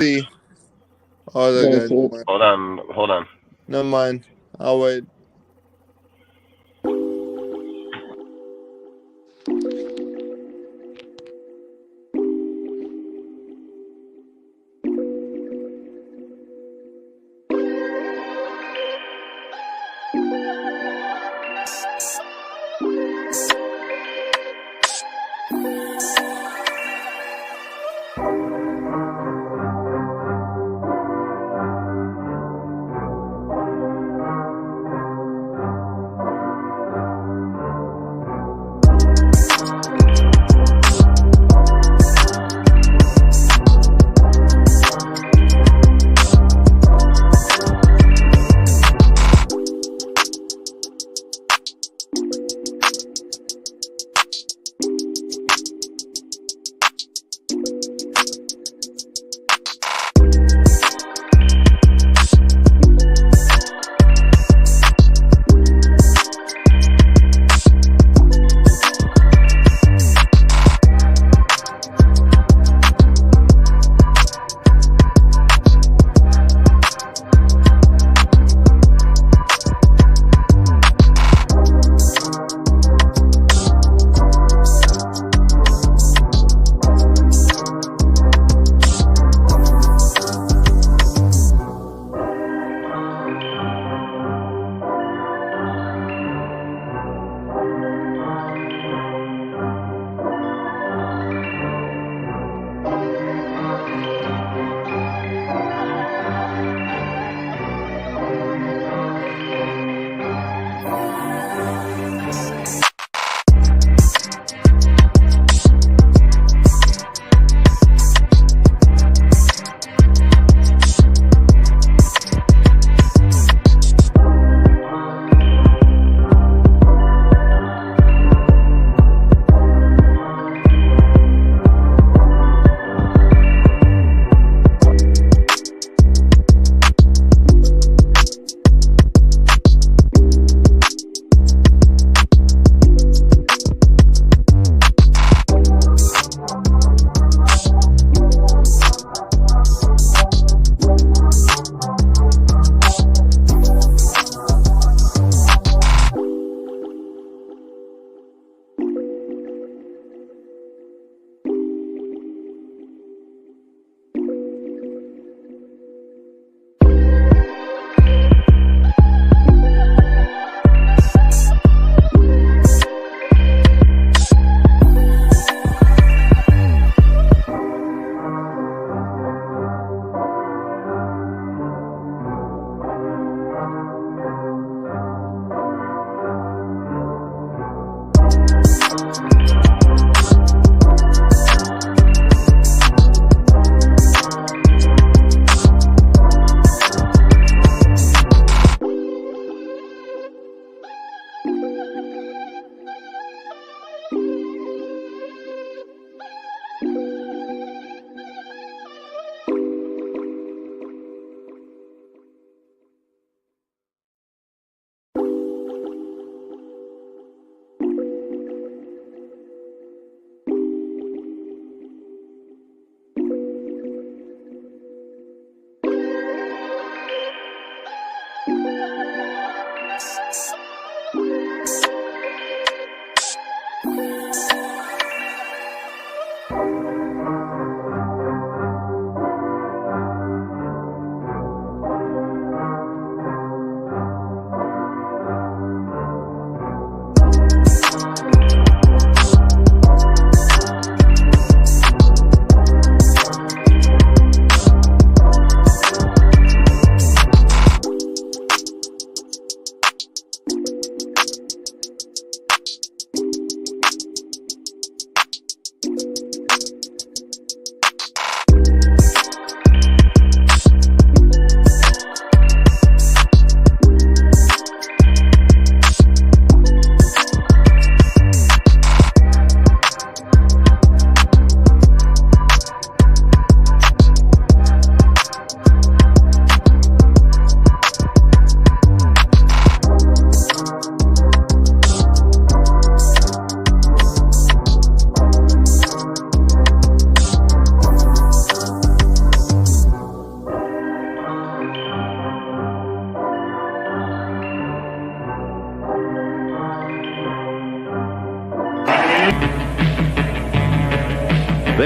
See. Oh, they're That's gonna. it. Hold on. Never mind. I'll wait.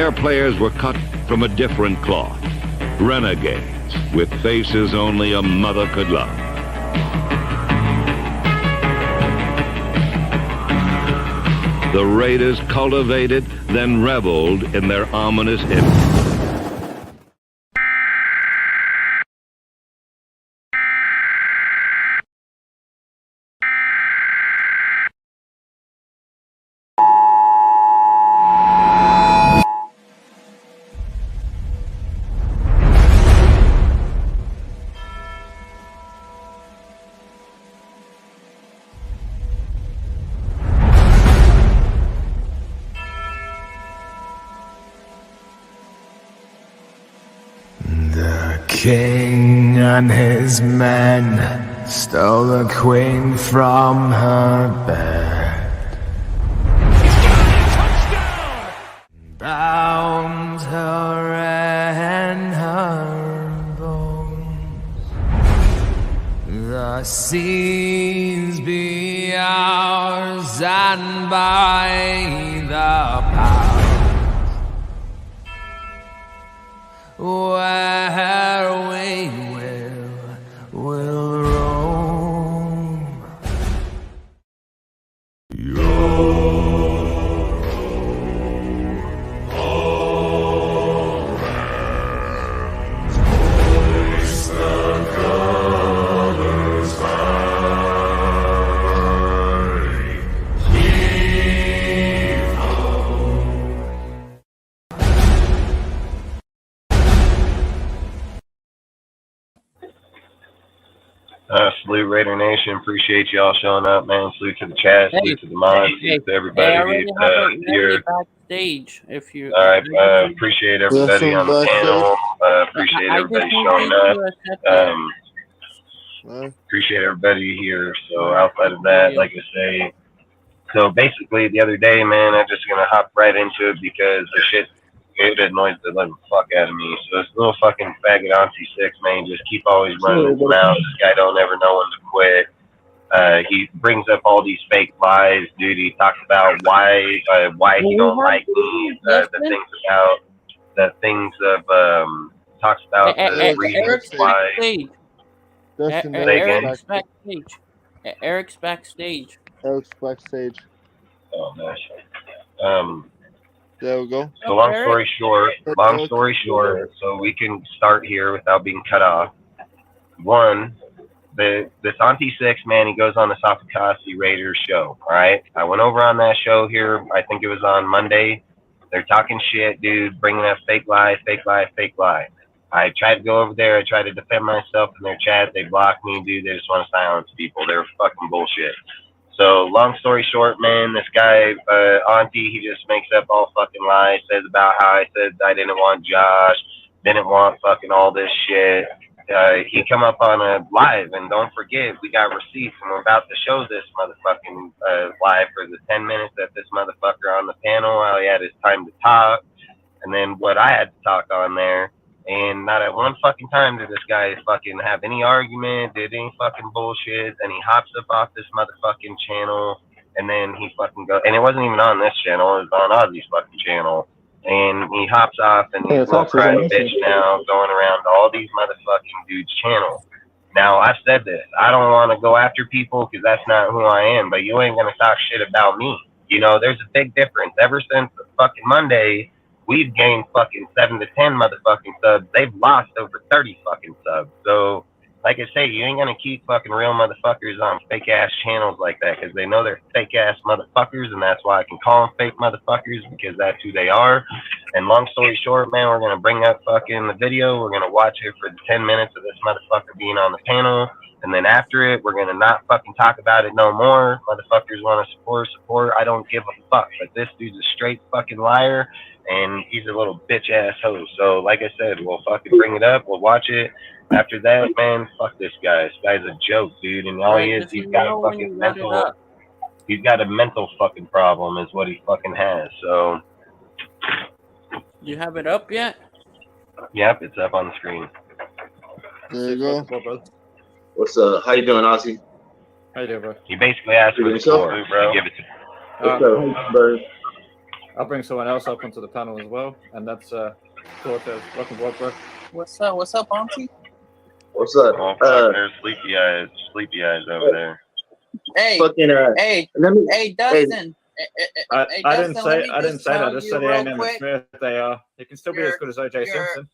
Their players were cut from a different cloth. Renegades with faces only a mother could love. The Raiders cultivated, then reveled in their ominous image. The king and his men stole the queen from her bed, bound her in her bones. The seas be ours, and by the power where we will roam. Salute Raider Nation. Appreciate y'all showing up, man. Salute to the chat. Salute to the mods. Salute to everybody here. Backstage, if you. All right. Appreciate everybody on the panel. Appreciate everybody showing up. Appreciate everybody here. So outside of that, like I say, so basically the other day, man, I'm just gonna hop right into it because the shit it annoys the living fuck out of me. So this little fucking faggot Auntie Six, man, just keep always running his mouth. This guy don't ever know when to quit. He brings up all these fake lies, dude. He talks about why he don't like me. The things of talks about the reasons why. Eric's backstage. Eric's backstage. Eric's backstage. Oh gosh. There we go. So long story short, so we can start here without being cut off. One, this Auntie Six, man, he goes on the Safakasi Raiders show, all right? I went over on that show here, I think it was on Monday. They're talking shit, dude, bringing up fake lie. I tried to go over there, I tried to defend myself in their chat, they blocked me, dude, they just want to silence people. They're fucking bullshit. So, long story short, man, this guy, Auntie, he just makes up all fucking lies, says about how I said I didn't want Josh, didn't want fucking all this shit. He come up on a live, and don't forget, we got receipts, and we're about to show this motherfucking live for the 10 minutes that this motherfucker on the panel, how he had his time to talk, and then what I had to talk on there. And not at one fucking time did this guy fucking have any argument, did any fucking bullshit, and he hops up off this motherfucking channel, and then he fucking goes, and it wasn't even on this channel, it was on Ozzy's fucking channel, and he hops off and he's a little crying bitch now, going around all these motherfucking dudes' channels. Now, I've said this, I don't want to go after people because that's not who I am, but you ain't going to talk shit about me. You know, there's a big difference. Ever since fucking Monday, we've gained fucking 7 to 10 motherfucking subs. They've lost over 30 fucking subs. So, like I say, you ain't gonna keep fucking real motherfuckers on fake ass channels like that because they know they're fake ass motherfuckers, and that's why I can call them fake motherfuckers because that's who they are. And long story short, man, we're gonna bring up fucking the video. We're gonna watch it for the 10 minutes of this motherfucker being on the panel. And then after it, we're gonna not fucking talk about it no more. Motherfuckers want to support. I don't give a fuck. But this dude's a straight fucking liar, and he's a little bitch ass hoe. So like I said, we'll fucking bring it up. We'll watch it. After that, man, fuck this guy. This guy's a joke, dude. And all he is, he's got a fucking mental. He's got a mental fucking problem, is what he fucking has. So. You have it up yet? Yep, it's up on the screen. There you go. What's how you doing, Ozzy? How you doing, bro? He basically asked for the score, bro. Give it to him. What's up, bro? I'll bring someone else up onto the panel as well, and that's Cortez. Welcome aboard, bro. What's up? What's up, Auntie? What's up? Oh, fuck, there's sleepy eyes over there. Hey, Fucking, hey, let me, hey, Dustin. I didn't Dustin, say let me just that. I tell just you said real A&M and quick, Smith. They can still be as good as OJ Simpson.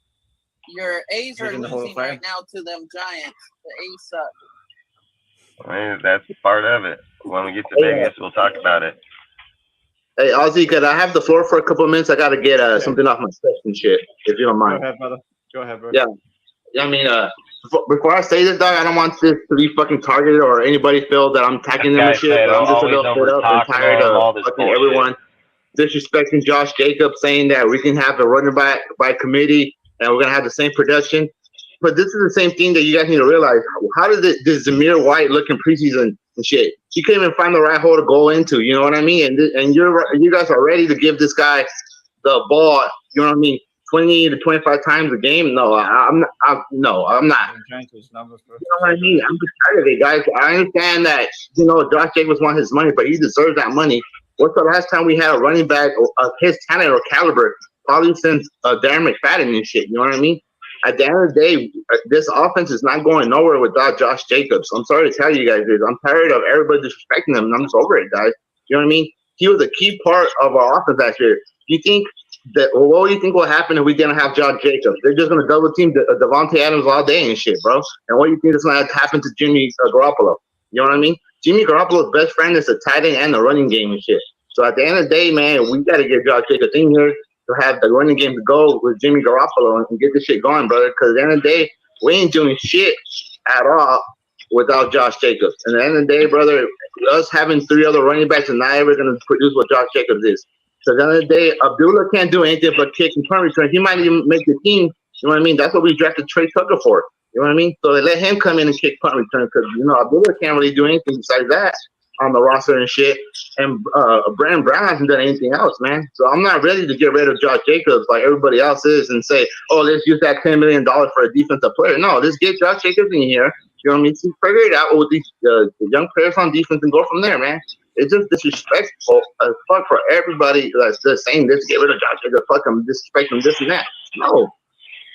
Your A's are He's in the Hall of losing Fame. right now to them Giants. The A's suck. I mean, that's part of it. When we get to Vegas, we'll talk about it. Hey, Ozzy, could I have the floor for a couple of minutes? I got to get something off my chest and shit, if you don't mind. Go ahead, brother. Go ahead, bro. Yeah. I mean, before I say this, dog, I don't want this to be fucking targeted or anybody feel that I'm attacking them and shit, but I'm just a little fed up and tired of fucking everyone disrespecting Josh Jacobs, saying that we can have a running back by committee and we're going to have the same production. But this is the same thing that you guys need to realize. How did this Zamir White look in preseason and shit? He couldn't even find the right hole to go into. You know what I mean? And you guys are ready to give this guy the ball. You know what I mean? 20 to 25 times a game? No, I'm not. You know what I mean? I'm just tired of it, guys. I understand that Josh Jacobs wants his money, but he deserves that money. What's the last time we had a running back of his talent or caliber? Probably since Darren McFadden and shit. You know what I mean? At the end of the day, this offense is not going nowhere without Josh Jacobs. I'm sorry to tell you guys this. I'm tired of everybody disrespecting him, and I'm just over it, guys. You know what I mean? He was a key part of our offense last year. What do you think will happen if we didn't have Josh Jacobs? They're just going to double team Devontae Adams all day and shit, bro. And what do you think is going to happen to Jimmy Garoppolo? You know what I mean? Jimmy Garoppolo's best friend is the tight end and the running game and shit. So at the end of the day, man, we got to get Josh Jacobs in here to have the running game to go with Jimmy Garoppolo and get this shit going, brother. Because at the end of the day, we ain't doing shit at all without Josh Jacobs. And at the end of the day, brother, us having 3 other running backs is not ever going to produce what Josh Jacobs is. So at the end of the day, Abdullah can't do anything but kick and punt return. He might even make the team. You know what I mean? That's what we drafted Trey Tucker for. You know what I mean? So they let him come in and kick punt return because, Abdullah can't really do anything besides that on the roster and shit. And Brandon Brown hasn't done anything else, man. So I'm not ready to get rid of Josh Jacobs like everybody else is and say, oh, let's use that $10 million for a defensive player. No, let's get Josh Jacobs in here. You know what I mean? To figure it out with these young players on defense and go from there, man. It's just disrespectful as fuck for everybody that's just saying this, get rid of Josh Jacobs, fuck him, disrespect him, this and that. No.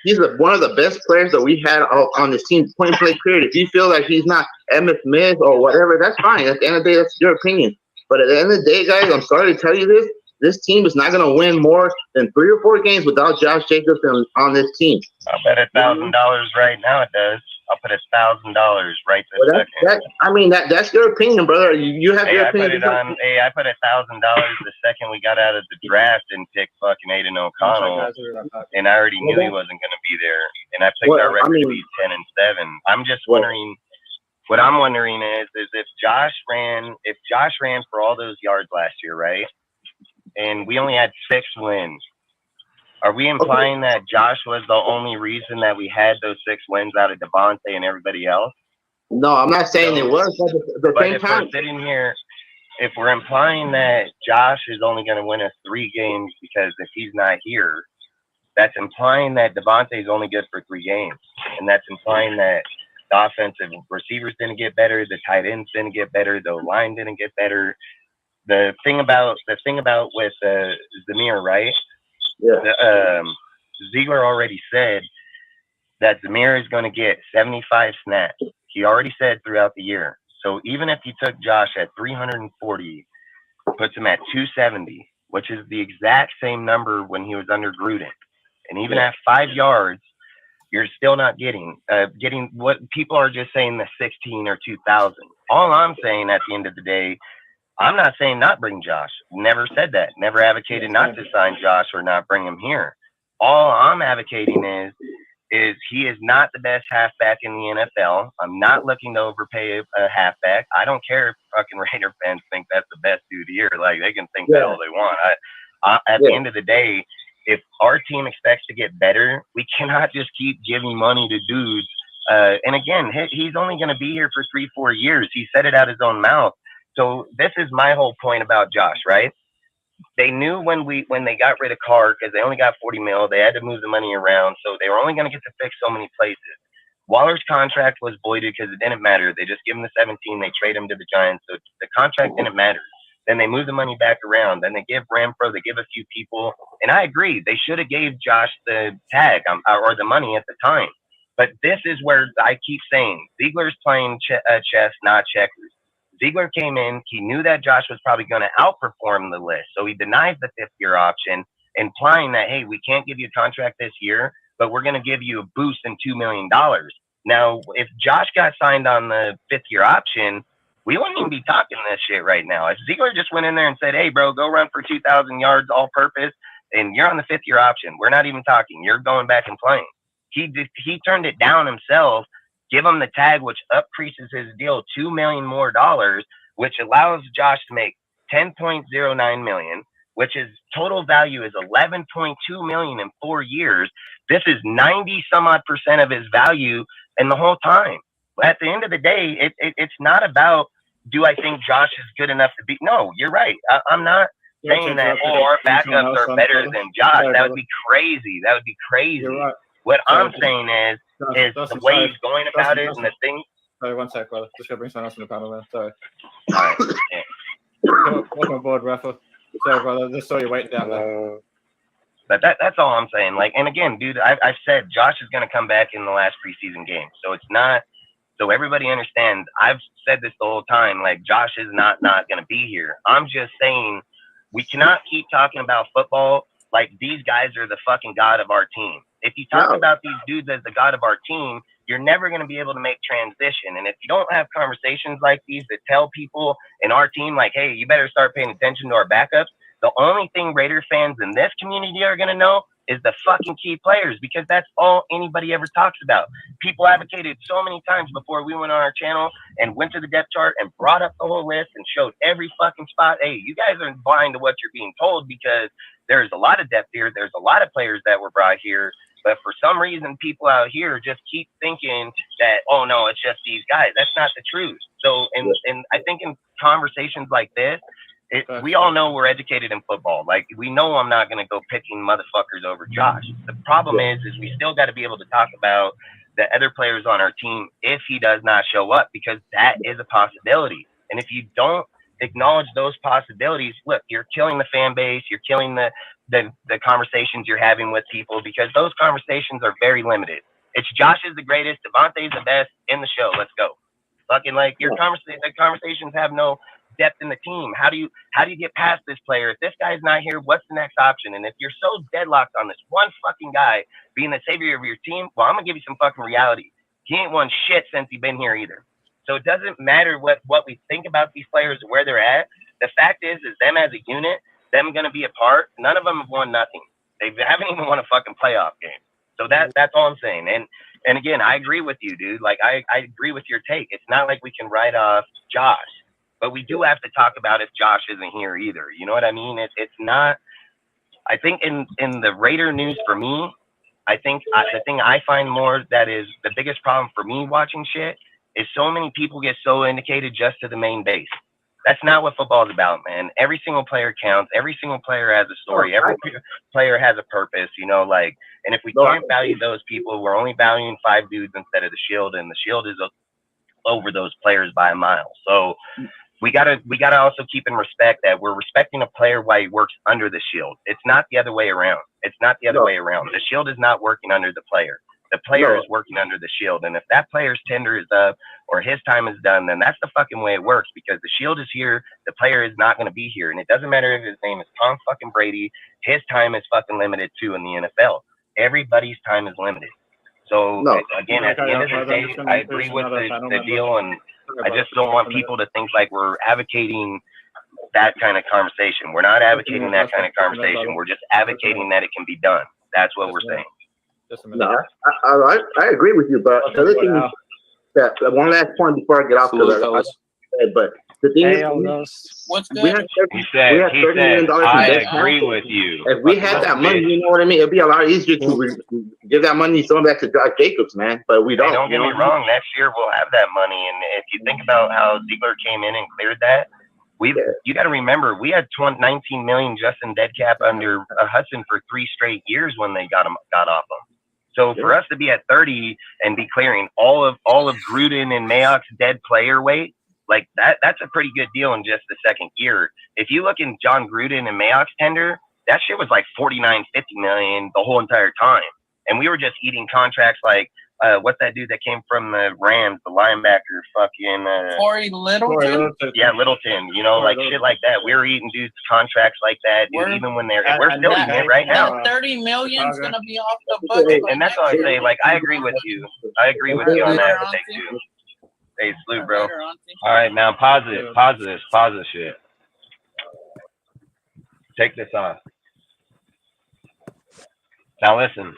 He's one of the best players that we had on this team, point play period. If you feel like he's not Emmitt Smith or whatever, that's fine. At the end of the day, that's your opinion. But at the end of the day, guys, I'm sorry to tell you this. This team is not going to win more than 3 or 4 games without Josh Jacobs on this team. I'll bet $1,000 right now it does. I'll put $1,000 right this second. That's your opinion, brother. You have your opinion. I put $1,000 the second we got out of the draft and picked fucking Aiden O'Connell, and I already knew he wasn't going to be there. And I picked our record to be 10-7. I'm just wondering. What I'm wondering is if Josh ran for all those yards last year, right? And we only had 6 wins. Are we implying that Josh was the only reason that we had those 6 wins out of Devontae and everybody else? No, I'm not saying it was. But if we're sitting here, if we're implying that Josh is only going to win us 3 games because if he's not here, that's implying that Devontae is only good for 3 games, and that's implying that the offensive receivers didn't get better, the tight ends didn't get better, the line didn't get better. The thing about with Zamir, right? Yeah. Ziegler already said that Zamir is going to get 75 snaps. He already said throughout the year. So even if he took Josh at 340, puts him at 270, which is the exact same number when he was under Gruden, and even at 5 yards, you're still not getting what people are just saying the 16 or 2,000. All I'm saying at the end of the day, I'm not saying not bring Josh. Never said that. Never advocated not to sign Josh or not bring him here. All I'm advocating is he is not the best halfback in the NFL. I'm not looking to overpay a halfback. I don't care if fucking Raider fans think that's the best dude here. Like, they can think that all they want. At the end of the day, if our team expects to get better, we cannot just keep giving money to dudes. And again, he's only going to be here for 3-4 years. He said it out his own mouth. So this is my whole point about Josh, right? They knew when they got rid of Carr, because they only got $40 million, they had to move the money around, so they were only going to get to fix so many places. Waller's contract was voided because it didn't matter. They just give him the 17, they trade him to the Giants, so the contract didn't matter. Then they move the money back around. Then they give Renfro, they give a few people. And I agree, they should have gave Josh the tag or the money at the time. But this is where I keep saying Ziegler's playing chess, not checkers. Ziegler came in. He knew that Josh was probably going to outperform the list. So he denies the 5th-year option, implying that, hey, we can't give you a contract this year, but we're going to give you a boost in $2 million. Now, if Josh got signed on the 5th-year option, we wouldn't even be talking this shit right now. If Ziegler just went in there and said, hey, bro, go run for 2,000 yards all purpose, and you're on the 5th-year option, we're not even talking. You're going back and playing. He turned it down himself, give him the tag, which increases his deal $2 million more, which allows Josh to make $10.09 million, which is total value is $11.2 million in 4 years. This is 90-some-odd% of his value in the whole time. At the end of the day, it's not about, do I think Josh is good enough to beat? No, you're right. I'm not saying that, our backups are better than Josh. That would be crazy. That would be crazy. Right. What I'm saying is the way he's going about it and the thing. Sorry, one sec, brother. Just gotta bring someone else on the panel, man. Sorry. All right. Yeah. Welcome aboard, Rafa. Sorry, brother. Just saw you waiting down there. But that's all I'm saying. Like, and again, dude, I've said Josh is going to come back in the last preseason game. So it's not. So everybody understands. I've said this the whole time. Like, Josh is not going to be here. I'm just saying we cannot keep talking about football like these guys are the fucking god of our team. If you talk about these dudes as the god of our team, you're never going to be able to make transition. And if you don't have conversations like these that tell people in our team, like, hey, you better start paying attention to our backups, the only thing Raider fans in this community are going to know is the fucking key players, because that's all anybody ever talks about. People advocated so many times before we went on our channel and went to the depth chart and brought up the whole list and showed every fucking spot. Hey, you guys are blind to what you're being told, because there's a lot of depth here. There's a lot of players that were brought here. But for some reason, people out here just keep thinking that, oh, no, it's just these guys. That's not the truth. So, and I think in conversations like this, we all know we're educated in football. Like, we know I'm not going to go picking motherfuckers over Josh. The problem is we still got to be able to talk about the other players on our team if he does not show up, because that is a possibility. And if you don't acknowledge those possibilities, look, you're killing the fan base. You're killing the conversations you're having with people, because those conversations are very limited. It's Josh is the greatest, Devontae's the best in the show. Let's go. Fucking like the conversations have no depth in the team. How do you get past this player? If this guy's not here, what's the next option? And if you're so deadlocked on this one fucking guy being the savior of your team, well, I'm gonna give you some fucking reality. He ain't won shit since he's been here either. So it doesn't matter what we think about these players or where they're at. The fact is them as a unit, them going to be apart. None of them have won nothing. They haven't even won a fucking playoff game. So that's all I'm saying. And again, I agree with you, dude. Like, I agree with your take. It's not like we can write off Josh, but we do have to talk about if Josh isn't here either. You know what I mean? It's not. I think in the Raider news for me, I think the thing I find more that is the biggest problem for me watching shit is so many people get so indicated just to the main base. That's not what football is about, man. Every single player counts. Every single player has a story. Every player has a purpose, you know, like, and if we can't value those people, we're only valuing 5 dudes instead of the Shield, and the Shield is over those players by a mile. So we gotta also keep in respect that we're respecting a player while he works under the Shield. It's not the other way around. It's not the other way around. The Shield is not working under the player. The player is working under the Shield. And if that player's tender is up or his time is done, then that's the fucking way it works, because the Shield is here. The player is not going to be here. And it doesn't matter if his name is Tom fucking Brady. His time is fucking limited too in the NFL. Everybody's time is limited. So again, at the end of the day, I agree with the deal. And I just don't want people to think like we're advocating that kind of conversation. We're not advocating that kind of conversation. We're just advocating that it can be done. That's what we're saying. No, I agree with you, but the other thing is that one last point before I get off but the thing is, we have $30 million I agree with you. If we had that money, you know what I mean? It'd be a lot easier to give that money some back to Josh Jacobs, man. But we don't. Hey, don't get me wrong. Next year we'll have that money, and if you think about how Ziegler came in and cleared that, you got to remember we had $19 million just in dead cap under Hudson for 3 straight years when they got off him. So for us to be at 30 and be clearing all of Gruden and Mayock's dead player weight, Like that's a pretty good deal in just the second year. If you look in John Gruden and Mayock's tender, that shit was like 49, 50 million the whole entire time. And we were just eating contracts like, what's that dude that came from the Rams, the linebacker, fucking Corey Littleton? Yeah, Littleton. You know, like shit like that. We were eating dudes contracts like that, dude, even when we're still eating it right now. That 30 million's gonna be off the books. And that's all I say. Like, I agree with you. I agree with you on that take too. Hey, salute, bro. All right, now pause this shit. Take this off. Now listen.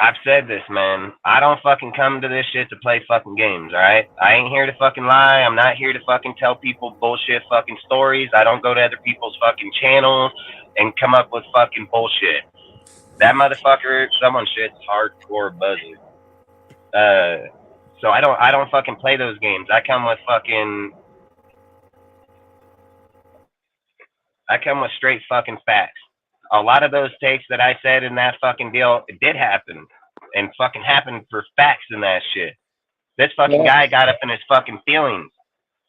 I've said this, man. I don't fucking come to this shit to play fucking games, all right? I ain't here to fucking lie. I'm not here to fucking tell people bullshit fucking stories. I don't go to other people's fucking channels and come up with fucking bullshit. That motherfucker, someone shit's hardcore buzzing. So I don't fucking play those games. I come with straight fucking facts. A lot of those takes that I said in that fucking deal, it did happen. And fucking happened for facts in that shit. This fucking guy got up in his fucking feelings.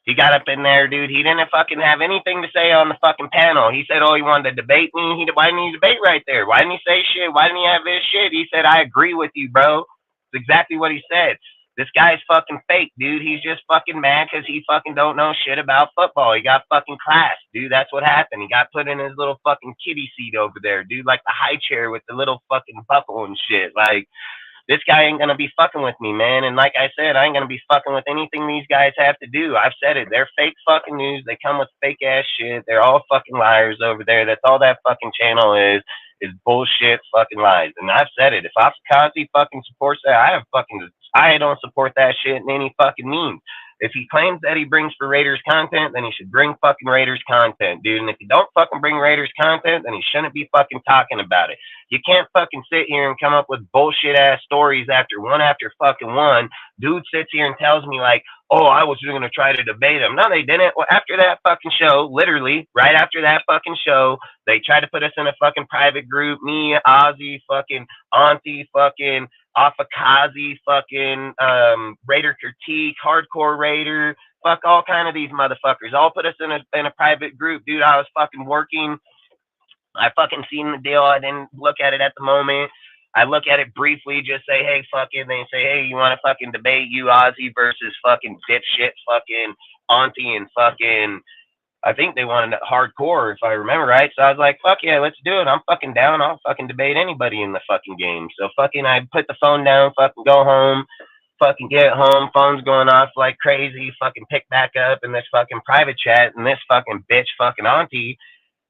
He got up in there, dude. He didn't fucking have anything to say on the fucking panel. He said, oh, he wanted to debate me. Why didn't he debate right there? Why didn't he say shit? Why didn't he have his shit? He said, I agree with you, bro. It's exactly what he said. This guy's fucking fake, dude. He's just fucking mad because he fucking don't know shit about football. He got fucking classed, dude. That's what happened. He got put in his little fucking kiddie seat over there, dude, like the high chair with the little fucking buckle and shit. Like, this guy ain't gonna be fucking with me, man. And like I said, I ain't gonna be fucking with anything these guys have to do. I've said it. They're fake fucking news. They come with fake ass shit. They're all fucking liars over there. That's all that fucking channel is bullshit fucking lies. And I've said it. If Afakazi fucking supports that, I don't support that shit in any fucking means. If he claims that he brings for Raiders content, then he should bring fucking Raiders content, dude. And if he don't fucking bring Raiders content, then he shouldn't be fucking talking about it. You can't fucking sit here and come up with bullshit ass stories after fucking one. Dude sits here and tells me like, oh, I was going to try to debate him. No, they didn't. Well, after that fucking show, literally, right after that fucking show, they tried to put us in a fucking private group. Me, Ozzy, fucking Auntie, fucking Afakazi, fucking Raider Critique, Hardcore Raider, fuck all kind of these motherfuckers. All put us in a private group, dude. I was fucking working. I fucking seen the deal. I didn't look at it at the moment. I look at it briefly, just say, hey, fuck it. They say, hey, you want to fucking debate you, Ozzy, versus fucking dipshit, fucking Auntie, and fucking, I think they wanted Hardcore, if I remember right. So I was like, fuck yeah, let's do it. I'm fucking down. I'll fucking debate anybody in the fucking game. So fucking I put the phone down, fucking go home, fucking get home, phone's going off like crazy, fucking pick back up in this fucking private chat, and this fucking bitch, fucking Auntie,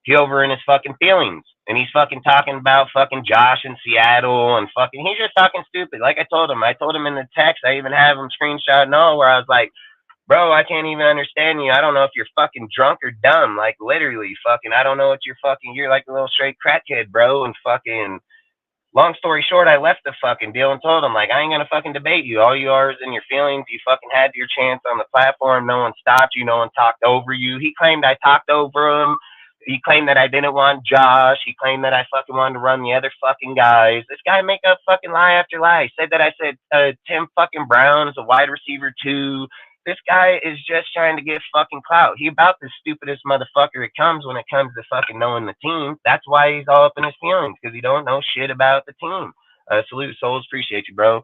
he over in his fucking feelings. And he's fucking talking about fucking Josh in Seattle and fucking, he's just talking stupid. Like I told him in the text, I even have him screenshot and all, where I was like, bro, I can't even understand you. I don't know if you're fucking drunk or dumb. Like, literally, fucking, I don't know what you're like a little straight crackhead, bro. And fucking, long story short, I left the fucking deal and told him, like, I ain't gonna fucking debate you. All you are is in your feelings. You fucking had your chance on the platform. No one stopped you. No one talked over you. He claimed I talked over him. He claimed that I didn't want Josh. He claimed that I fucking wanted to run the other fucking guys. This guy make up fucking lie after lie. He said that I said Tim fucking Brown is a wide receiver too. This guy is just trying to get fucking clout. He about the stupidest motherfucker it comes when it comes to fucking knowing the team. That's why he's all up in his feelings, because he don't know shit about the team. Salute, Souls. Appreciate you, bro.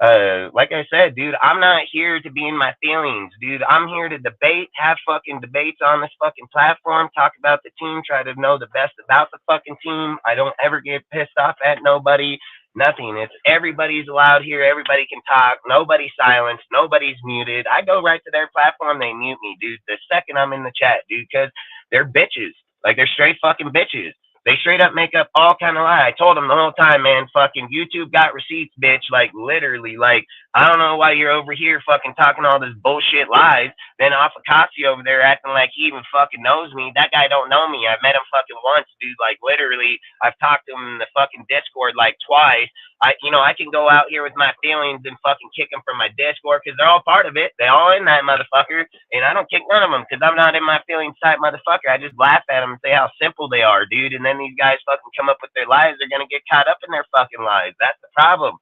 Like I said, dude, I'm not here to be in my feelings, dude. I'm here to debate, have fucking debates on this fucking platform, talk about the team, try to know the best about the fucking team. I don't ever get pissed off at nobody. Nothing. It's everybody's allowed here. Everybody can talk. Nobody's silenced. Nobody's muted. I go right to their platform. They mute me, dude. The second I'm in the chat, dude, because they're bitches. Like, they're straight fucking bitches. They straight up make up all kind of lie. I told them the whole time, man, fucking YouTube got receipts, bitch. Like, literally, like, I don't know why you're over here fucking talking all this bullshit lies. Then Afakazi over there acting like he even fucking knows me. That guy don't know me. I've met him fucking once, dude. Like, literally, I've talked to him in the fucking Discord like twice. I can go out here with my feelings and fucking kick them from my Discord because they're all part of it. They all in that motherfucker. And I don't kick none of them because I'm not in my feelings type motherfucker. I just laugh at them and say how simple they are, dude. And then these guys fucking come up with their lies. They're going to get caught up in their fucking lies. That's the problem.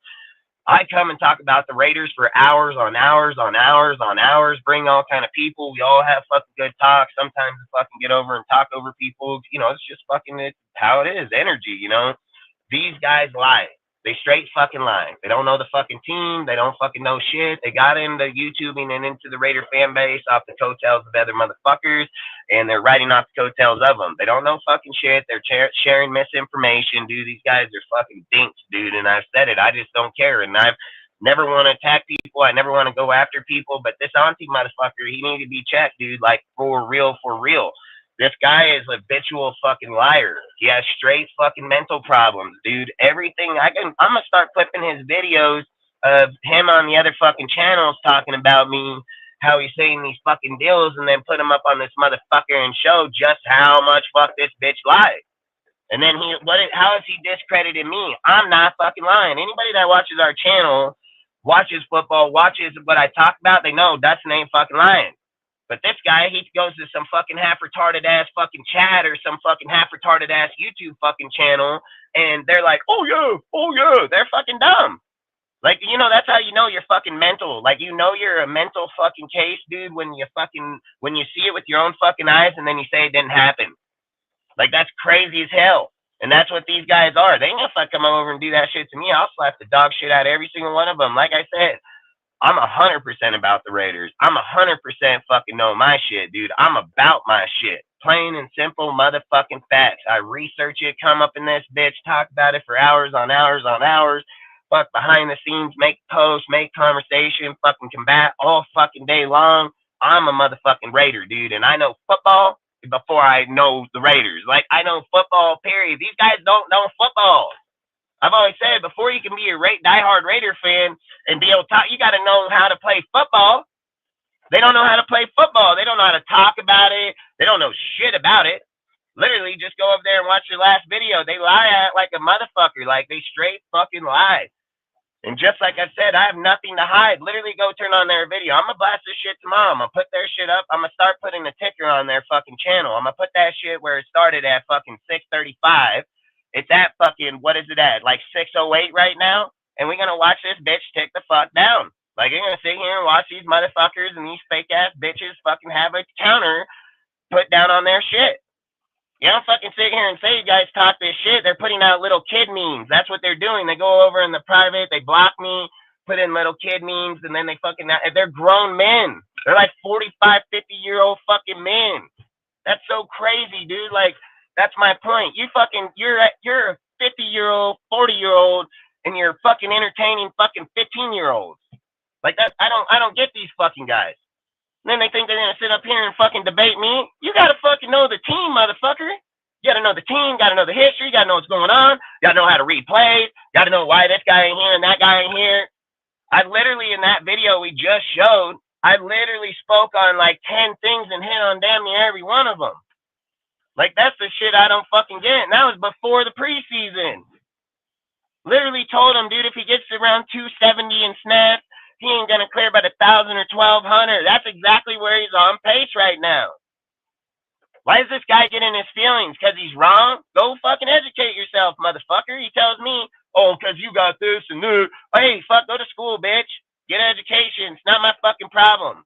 I come and talk about the Raiders for hours on hours on hours on hours, bring all kind of people. We all have fucking good talk. Sometimes we fucking get over and talk over people. You know, it's just fucking it's how it is, energy, you know. These guys lie. They straight fucking lie. They don't know the fucking team. They don't fucking know shit. They got into YouTubing and into the Raider fan base off the coattails of other motherfuckers, and they're riding off the coattails of them. They don't know fucking shit. They're sharing misinformation, dude. These guys are fucking dinks, dude, and I've said it. I just don't care, and I've never want to attack people. I never want to go after people, but this auntie motherfucker, he needs to be checked, dude, like for real, for real. This guy is a habitual fucking liar. He has straight fucking mental problems, dude. Everything I'm gonna start clipping his videos of him on the other fucking channels talking about me, how he's saying these fucking deals, and then put him up on this motherfucker and show just how much fuck this bitch lies. And then how is he discredited me? I'm not fucking lying. Anybody that watches our channel, watches football, watches what I talk about, they know Dustin ain't fucking lying. But this guy, he goes to some fucking half-retarded ass fucking chat or some fucking half-retarded ass YouTube fucking channel, and they're like, oh yeah, they're fucking dumb. Like, you know, that's how you know you're fucking mental. Like, you know you're a mental fucking case, dude, when you see it with your own fucking eyes and then you say it didn't happen. Like, that's crazy as hell. And that's what these guys are. They ain't gonna fucking come over and do that shit to me. I'll slap the dog shit out of every single one of them. Like I said, I'm 100% about the Raiders. I'm 100% fucking know my shit, dude. I'm about my shit. Plain and simple motherfucking facts. I research it, come up in this bitch, talk about it for hours on hours on hours. Fuck behind the scenes, make posts, make conversation, fucking combat all fucking day long. I'm a motherfucking Raider, dude. And I know football before I know the Raiders. Like, I know football, period. These guys don't know football. I've always said, before you can be a diehard Raider fan and be able to talk, you got to know how to play football. They don't know how to play football. They don't know how to talk about it. They don't know shit about it. Literally, just go over there and watch your last video. They lie at like a motherfucker. Like, they straight fucking lie. And just like I said, I have nothing to hide. Literally, go turn on their video. I'm going to blast this shit tomorrow. I'm going to put their shit up. I'm going to start putting the ticker on their fucking channel. I'm going to put that shit where it started at fucking 635. It's at fucking, what is it at? Like 608 right now? And we're going to watch this bitch tick the fuck down. Like, you're going to sit here and watch these motherfuckers and these fake-ass bitches fucking have a counter put down on their shit. You don't fucking sit here and say you guys talk this shit. They're putting out little kid memes. That's what they're doing. They go over in the private, they block me, put in little kid memes, and then they fucking, they're grown men. They're like 45, 50-year-old fucking men. That's so crazy, dude. Like, that's my point. You're a 50-year-old, 40-year-old, and you're fucking entertaining fucking 15-year-olds. Like, that, I don't get these fucking guys. And then they think they're gonna sit up here and fucking debate me. You gotta fucking know the team, motherfucker. You gotta know the team, gotta know the history, gotta know what's going on, gotta know how to read plays, gotta know why this guy ain't here and that guy ain't here. I literally, in that video we just showed, I literally spoke on like 10 things and hit on damn near every one of them. Like, that's the shit I don't fucking get. And that was before the preseason. Literally told him, dude, if he gets around 270 in snaps, he ain't gonna clear about 1,000 or 1,200. That's exactly where he's on pace right now. Why is this guy getting his feelings? Because he's wrong? Go fucking educate yourself, motherfucker. He tells me, oh, because you got this and that. Hey, fuck, go to school, bitch. Get an education. It's not my fucking problem.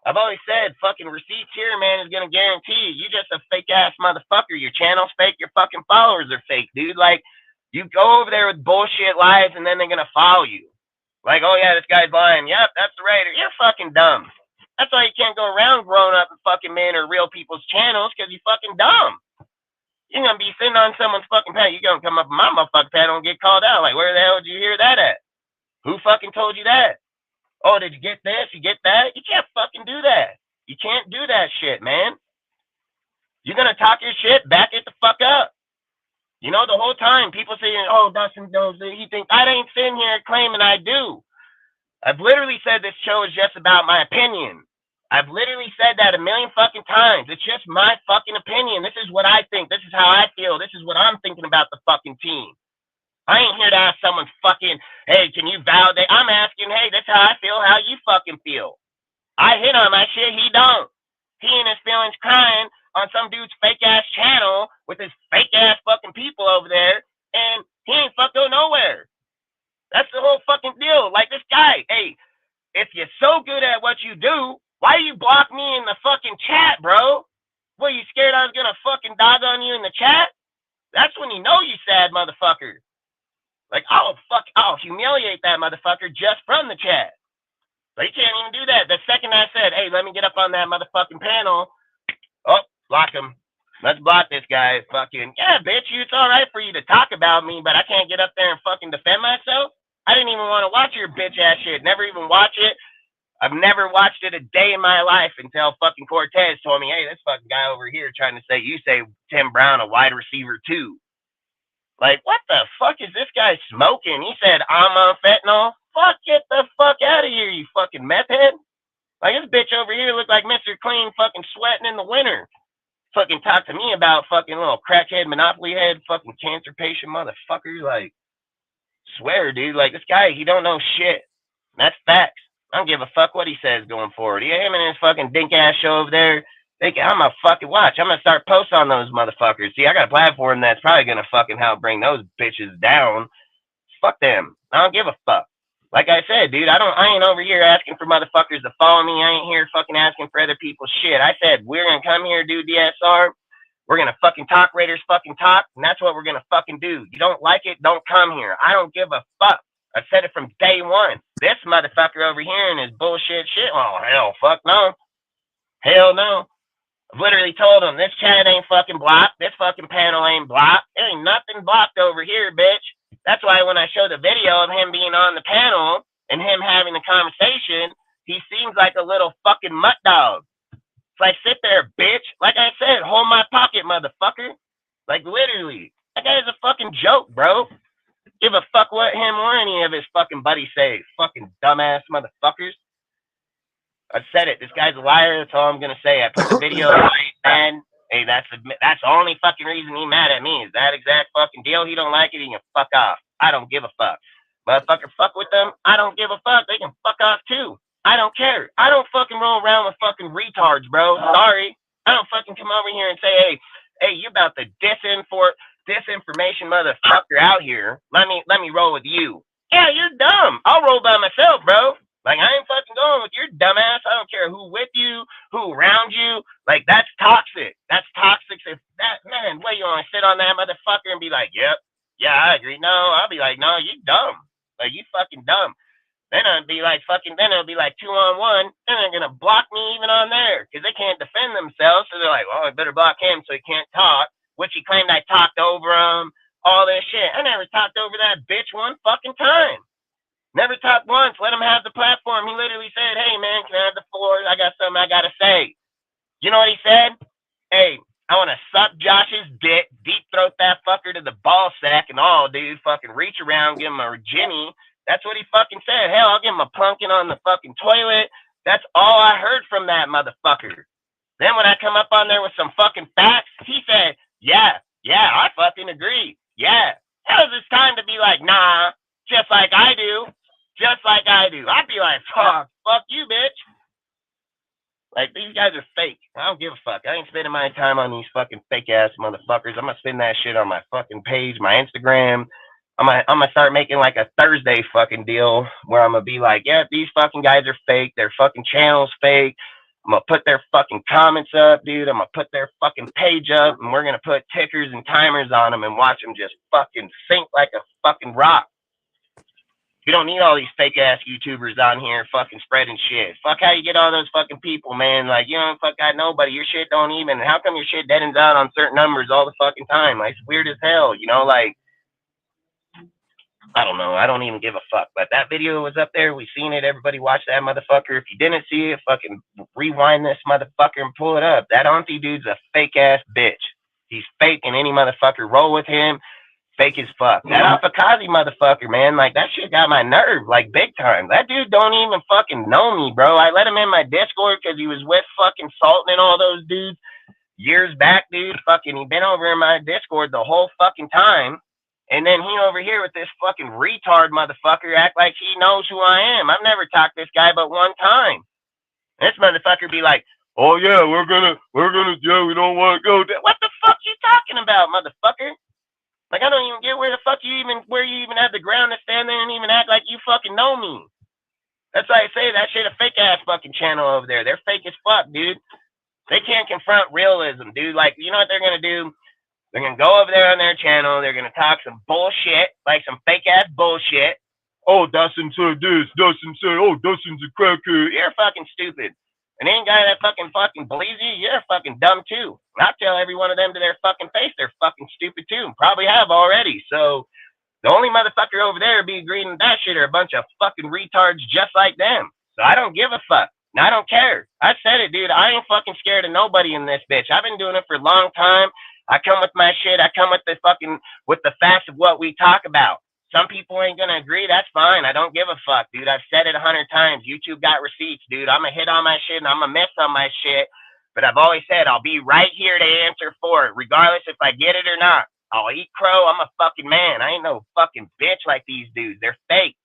I've always said, fucking receipts here, man, is gonna guarantee you. You just a fake ass motherfucker. Your channel's fake. Your fucking followers are fake, dude. Like, you go over there with bullshit lies, and then they're gonna follow you. Like, oh yeah, this guy's lying. Yep, that's the Raider. You're fucking dumb. That's why you can't go around grown up fucking men or real people's channels, because you're fucking dumb. You're gonna be sitting on someone's fucking pad. You're gonna come up on my motherfucking panel and get called out. Like, where the hell did you hear that at? Who fucking told you that? Oh, did you get this? You get that? You can't fucking do that. You can't do that shit, man. You're gonna talk your shit, back it the fuck up. You know, the whole time people say, oh, Dustin knows that. He thinks I ain't sitting here claiming I do. I've literally said this show is just about my opinion. I've literally said that a million fucking times. It's just my fucking opinion. This is what I think. This is how I feel. This is what I'm thinking about the fucking team. I ain't here to ask someone fucking, hey, can you validate? I'm asking, hey, that's how I feel, how you fucking feel. I hit on my shit, he don't. He and his feelings crying on some dude's fake-ass channel with his fake-ass fucking people over there, and he ain't fuck go nowhere. That's the whole fucking deal. Like this guy, hey, if you're so good at what you do, why you block me in the fucking chat, bro? What, you scared I was gonna fucking dog on you in the chat? That's when you know you sad motherfucker. Like, I'll humiliate that motherfucker just from the chat. But you can't even do that. The second I said, hey, let me get up on that motherfucking panel, oh, block him. Let's block this guy. Fucking, yeah, bitch, it's all right for you to talk about me, but I can't get up there and fucking defend myself. I didn't even want to watch your bitch ass shit. Never even watch it. I've never watched it a day in my life until fucking Cortez told me, hey, this fucking guy over here trying to say, you say Tim Brown a wide receiver too. Like, what the fuck is this guy smoking? He said, I'm on fentanyl. Fuck, get the fuck out of here, you fucking meth head. Like, this bitch over here look like Mr. Clean fucking sweating in the winter. Fucking talk to me about fucking little crackhead, monopoly head, fucking cancer patient motherfucker. Like, swear, dude. Like, this guy, he don't know shit. That's facts. I don't give a fuck what he says going forward. He him and his fucking dink ass show over there. I'm gonna fucking watch. I'm gonna start posting on those motherfuckers. See, I got a platform that's probably gonna fucking help bring those bitches down. Fuck them. I don't give a fuck. Like I said, dude, I ain't over here asking for motherfuckers to follow me. I ain't here fucking asking for other people's shit. I said we're gonna come here, do DSR. We're gonna fucking talk Raiders fucking talk, and that's what we're gonna fucking do. You don't like it, don't come here. I don't give a fuck. I said it from day one. This motherfucker over here and his bullshit shit. Oh, hell, fuck no. Hell no. I've literally told him, this chat ain't fucking blocked. This fucking panel ain't blocked. There ain't nothing blocked over here, bitch. That's why when I show the video of him being on the panel and him having the conversation, he seems like a little fucking mutt dog. It's like, sit there, bitch. Like I said, hold my pocket, motherfucker. Like, literally. That guy's a fucking joke, bro. Give a fuck what him or any of his fucking buddies say. Fucking dumbass motherfuckers. I said it. This guy's a liar. That's all I'm gonna say. I put the video up, man. Hey, that's the only fucking reason he mad at me is that exact fucking deal. He don't like it. He can fuck off. I don't give a fuck. Motherfucker, fuck with them. I don't give a fuck. They can fuck off too. I don't care. I don't fucking roll around with fucking retards, bro. Sorry. I don't fucking come over here and say, hey, you about the disinformation motherfucker out here. Let me roll with you. Yeah, you're dumb. I'll roll by myself, bro. Like, I ain't fucking going with your dumbass. I don't care who with you, who around you. Like, that's toxic. That's toxic. If that, man, what, you want to sit on that motherfucker and be like, yep, yeah, I agree. No, I'll be like, no, you dumb. Like, you fucking dumb. Then it'll be like 2-on-1. Then they're going to block me even on there because they can't defend themselves. So they're like, well, I better block him so he can't talk. Which he claimed I talked over him. All this shit. I never talked over that bitch one fucking time. Never talked once. Let him have the platform. He literally said, hey, man, can I have the floor? I got something I got to say. You know what he said? Hey, I want to suck Josh's dick, deep throat that fucker to the ball sack and all, dude. Fucking reach around, give him a Jimmy. That's what he fucking said. Hell, I'll give him a plunking on the fucking toilet. That's all I heard from that motherfucker. Then when I come up on there with some fucking facts, he said, yeah, I fucking agree. Yeah. How's this time to be like, nah, just like I do. Just like I do. I'd be like, fuck you, bitch. Like, these guys are fake. I don't give a fuck. I ain't spending my time on these fucking fake-ass motherfuckers. I'm gonna spend that shit on my fucking page, my Instagram. I'm gonna start making, like, a Thursday fucking deal where I'm gonna be like, yeah, these fucking guys are fake. Their fucking channel's fake. I'm gonna put their fucking comments up, dude. I'm gonna put their fucking page up, and we're gonna put tickers and timers on them and watch them just fucking sink like a fucking rock. You don't need all these fake ass YouTubers on here fucking spreading shit. Fuck how you get all those fucking people, man. Like, you don't fuck got nobody. Your shit don't even. How come your shit dead ends out on certain numbers all the fucking time? Like, it's weird as hell, you know? Like, I don't know. I don't even give a fuck. But that video was up there. We seen it. Everybody watched that motherfucker. If you didn't see it, fucking rewind this motherfucker and pull it up. That auntie dude's a fake ass bitch. He's fake, and any motherfucker roll with him. Fake as fuck. That Afakazi motherfucker, man, like, that shit got my nerve, like, big time. That dude don't even fucking know me, bro. I let him in my Discord because he was with fucking Sultan and all those dudes years back, dude. Fucking, he been over in my Discord the whole fucking time. And then he over here with this fucking retard motherfucker act like he knows who I am. I've never talked to this guy but one time. This motherfucker be like, oh, yeah, we're gonna, yeah, we don't want to go. What the fuck you talking about, motherfucker? Like, I don't even get where you even have the ground to stand there and even act like you fucking know me. That's why I say that shit a fake ass fucking channel over there. They're fake as fuck, dude. They can't confront realism, dude. Like, you know what they're gonna do? They're gonna go over there on their channel. They're gonna talk some bullshit, like some fake ass bullshit. Oh, Dustin said this. Dustin said, oh, Dustin's a cracker. You're fucking stupid. And any guy that fucking believes you, you're fucking dumb too. And I tell every one of them to their fucking face, they're fucking stupid too. Probably have already. So the only motherfucker over there be agreeing with that shit are a bunch of fucking retards just like them. So I don't give a fuck. And I don't care. I said it, dude. I ain't fucking scared of nobody in this bitch. I've been doing it for a long time. I come with my shit. I come with the facts of what we talk about. Some people ain't gonna agree. That's fine. I don't give a fuck, dude. I've said it 100 times. YouTube got receipts, dude. I'm gonna hit on my shit and I'm gonna miss on my shit. But I've always said I'll be right here to answer for it, regardless if I get it or not. I'll eat crow. I'm a fucking man. I ain't no fucking bitch like these dudes. They're fake.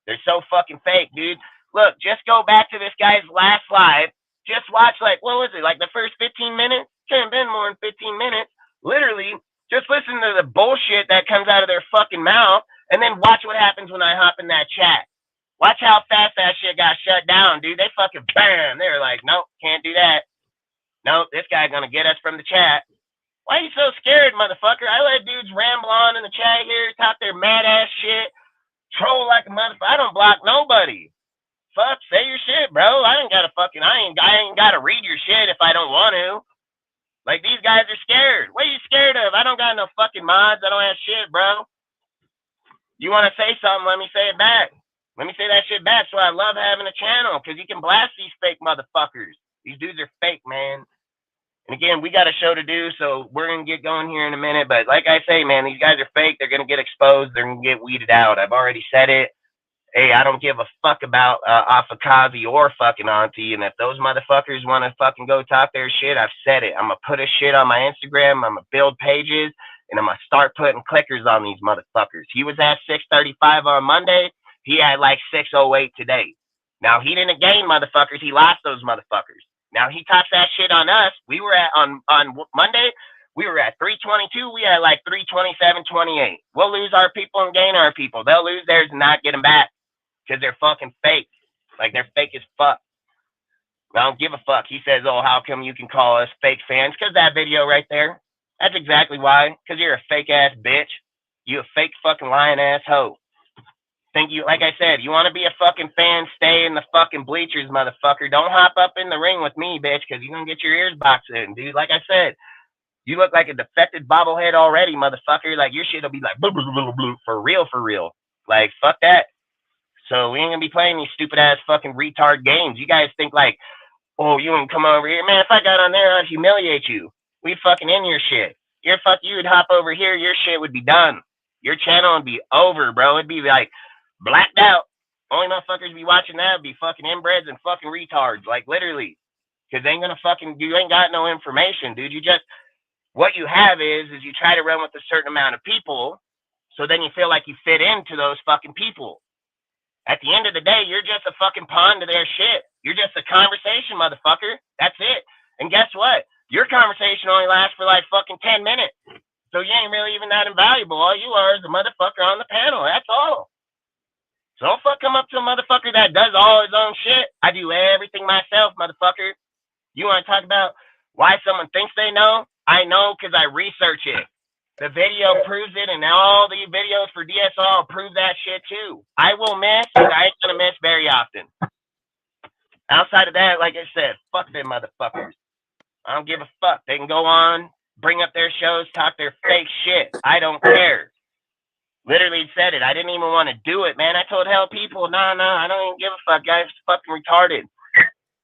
They're so fucking fake, dude. Look, just go back to this guy's last live. Just watch, like, what was it? Like the first 15 minutes? Can't have been more than 15 minutes. Literally, just listen to the bullshit that comes out of their fucking mouth, and then watch what happens when I hop in that chat. Watch how fast that shit got shut down, dude. They fucking bam. They're like, nope, can't do that. Nope, this guy's gonna get us from the chat. Why are you so scared, motherfucker? I let dudes ramble on in the chat here, talk their mad ass shit, troll like a motherfucker. I don't block nobody. Fuck, say your shit, bro. I ain't gotta read your shit if I don't want to. Like, these guys are scared. What are you scared of? I don't got no fucking mods. I don't have shit, bro. You want to say something, let me say it back. Let me say that shit back. So I love having a channel, because you can blast these fake motherfuckers. These dudes are fake, man. And again, we got a show to do, so we're going to get going here in a minute. But like I say, man, these guys are fake. They're going to get exposed. They're going to get weeded out. I've already said it. Hey, I don't give a fuck about Afakazi or fucking Auntie. And if those motherfuckers want to fucking go talk their shit, I've said it. I'm going to put a shit on my Instagram. I'm going to build pages. And I'm going to start putting clickers on these motherfuckers. He was at 635 on Monday. He had like 608 today. Now, he didn't gain motherfuckers. He lost those motherfuckers. Now, he talks that shit on us. We were at, on Monday, we were at 322. We had like 327.28. We'll lose our people and gain our people. They'll lose theirs and not get them back. Because they're fucking fake. Like, they're fake as fuck. I don't give a fuck. He says, oh, how come you can call us fake fans? Because that video right there. That's exactly why. Because you're a fake ass bitch. You a fake fucking lying ass hoe. Think you, like I said, you want to be a fucking fan, stay in the fucking bleachers, motherfucker. Don't hop up in the ring with me, bitch, because you're going to get your ears boxed in, dude. Like I said, you look like a defected bobblehead already, motherfucker. Like, your shit will be like, blah, blah, blah, blah, for real, for real. Like, fuck that. So we ain't gonna be playing these stupid ass fucking retard games. You guys think like, oh, you can come over here, man. If I got on there, I'd humiliate you. We'd fucking in your shit. You would hop over here, your shit would be done. Your channel would be over, bro. It'd be like blacked out. Only motherfuckers be watching that would be fucking inbreds and fucking retards, like literally, because they ain't gonna fucking. You ain't got no information, dude. You just what you have is you try to run with a certain amount of people, so then you feel like you fit into those fucking people. At the end of the day, you're just a fucking pawn to their shit. You're just a conversation, motherfucker. That's it. And guess what? Your conversation only lasts for like fucking 10 minutes. So you ain't really even that invaluable. All you are is a motherfucker on the panel. That's all. So don't fuck come up to a motherfucker that does all his own shit. I do everything myself, motherfucker. You want to talk about why someone thinks they know? I know because I research it. The video proves it, and all the videos for DSL prove that shit too. I will miss, but I ain't gonna miss very often. Outside of that, like I said, fuck them motherfuckers. I don't give a fuck. They can go on, bring up their shows, talk their fake shit. I don't care. Literally said it. I didn't even want to do it, man. I told hell people, nah, I don't even give a fuck, guys. Fucking retarded.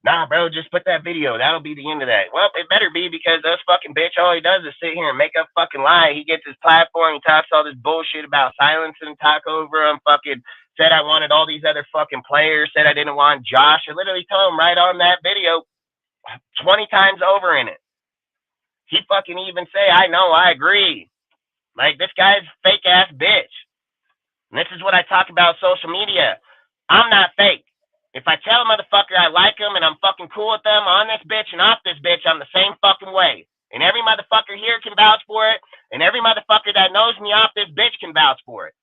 Nah, bro, just put that video. That'll be the end of that. Well, it better be, because this fucking bitch, all he does is sit here and make up fucking lie. He gets his platform, he talks all this bullshit about silencing, talk over him, fucking said I wanted all these other fucking players, said I didn't want Josh. I literally told him right on that video 20 times over in it. He fucking even say, I know, I agree. Like, this guy's fake ass bitch. And this is what I talk about social media. I'm not fake. If I tell a motherfucker I like them and I'm fucking cool with them on this bitch and off this bitch, I'm the same fucking way. And every motherfucker here can vouch for it. And every motherfucker that knows me off this bitch can vouch for it.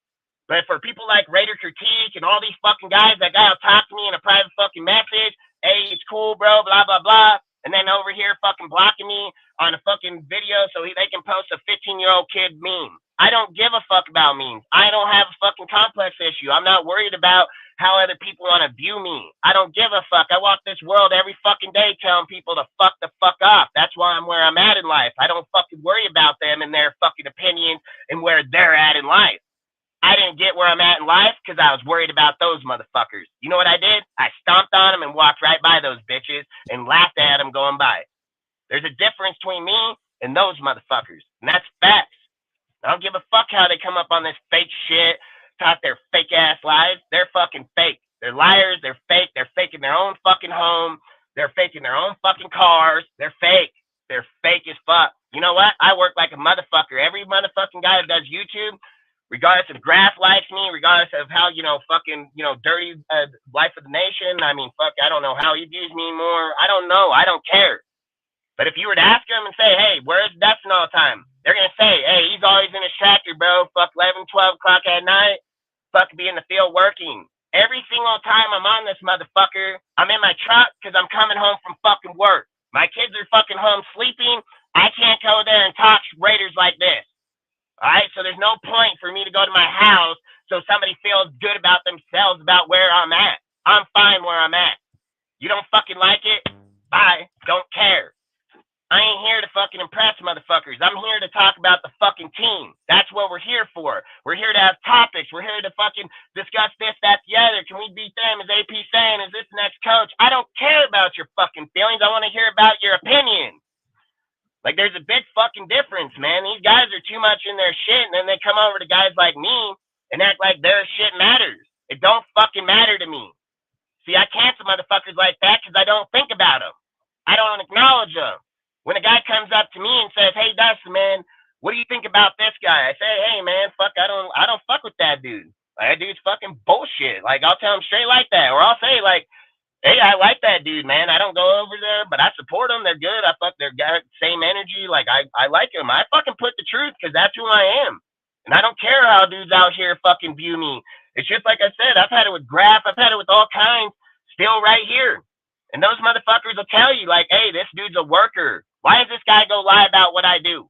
But for people like Raider Critique and all these fucking guys that gotta talk to me in a private fucking message, hey, it's cool, bro, blah, blah, blah. And then over here fucking blocking me on a fucking video so they can post a 15-year-old kid meme. I don't give a fuck about memes. I don't have a fucking complex issue. I'm not worried about how other people want to view me. I don't give a fuck. I walk this world every fucking day telling people to fuck the fuck off. That's why I'm where I'm at in life. I don't fucking worry about them and their fucking opinions and where they're at in life. I didn't get where I'm at in life because I was worried about those motherfuckers. You know what I did? I stomped on them and walked right by those bitches and laughed at them going by. There's a difference between me and those motherfuckers, and that's facts. I don't give a fuck how they come up on this fake shit, talk their fake ass lives. They're fucking fake. They're liars. They're fake. They're faking their own fucking home. They're faking their own fucking cars. They're fake. They're fake as fuck. You know what? I work like a motherfucker. Every motherfucking guy that does YouTube, regardless if Graf likes me, regardless of how, fucking, dirty life of the nation. I mean, fuck, I don't know how he views me more. I don't know. I don't care. But if you were to ask him and say, hey, where's Dustin all the time? They're going to say, hey, he's always in his tractor, bro. Fuck 11, 12 o'clock at night. Fuck be in the field working. Every single time I'm on this motherfucker, I'm in my truck because I'm coming home from fucking work. My kids are fucking home sleeping. I can't go there and talk Raiders like this. All right? So there's no point for me to go to my house so somebody feels good about themselves about where I'm at. I'm fine where I'm at. You don't fucking like it? Bye. Don't care. I ain't here to fucking impress motherfuckers. I'm here to talk about the fucking team. That's what we're here for. We're here to have topics. We're here to fucking discuss this, that, the other. Can we beat them? Is AP saying, is this the next coach? I don't care about your fucking feelings. I want to hear about your opinion. Like, there's a big fucking difference, man. These guys are too much in their shit, and then they come over to guys like me and act like their shit matters. It don't fucking matter to me. See, I cancel motherfuckers like that because I don't think about them. I don't acknowledge them. When a guy comes up to me and says, hey, Dustin, man, what do you think about this guy? I say, hey, man, fuck, I don't fuck with that dude. Like, that dude's fucking bullshit. Like, I'll tell him straight like that. Or I'll say, like, hey, I like that dude, man. I don't go over there, but I support them. They're good. I fuck, they're got same energy. Like, I like them. I fucking put the truth because that's who I am. And I don't care how dudes out here fucking view me. It's just like I said, I've had it with Graf. I've had it with all kinds still right here. And those motherfuckers will tell you, like, hey, this dude's a worker. Why does this guy go lie about what I do?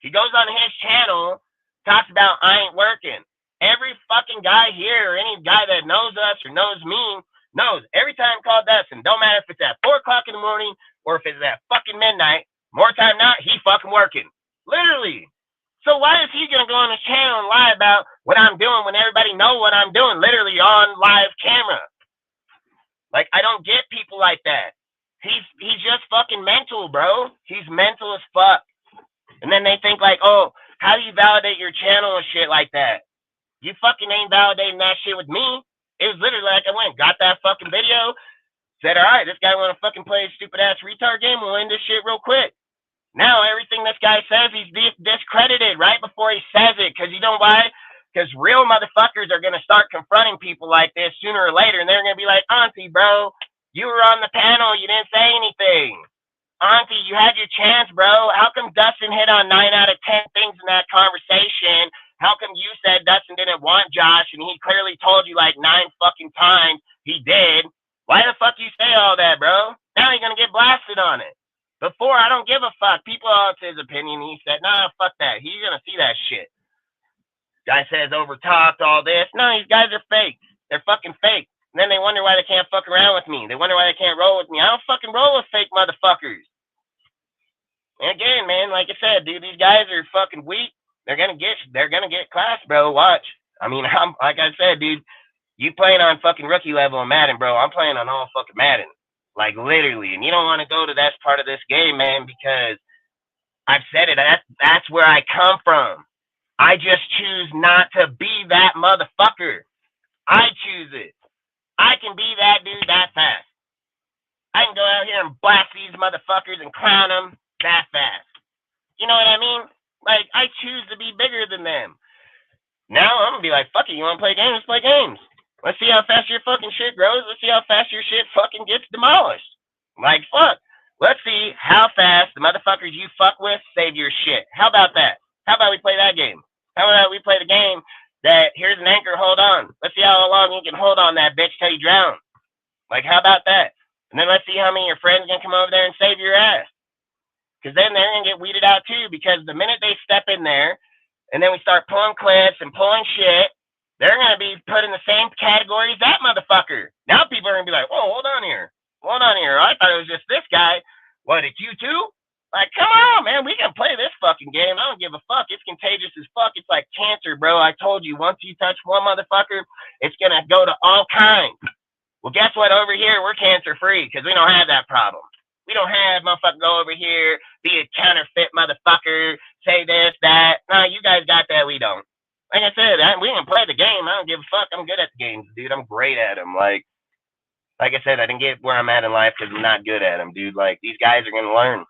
He goes on his channel, talks about I ain't working. Every fucking guy here, or any guy that knows us or knows me, knows every time I call Dustin, don't matter if it's at 4 o'clock in the morning or if it's at fucking midnight, more time not, he fucking working. Literally. So why is he going to go on his channel and lie about what I'm doing when everybody know what I'm doing, literally on live camera? Like, I don't get people like that. He's just fucking mental, bro. He's mental as fuck. And then they think like, oh, how do you validate your channel and shit like that? You fucking ain't validating that shit with me. It was literally like I went, got that fucking video, said, all right, this guy want to fucking play a stupid-ass retard game, we'll end this shit real quick. Now everything this guy says, he's discredited right before he says it. Because you know why? Because real motherfuckers are going to start confronting people like this sooner or later, and they're going to be like, Auntie, bro, you were on the panel, you didn't say anything. Auntie, you had your chance, bro. How come Dustin hit on 9 out of 10 things in that conversation? How come you said Dustin didn't want Josh, and he clearly told you like 9 fucking times he did? Why the fuck you say all that, bro? Now you're going to get blasted on it. Before, I don't give a fuck. People, it's his opinion. He said, nah, fuck that. He's going to see that shit. Guy says overtalked, all this. No, these guys are fake. They're fucking fake. And then they wonder why they can't fuck around with me. They wonder why they can't roll with me. I don't fucking roll with fake motherfuckers. And again, man, like I said, dude, these guys are fucking weak. They're gonna get class, bro. Watch. I mean, I'm like I said, dude, you playing on fucking rookie level in Madden, bro. I'm playing on all fucking Madden. Like literally. And you don't want to go to that part of this game, man, because I've said it, that's where I come from. I just choose not to be that motherfucker. I choose it. I can be that dude that fast. I can go out here and blast these motherfuckers and clown them that fast. You know what I mean? Like, I choose to be bigger than them. Now I'm going to be like, fuck it, you want to play games? Let's play games. Let's see how fast your fucking shit grows. Let's see how fast your shit fucking gets demolished. Like, fuck. Let's see how fast the motherfuckers you fuck with save your shit. How about that? How about we play that game? How about we play the game that here's an anchor, hold on. Let's see how long you can hold on that bitch till you drown. Like, how about that? And then let's see how many of your friends can come over there and save your ass. Because then they're going to get weeded out too, because the minute they step in there and then we start pulling clips and pulling shit, they're going to be put in the same category as that motherfucker. Now people are going to be like, whoa, hold on here. Hold on here. I thought it was just this guy. What, it's you too? Like, come on, man. We can play this fucking game. I don't give a fuck. It's contagious as fuck. It's like cancer, bro. I told you, once you touch one motherfucker, it's going to go to all kinds. Well, guess what? Over here, we're cancer-free because we don't have that problem. We don't have motherfucker go over here, be a counterfeit motherfucker, say this, that. No, you guys got that. We don't. Like I said, we can play the game. I don't give a fuck. I'm good at the games, dude. I'm great at them. Like I said, I didn't get where I'm at in life because I'm not good at them, dude. Like, these guys are going to learn.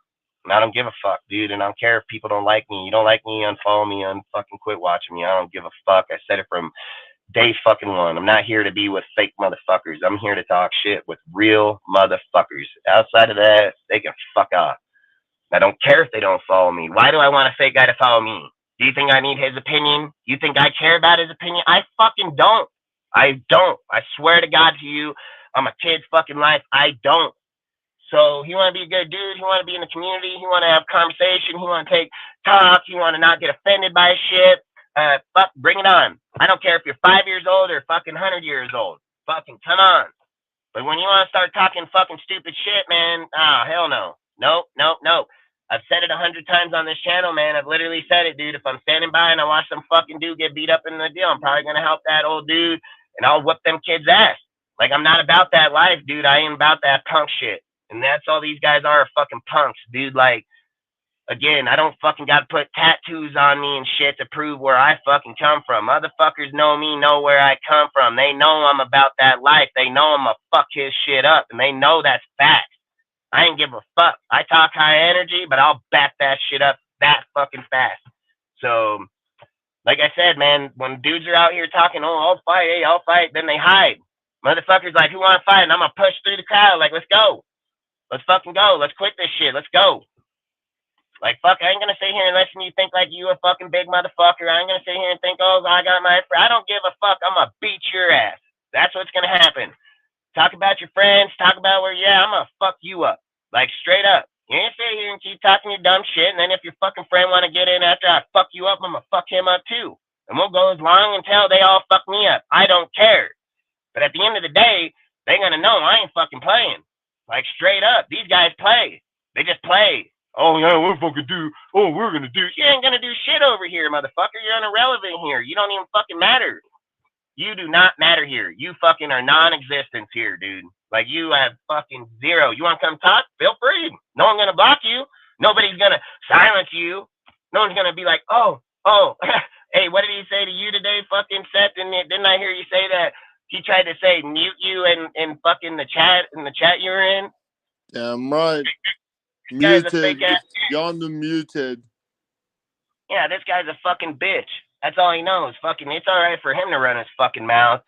And I don't give a fuck, dude. And I don't care if people don't like me. You don't like me, unfollow me, unfucking quit watching me. I don't give a fuck. I said it from day fucking one. I'm not here to be with fake motherfuckers. I'm here to talk shit with real motherfuckers. Outside of that, they can fuck off. I don't care if they don't follow me. Why do I want a fake guy to follow me? Do you think I need his opinion? You think I care about his opinion? I fucking don't. I don't. I swear to God to you, I'm a kid's fucking life. I don't. So he want to be a good dude. He want to be in the community. He want to have conversation. He want to take talk. He want to not get offended by shit. Fuck, bring it on. I don't care if you're 5 years old or fucking 100 years old. Fucking come on. But when you want to start talking fucking stupid shit, man, hell no. Nope. I've said it 100 times on this channel, man. I've literally said it, dude. If I'm standing by and I watch some fucking dude get beat up in the deal, I'm probably going to help that old dude and I'll whip them kids' ass. Like, I'm not about that life, dude. I ain't about that punk shit. And that's all these guys are fucking punks, dude. Like, again, I don't fucking got to put tattoos on me and shit to prove where I fucking come from. Motherfuckers know me, know where I come from. They know I'm about that life. They know I'm going to fuck his shit up. And they know that's facts. I ain't give a fuck. I talk high energy, but I'll back that shit up that fucking fast. So, like I said, man, when dudes are out here talking, oh, I'll fight, hey, I'll fight, then they hide. Motherfuckers like, who want to fight? And I'm going to push through the crowd. Like, let's go. Let's fucking go. Let's quit this shit. Let's go. Like, fuck, I ain't going to sit here and listen to you think like you a fucking big motherfucker. I ain't going to sit here and think, oh, I got my friend. I don't give a fuck. I'm going to beat your ass. That's what's going to happen. Talk about your friends. Talk about where, yeah, I'm going to fuck you up. Like, straight up. You ain't sit here and keep talking your dumb shit, and then if your fucking friend want to get in after I fuck you up, I'm going to fuck him up too. And we'll go as long until they all fuck me up. I don't care. But at the end of the day, they going to know I ain't fucking playing. Like, straight up. These guys play. They just play. Oh, yeah, we're fucking do. Oh, we're going to do. You ain't going to do shit over here, motherfucker. You're irrelevant here. You don't even fucking matter. You do not matter here. You fucking are non-existent here, dude. Like, you have fucking zero. You want to come talk? Feel free. No one's going to block you. Nobody's going to silence you. No one's going to be like, oh. Hey, what did he say to you today, fucking Seth? Didn't I hear you say that he tried to say mute you in fucking the chat you were in? Damn right. Muted. You're muted. Yeah, this guy's a fucking bitch. That's all he knows. Fucking, it's all right for him to run his fucking mouth,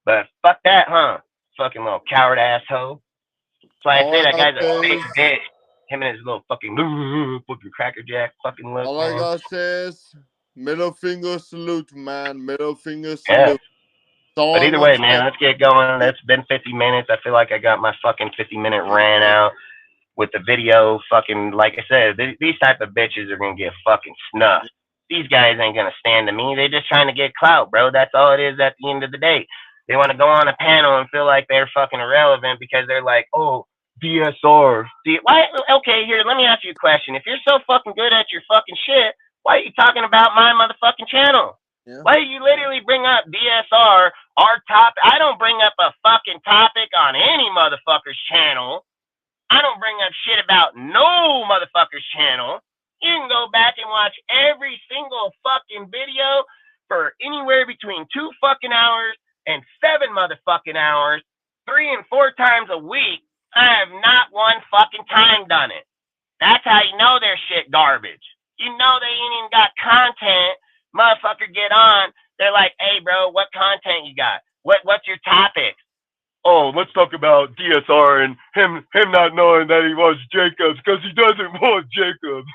but fuck that, huh? Fucking little coward asshole. That's why I say that guy's a big bitch. Him and his little fucking cracker jack fucking look. All I gotta say is middle finger salute, man. Middle finger salute. Yeah. But either way, man, let's get going. It's been 50 minutes. I feel like I got my fucking 50-minute rant out with the video. Fucking, like I said, these type of bitches are gonna get fucking snuffed. These guys ain't gonna stand to me. They're just trying to get clout, bro. That's all it is at the end of the day. They want to go on a panel and feel like they're fucking irrelevant because they're like, oh, DSR. Why? Okay, here, let me ask you a question. If you're so fucking good at your fucking shit, why are you talking about my motherfucking channel? Yeah. Why do you literally bring up DSR, our topic? I don't bring up a fucking topic on any motherfucker's channel. I don't bring up shit about no motherfucker's channel. You can go back and watch every single fucking video for anywhere between 2 fucking hours and 7 motherfucking hours, 3 and 4 times a week. I have not one fucking time done it. That's how you know their shit garbage. You know they ain't even got content. Motherfucker get on. They're like, hey, bro, what content you got? What's your topic? Oh, let's talk about DSR and him not knowing that he wants Jacobs because he doesn't want Jacobs.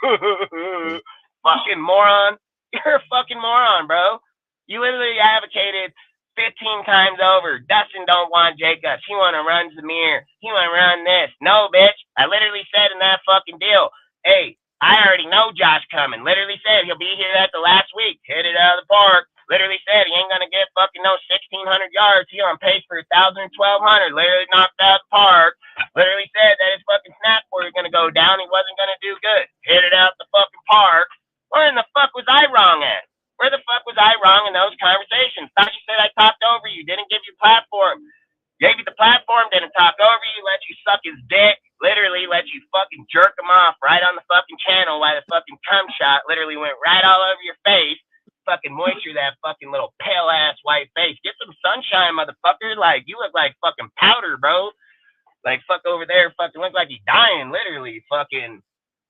Fucking moron. You're a fucking moron, bro. You literally advocated 15 times over. Dustin don't want Jacobs. He want to run Zamir. He want to run this. No, bitch. I literally said in that fucking deal, hey, I already know Josh coming. Literally said he'll be here at the last week. Hit it out of the park. Literally said he ain't going to get fucking no 1,600 yards. He on pace for 1,000, 1,200. Literally knocked out the park. Literally said that his fucking snap score was going to go down. He wasn't going to do good. Hit it out the fucking park. Where in the fuck was I wrong at? Where the fuck was I wrong in those conversations? Thought you said I talked over you. Didn't give you platform. Gave you the platform, didn't talk over you, let you suck his dick, literally let you fucking jerk him off right on the fucking channel while the fucking cum shot literally went right all over your face. Fucking moisture that fucking little pale ass white face. Get some sunshine, motherfucker. Like, you look like fucking powder, bro. Like, fuck over there, fucking look like he's dying, literally. Fucking,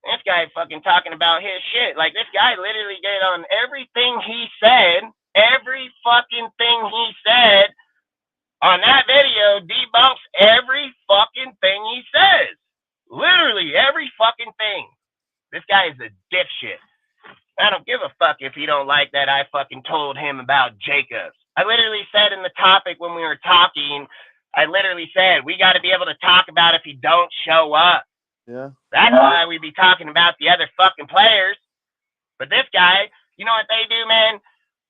this guy fucking talking about his shit. Like, this guy literally get on everything he said, every fucking thing he said on that video debunks every fucking thing he says. Literally every fucking thing. This guy is a dipshit. I don't give a fuck if you don't like that I fucking told him about Jacobs. I literally said in the topic when we were talking, I literally said, we got to be able to talk about if he don't show up. Yeah. That's why we be talking about the other fucking players. But this guy, you know what they do, man?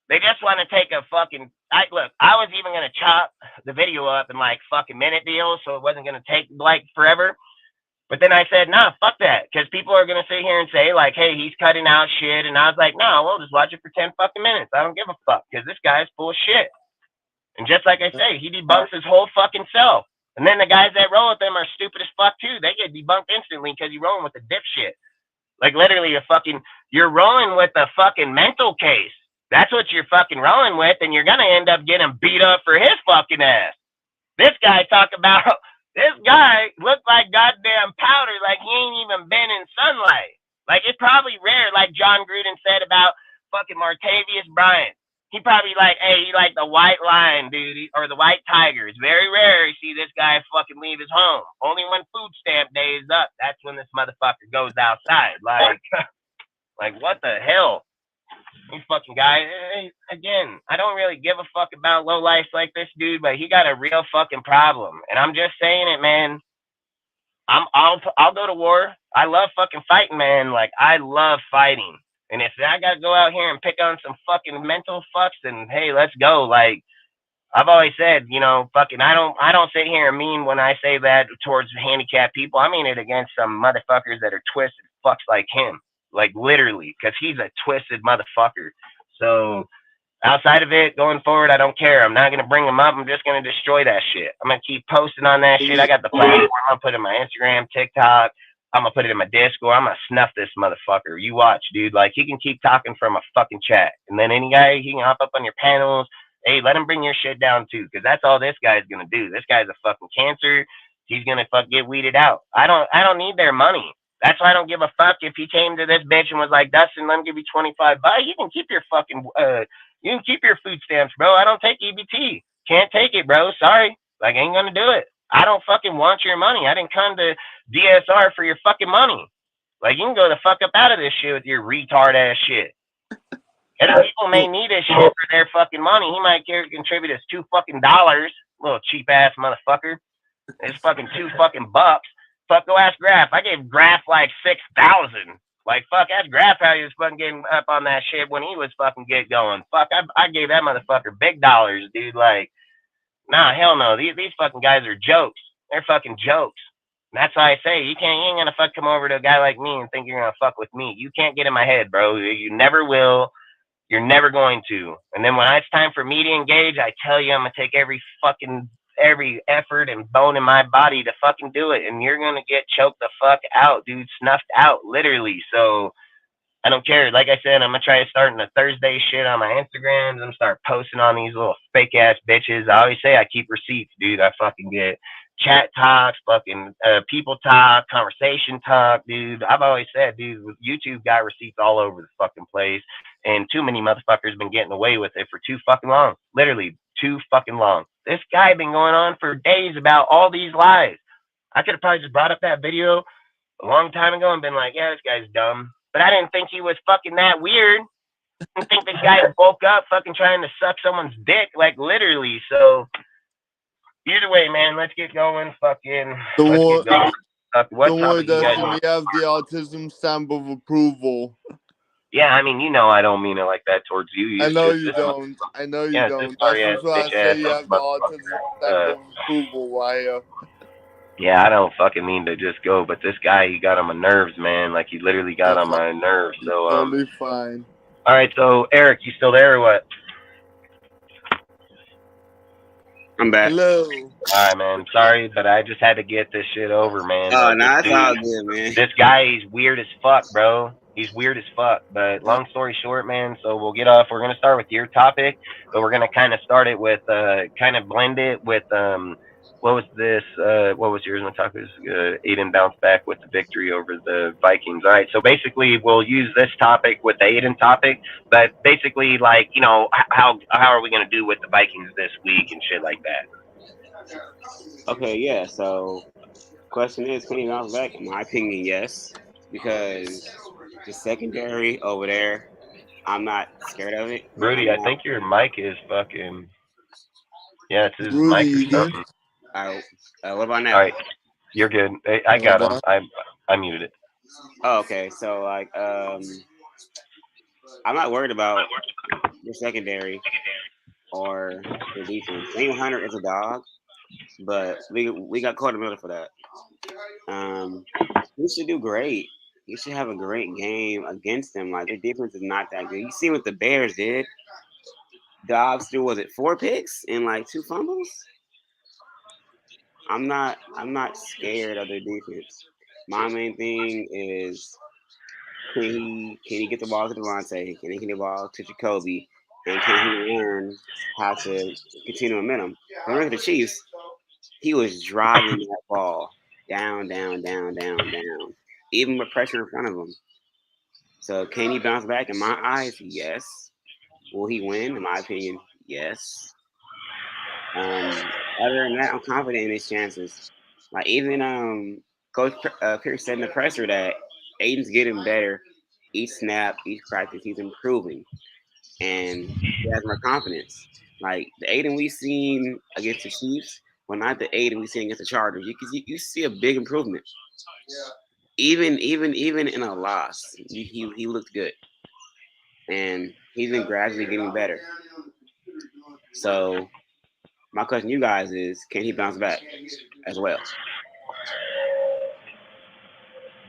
They just want to take a fucking... Look, I was even going to chop the video up in like fucking minute deals, so it wasn't going to take like forever. But then I said, nah, fuck that. Because people are going to sit here and say like, hey, he's cutting out shit. And I was like, no, we'll just watch it for 10 fucking minutes. I don't give a fuck because this guy's full of shit. And just like I say, he debunks his whole fucking self. And then the guys that roll with him are stupid as fuck too. They get debunked instantly because he's rolling with a dipshit. Like literally you're rolling with a fucking mental case. That's what you're fucking rolling with, and you're going to end up getting beat up for his fucking ass. This guy this guy looked like goddamn powder, like he ain't even been in sunlight. Like, it's probably rare, like John Gruden said about fucking Martavius Bryant. He probably like, hey, he like the white lion, dude, or the white tiger. It's very rare you see this guy fucking leave his home. Only when food stamp day is up, that's when this motherfucker goes outside. Like, like what the hell? These fucking guys, again, I don't really give a fuck about low life like this dude, but he got a real fucking problem. And I'm just saying it, man. I'll go to war. I love fucking fighting, man. Like, I love fighting. And if I gotta go out here and pick on some fucking mental fucks, then hey, let's go. Like, I've always said, you know, fucking, I don't sit here and mean when I say that towards handicapped people. I mean it against some motherfuckers that are twisted fucks like him. Like, literally, because he's a twisted motherfucker. So, outside of it, going forward, I don't care. I'm not going to bring him up. I'm just going to destroy that shit. I'm going to keep posting on that shit. I got the platform. I'm going to put it in my Instagram, TikTok. I'm going to put it in my Discord. I'm going to snuff this motherfucker. You watch, dude. Like, he can keep talking from a fucking chat. And then any guy, he can hop up on your panels. Hey, let him bring your shit down, too, because that's all this guy's going to do. This guy's a fucking cancer. He's going to get weeded out. I don't need their money. That's why I don't give a fuck if he came to this bitch and was like, Dustin, let me give you 25 bucks. You can keep your fucking, you can keep your food stamps, bro. I don't take EBT. Can't take it, bro. Sorry. Like, I ain't gonna do it. I don't fucking want your money. I didn't come to DSR for your fucking money. Like, you can go the fuck up out of this shit with your retard ass shit. And people may need this shit for their fucking money. He might contribute us $2 fucking, little cheap ass motherfucker. It's fucking $2 bucks. Fuck, go ask Graf. I gave Graf like 6,000. Like, fuck, ask Graf how he was fucking getting up on that shit when he was fucking get going. Fuck, I gave that motherfucker big dollars, dude. Like, nah, hell no. These fucking guys are jokes. They're fucking jokes. And that's why I say you ain't gonna fuck come over to a guy like me and think you're gonna fuck with me. You can't get in my head, bro. You never will. You're never going to. And then when it's time for me to engage, I tell you I'm gonna take every effort and bone in my body to fucking do it, and you're gonna get choked the fuck out, dude, snuffed out, literally. So I don't care. Like I said, I'm gonna try to start in the Thursday shit on my Instagrams. I'm gonna start posting on these little fake ass bitches. I always say I keep receipts, dude. I fucking get chat talks, fucking people talk, conversation talk, dude. I've always said, dude, YouTube got receipts all over the fucking place, and too many motherfuckers been getting away with it for too fucking long. Literally too fucking long. This guy been going on for days about all these lies. I could have probably just brought up that video a long time ago and been like, yeah, this guy's dumb. But I didn't think he was fucking that weird. I think this guy woke up fucking trying to suck someone's dick, like literally. So either way, man, let's get going. Fucking, let's get going. What Don't worry, topic you guys Dustin. want? We have the autism stamp of approval. Yeah, I mean, I don't mean it like that towards you. I It's know just you this. don't. I know you Yeah, don't. this That's sorry ass just why I bitch say ass you have the autism stamp of approval, Why? Yeah, I don't fucking mean to just go, but this guy, he got on my nerves, man. Like he literally got on my nerves. So totally fine. All right, so Eric, you still there or what? I'm back. Hello. All right, man. Sorry, but I just had to get this shit over, man. Oh, Like, nah, it's all good, man. this guy, he's weird as fuck, bro. He's weird as fuck. But long story short, man, so we'll get off. We're going to start with your topic, but we're going to kind of start it with, kind of blend it with, what was this? What was yours? My topic is Aiden bounced back with the victory over the Vikings. All right, so basically we'll use this topic with the Aiden topic, but basically, like, how are we going to do with the Vikings this week and shit like that? Okay, yeah. So, question is, can he bounce back? In my opinion, yes, because the secondary over there, I'm not scared of it. Rudy, I think your mic is fucking. Yeah, it's his Rudy, mic or you good? something. What about now? All right, you're good. I got him. I muted it. Oh, okay. So like, I'm not worried about the secondary or the defense. Daniel Hunter is a dog, but we got Carter Miller for that. He should do great. He should have a great game against them. Like their defense is not that good. You see what the Bears did? Dobbs threw, was it 4 picks and like 2 fumbles? I'm not scared of their defense. My main thing is can he get the ball to Devontae? Can he get the ball to Jacoby? And can he learn how to continue momentum? Remember the Chiefs, he was driving that ball down, even with pressure in front of him. So can he bounce back? In my eyes, yes. Will he win? In my opinion, yes. Other than that, I'm confident in his chances. Like even Coach Pierce said in the presser that Aiden's getting better each snap, each practice. He's improving, and he has more confidence. Like the Aiden we've seen against the Chiefs, well, not the Aiden we've seen against the Chargers. You see a big improvement. Even in a loss, he looked good, and he's been gradually getting better. So my question to you guys is, can he bounce back as well?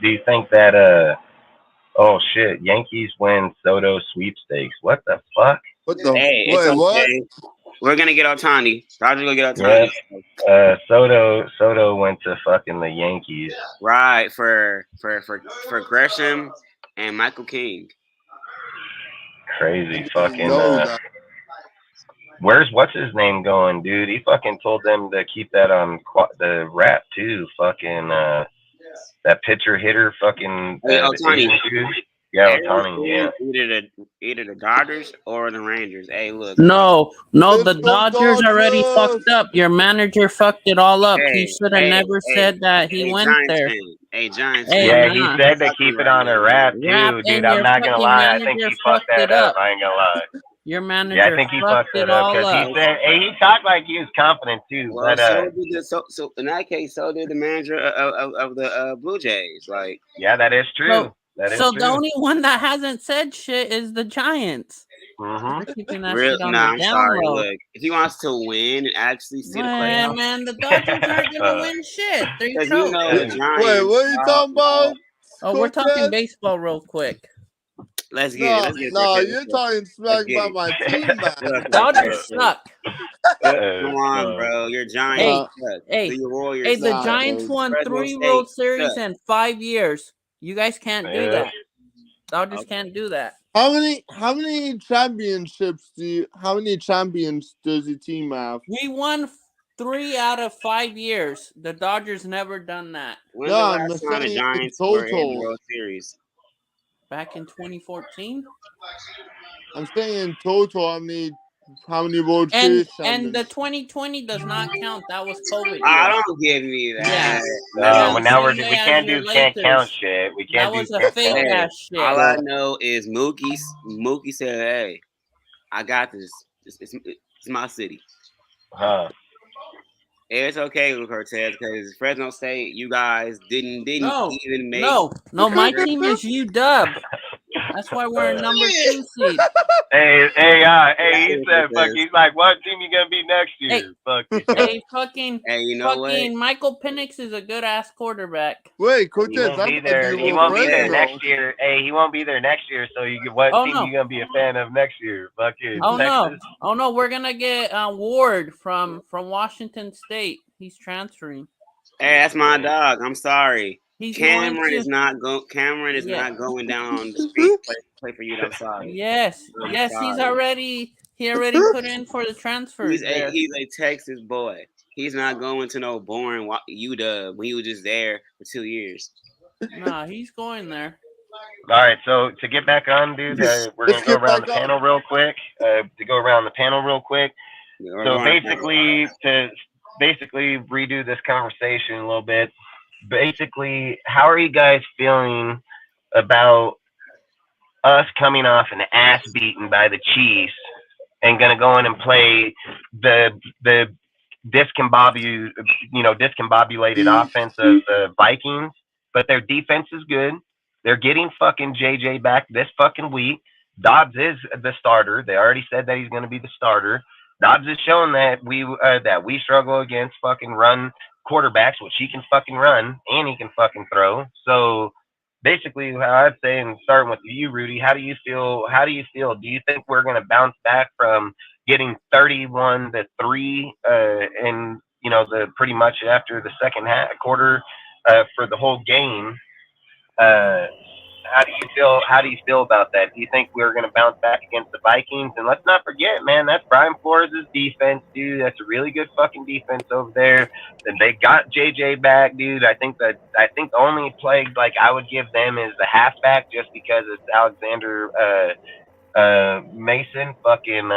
Do you think that oh shit, Yankees win Soto sweepstakes? What the fuck? What the? Hey, it's Wait, okay. what? We're gonna get Ohtani. Roger's gonna get Ohtani. Yeah. Soto went to fucking the Yankees. Right, for Gresham and Michael King. Crazy fucking. Where's what's his name going, dude? He fucking told them to keep that on the rap too. Fucking that pitcher hitter, fucking Ohtani. Yeah, Ohtani. Yeah. Either the Dodgers or the Rangers. Hey, look. No, the Dodgers already fucked up. Your manager fucked it all up. He should have never said that he went Giants there. fan. Hey, Giants. Yeah, he said to keep it on a rap too, dude. I'm not gonna lie. I think he fucked that up. I ain't gonna lie. Your manager. Yeah, I think he fucked it up because he said, hey, he talked like he was confident too. Well, but so in that case, so did the manager of the Blue Jays. Like, yeah, that is true. So the only one that hasn't said shit is the Giants. Mm-hmm. Keeping that shit on the I'm down sorry. low. Look, if he wants to win and actually see the playoffs, man, the Dodgers aren't gonna win shit. Because you know the Giants. Wait, what are you talking about? Oh, we're talking baseball real quick. Let's get it. You're talking smack about my team, man. Dodgers suck. Come on, bro. Your Giants. Hey, the Giants won 3 World Series in 5 years. You guys can't do that. Dodgers can't do that. How many championships how many champions does the team have? We won 3 out of 5 years. The Dodgers never done that. When's the last time the Giants were in the World Series? Back in 2014. I'm saying in total, how many How many World And Series the champions? 2020 does not count. That was COVID. Don't give me that. Well, now we can't count shit. We can't That was a fake ass shit. All I know is Mookie said, "Hey, I got this. It's my city." Huh. It's okay, Cortez, because Fresno State, you guys didn't even make. No, my team is UW. That's why we're in number 2 seed. Hey, he said, "Fuck." He's like, "What team you gonna be next year?" Hey, fucking. Hey, you know fucking what? Michael Penix is a good ass quarterback. Wait, Cortez, he won't be there. He won't be there next year. Hey, he won't be there next year. So what team you gonna be a fan of next year? Fucking Texas. No, we're gonna get Ward from Washington State. He's transferring. Hey, that's my dog. I'm sorry. He's Cameron is not not going down on the street to play for you. I'm sorry. Yes, sorry. he already put in for the transfer. He's a Texas boy. He's not going to no boring UW when he was just there for 2 years. Nah, he's going there. All right, so to get back on, dude, we're gonna go around the panel real quick. So basically redo this conversation a little bit. Basically, how are you guys feeling about us coming off an ass beaten by the Chiefs and gonna go in and play the discombobulated offense of the Vikings, but their defense is good. They're getting fucking JJ back this fucking week. Dobbs is the starter. They already said that he's going to be the starter. Dobbs is showing that we struggle against fucking run quarterbacks, which he can fucking run and he can fucking throw. So basically, how I'd say, and starting with you, Rudy, how do you feel? Do you think we're going to bounce back from getting 31-3 and the pretty much after the second quarter for the whole game? How do you feel about that? Do you think we're going to bounce back against the Vikings? And let's not forget, man, that's Brian Flores' defense, dude. That's a really good fucking defense over there. And they got JJ back, dude. I think the only play I would give them is the halfback, just because it's Alexander Mason, fucking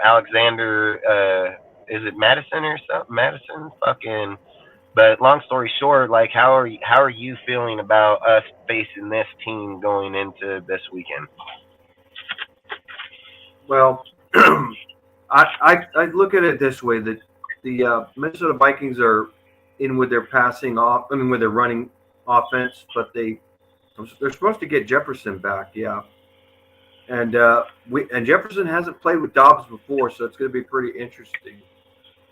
Alexander. Is it Madison or something? Madison, fucking. But long story short, how are you feeling about us facing this team going into this weekend? Well, I look at it this way: that the Minnesota Vikings are in with their with their running offense, but they're supposed to get Jefferson back, yeah. And Jefferson hasn't played with Dobbs before, so it's going to be pretty interesting.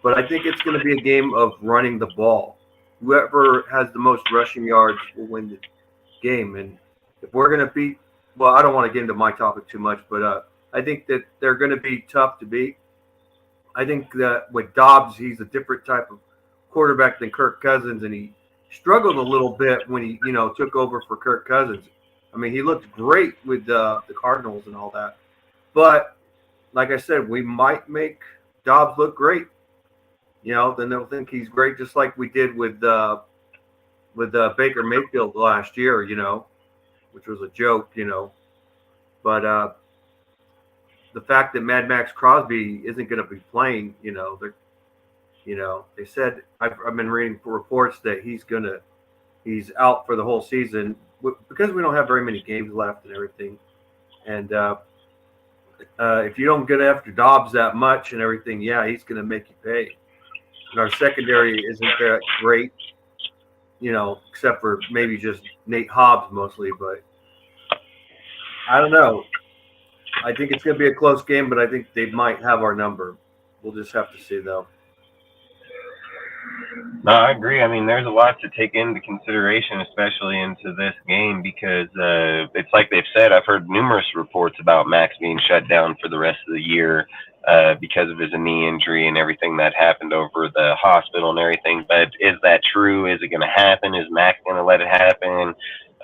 But I think it's going to be a game of running the ball. Whoever has the most rushing yards will win the game. And if we're going to beat, well, I don't want to get into my topic too much, but I think that they're going to be tough to beat. I think that with Dobbs, he's a different type of quarterback than Kirk Cousins, and he struggled a little bit when he, took over for Kirk Cousins. I mean, he looked great with the Cardinals and all that. But like I said, we might make Dobbs look great. Then they'll think he's great, just like we did with Baker Mayfield last year, which was a joke, But the fact that Mad Max Crosby isn't going to be playing, they said I've been reading reports that he's out for the whole season because we don't have very many games left and everything. And if you don't get after Dobbs that much and everything, yeah, he's going to make you pay. And our secondary isn't that great, except for maybe just Nate Hobbs mostly. But I don't know. I think it's going to be a close game, but I think they might have our number. We'll just have to see, though. No, I agree. I mean, there's a lot to take into consideration, especially into this game, because it's like they've said. I've heard numerous reports about Max being shut down for the rest of the year because of his knee injury and everything that happened over the hospital and everything. But is that true? Is it going to happen? Is Max going to let it happen?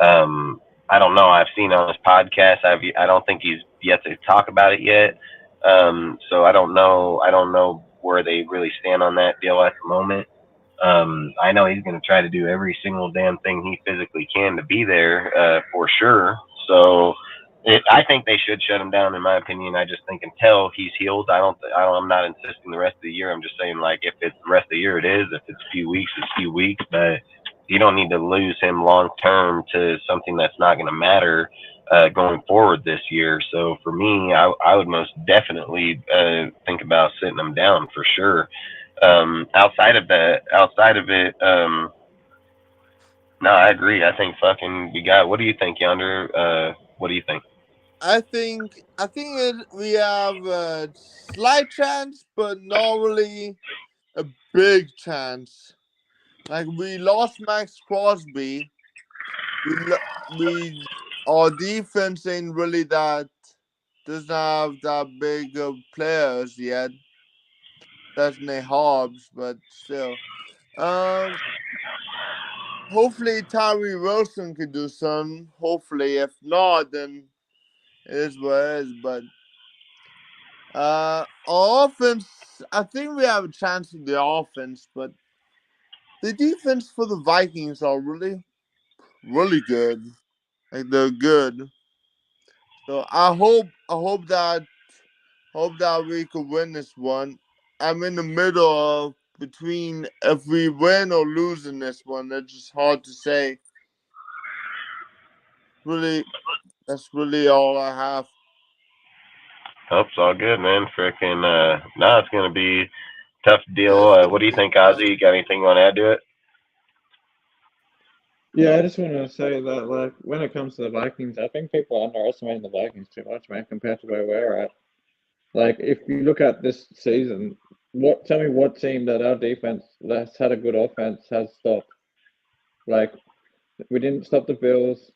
I don't know. I've seen on his podcast. I don't think he's yet to talk about it yet. So I don't know. I don't know where they really stand on that deal at the moment. I know he's going to try to do every single damn thing he physically can to be there for sure. So I think they should shut him down, in my opinion. I just think until he's healed, I'm not insisting the rest of the year. I'm just saying, like, if it's the rest of the year, it is. If it's a few weeks, it's a few weeks. But you don't need to lose him long term to something that's not going to matter going forward this year. So for me, I would most definitely think about sitting him down for sure. Outside of it, no, I agree. I think fucking we got. What do you think, Yonder? What do you think? I think we have a slight chance, but not really a big chance. Like, we lost Max Crosby. Our defense ain't really doesn't have that big of players yet. That's Nate Hobbs, but still. Hopefully Tyree Wilson can do something. Hopefully, if not, then it is what it is. But our offense, I think we have a chance with the offense, but the defense for the Vikings are really, really good. Like, they're good. So I hope that we could win this one. I'm in the middle of between if we win or lose in this one. That's just hard to say. Really, that's really all I have. Hope it's all good, man. Freaking, no, it's gonna be a tough deal. What do you think, Ozzy? You got anything you want to add to it? Yeah, I just want to say that, like, when it comes to the Vikings, I think people are underestimating the Vikings too much, man, compared to where we're at. Like, if you look at this season, tell me what team that our defense that's had a good offense has stopped. Like, we didn't stop the Bills,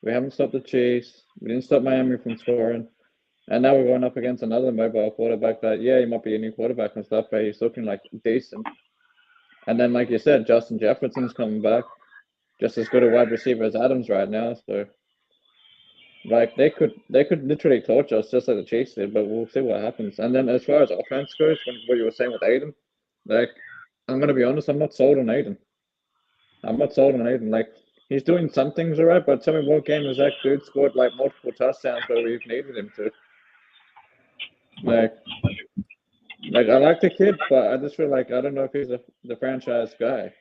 we haven't stopped the Chiefs, we didn't stop Miami from scoring, and now we're going up against another mobile quarterback that, yeah, he might be a new quarterback and stuff, but he's looking like decent. And then, like you said, Justin Jefferson's coming back, just as good a wide receiver as Adams right now. So, like, they could literally torch us just like the Chiefs did, but we'll see what happens. And then as far as offense goes, what you were saying with Aiden, like, I'm gonna be honest, I'm not sold on Aiden. Like, he's doing some things alright, but tell me what game has that dude scored like multiple touchdowns where we've needed him to? Like I like the kid, but I just feel like I don't know if he's the franchise guy.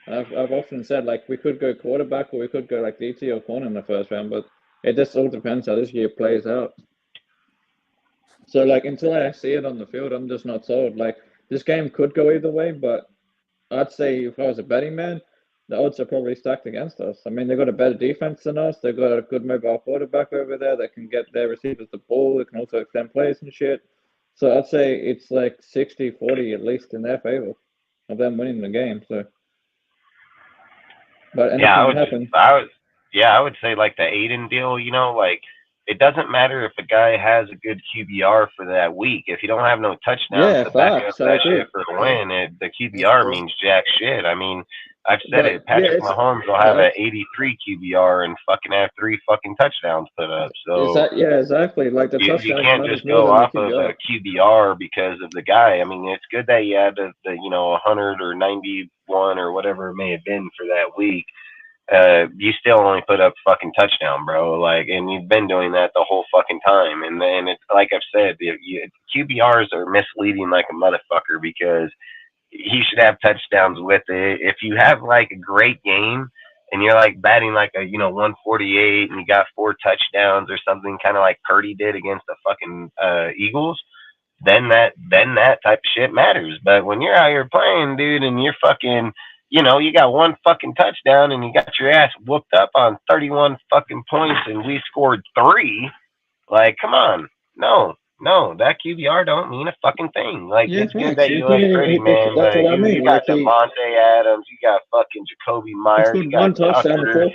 I've often said, like, we could go quarterback or we could go like DT or corner in the first round, but it just all depends how this year plays out. So, like, until I see it on the field, I'm just not sold. Like, this game could go either way, but I'd say if I was a betting man, the odds are probably stacked against us. I mean, they've got a better defense than us. They've got a good mobile quarterback over there that can get their receivers the ball. They can also extend plays and shit. So I'd say it's like 60-40 at least in their favor of them winning the game. So, but yeah, I would say like the Aiden deal. You know, like, it doesn't matter if a guy has a good QBR for that week. If you don't have no touchdowns to back up that shit for the win, the QBR means jack shit. I mean, I've said it. Patrick Mahomes will have an 83 QBR and fucking have 3 fucking touchdowns put up. So exactly. Like, the touchdowns, you can't just go off of a QBR because of the guy. I mean, it's good that you had the 100 or 91 or whatever it may have been for that week. You still only put up fucking touchdown, bro. Like, and you've been doing that the whole fucking time. And then it's like I've said, QBRs are misleading like a motherfucker because he should have touchdowns with it. If you have like a great game and you're like batting like a 148 and you got 4 touchdowns or something, kind of like Purdy did against the fucking Eagles, then that type of shit matters. But when you're out here playing, dude, and you're fucking, you got 1 fucking touchdown and you got your ass whooped up on 31 fucking points and we scored 3, like, come on. No, that QBR don't mean a fucking thing. Like, it's good that you look pretty, man, but you got Devontae Adams, you got fucking Jacoby Myers, you got Tucker,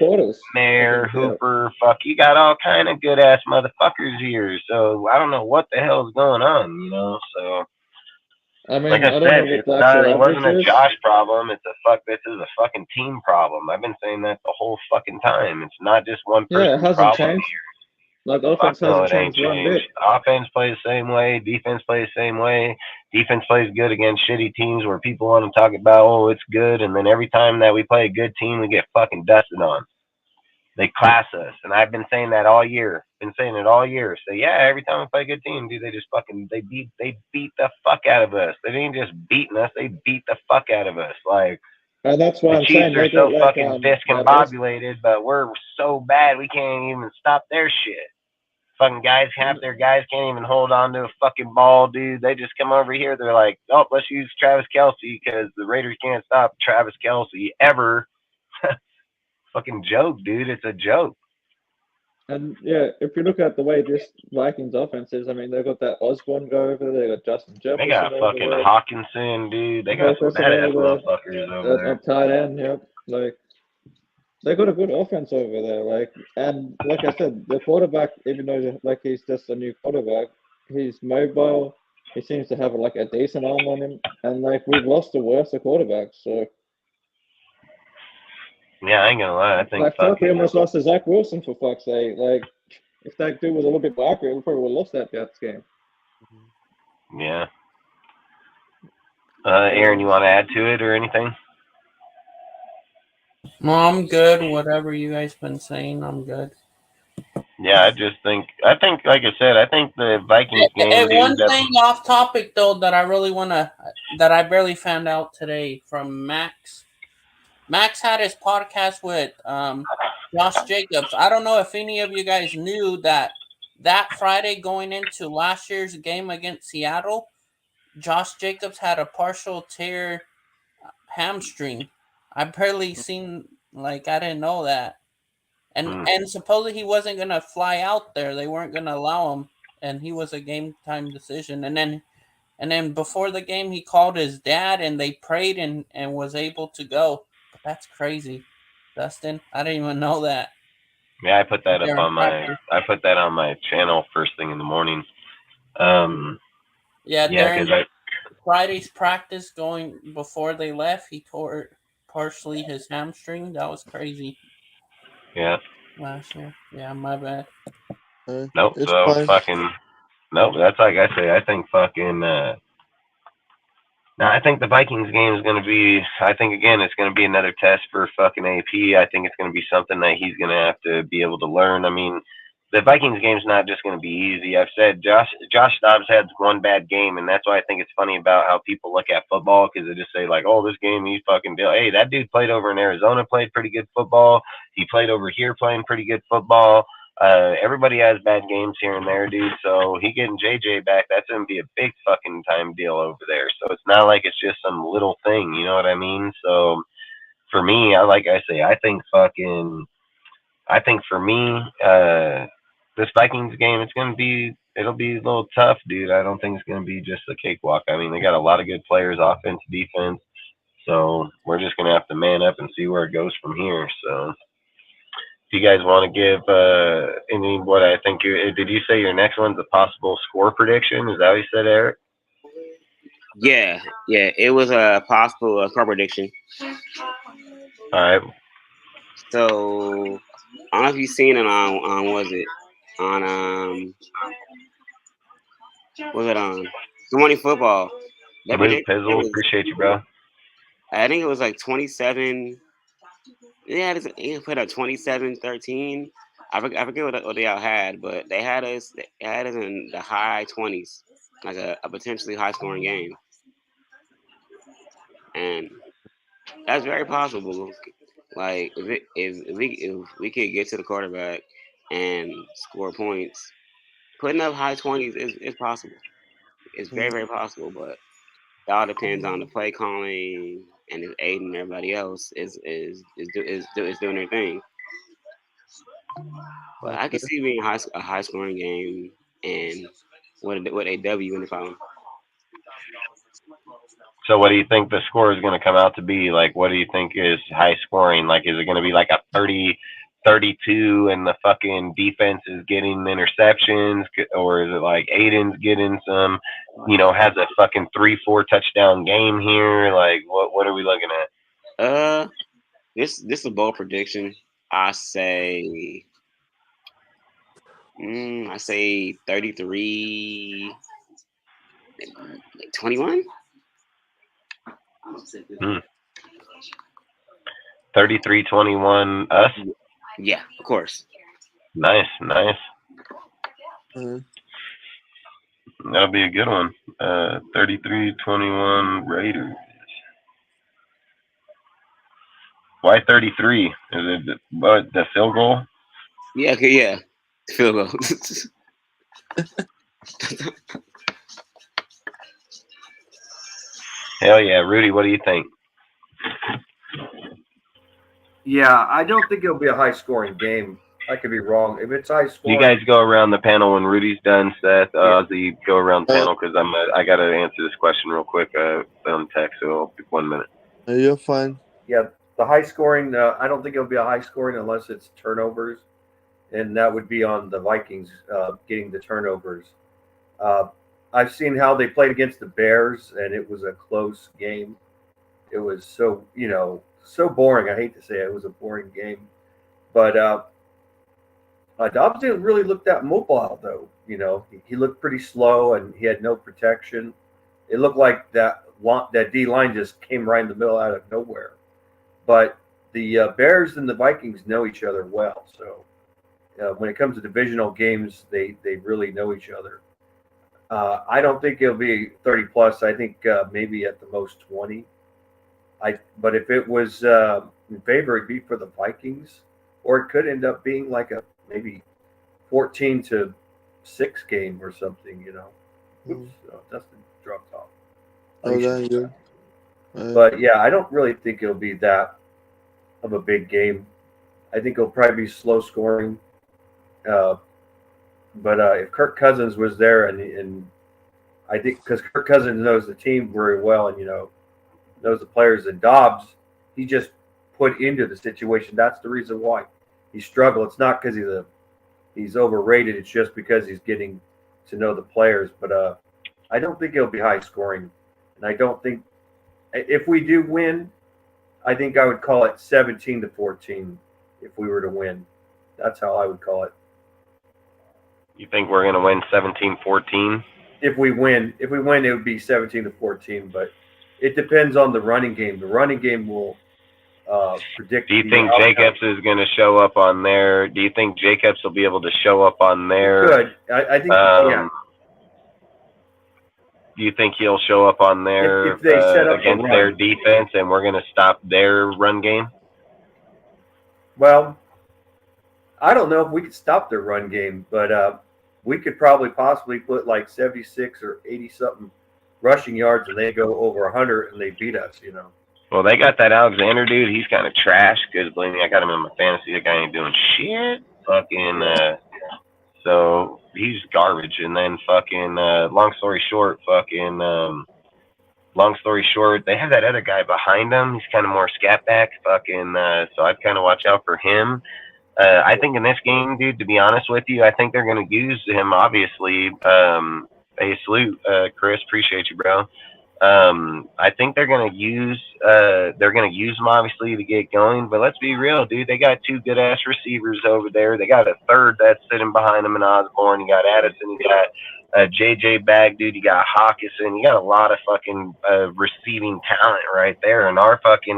Mayer, Hooper, you got all kind of good ass motherfuckers here. So I don't know what the hell's going on, so. I mean, like I said, it wasn't a Josh problem. This is a fucking team problem. I've been saying that the whole fucking time. It's not just one person's problem changed. Here. Like, offense hasn't changed one bit. Offense plays the same way. Defense plays the same way. Defense plays good against shitty teams where people want to talk about, oh, it's good, and then every time that we play a good team, we get fucking dusted on. They class us, and I've been saying that all year. Been saying it all year. So yeah, every time we play a good team, dude, they just fucking they beat the fuck out of us. They didn't just beating us; they beat the fuck out of us. Like And that's why the I'm Chiefs saying are they got so like fucking that us. discombobulated, but we're so bad we can't even stop their shit. Fucking guys, half their guys can't even hold on to a fucking ball, dude. They just come over here. They're like, oh, let's use Travis Kelce because the Raiders can't stop Travis Kelce ever. Fucking joke, dude. It's a joke. And yeah, if you look at the way this Vikings offense is, I mean, they've got that Osborne guy over there, they got Justin Jefferson. They got over fucking there. Hawkinson, dude. They got some badass motherfuckers over there. At tight end, yep. Like they got a good offense over there. Like, and like I said, the quarterback, even though like he's just a new quarterback, he's mobile. He seems to have like a decent arm on him, and like we've lost the worst of quarterbacks. So yeah, I ain't gonna lie. I think like fuck, we almost lost to Zach Wilson for fuck's sake. Like, if that dude was a little bit more accurate, we probably would have lost that Jets game. Yeah. Aaron, you want to add to it or anything? No, I'm good. Whatever you guys been saying, I'm good. Yeah, I think, like I said, I think the Vikings game. One thing off topic though that I really that I barely found out today from Max. Max had his podcast with Josh Jacobs. I don't know if any of you guys knew that Friday going into last year's game against Seattle, Josh Jacobs had a partial tear hamstring. I barely seen, like, I didn't know that. And supposedly he wasn't going to fly out there. They weren't going to allow him. And he was a game time decision. And then before the game, he called his dad and they prayed and was able to go. But that's crazy, Dustin. I didn't even know that. Yeah, I put that up on my channel first thing in the morning. During Friday's practice going before they left, he tore partially his hamstring. That was crazy. Yeah. Last year. Yeah, my bad. Nope. So fine. Fucking nope. That's like I say. I think fucking. Now I think the Vikings game is going to be. I think again it's going to be another test for fucking AP. I think it's going to be something that he's going to have to be able to learn. I mean, the Vikings game's not just going to be easy. I've said Josh Dobbs had one bad game, and that's why I think it's funny about how people look at football because they just say like, "Oh, this game he fucking did." Hey, that dude played over in Arizona, played pretty good football. He played over here playing pretty good football. Everybody has bad games here and there, dude. So he getting JJ back, that's gonna be a big fucking time deal over there. So it's not like it's just some little thing, you know what I mean? So for me, I think for me, this Vikings game, it'll be a little tough, dude. I don't think it's gonna be just a cakewalk. I mean, they got a lot of good players, offense, defense. So we're just gonna have to man up and see where it goes from here. So. Do you guys want to give what I think did you say your next one's a possible score prediction? Is that what you said, Eric? Yeah, it was a possible score prediction. All right. So I don't know if you've seen it on was it on was it on Good Morning Football? Pizzle, appreciate you, bro. I think it was like 27. Yeah, he put up 27-13. I forget what they all had, but they had us in the high 20s, like a potentially high scoring game, and that's very possible. Like if we could get to the quarterback and score points, putting up high 20s is possible. It's very, very possible, but it all depends on the play calling and if Aiden and everybody else is doing their thing. But I can see it being a high scoring game and what a W in the final. So what do you think the score is going to come out to be? Like, what do you think is high scoring? Like, is it going to be like a 30-32 and the fucking defense is getting interceptions? Or is it like Aiden's getting some, has a fucking 3-4 touchdown game here? Like, what are we looking at? This is a bold prediction. I say 33-21. 33-21 us? Yeah, of course. Nice. Uh, That'll be a good one. 33-21 Raiders. Why 33? Is it what, the field goal? Yeah, okay, yeah. Field goal. Hell yeah, Rudy. What do you think? Yeah, I don't think it'll be a high scoring game. I could be wrong. If it's high scoring, You guys go around the panel when Rudy's done. Seth, Yeah. Ozzy, go around the panel because I got to answer this question real quick on text. So I'll be 1 minute. you're fine. Yeah, the high scoring. I don't think it'll be a high scoring unless it's turnovers, and that would be on the Vikings getting the turnovers. I've seen how they played against the Bears, and it was a close game. It was so so boring. I hate to say it was a boring game, but Dobbs didn't really look that mobile though. He looked pretty slow, and he had no protection. It looked like that D line just came right in the middle out of nowhere. But the Bears and the Vikings know each other well, so when it comes to divisional games, they really know each other. I don't think it'll be 30 plus. I think maybe at the most 20. But if it was in favor, it'd be for the Vikings, or it could end up being like a maybe 14-6 game or something. Oops, Dustin dropped off. Oh, that's good. But yeah, I don't really think it'll be that of a big game. I think it'll probably be slow scoring. But if Kirk Cousins was there, and I think because Kirk Cousins knows the team very well, and knows the players, and Dobbs, he just put into the situation. That's the reason why he struggled. It's not because he's overrated. It's just because he's getting to know the players. But I don't think it'll be high scoring, and I don't think if we do win, I think I would call it 17-14 if we were to win. That's how I would call it. You think we're gonna win 17-14? If we win, it would be 17-14. But it depends on the running game. The running game will predict. Do you think Jacobs is going to show up on there? Do you think Jacobs will be able to show up on there? Good. I think. Yeah. Do you think he'll show up on there if they set up against their defense, and we're going to stop their run game? Well, I don't know if we could stop their run game, but we could possibly put like 76 or 80 something rushing yards, and they go over 100, and they beat us. Well, they got that Alexander dude. He's kind of trash because, believe me, I got him in my fantasy. That guy ain't doing shit. Fucking, so he's garbage. And then fucking, long story short, they have that other guy behind him. He's kind of more scat back. Fucking, so I'd kind of watch out for him. I think in this game, dude, to be honest with you, I think they're going to use him, obviously. Hey, salute, Chris. Appreciate you, bro. I think they're gonna use him obviously to get going, but let's be real, dude. They got two good ass receivers over there. They got a third that's sitting behind him in Osborne. You got Addison. You got JJ Bag, dude. You got Hawkinson. You got a lot of fucking receiving talent right there. And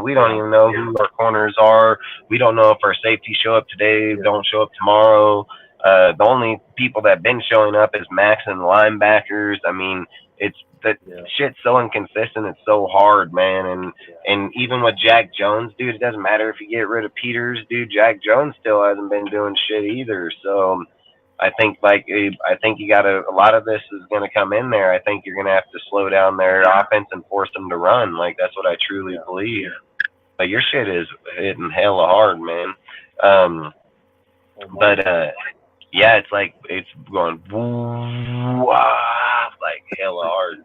we don't even know who our corners are. We don't know if our safeties show up today, don't show up tomorrow. The only people that been showing up is Max and the linebackers. I mean, shit's so inconsistent. It's so hard, man. And even with Jack Jones, dude, it doesn't matter if you get rid of Peters, dude. Jack Jones still hasn't been doing shit either. So I think you got a lot of this is going to come in there. I think you're going to have to slow down their offense and force them to run. Like, that's what I truly believe. But your shit is hitting hella hard, man. Yeah, it's like it's going like hella hard.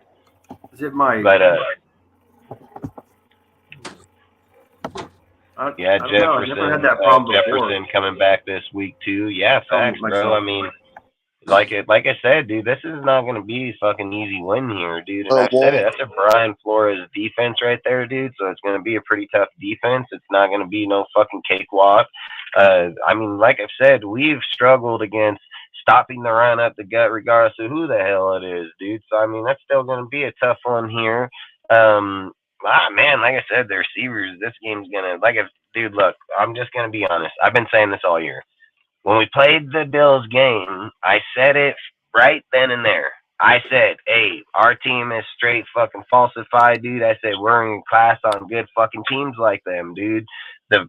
Is it my? But yeah, Jefferson. I never had that problem Jefferson coming back this week too. Yeah, facts, bro. I mean, like I said, dude, this is not gonna be a fucking easy win here, dude. And I've said it. That's a Brian Flores defense right there, dude. So it's gonna be a pretty tough defense. It's not gonna be no fucking cakewalk. I mean, like I've said, we've struggled against stopping the run up the gut, regardless of who the hell it is, dude. So I mean, that's still gonna be a tough one here. Man, like I said, the receivers. This game's gonna dude, look, I'm just gonna be honest. I've been saying this all year. When we played the Bills game, I said it right then and there. I said, hey, our team is straight fucking falsified, dude. I said, we're in class on good fucking teams like them, dude.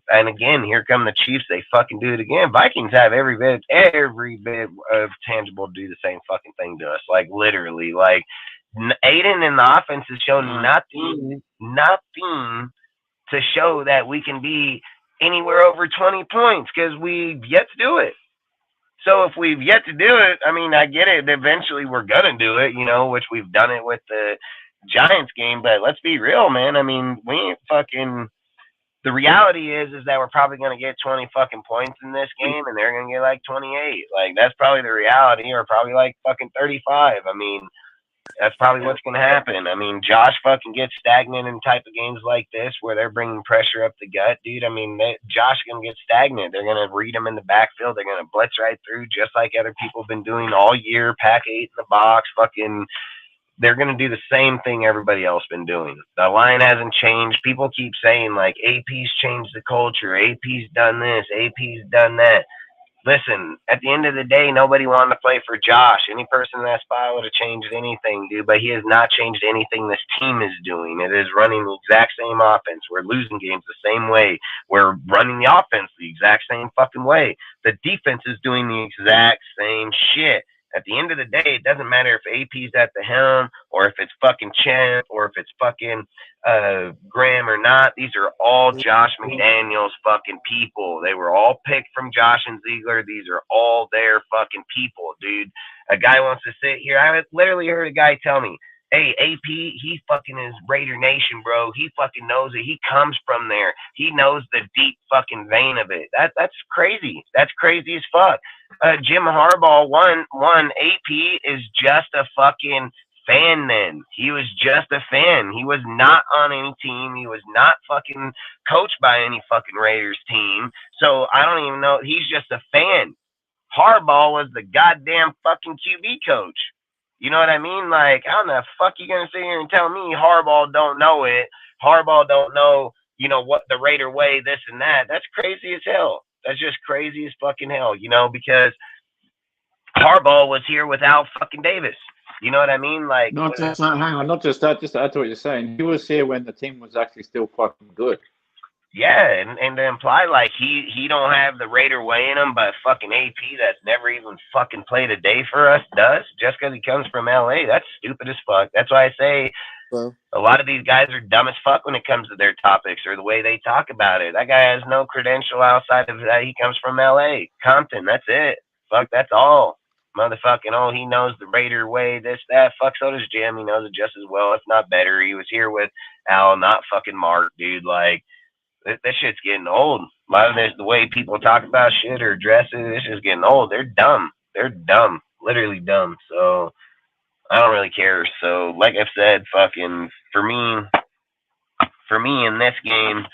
And again, here come the Chiefs. They fucking do it again. Vikings have every bit of tangible to do the same fucking thing to us. Like, literally. Like, Aiden and the offense has shown nothing to show that we can be anywhere over 20 points because we've yet to do it. So if we've yet to do it, I mean, I get it. Eventually we're going to do it, which we've done it with the Giants game. But let's be real, man. I mean, we ain't fucking. The reality is that we're probably going to get 20 fucking points in this game and they're going to get like 28. Like, that's probably the reality, or probably like fucking 35. I mean, that's probably what's going to happen. I mean, Josh fucking gets stagnant in type of games like this where they're bringing pressure up the gut, dude. I mean, Josh is going to get stagnant. They're going to read him in the backfield. They're going to blitz right through just like other people have been doing all year. Pack 8 in the box. Fucking, they're going to do the same thing everybody else been doing. The line hasn't changed. People keep saying, like, AP's changed the culture. AP's done this. AP's done that. Listen, at the end of the day, nobody wanted to play for Josh. Any person in that spot would have changed anything, dude, but he has not changed anything this team is doing. It is running the exact same offense. We're losing games the same way. We're running the offense the exact same fucking way. The defense is doing the exact same shit. At the end of the day, it doesn't matter if AP's at the helm or if it's fucking Champ or if it's fucking Graham or not. These are all Josh McDaniels fucking people. They were all picked from Josh and Ziegler. These are all their fucking people, dude. A guy wants to sit here. I literally heard a guy tell me, hey, AP, he fucking is Raider Nation, bro. He fucking knows it. He comes from there. He knows the deep fucking vein of it. That's crazy. That's crazy as fuck. Jim Harbaugh, one AP is just a fucking fan then. He was just a fan. He was not on any team. He was not fucking coached by any fucking Raiders team. So I don't even know. He's just a fan. Harbaugh was the goddamn fucking QB coach. You know what I mean? Like, how the fuck you gonna sit here and tell me Harbaugh don't know it? Harbaugh don't know, what the Raider way, this and that. That's crazy as hell. That's just crazy as fucking hell, because Harbaugh was here without fucking Davis. You know what I mean? Like, not just that. Hang on, not just that. Just to add to what you're saying, he was here when the team was actually still fucking good. Yeah, and to imply like he don't have the Raider way in him, but fucking AP that's never even fucking played a day for us does just because he comes from LA. That's stupid as fuck. That's why I say a lot of these guys are dumb as fuck when it comes to their topics or the way they talk about it. That guy has no credential outside of that. He comes from LA, Compton. That's it. Fuck, that's all. Motherfucking, he knows the Raider way, this, that. Fuck, so does Jim. He knows it just as well, if not better. He was here with Al, not fucking Mark, dude. Like, that shit's getting old. A lot of this, the way people talk about shit or dress it, this is getting old. They're dumb. They're dumb. Literally dumb. So, I don't really care. So, like I've said, fucking, for me in this game,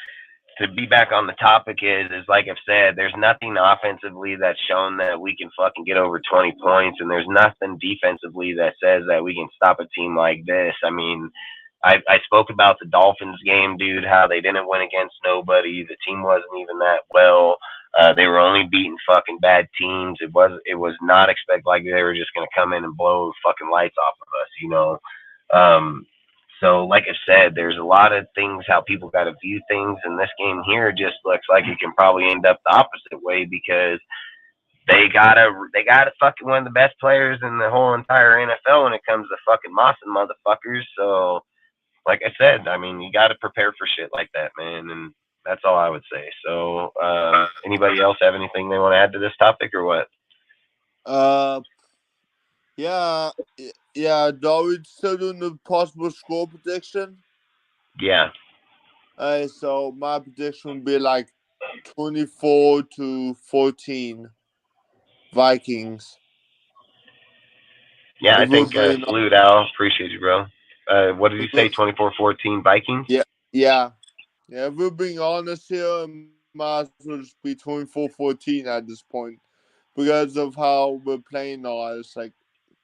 to be back on the topic is like I've said, there's nothing offensively that's shown that we can fucking get over 20 points, and there's nothing defensively that says that we can stop a team like this. I mean, I spoke about the Dolphins game, dude, how they didn't win against nobody. The team wasn't even that well. They were only beating fucking bad teams. It was not expected like they were just going to come in and blow fucking lights off of us, So, like I said, there's a lot of things how people got to view things, and this game here just looks like it can probably end up the opposite way because they got fucking one of the best players in the whole entire NFL when it comes to fucking mossing motherfuckers. So, like I said, I mean, you got to prepare for shit like that, man, and that's all I would say. So, anybody else have anything they want to add to this topic or what? Yeah, are we still doing the possible score prediction? Yeah. So my prediction would be like 24-14 Vikings. Yeah, I think salute Al. Appreciate you, bro. What did you say? 24-14 Vikings? Yeah. If we're being honest here, it might as well just be 24-14 at this point because of how we're playing now. It's like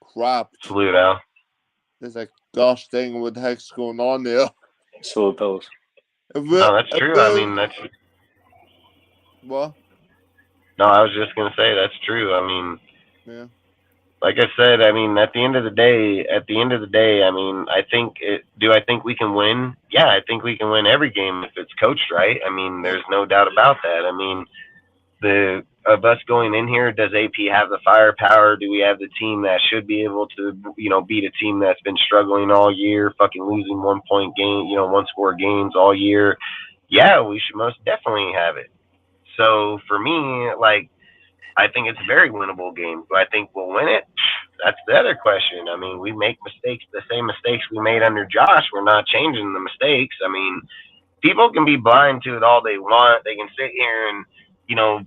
crap. Salute Al. It's like, gosh dang, what the heck's going on there? Salute Bills. No, that's true. I mean, that's What? No, I was just gonna say that's true. I mean, Yeah. like I said, I mean, at the end of the day, I mean, do I think we can win? Yeah, I think we can win every game if it's coached right. I mean, Yeah. there's no doubt about that. I mean, the of us going in here, does AP have the firepower? Do we have the team that should be able to, beat a team that's been struggling all year, fucking losing 1 point game, one score games all year? Yeah, we should most definitely have it. So for me, like, I think it's a very winnable game. Do I think we'll win it? That's the other question. I mean, we make mistakes, the same mistakes we made under Josh. We're not changing the mistakes. I mean, people can be blind to it all they want. They can sit here and,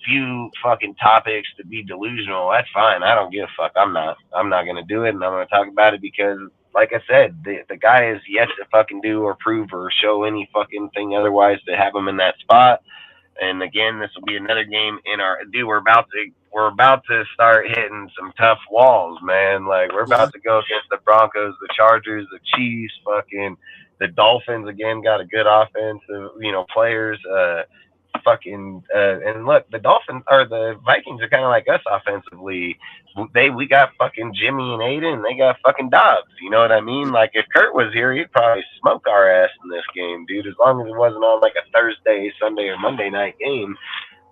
view fucking topics to be delusional. That's fine. I don't give a fuck. I'm not. I'm not gonna do it, and I'm gonna talk about it because, like I said, the guy is yet to fucking do or prove or show any fucking thing otherwise to have him in that spot. And again, this will be another game in our dude. We're about to start hitting some tough walls, man. Like we're Yeah. about to go against the Broncos, the Chargers, the Chiefs, fucking the Dolphins again. Got a good offense, players. And look, the Dolphins or the Vikings are kind of like us offensively. We got fucking Jimmy and Aiden. They got fucking Dobbs. You know what I mean? Like if Kurt was here, he'd probably smoke our ass in this game, dude. As long as it wasn't on like a Thursday, Sunday, or Monday night game,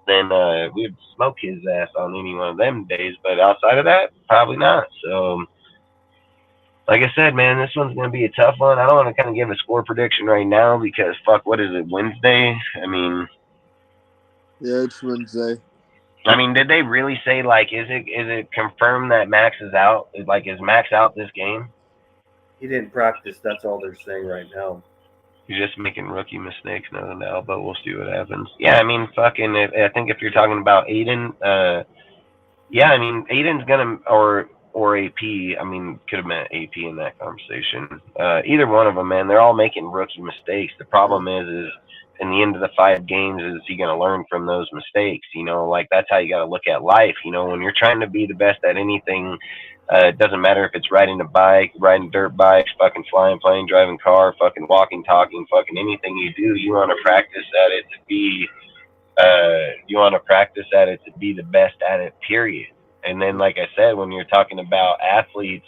then we'd smoke his ass on any one of them days. But outside of that, probably not. So. Like I said, man, this one's gonna be a tough one. I don't want to kind of give a score prediction right now because fuck, what is it? Wednesday? I mean, Yeah, it's Wednesday. I mean, did they really say like, is it confirmed that Max is out? Like, is Max out this game? He didn't practice. That's all they're saying right now. He's just making rookie mistakes, no doubt. But we'll see what happens. Yeah, I mean, fucking. I think if you're talking about Aiden, yeah, I mean, Aiden's gonna or AP. I mean, could have meant AP in that conversation. Either one of them, man. They're all making rookie mistakes. The problem is in the end of the 5 games, is he going to learn from those mistakes? Like that's how you got to look at life. When you're trying to be the best at anything, it doesn't matter if it's riding a bike, riding dirt bikes, fucking flying plane, driving car, fucking walking, talking, fucking anything you do, you want to practice at it to be. You want to practice at it to be the best at it, period. And then, like I said, when you're talking about athletes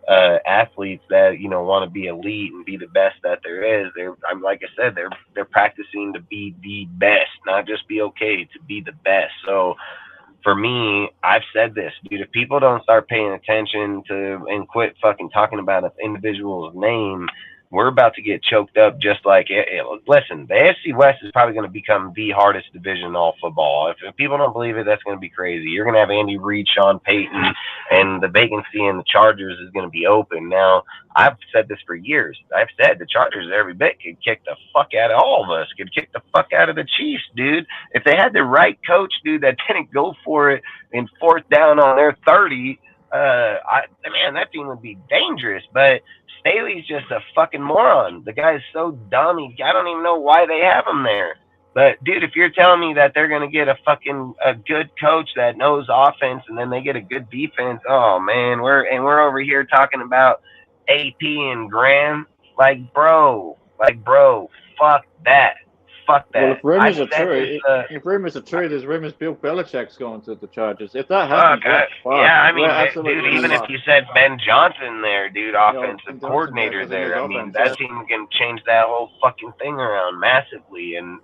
that want to be elite and be the best that there is, I'm like I said, they're practicing to be the best, not just be okay, to be the best. So for me, I've said this, dude. If people don't start paying attention to and quit fucking talking about an individual's name, we're about to get choked up. Just like listen, the AFC West is probably going to become the hardest division in all football. If people don't believe it, that's going to be crazy. You're going to have Andy Reid, Sean Payton, and the vacancy in the Chargers is going to be open. Now, I've said this for years. I've said the Chargers every bit could kick the fuck out of all of us. Could kick the fuck out of the Chiefs, dude. If they had the right coach, dude, that didn't go for it in 4th down on their 30, man, that team would be dangerous. But Staley's just a fucking moron. The guy's so dumb. I don't even know why they have him there. But dude, if you're telling me that they're gonna get a good coach that knows offense and then they get a good defense, oh man, we're over here talking about AP and Graham, like bro, fuck that. Fuck that. Well, if rumors are true, there's rumors Bill Belichick's going to the Chargers. If that happens, yeah, I mean, dude, even if you said Ben Johnson there, dude, offensive coordinator there, I mean, that team can change that whole fucking thing around massively. And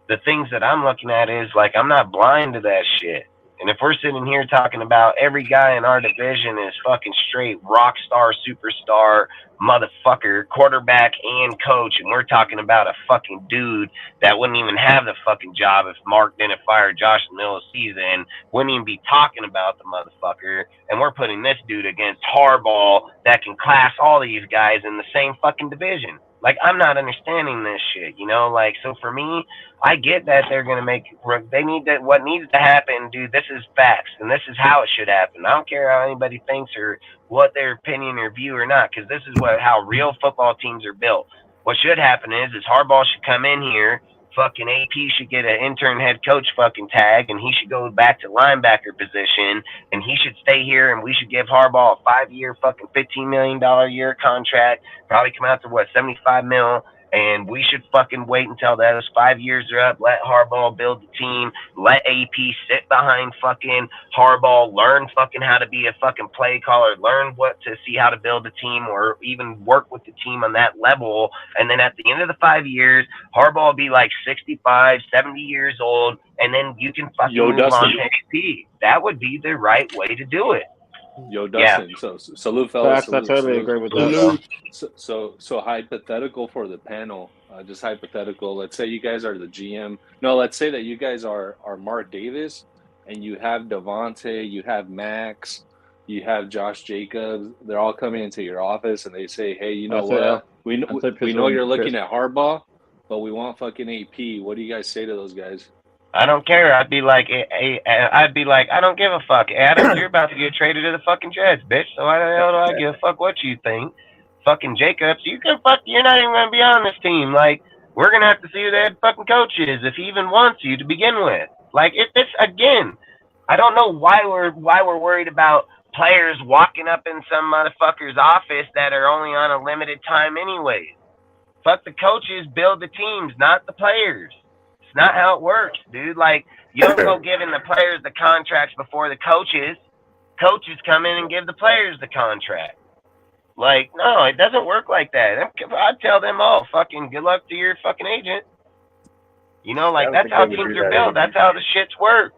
the things that I'm looking at is like I'm not blind to that shit. And if we're sitting here talking about every guy in our division is fucking straight rock star, superstar, motherfucker, quarterback and coach, and we're talking about a fucking dude that wouldn't even have the fucking job if Mark didn't fire Josh in the middle of the season, wouldn't even be talking about the motherfucker, and we're putting this dude against Harbaugh that can class all these guys in the same fucking division. Like, I'm not understanding this shit, like, so for me, I get that they're going to what needs to happen, dude, this is facts, and this is how it should happen. I don't care how anybody thinks or what their opinion or view or not, because this is how real football teams are built. What should happen is Harbaugh should come in here, fucking AP should get an intern head coach fucking tag, and he should go back to linebacker position, and he should stay here, and we should give Harbaugh a 5-year fucking $15 million a year contract, probably come out to $75 million, And we should fucking wait until those 5 years are up. Let Harbaugh build the team. Let AP sit behind fucking Harbaugh. Learn fucking how to be a fucking play caller. Learn what to see how to build a team or even work with the team on that level. And then at the end of the 5 years, Harbaugh will be like 65, 70 years old. And then you can fucking move on to AP. That would be the right way to do it. Yo, Dustin. Yeah. So salute, fellas. Facts, I totally agree with that. Salute. So hypothetical for the panel. Just hypothetical. Let's say you guys are the GM. No, let's say that you guys are Mark Davis, and you have Devontae, you have Max, you have Josh Jacobs. They're all coming into your office, and they say, "Hey, you know what? We know you're looking at Harbaugh, but we want fucking AP." What do you guys say to those guys? I don't care. I'd be like, I don't give a fuck. Adam, you're about to get traded to the fucking Jets, bitch. So why the hell do I give a fuck what you think? Fucking Jacobs, you're not even gonna be on this team. Like, we're gonna have to see who the head fucking coach is if he even wants you to begin with. Like, it's again, I don't know why we're worried about players walking up in some motherfucker's office that are only on a limited time anyways. Fuck the coaches, build the teams, not the players. It's not how it works, dude. Like, you don't go giving the players the contracts before the coaches. Coaches come in and give the players the contract. Like, no, it doesn't work like that. I'd tell them all, fucking good luck to your fucking agent. You know, like, that's how teams are built. That's how the shits work.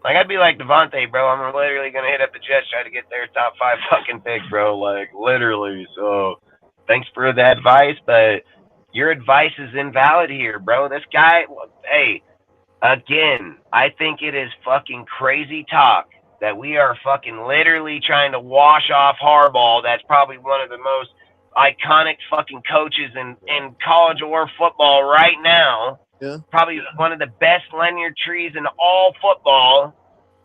Like, I'd be like, Devontae, bro, I'm literally going to hit up the Jets, try to get their top 5 fucking pick, bro. Like, literally. So, thanks for the advice, but your advice is invalid here, bro. This guy, hey, again, I think it is fucking crazy talk that we are fucking literally trying to wash off Harbaugh. That's probably one of the most iconic fucking coaches in college or football right now. Yeah. Probably one of the best linear trees in all football.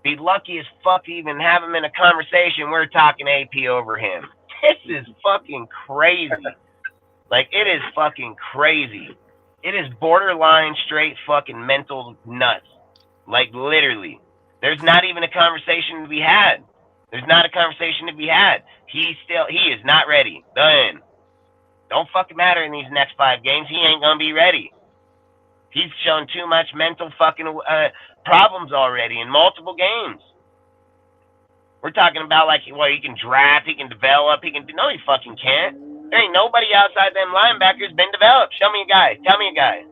Be lucky as fuck to even have him in a conversation. We're talking AP over him. This is fucking crazy. Like, it is fucking crazy. It is borderline straight fucking mental nuts. Like, literally. There's not even a conversation to be had. There's not a conversation to be had. He is not ready. Done. Don't fucking matter in these next 5 games. He ain't gonna be ready. He's shown too much mental fucking problems already in multiple games. We're talking about, like, well, he can draft, he can develop, no, he fucking can't. There ain't nobody outside them linebackers been developed. Show me a guy. Tell me a guy.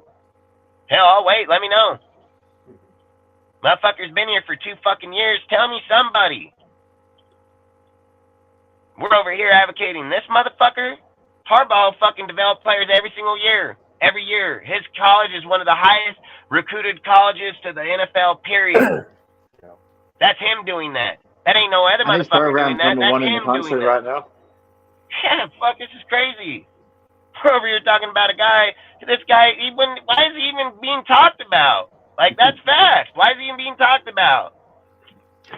Hell, I'll wait. Let me know. Motherfucker's been here for 2 fucking years. Tell me somebody. We're over here advocating this motherfucker. Harbaugh fucking develop players every single year. Every year. His college is one of the highest recruited colleges to the NFL, period. That's him doing that. That ain't no other motherfucker doing that. That's him doing that. Right now. Yeah, fuck, this is crazy. We're over here talking about a guy. This guy, why is he even being talked about? Like, that's fast. Why is he even being talked about?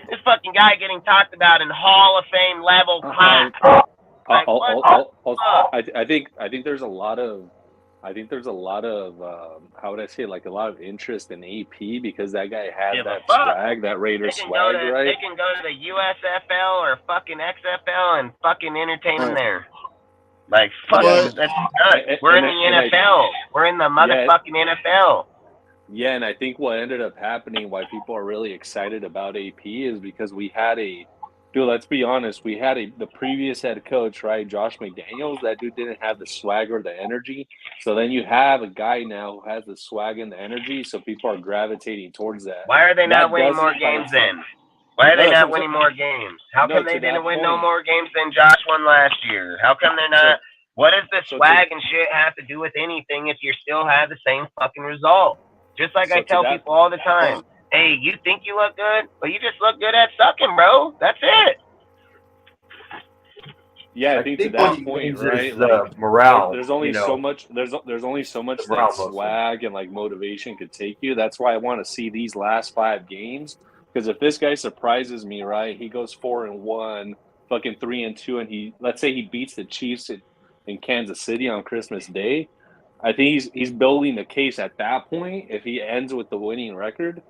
This fucking guy getting talked about in Hall of Fame level class. I think there's a lot of how would I say, like, a lot of interest in AP because that guy has that swag, that Raider swag, right? They can go to the USFL or fucking XFL and fucking entertain him there. Like, fuck, that's nuts. We're in the NFL. We're in the motherfucking NFL. Yeah, and I think what ended up happening, why people are really excited about AP is because we had let's be honest, we had the previous head coach, right, Josh McDaniels. That dude didn't have the swag or the energy. So then you have a guy now who has the swag and the energy, so people are gravitating towards that. Why are they not winning more games then? Why are they not winning more games? How come they didn't win no more games than Josh won last year? How come they're not? What does the swag and shit have to do with anything if you still have the same fucking result? Just like I tell people all the time. Hey, you think you look good? Well, you just look good at sucking, bro. That's it. Yeah, I think to that point, right? Like, morale. There's only so much. There's only so much that swag and like motivation could take you. That's why I want to see these last 5 games. Because if this guy surprises me, right? He goes 4-1, fucking 3-2, and let's say he beats the Chiefs in Kansas City on Christmas Day. I think he's building the case at that point if he ends with the winning record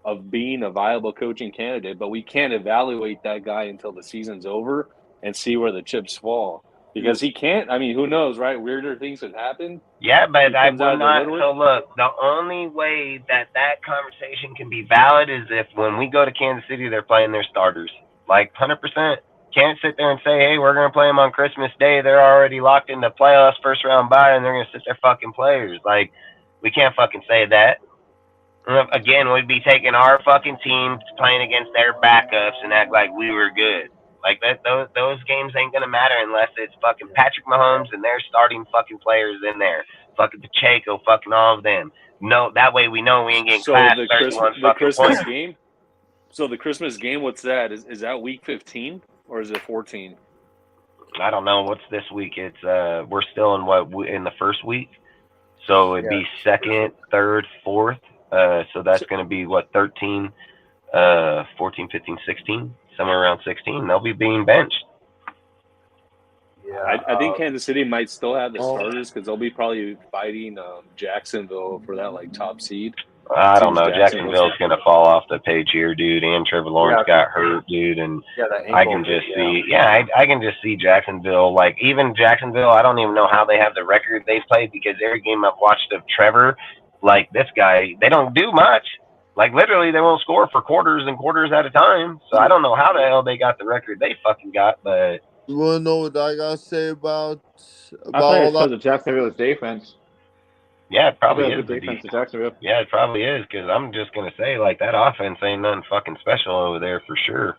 of being a viable coaching candidate. But we can't evaluate that guy until the season's over and see where the chips fall. Because he can't. I mean, who knows, right? Weirder things have happened. Yeah, but I comes out will of the not. woodwork. So look, the only way that conversation can be valid is if when we go to Kansas City, they're playing their starters. Like 100%. Can't sit there and say, hey, we're going to play them on Christmas Day. They're already locked into playoffs, first round bye, and they're going to sit their fucking players. Like, we can't fucking say that. Again, we'd be taking our fucking teams playing against their backups and act like we were good. Like that, those games ain't gonna matter unless it's fucking Patrick Mahomes and their starting fucking players in there, fucking Pacheco, fucking all of them. No, that way we know we ain't getting So classed the 31 Christmas points. game. So the Christmas game, what's that? Is that week 15 or is it 14? I don't know what's this week. It's we're still in the first week, so it'd be second, third, fourth. So that's gonna be what 13, 14, 15, 16, somewhere around 16. They'll be being benched. Yeah, I think Kansas City might still have the starters because they'll be probably fighting Jacksonville for that like top seed. I don't know. Jacksonville's going to fall off the page here, dude. And Trevor Lawrence got hurt, dude. And I can just see, I can just see Jacksonville. Like, even Jacksonville, I don't even know how they have the record they've played because every game I've watched of Trevor, like this guy, they don't do much. Like, literally, they won't score for quarters and quarters at a time. So I don't know how the hell they got the record they fucking got, but. You want to know what I got to say about I think it's because of Jacksonville's defense. Yeah, it probably is. Defense to Jacksonville. Yeah, it probably is because I'm just gonna say like that offense ain't nothing fucking special over there for sure.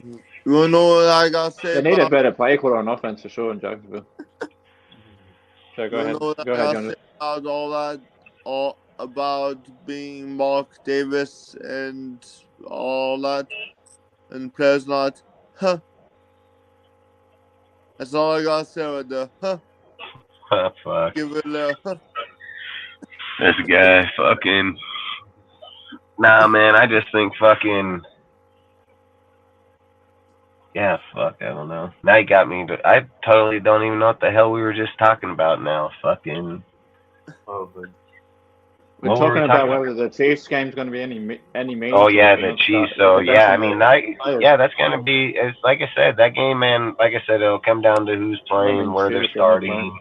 You wanna know what I got to say? They need a better play caller on offense for sure in Jacksonville. So go ahead. Go ahead, John. About all that, all about being Mark Davis and all that, and players not, huh? That's all I got to say with the huh. Oh, fuck. Give it a little, huh. This guy fucking. Nah, man, I just think fucking. Yeah, fuck, I don't know. Now you got me, but I totally don't even know what the hell we were just talking about now. Fucking. Oh, good. We're talking about whether the Chiefs game's going to be any meaningful. Oh yeah, the Chiefs. So yeah, I mean, that's going to be. It's like I said, that game, man. Like I said, it'll come down to who's playing, where they're starting.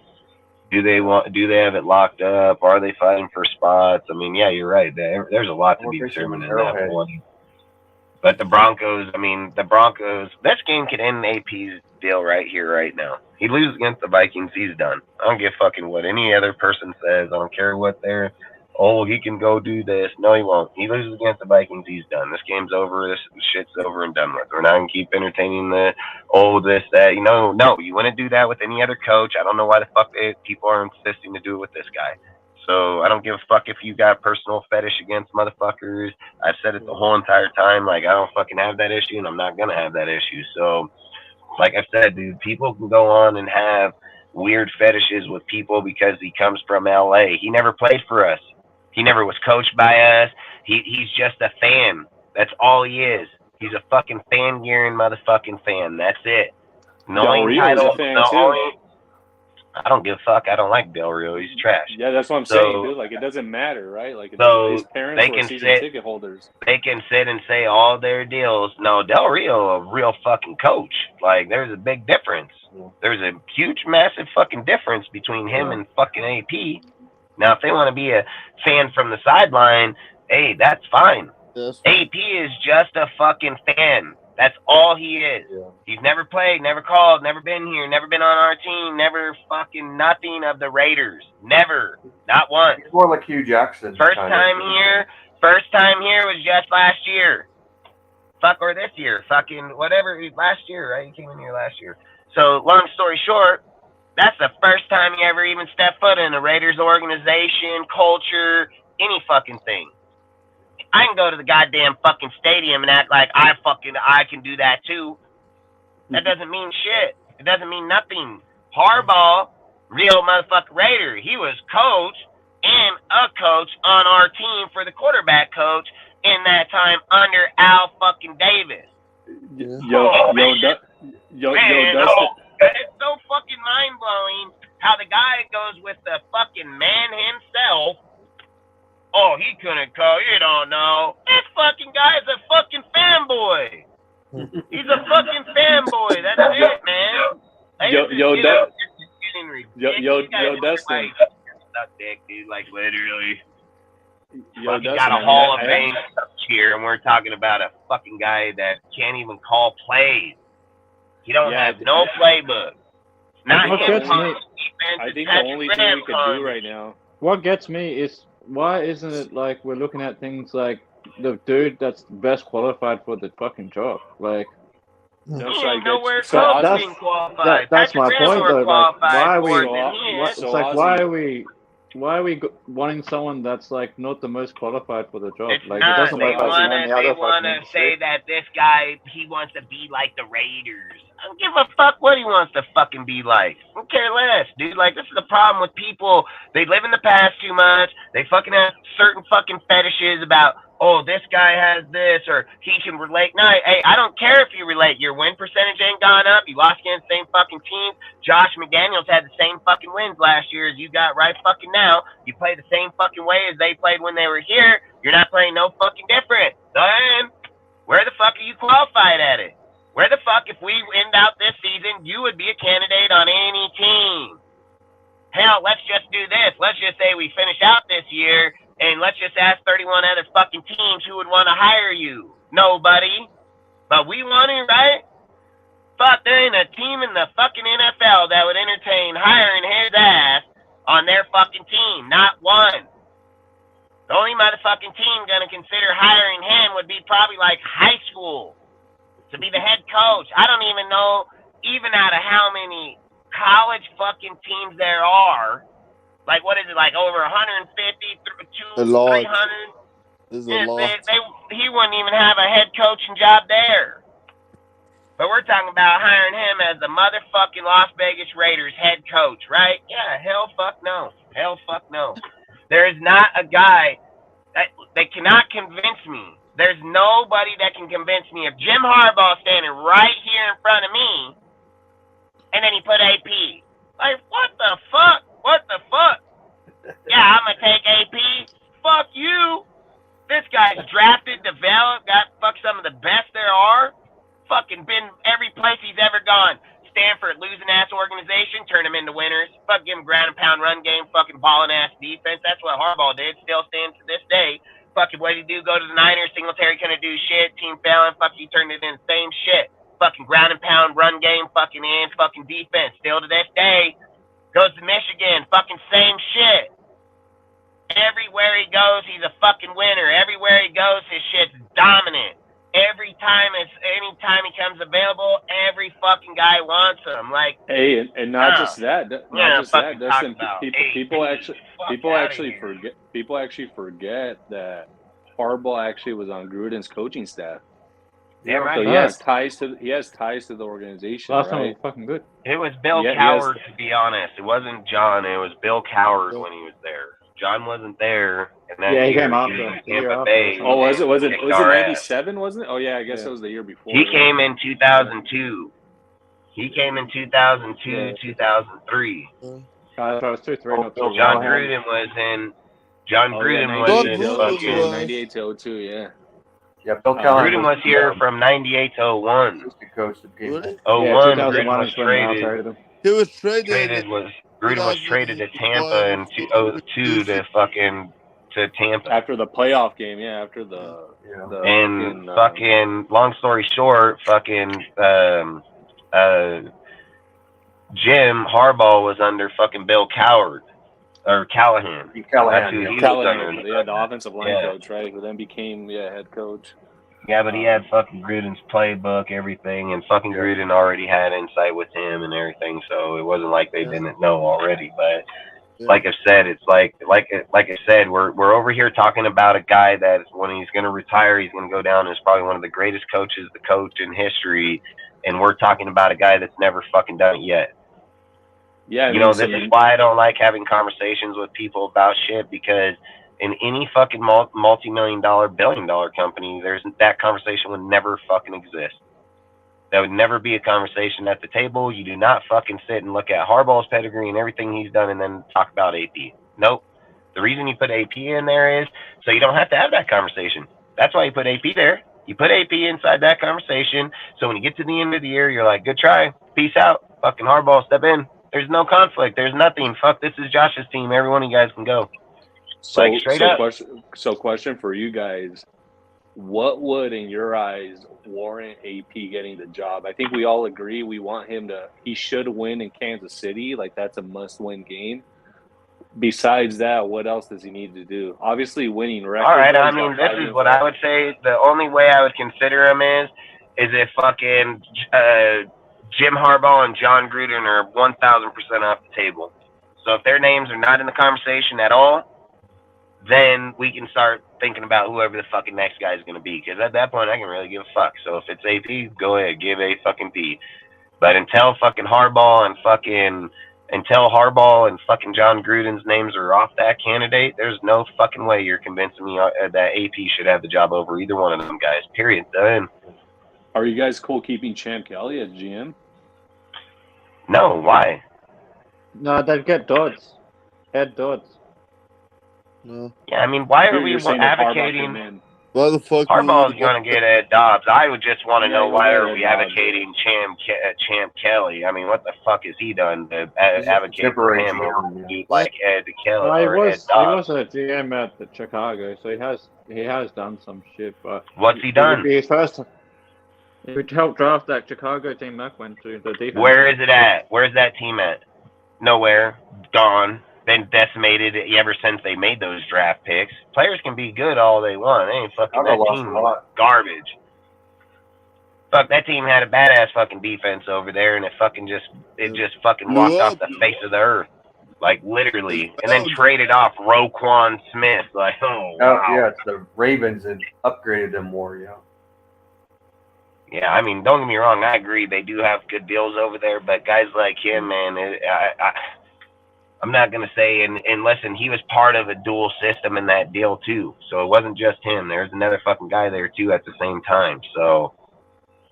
Do they have it locked up? Are they fighting for spots? I mean, yeah, you're right. There's a lot to be determined in that one. But the Broncos, this game could end AP's deal right here, right now. He loses against the Vikings, he's done. I don't give fucking what any other person says. I don't care what they're. Oh, he can go do this. No, he won't. He loses against the Vikings, he's done. This game's over. This shit's over and done with. We're not going to keep entertaining this, that. No, you want to do that with any other coach. I don't know why the fuck people are insisting to do it with this guy. So I don't give a fuck if you got personal fetish against motherfuckers. I've said it the whole entire time. Like, I don't fucking have that issue, and I'm not going to have that issue. So, like I said, dude, people can go on and have weird fetishes with people because he comes from L.A. He never played for us. He never was coached by us. He's just a fan. That's all he is. He's a fucking fan-gearing motherfucking fan. That's it. No title. I don't give a fuck. I don't like Del Rio. He's trash. Yeah, that's what I'm saying, dude. Like, it doesn't matter, right? Like, his parents were season ticket holders. They can sit and say all their deals. No, Del Rio, a real fucking coach. Like, there's a big difference. There's a huge, massive fucking difference between him and fucking AP. Now, if they want to be a fan from the sideline, hey, that's fine. AP is just a fucking fan. That's all he is. Yeah. He's never played, never called, never been here, never been on our team, never fucking nothing of the Raiders. Never. Not once. He's more like Hugh Jackson. First time here was just last year. Or this year. Fucking whatever. Last year, right? He came in here last year. So, long story short, that's the first time he ever even stepped foot in the Raiders organization, culture, any fucking thing. I can go to the goddamn fucking stadium and act like I can do that too. That doesn't mean shit. It doesn't mean nothing. Harbaugh, real motherfucking Raider, he was coach and a coach on our team for the quarterback coach in that time under Al fucking Davis. It's so fucking mind-blowing how the guy goes with the fucking man himself. Oh, he couldn't call. You don't know. This fucking guy is a fucking fanboy. He's a fucking fanboy. That's it, man. They Dustin. Suck dick, dude. Like literally. Yo, Dustin, got a Hall of Fame here, and we're talking about a fucking guy that can't even call plays. He don't have no playbook. Not what gets me, I think the only thing we can do right now. What gets me is why isn't it like we're looking at things like the dude that's best qualified for the fucking job? Like, that's my point though. Like, why are we wanting someone that's like not the most qualified for the job? It's like, not. it doesn't They look like want to say that this guy, he wants to be like the Raiders. I don't give a fuck what he wants to fucking be like. I don't care less, dude. Like, this is the problem with people. They live in the past too much. They fucking have certain fucking fetishes about, oh, this guy has this, or he can relate. No, hey, I don't care if you relate. Your win percentage ain't gone up. You lost against the same fucking team. Josh McDaniels had the same fucking wins last year as you got right fucking now. You play the same fucking way as they played when they were here. You're not playing no fucking different. Then, where the fuck are you qualified at it? Where the fuck, if we end out this season, you would be a candidate on any team. Hell, let's just do this. Let's just say we finish out this year, and let's just ask 31 other fucking teams who would want to hire you. Nobody. But we want to, right? Fuck, there ain't a team in the fucking NFL that would entertain hiring his ass on their fucking team. Not one. The only motherfucking team gonna consider hiring him would be probably like high school to be the head coach. I don't even know, even out of how many college fucking teams there are. Like, what is it, like over 150, 300? There's a lot. He wouldn't even have a head coaching job there. But we're talking about hiring him as the motherfucking Las Vegas Raiders head coach, right? Yeah, hell fuck no. Hell fuck no. There is not a guy that cannot convince me. There's nobody that can convince me of Jim Harbaugh standing right here in front of me, and then he put AP. Like, what the fuck? What the fuck? Yeah, I'm going to take AP. Fuck you. This guy's drafted, developed, got some of the best there are. Fucking been every place he's ever gone. Stanford, losing-ass organization, turn him into winners. Fuck, give him ground and pound run game, fucking balling-ass defense. That's what Harbaugh did. Still stands to this day. Fucking what did he do? Go to the Niners. Singletary couldn't do shit. Team failing. Fuck, he turned it into the same shit. Fucking ground and pound run game. Fucking and fucking defense. Still to this day. Goes to Michigan. Fucking same shit. Everywhere he goes, he's a fucking winner. Everywhere he goes, his shit's dominant. Anytime he comes available, every fucking guy wants him. Like, hey, and not just that. Dustin, people actually forget that Harbaugh actually was on Gruden's coaching staff. Yeah, right. So he has ties to the organization. Last time right? was fucking good. It was Bill Coward, to be honest. It wasn't John. It was Bill Coward when he was there. John wasn't there. And then he came after. Tampa Bay. Oh, was it 97? Wasn't it? Oh yeah, I guess it was the year before. He came in 2002. He came in 2002, 2003. John Gruden was in. John Gruden was in fucking 98 to 02. Yeah. Yeah, Bill Callahan. Gruden was here from 98 to 01. Coach of the game. 01, Gruden was traded. He was traded. Gruden was traded to Tampa in 2002 to Tampa after the playoff game. Yeah, after the fucking long story short, fucking Jim Harbaugh was under fucking Bill Coward or Callahan. That's who he was under. Yeah, the offensive line coach, right? Who then became head coach. Yeah, but he had fucking Gruden's playbook, everything, and fucking Gruden already had insight with him and everything, so it wasn't like they didn't know already. But like I said, it's like I said, we're over here talking about a guy that when he's going to retire, he's going to go down as probably one of the greatest coaches to coach in history, and we're talking about a guy that's never fucking done it yet. Yeah, this is why I don't like having conversations with people about shit, because in any fucking multi-million-dollar, billion-dollar company, that conversation would never fucking exist. That would never be a conversation at the table. You do not fucking sit and look at Harbaugh's pedigree and everything he's done and then talk about AP. Nope. The reason you put AP in there is so you don't have to have that conversation. That's why you put AP there. You put AP inside that conversation, so when you get to the end of the year, you're like, good try, peace out. Fucking Harbaugh, step in. There's no conflict. There's nothing. Fuck, this is Josh's team. Every one of you guys can go. So, like, straight up. Question for you guys. What would, in your eyes, warrant AP getting the job? I think we all agree we want him to – he should win in Kansas City. Like, that's a must-win game. Besides that, what else does he need to do? Obviously, winning record. All right, I mean, this is what I would say. The only way I would consider him is if fucking Jim Harbaugh and John Gruden are 1,000% off the table. So if their names are not in the conversation at all, then we can start thinking about whoever the fucking next guy is going to be. Because at that point, I can really give a fuck. So if it's AP, go ahead, give a fucking P. But until Harbaugh and fucking John Gruden's names are off that candidate, there's no fucking way you're convincing me that AP should have the job over either one of them guys. Period. Done. Are you guys cool keeping Champ Kelly as GM? No, why? No, they'd get Dodds. Head Dodds. No. Yeah, I mean, why are we advocating? Why the fuck? Harbaugh's going to get Ed Dobbs. I would just want to know why are we advocating Champ Kelly? I mean, what the fuck has he done to advocate for him over dude like Ed Kelly or Ed Dobbs? He was a GM at the Chicago, so he has done some shit. But what's he done? He would help draft that Chicago team Mac went to the defense. Where is it at? Where's that team at? Nowhere. Gone. Been decimated ever since they made those draft picks. Players can be good all they want. They ain't fucking that team garbage. Fuck, that team had a badass fucking defense over there, and it just fucking walked off the face of the earth, like literally, and then traded off Roquan Smith. Like, oh wow. Yeah, it's the Ravens and upgraded them more. Yeah. Yeah, I mean, don't get me wrong. I agree they do have good deals over there, but guys like him, man, I'm not going to say, and listen, he was part of a dual system in that deal too. So it wasn't just him. There's another fucking guy there too at the same time. So,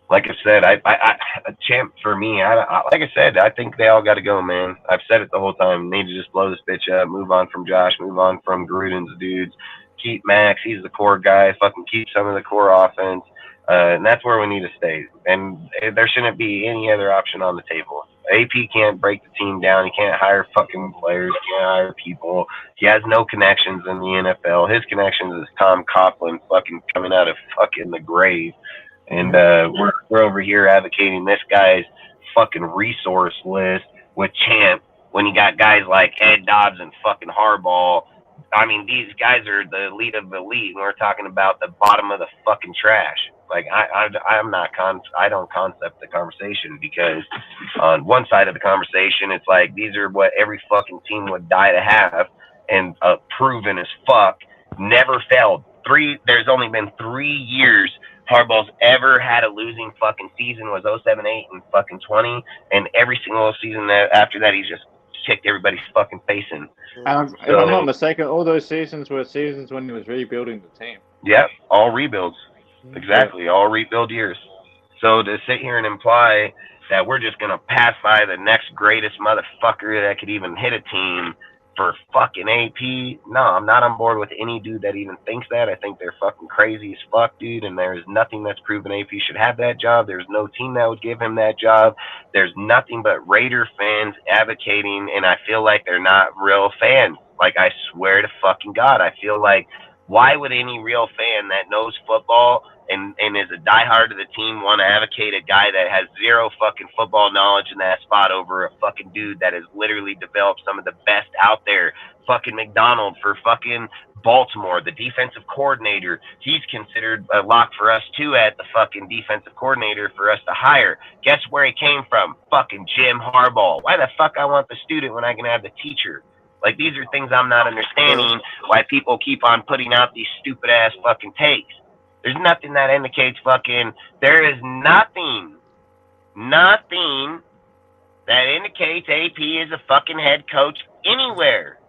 like I said, a Champ for me, like I said, I think they all got to go, man. I've said it the whole time. Need to just blow this bitch up, move on from Josh, move on from Gruden's dudes. Keep Max. He's the core guy. Fucking keep some of the core offense. And that's where we need to stay. And there shouldn't be any other option on the table. AP can't break the team down. He can't hire fucking players. He can't hire people. He has no connections in the NFL. His connections is Tom Coughlin fucking coming out of fucking the grave. And we're over here advocating this guy's fucking resource list with Champ when you got guys like Ed Dobbs and fucking Harbaugh. I mean, these guys are the elite of the elite, and we're talking about the bottom of the fucking trash. Like, I don't concept the conversation, because on one side of the conversation, it's like these are what every fucking team would die to have, and proven as fuck, never failed. There's only been 3 years Harbaugh's ever had a losing fucking season, was 07, 08, and fucking 20, and every single season after that, he's just kicked everybody's fucking face in. If I'm not mistaken, all those seasons were seasons when he was rebuilding the team. Yep, all rebuilds. Exactly, all rebuild years. So to sit here and imply that we're just going to pass by the next greatest motherfucker that could even hit a team for fucking AP, no, I'm not on board with any dude that even thinks that. I think they're fucking crazy as fuck, dude, and there's nothing that's proven AP should have that job. There's no team that would give him that job. There's nothing but Raider fans advocating, and I feel like they're not real fans. Like, I swear to fucking God, I feel like, why would any real fan that knows football and is a diehard of the team want to advocate a guy that has zero fucking football knowledge in that spot over a fucking dude that has literally developed some of the best out there? Fucking McDonald for fucking Baltimore, the defensive coordinator. He's considered a lock for us too at the fucking defensive coordinator for us to hire. Guess where he came from? Fucking Jim Harbaugh. Why the fuck I want the student when I can have the teacher? Like, these are things I'm not understanding why people keep on putting out these stupid ass fucking takes. There's nothing that indicates fucking, there is nothing that indicates AP is a fucking head coach anywhere.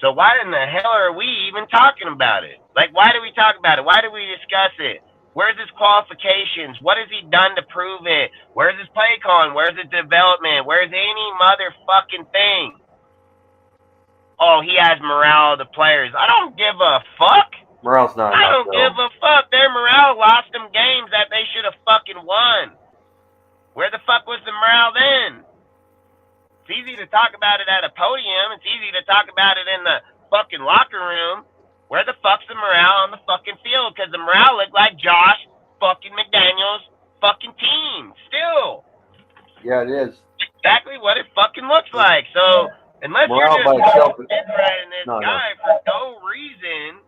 So why in the hell are we even talking about it? Like, why do we talk about it? Why do we discuss it? Where's his qualifications? What has he done to prove it? Where's his play calling? Where's his development? Where's any motherfucking thing? Oh, he has morale of the players. I don't give a fuck. Morale's not. I don't give a fuck. Their morale lost them games that they should have fucking won. Where the fuck was the morale then? It's easy to talk about it at a podium. It's easy to talk about it in the fucking locker room. Where the fuck's the morale on the fucking field? Because the morale looked like Josh fucking McDaniels' fucking team still. Yeah, it is. Exactly what it fucking looks like. So unless morale you're by itself, just riding this guy for no reason,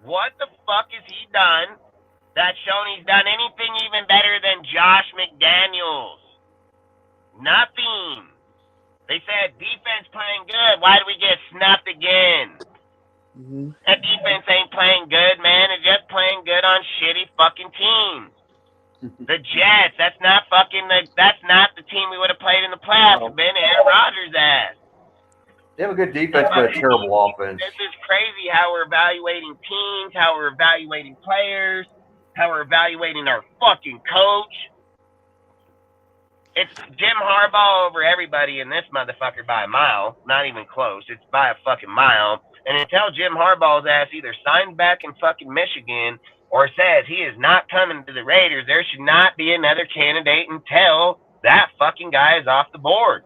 what the fuck has he done that's shown he's done anything even better than Josh McDaniels? Nothing. They said defense playing good. Why do we get snuffed again? Mm-hmm. That defense ain't playing good, man. It's just playing good on shitty fucking teams. The Jets, that's not the team we would have played in the playoffs. It's been Aaron Rodgers' ass. They have a good defense, but a terrible offense. This is crazy how we're evaluating teams, how we're evaluating players, how we're evaluating our fucking coach. It's Jim Harbaugh over everybody in this motherfucker by a mile. Not even close. It's by a fucking mile. And until Jim Harbaugh's ass either signs back in fucking Michigan or says he is not coming to the Raiders, there should not be another candidate until that fucking guy is off the board.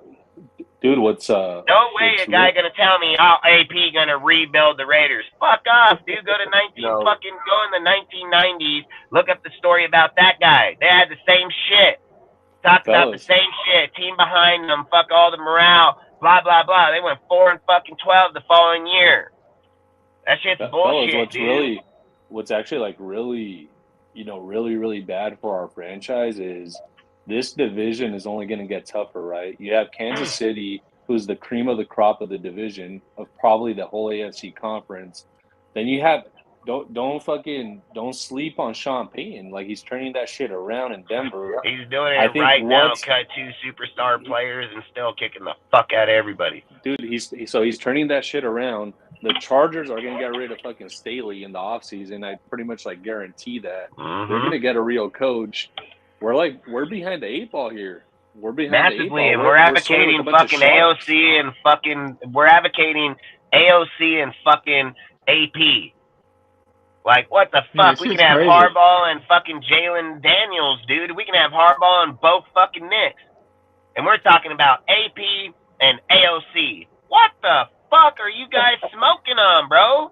Dude, no way a guy gonna tell me, AP gonna rebuild the Raiders. Fuck off, dude. Go in the 1990s. Look up the story about that guy. They had the same shit. Talked about the same shit. Team behind them. Fuck all the morale. Blah blah blah. They went 4-12 the following year. That shit's bullshit, dude. What's actually like really bad for our franchise is this division is only going to get tougher, right? You have Kansas City, who's the cream of the crop of the division of probably the whole AFC conference. Then you have don't sleep on Sean Payton. Like, he's turning that shit around in Denver. He's doing it right now. Cut 2 superstar players and still kicking the fuck out of everybody. Dude, he's turning that shit around. The Chargers are gonna get rid of fucking Staley in the offseason. I pretty much guarantee that. Mm-hmm. They're gonna get a real coach. We're behind the 8 ball here. We're behind massively, the 8 ball. And we're advocating fucking AOC and we're advocating AOC and fucking AP. Like, what the fuck? We can have crazy. Harbaugh and fucking Jalen Daniels, dude. We can have Harbaugh and both fucking Knicks. And we're talking about AP and AOC. What the fuck are you guys smoking on, bro?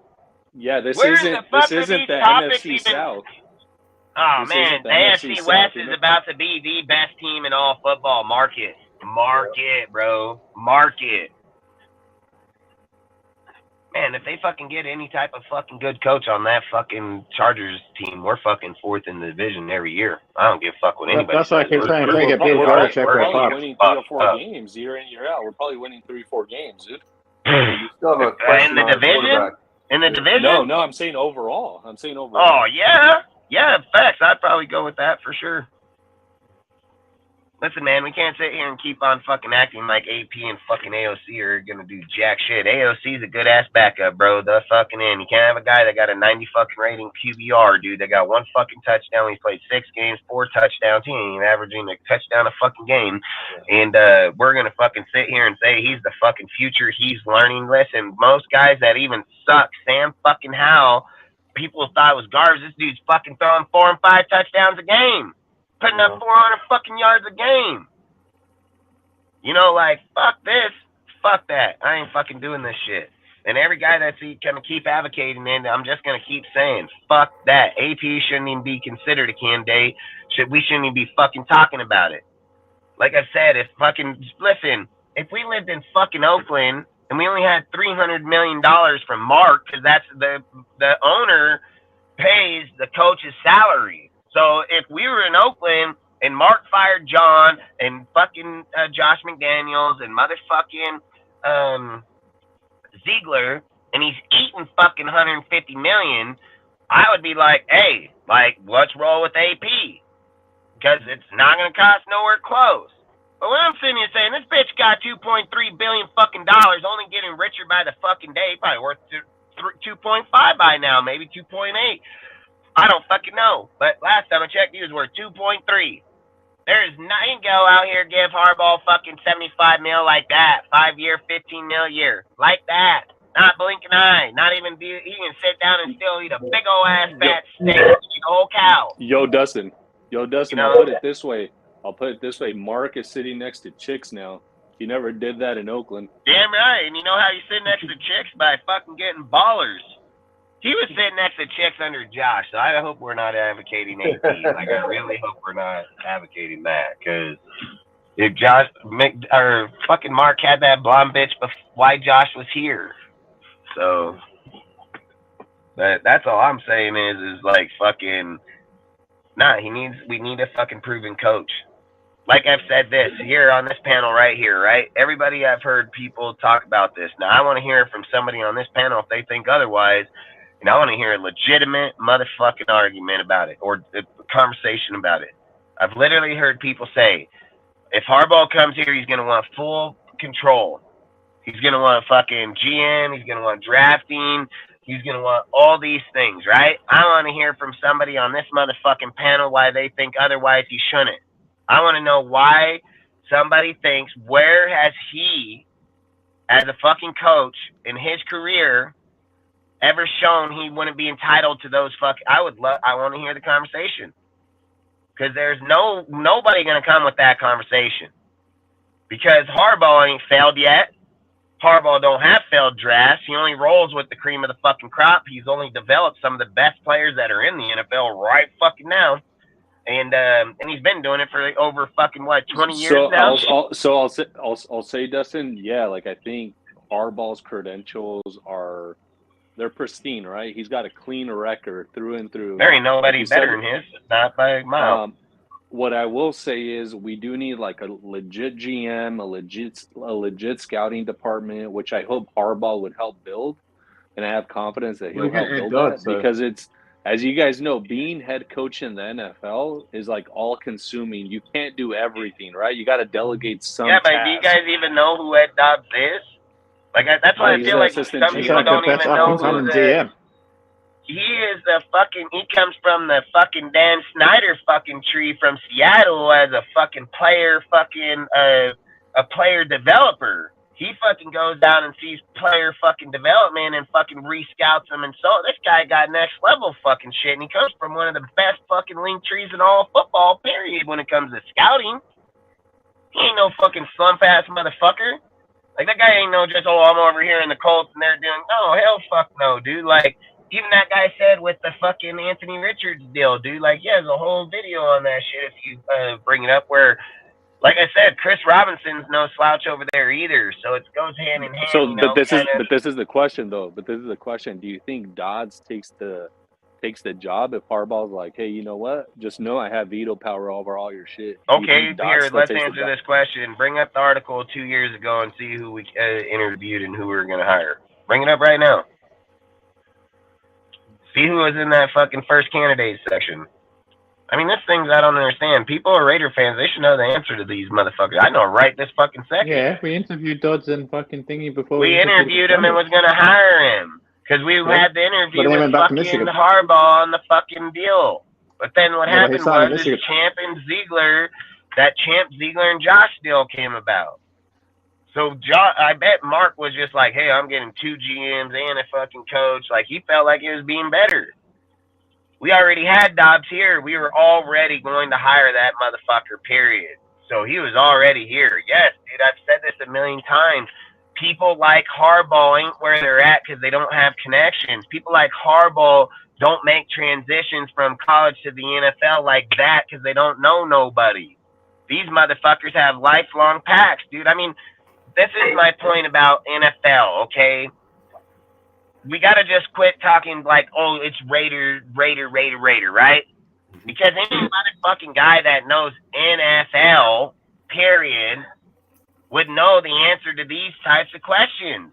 Yeah, this isn't the NFC South. Oh, man, the AFC West is about to be the best team in all football. Mark it, bro. Mark it. Man, if they fucking get any type of fucking good coach on that fucking Chargers team, we're fucking 4th in the division every year. I don't give a fuck what anybody says. That's why I keep saying, if they get Bill Belichick, we're probably winning 3 or 4 games year in, year out. We're probably winning 3 or 4 games, dude. You still have a question in the division? In the division? No, I'm saying overall. Oh, yeah. Yeah, facts. I'd probably go with that for sure. Listen, man, we can't sit here and keep on fucking acting like AP and fucking AOC are gonna do jack shit. AOC's a good ass backup, bro. The fucking end. You can't have a guy that got a 90 fucking rating QBR, dude. That got 1 fucking touchdown. He's played 6 games, 4 touchdowns. He ain't averaging a touchdown a fucking game. And we're gonna fucking sit here and say he's the fucking future. He's learning. Listen, most guys that even suck, Sam fucking Howell, people thought it was garbage. This dude's fucking throwing 4 and 5 touchdowns a game. Putting up 400 fucking yards a game. You know, like, fuck this, fuck that. I ain't fucking doing this shit. And every guy that's gonna keep advocating it, I'm just gonna keep saying, fuck that. AP shouldn't even be considered a candidate. We shouldn't even be fucking talking about it. Like I said, if we lived in fucking Oakland and we only had $300 million from Mark, because that's the owner pays the coach's salary. So if we were in Oakland and Mark fired John and fucking Josh McDaniels and motherfucking Ziegler, and he's eating fucking $150 million, I would be like, hey, like, let's roll with AP, because it's not gonna cost nowhere close. But when I'm sitting here saying this bitch got $2.3 billion fucking dollars, only getting richer by the fucking day, probably worth 2.5 by now, maybe 2.8. I don't fucking know. But last time I checked, he was worth 2.3. There's nothing go out here give Harbaugh fucking $75 million like that. 5-year, $15 million a year. Like that. Not blink an eye. Not even he can sit down and still eat a big old ass fat steak. Eat a whole cow. Yo, Dustin, I'll put it this way. I'll put it this way: Mark is sitting next to chicks now. He never did that in Oakland. Damn right. And you know how you sit next to chicks? By fucking getting ballers. He was sitting next to chicks under Josh, so I hope we're not advocating AP. Like, I really hope we're not advocating that, because if Josh or fucking Mark had that blonde bitch, why Josh was here? So, that's all I'm saying is like fucking. Nah, we need a fucking proven coach. Like I've said this here on this panel right here, right? Everybody, I've heard people talk about this. Now I want to hear from somebody on this panel if they think otherwise, and I want to hear a legitimate motherfucking argument about it or a conversation about it. I've literally heard people say, if Harbaugh comes here, he's going to want full control. He's going to want fucking GM. He's going to want drafting. He's going to want all these things, right? I want to hear from somebody on this motherfucking panel why they think otherwise he shouldn't. I want to know why somebody thinks, where has he, as a fucking coach in his career, ever shown he wouldn't be entitled to those I want to hear the conversation. Because there's nobody going to come with that conversation. Because Harbaugh ain't failed yet. Harbaugh don't have failed drafts. He only rolls with the cream of the fucking crop. He's only developed some of the best players that are in the NFL right fucking now. And he's been doing it for over fucking 20 years now. I'll say, Dustin, yeah, like I think Harbaugh's credentials they're pristine, right? He's got a clean record through and through. There ain't nobody better than his, not by a mile. What I will say is we do need like a legit GM, a legit scouting department, which I hope Harbaugh would help build, and I have confidence that he'll help build that because it's. As you guys know, being head coach in the NFL is like all-consuming. You can't do everything, right? You got to delegate some. Yeah, but do you guys even know who Ed Dobbs is? Like that's why I feel like some people don't even know who GM. He is he comes from the fucking Dan Snyder fucking tree from Seattle as a fucking player, a player developer. He fucking goes down and sees player fucking development and fucking re-scouts them. And so this guy got next level fucking shit. And he comes from one of the best fucking link trees in all football, period, when it comes to scouting. He ain't no fucking slump-ass motherfucker. Like, that guy ain't no just, I'm over here in the Colts and they're doing, hell fuck no, dude. Like, even that guy said with the fucking Anthony Richards deal, dude, like, yeah, there's a whole video on that shit if you bring it up where, like I said, Chris Robinson's no slouch over there either, so it goes hand in hand. So, but this is the question, though. But this is the question: do you think Dodds takes the job if Harbaugh's like, hey, you know what? Just know I have veto power over all your shit. Okay, here, let's answer this question. Bring up the article 2 years ago and see who we interviewed and who we're gonna hire. Bring it up right now. See who was in that fucking first candidate section. I mean, this things I don't understand. People are Raider fans. They should know the answer to these motherfuckers. I know right this fucking second. Yeah, we interviewed Dodds and fucking thingy before. We interviewed him and was going to hire him. Because we had the interview with fucking Harbaugh on the fucking deal. But then what happened was this Champ Ziegler and Josh deal came about. So I bet Mark was just like, hey, I'm getting 2 GMs and a fucking coach. Like, he felt like it was being better. We already had Dobbs here. We were already going to hire that motherfucker, period. So he was already here. Yes, dude, I've said this a million times. People like Harbaugh ain't where they're at because they don't have connections. People like Harbaugh don't make transitions from college to the NFL like that because they don't know nobody. These motherfuckers have lifelong packs, dude. I mean, this is my point about NFL, okay? We got to just quit talking like, oh, it's Raider, right? Because any motherfucking guy that knows NFL, period, would know the answer to these types of questions.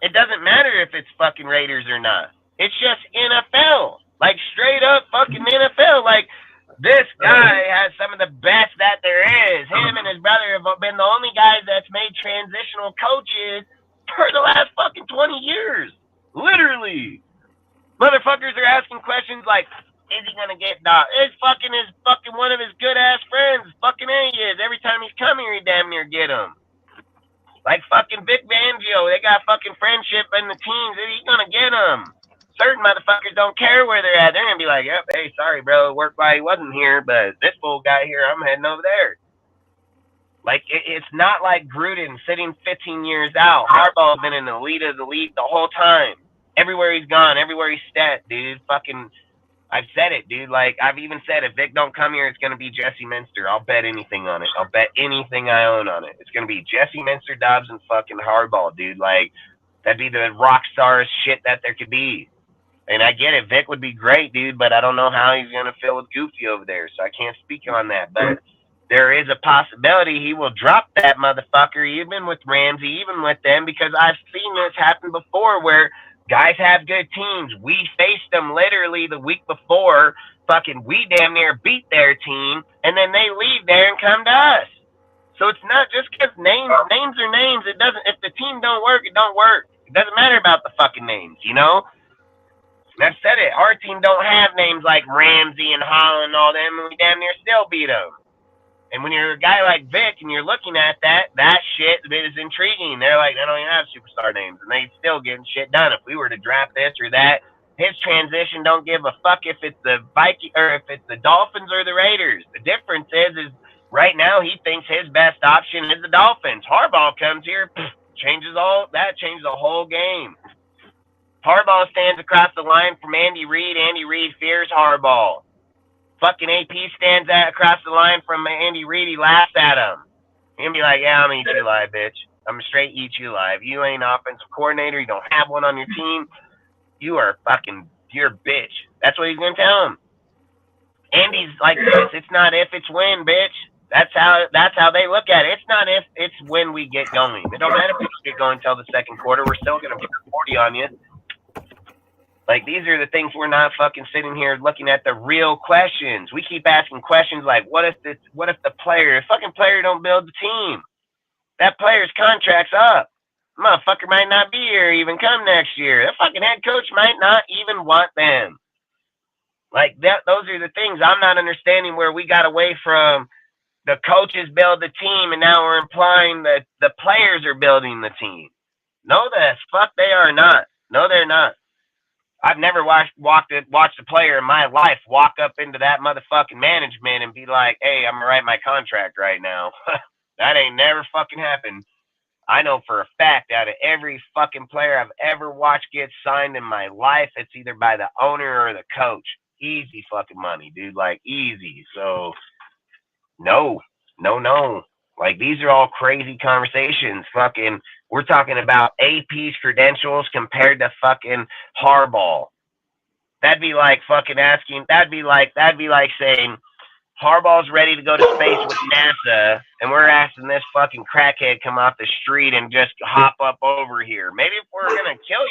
It doesn't matter if it's fucking Raiders or not. It's just NFL. Like, straight up fucking NFL. Like, this guy has some of the best that there is. Him and his brother have been the only guys that's made transitional coaches for the last fucking 20 years. Literally. Motherfuckers are asking questions like, is he gonna get Dobbs? It's fucking one of his good ass friends. Fucking A he is. Every time he's come here, he damn near get him. Like fucking Vic Fangio. They got fucking friendship in the teams. He's gonna get him. certain motherfuckers don't care where they're at. They're gonna be like, yep, hey, sorry, bro, work why he wasn't here, but this fool guy here, I'm heading over there. Like, it's not like Gruden sitting 15 years out. Harbaugh's been in the lead of the league the whole time. Everywhere he's gone, everywhere he's stepped, dude. Fucking, I've said it, dude. Like, I've even said if Vic don't come here, it's going to be Jesse Minster. I'll bet anything on it. I'll bet anything I own on it. It's going to be Jesse Minster, Dobbs, and fucking Harbaugh, dude. Like, that'd be the rock starest shit that there could be. And I get it. Vic would be great, dude, but I don't know how he's going to feel with Goofy over there, so I can't speak on that. But there is a possibility he will drop that motherfucker, even with Ramsey, even with them, because I've seen this happen before where guys have good teams. We faced them literally the week before. Fucking, we damn near beat their team, and then they leave there and come to us. So it's not just because names are names. It doesn't. If the team don't work, it don't work. It doesn't matter about the fucking names, you know. And I've said it. Our team don't have names like Ramsey and Holland and all them, and we damn near still beat them. And when you're a guy like Vic and you're looking at that shit is intriguing. They're like, they don't even have superstar names, and they still getting shit done. If we were to draft this or that, his transition don't give a fuck if it's the Vikings or if it's the Dolphins or the Raiders. The difference is right now he thinks his best option is the Dolphins. Harbaugh comes here, changes the whole game. Harbaugh stands across the line from Andy Reid. Andy Reid fears Harbaugh. Fucking AP stands across the line from Andy Reid. He laughs at him. He'll be like, yeah, I'm going to eat you alive, bitch. I'm straight eat you alive. You ain't offensive coordinator. You don't have one on your team. You are you're a bitch. That's what he's going to tell him. Andy's like this. It's not if, it's when, bitch. That's how they look at it. It's not if, it's when we get going. It don't matter if we get going until the second quarter. We're still going to put 40 on you. Like, these are the things we're not fucking sitting here looking at the real questions. We keep asking questions like, what if the fucking player don't build the team? That player's contract's up. Motherfucker might not be here even come next year. The fucking head coach might not even want them. Like, those are the things I'm not understanding, where we got away from the coaches build the team and now we're implying that the players are building the team. No, the fuck they are not. No, they're not. I've never watched a player in my life walk up into that motherfucking management and be like, hey, I'm gonna write my contract right now. That ain't never fucking happened. I know for a fact out of every fucking player I've ever watched get signed in my life, it's either by the owner or the coach. Easy fucking money, dude. Like, easy. So, no. Like, these are all crazy conversations. Fucking, we're talking about AP's credentials compared to fucking Harbaugh. That'd be like fucking asking, that'd be like saying Harbaugh's ready to go to space with NASA, and we're asking this fucking crackhead come off the street and just hop up over here. Maybe if we're going to kill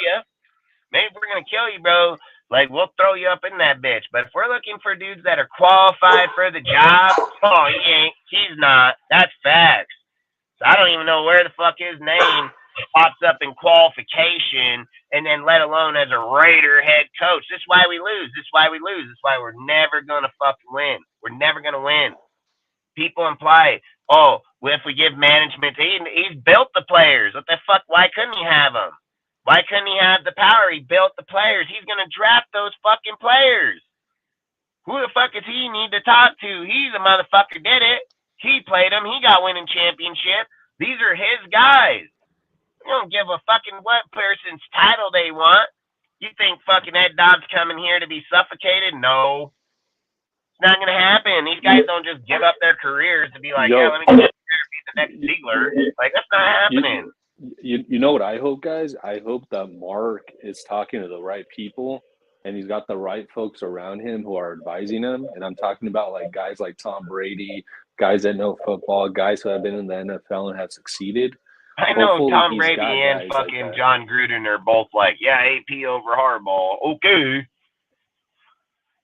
you, bro, like, we'll throw you up in that bitch. But if we're looking for dudes that are qualified for the job, oh, he ain't. He's not. That's facts. So I don't even know where the fuck his name pops up in qualification, and then let alone as a Raider head coach. This is why we lose. This is why we're never going to fucking win. We're never going to win. People imply, oh, well, if we give management, he's built the players. What the fuck? Why couldn't he have them? Why couldn't he have the power? He built the players. He's going to draft those fucking players. Who the fuck does he need to talk to? He's the motherfucker did it. He played them. He got winning championship. These are his guys. You don't give a fucking what person's title they want. You think fucking Ed Dobbs coming here to be suffocated? No. It's not going to happen. These guys don't just give up their careers to be like, yeah, let me get here and be the next Ziegler. Like, that's not happening. You know what I hope, guys? I hope that Mark is talking to the right people and he's got the right folks around him who are advising him. And I'm talking about like guys like Tom Brady, guys that know football, guys who have been in the NFL and have succeeded. I know Tom Brady and fucking like John Gruden are both like, yeah, AP over Harbaugh. Okay.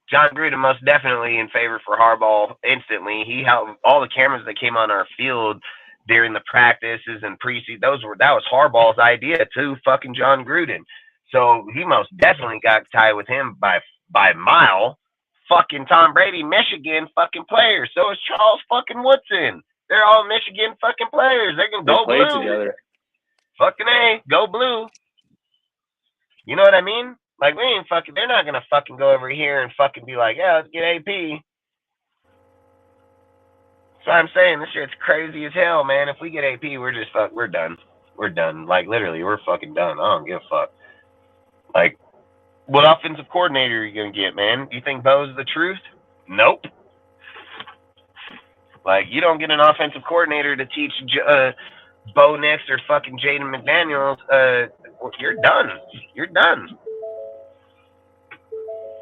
John Gruden most definitely in favor for Harbaugh instantly. He held all the cameras that came on our field during the practices and preseason. That was Harbaugh's idea too, fucking John Gruden. So he most definitely got tied with him by a mile. Fucking Tom Brady, Michigan fucking players. So is Charles fucking Woodson. They're all Michigan fucking players. They can go blue. Together. Fucking A, go blue. You know what I mean? Like, we ain't fucking, they're not gonna fucking go over here and fucking be like, yeah, let's get AP. So I'm saying this shit's crazy as hell, man. If we get AP, we're done. We're done. Like, literally, we're fucking done. I don't give a fuck. Like, what offensive coordinator are you gonna get, man? Do you think Bo's the truth? Nope. Like, you don't get an offensive coordinator to teach Bo Nix or fucking Jaden McDaniels. You're done. You're done.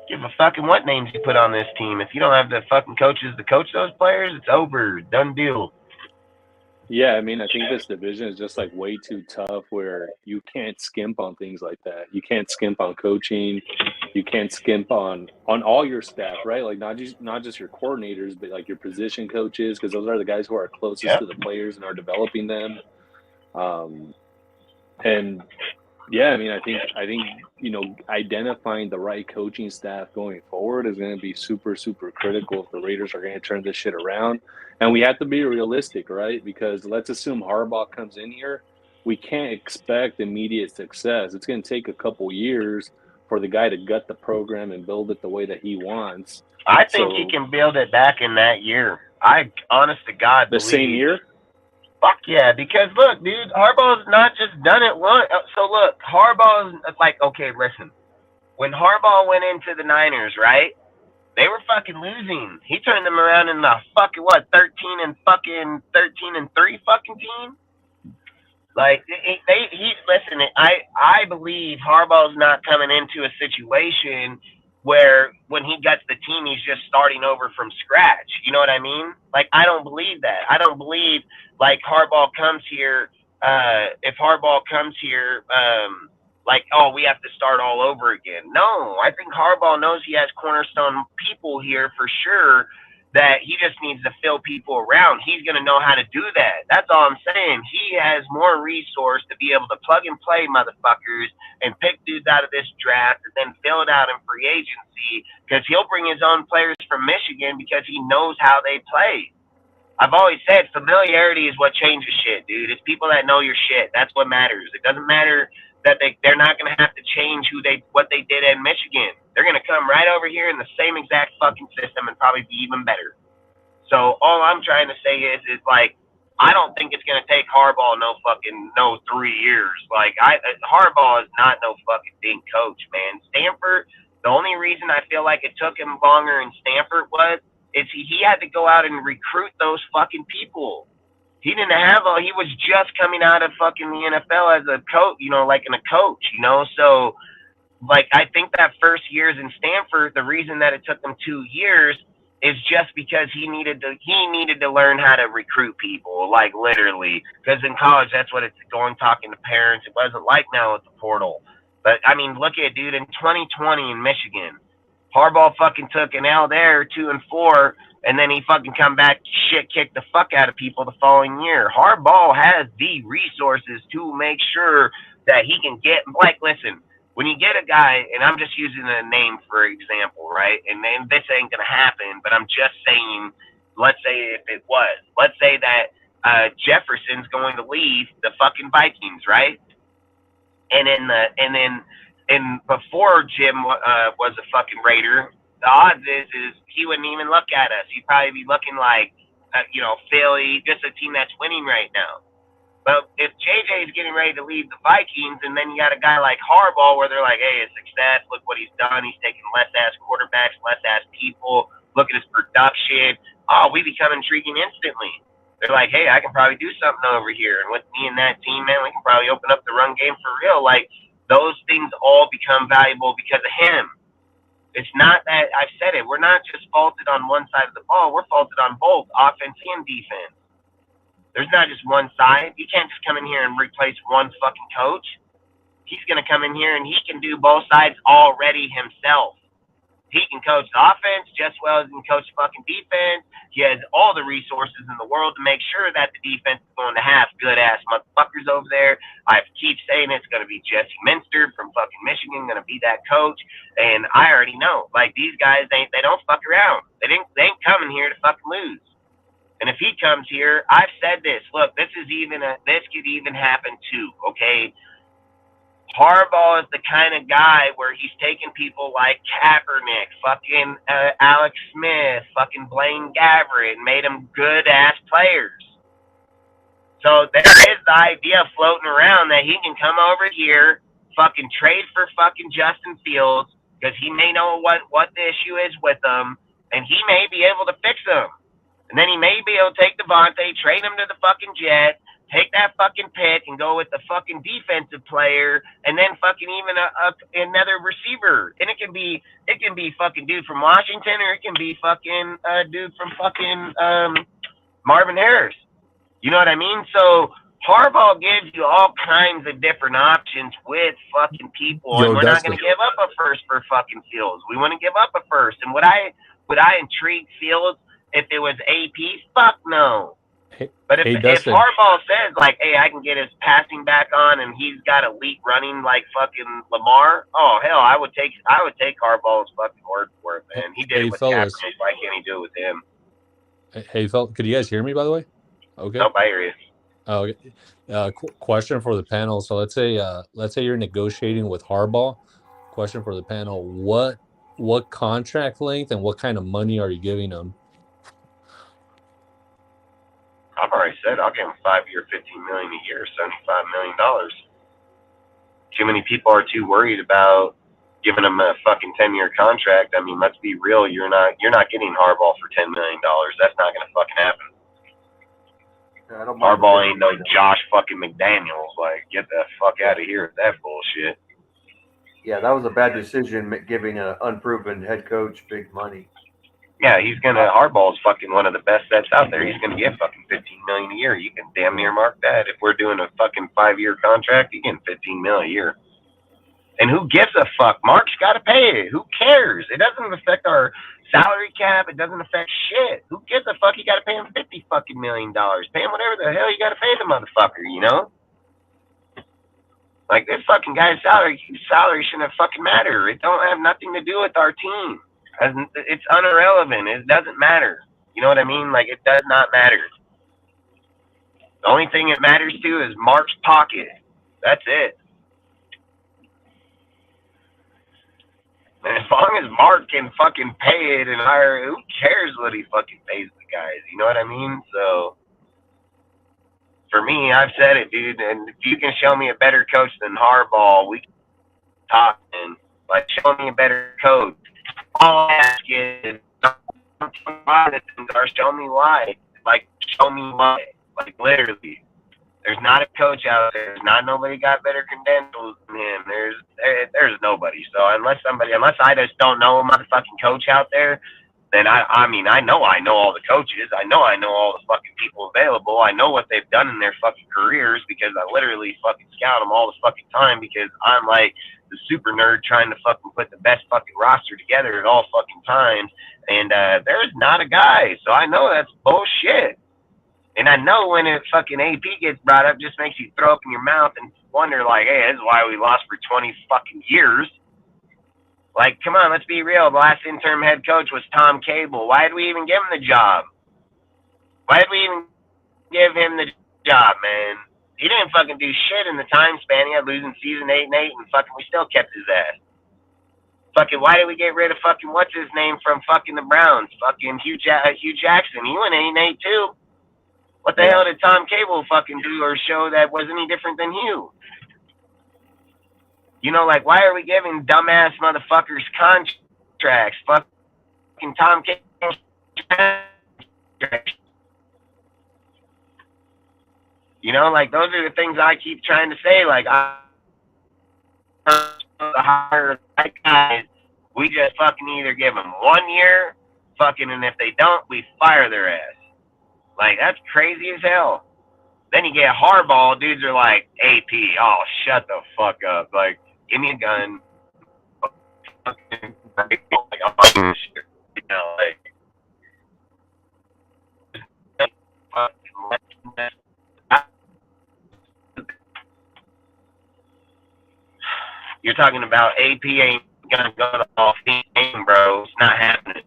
Give a fucking what names you put on this team. If you don't have the fucking coaches to coach those players, it's over. Done deal. Yeah, I mean, I think this division is just like way too tough where you can't skimp on things like that. You can't skimp on coaching. You can't skimp on all your staff, right? Like not just your coordinators, but like your position coaches, because those are the guys who are closest to the players and are developing them. And yeah, I mean, I think identifying the right coaching staff going forward is going to be super, super critical if the Raiders are going to turn this shit around. And we have to be realistic, right? Because let's assume Harbaugh comes in here. We can't expect immediate success. It's going to take a couple years for the guy to gut the program and build it the way that he wants. I think he can build it back in that year. I, honest to God, the same year? Fuck yeah, because look, dude, Harbaugh's not just done it once. So look, Harbaugh's like, okay, listen. When Harbaugh went into the Niners, right? They were fucking losing. He turned them around in the fucking 13 and 3 fucking team. Like listen. I believe Harbaugh's not coming into a situation where when he gets the team, he's just starting over from scratch. You know what I mean? Like, I don't believe that. I don't believe like Harbaugh comes here. If Harbaugh comes here, like, oh, we have to start all over again. No, I think Harbaugh knows he has cornerstone people here for sure, that he just needs to fill people around. He's going to know how to do that. That's all I'm saying. He has more resource to be able to plug and play motherfuckers and pick dudes out of this draft and then fill it out in free agency, because he'll bring his own players from Michigan because he knows how they play. I've always said familiarity is what changes shit, dude. It's people that know your shit. That's what matters. It doesn't matter that they're not going to have to change what they did in Michigan. They're going to come right over here in the same exact fucking system and probably be even better. So all I'm trying to say is like, I don't think it's going to take Harbaugh no 3 years. Like, Harbaugh is not no fucking big coach, man. Stanford, the only reason I feel like it took him longer in Stanford is he had to go out and recruit those fucking people. He didn't have he was just coming out of fucking the NFL as a coach, like a coach, So, like, I think that first years in Stanford, the reason that it took him 2 years is just because he needed to learn how to recruit people, like, literally. Because in college, that's what it's talking to parents. It wasn't like now with the portal. But, I mean, look at it, dude. In 2020 in Michigan, Harbaugh fucking took an L there, 2-4, and then he fucking come back, kicked the fuck out of people the following year. Harbaugh has the resources to make sure that he can get, like, listen, when you get a guy, and I'm just using a name for example, right? And then this ain't gonna happen, but I'm just saying, let's say if it was, let's say that Jefferson's going to leave the fucking Vikings, right? And before Jim was a fucking Raider, the odds is he wouldn't even look at us. He'd probably be looking like, Philly, just a team that's winning right now. But if JJ is getting ready to leave the Vikings, and then you got a guy like Harbaugh where they're like, hey, his success, look what he's done. He's taking less-ass quarterbacks, less-ass people. Look at his production. Oh, we become intriguing instantly. They're like, hey, I can probably do something over here. And with me and that team, man, we can probably open up the run game for real. Like, those things all become valuable because of him. It's not that, I've said it, we're not just faulted on one side of the ball. We're faulted on both offense and defense. There's not just one side. You can't just come in here and replace one fucking coach. He's going to come in here and he can do both sides already himself. He can coach the offense just as well as he can coach fucking defense. He has all the resources in the world to make sure that the defense is going to have good-ass motherfuckers over there. I keep saying it's going to be Jesse Minster from fucking Michigan going to be that coach. And I already know. Like, these guys, they don't fuck around. They ain't coming here to fucking lose. And if he comes here, I've said this. Look, this could even happen too, okay? Harbaugh is the kind of guy where he's taking people like Kaepernick, fucking Alex Smith, fucking Blaine Gabbert, and made them good-ass players. So there is the idea floating around that he can come over here, fucking trade for fucking Justin Fields, because he may know what the issue is with them, and he may be able to fix them. And then he may be able to take Devontae, trade him to the fucking Jets, take that fucking pick and go with the fucking defensive player, and then fucking even another receiver. And it can be fucking dude from Washington, or it can be fucking dude from fucking Marvin Harris. You know what I mean? So Harbaugh gives you all kinds of different options with fucking people, and we're not going to give up a first for fucking Fields. We want to give up a first. And would I intrigue Fields if it was AP? Fuck no. But if Harbaugh says, like, hey, I can get his passing back on and he's got elite running like fucking Lamar, oh hell, I would take Harbaugh's fucking word for it, man. He did it with Kaepernick. Why can't he do it with him? Hey, fellas, could you guys hear me, by the way? Okay. Nope, I hear you. Oh, okay. Question for the panel. So let's say you're negotiating with Harbaugh. Question for the panel: what contract length and what kind of money are you giving him? I've already said I'll give him 5-year, $15 million a year, $75 million. Too many people are too worried about giving him a fucking 10-year contract. I mean, let's be real. You're not getting Harbaugh for $10 million. That's not gonna fucking happen. Harbaugh ain't no Josh fucking McDaniels. Like, get the fuck out of here with that bullshit. Yeah, that was a bad decision, giving an unproven head coach big money. Yeah, Harbaugh's fucking one of the best sets out there. He's gonna get fucking $15 million a year. You can damn near mark that. If we're doing a fucking 5-year contract, you get $15 million a year. And who gives a fuck? Mark's got to pay it. Who cares? It doesn't affect our salary cap. It doesn't affect shit. Who gives a fuck? You got to pay him $50 fucking million. Pay him whatever the hell you got to pay the motherfucker. You know? Like, this fucking guy's salary shouldn't fucking matter. It don't have nothing to do with our team. It's irrelevant. It doesn't matter. You know what I mean? Like, it does not matter. The only thing it matters to is Mark's pocket. That's it. And as long as Mark can fucking pay it and hire, who cares what he fucking pays the guys? You know what I mean? So, for me, I've said it, dude. And if you can show me a better coach than Harbaugh, we can talk. And like, show me a better coach. All I ask is, show me why. Like, show me why. Like, literally. There's not a coach out there. There's not nobody got better credentials than him. There's nobody. So unless I just don't know a motherfucking coach out there, then I mean I know all the coaches. I know all the fucking people available. I know what they've done in their fucking careers because I literally fucking scout them all the fucking time because I'm like the super nerd trying to fucking put the best fucking roster together at all fucking times. And there's not a guy. So I know that's bullshit. And I know when it fucking AP gets brought up, just makes you throw up in your mouth and wonder, like, hey, this is why we lost for 20 fucking years. Like, come on, let's be real. The last interim head coach was Tom Cable. Why did we even give him the job? Why did we even give him the job, man? He didn't fucking do shit in the time span. He had losing season 8-8, and fucking we still kept his ass. Fucking, why did we get rid of fucking what's his name from fucking the Browns? Fucking Hugh Jackson. He went 8-8 too. What the hell did Tom Cable fucking do or show that was any different than Hugh? You know, like, why are we giving dumbass motherfuckers contracts? Fucking Tom Cable. You know, like, those are the things I keep trying to say. Like, the higher guys, we just fucking either give them 1 year, fucking, and if they don't, we fire their ass. Like, that's crazy as hell. Then you get Harbaugh, dudes are like, AP, oh, shut the fuck up. Like, give me a gun. Like, I'm shit. You know, like, you're talking about AP ain't gonna go to the Hall of Fame, bro. It's not happening.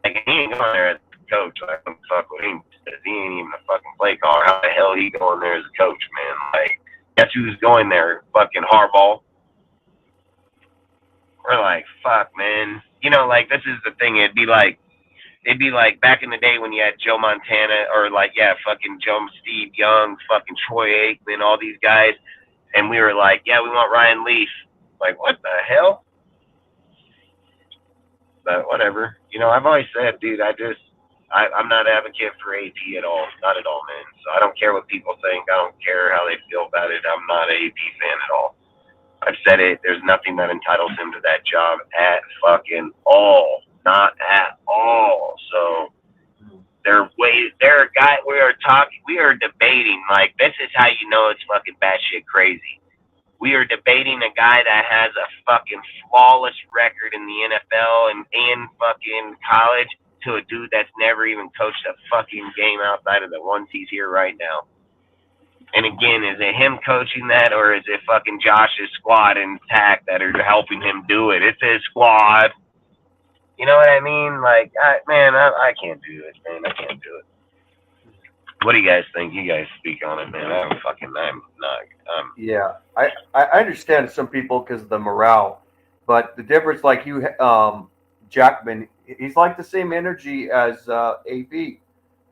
Like, he ain't going there as a coach. Like, fuck with him. He ain't even a fucking play caller. How the hell he going there as a coach, man? Like, Guess who's going there? Fucking Harbaugh. We're like, fuck, man. You know, like, this is the thing. It'd be like back in the day when you had Joe Montana or like, yeah, fucking Steve Young, fucking Troy Aikman, all these guys. And we were like, yeah, we want Ryan Leaf. Like, what the hell? But whatever. You know, I've always said, dude, I'm not an advocate for AP at all. Not at all, man. So I don't care what people think. I don't care how they feel about it. I'm not an AP fan at all. I've said it. There's nothing that entitles him to that job at fucking all. Not at all. So we are debating, like, this is how you know it's fucking batshit crazy. We are debating a guy that has a fucking flawless record in the NFL and fucking college to a dude that's never even coached a fucking game outside of the ones he's here right now. And again, is it him coaching that, or is it fucking Josh's squad and TAC that are helping him do it? It's his squad. You know what I mean? Like, I can't do it, man. I can't do it. What do you guys think? You guys speak on it, man. I'm not. Yeah, I understand some people because of the morale, but the difference, like Jackman, he's like the same energy as AP.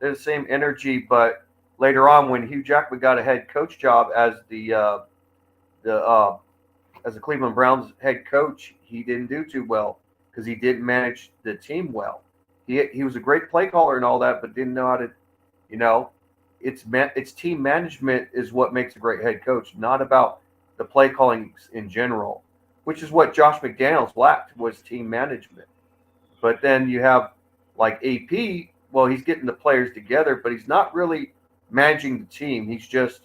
They're the same energy, but later on, when Hugh Jackman got a head coach job as the Cleveland Browns head coach, he didn't do too well because he didn't manage the team well. He was a great play caller and all that, but didn't know how to, you know, it's team management is what makes a great head coach, not about the play calling in general, which is what Josh McDaniels lacked, was team management. But then you have like AP, well, he's getting the players together, but he's not really managing the team. He's just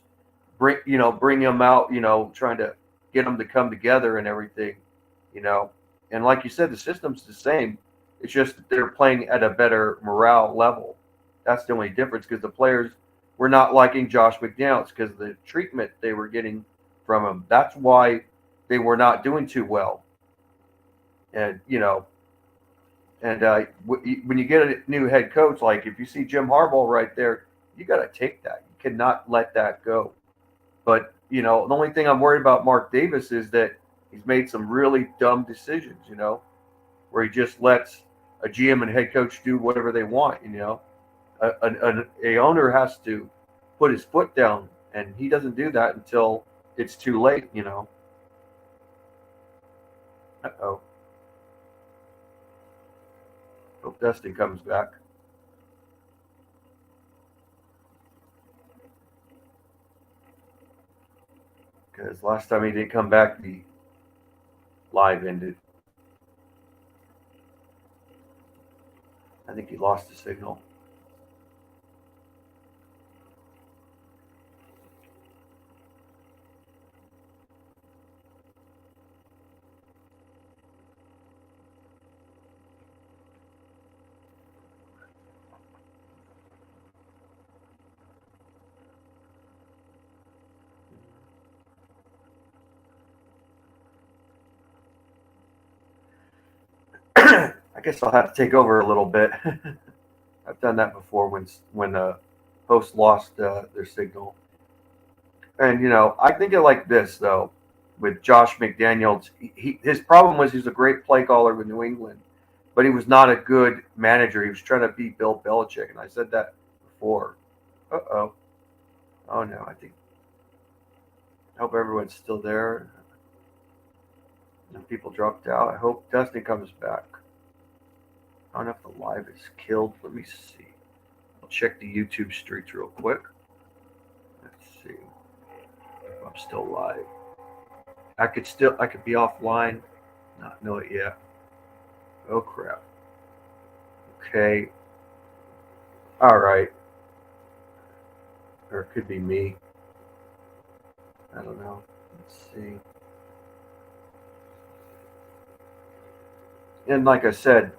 bring them out, trying to get them to come together and everything, And like you said, the system's the same. It's just that they're playing at a better morale level. That's the only difference, because the players were not liking Josh McDaniels because of the treatment they were getting from him. That's why they were not doing too well. And, when you get a new head coach, like if you see Jim Harbaugh right there, you got to take that. You cannot let that go. But, the only thing I'm worried about Mark Davis is that he's made some really dumb decisions, where he just lets a GM and head coach do whatever they want, A owner has to put his foot down, and he doesn't do that until it's too late, Uh-oh. Hope Dustin comes back. Because last time he didn't come back, the live ended. I think he lost the signal. I guess I'll have to take over a little bit. I've done that before when the host lost their signal. And, I think it like this, though, with Josh McDaniels. His problem was he's a great play caller with New England, but he was not a good manager. He was trying to beat Bill Belichick, and I said that before. Uh-oh. Oh, no, I hope everyone's still there. And people dropped out. I hope Dustin comes back. I don't know if the live is killed. Let me see. I'll check the YouTube streaks real quick. Let's see if I'm still live. I could be offline. Not know it yet. Oh crap. Okay. All right. Or it could be me. I don't know. Let's see. And like I said,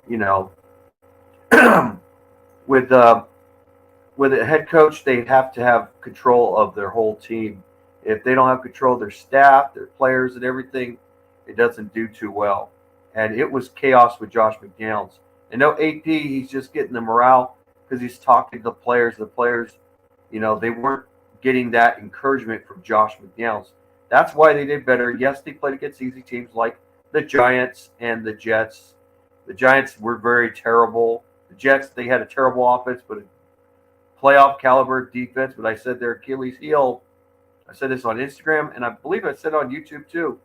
with a head coach, they have to have control of their whole team. If they don't have control of their staff, their players, and everything, it doesn't do too well. And it was chaos with Josh McDaniels. And no AP, he's just getting the morale because he's talking to the players. The players, they weren't getting that encouragement from Josh McDaniels. That's why they did better. Yes, they played against easy teams like the Giants and the Jets. The Giants were very terrible. The Jets, they had a terrible offense, but a playoff caliber defense. But I said their Achilles heel, I said this on Instagram, and I believe I said on YouTube too,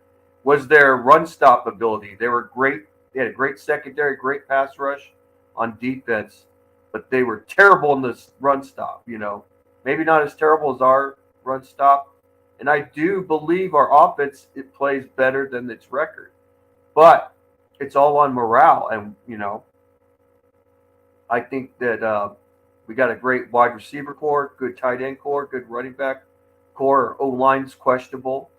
was their run stop ability. They were great. They had a great secondary, great pass rush on defense, but they were terrible in this run stop. Maybe not as terrible as our run stop. And I do believe our offense, it plays better than its record. But it's all on morale. And, I think that we got a great wide receiver core, good tight end core, good running back core. O-line's questionable.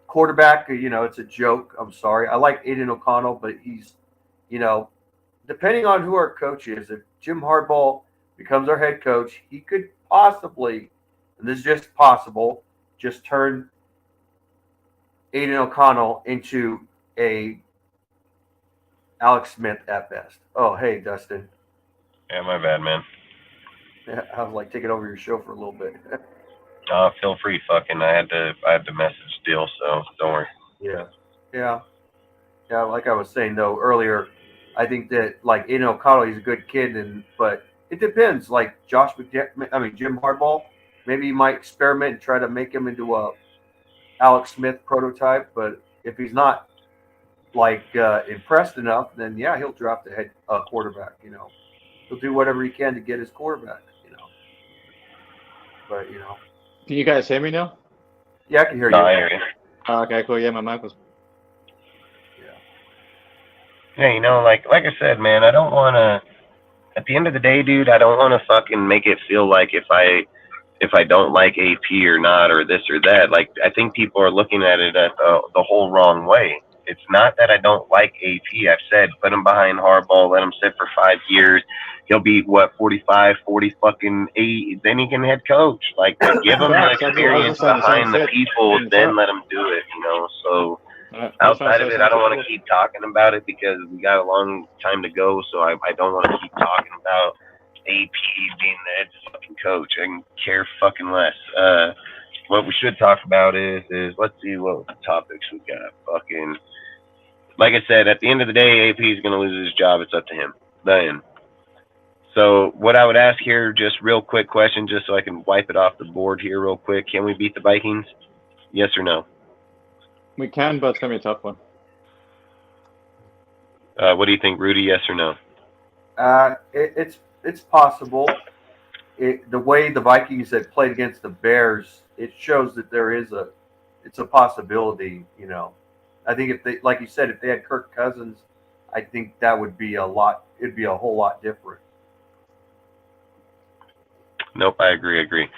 Quarterback, it's a joke. I'm sorry. I like Aiden O'Connell, but he's, depending on who our coach is, if Jim Harbaugh becomes our head coach, he could possibly, and this is just possible, just turn Aiden O'Connell into a Alex Smith at best. Oh, hey, Dustin. Yeah, my bad, man. I was like taking over your show for a little bit. Feel free, fucking. I had to message still, so don't worry. Yeah. Like I was saying though earlier, I think that like Aiden O'Connell, he's a good kid, but it depends. Like Jim Harbaugh, maybe he might experiment and try to make him into a Alex Smith prototype. But if he's not like impressed enough, then yeah, he'll draft a head quarterback. He'll do whatever he can to get his quarterback. But Can you guys hear me now? Yeah, I can hear you. I hear you. Okay, cool. Yeah, my mic was. Yeah, like I said, man, I don't want to. At the end of the day, dude, I don't want to fucking make it feel like if I don't like AP or not or this or that. Like, I think people are looking at it at the whole wrong way. It's not that I don't like AP. I've said put him behind Harbaugh, let him sit for 5 years. He'll be 45, 40 fucking 8. Then he can head coach. Like, give him the experience behind the people, then let him do it. So. Outside of it, I don't want to keep talking about it because we got a long time to go. So I don't want to keep talking about AP being the head fucking coach. I can care fucking less. What we should talk about is let's see what topics we got. Fucking, like I said, at the end of the day, AP is going to lose his job. It's up to him. Then. So what I would ask here, just real quick question, just so I can wipe it off the board here real quick. Can we beat the Vikings? Yes or no? We can, but it's gonna be a tough one. What do you think, Rudy? Yes or no? It's possible. The way the Vikings had played against the Bears, it shows that it's a possibility. I think if they, like you said, if they had Kirk Cousins, I think that would be it'd be a whole lot different. Nope, I agree.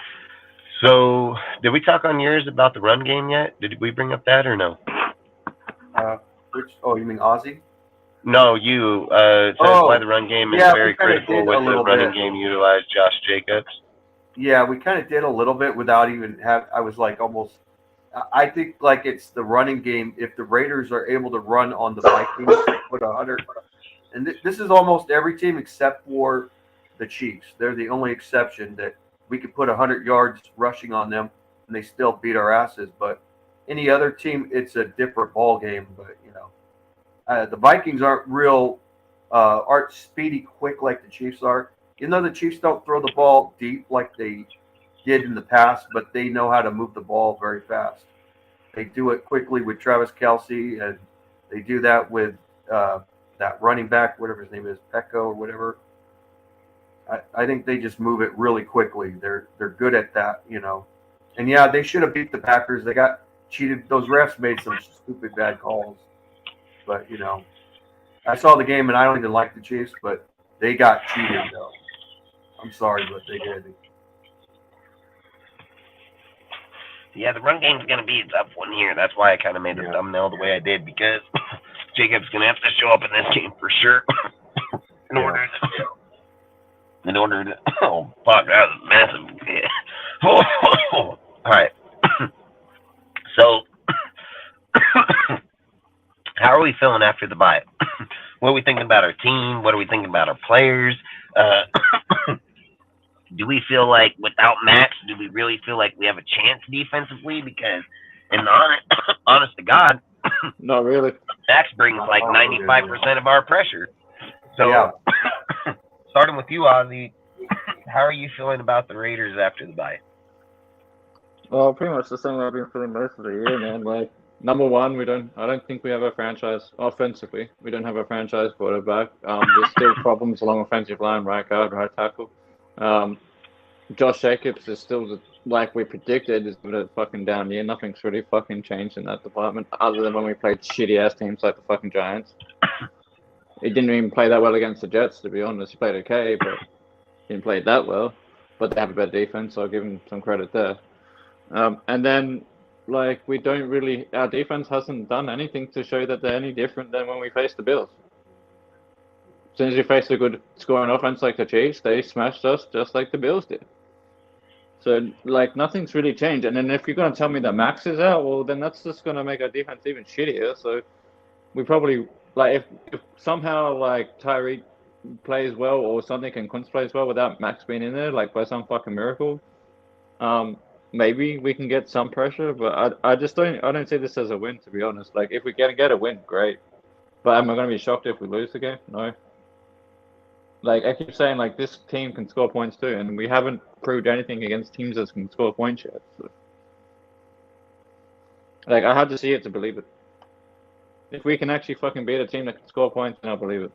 So, did we talk on yours about the run game yet? Did we bring up that or no? You mean Ozzy? No, you. It says why the run game is very critical with the running game utilize Josh Jacobs. Yeah, we kind of did a little bit without even I was like almost. I think like it's the running game. If the Raiders are able to run on the Vikings, put 100. And this is almost every team except for the Chiefs. They're the only exception that we could put 100 yards rushing on them and they still beat our asses. But any other team, it's a different ball game. But the Vikings aren't speedy, quick like the Chiefs are. The Chiefs don't throw the ball deep like they did in the past, but they know how to move the ball very fast. They do it quickly with Travis Kelce, and they do that with that running back, whatever his name is, Pecco or whatever. I think they just move it really quickly. They're good at that, And yeah, they should have beat the Packers. They got cheated. Those refs made some stupid bad calls. But I saw the game and I don't even like the Chiefs, but they got cheated though. I'm sorry, but they did. Yeah, the run game's going to be a tough one here. That's why I kind of made the thumbnail the way I did, because Jacob's going to have to show up in this game for sure. in order to, oh, fuck, that was massive. Yeah. All right. So, how are we feeling after the bye? What are we thinking about our team? What are we thinking about our players? do we feel like without Max, do we really feel like we have a chance defensively? Because, in the honest to God, not really. Max brings like 95% of our pressure. So, Yeah. starting with you, Ozzy, how are you feeling about the Raiders after the bye? Well, pretty much the same way I've been feeling most of the year, man. Like, number one, I don't think we have a franchise offensively. We don't have a franchise quarterback. There's still problems along offensive line, right guard, right tackle. Josh Jacobs is still, like we predicted, is a fucking down year. Nothing's really fucking changed in that department, other than when we played shitty ass teams like the fucking Giants. He didn't even play that well against the Jets, to be honest. He played okay, but he didn't play that well. But they have a better defense, so I'll give him some credit there. And then, like, our defense hasn't done anything to show that they're any different than when we faced the Bills. As soon as we faced a good scoring offense like the Chiefs, they smashed us just like the Bills did. So, like, nothing's really changed. And then if you're going to tell me that Max is out, well, then that's just going to make our defense even shittier. So we probably, like, if somehow, like, Tyreek plays well or something and Kuntz plays well without Max being in there, like, by some fucking miracle, maybe we can get some pressure, but I don't see this as a win, to be honest. Like, if we get a win, great. But am I going to be shocked if we lose the game? No. Like, I keep saying, like, this team can score points too, and we haven't proved anything against teams that can score points yet. So. Like, I had to see it to believe it. If we can actually fucking beat a team that can score points, then I'll believe it.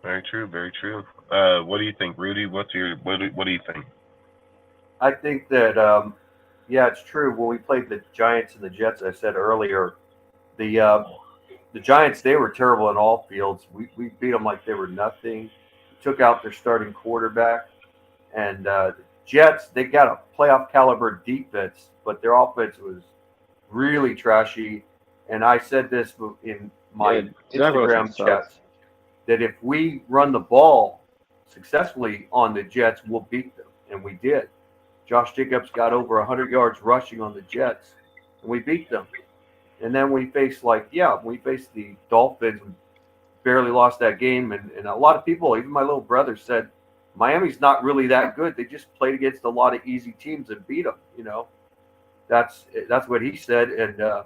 Very true, very true. What do you think, Rudy? What do you think? I think that yeah, it's true. When we played the Giants and the Jets, I said earlier, the Giants, they were terrible in all fields. We beat them like they were nothing. Took out their starting quarterback, and the Jets, they got a playoff caliber defense, but their offense was really trashy. And I said this in my Instagram chats, that if we run the ball successfully on the Jets, we'll beat them, and we did. Josh Jacobs got over 100 yards rushing on the Jets, and we beat them. And then we faced the Dolphins, we barely lost that game. And a lot of people, even my little brother, said Miami's not really that good. They just played against a lot of easy teams and beat them. You know, that's what he said. And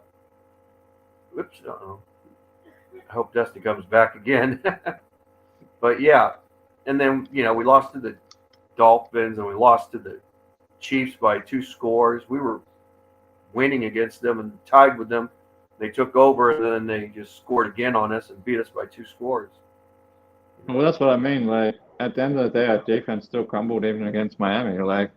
whoops, I hope Dusty comes back again. But yeah, and then we lost to the Dolphins and we lost to the Chiefs by 2 scores. We were winning against them and tied with them. They took over and then they just scored again on us and beat us by 2 scores. Well, that's what I mean. Like, at the end of the day, our defense still crumbled even against Miami. Like,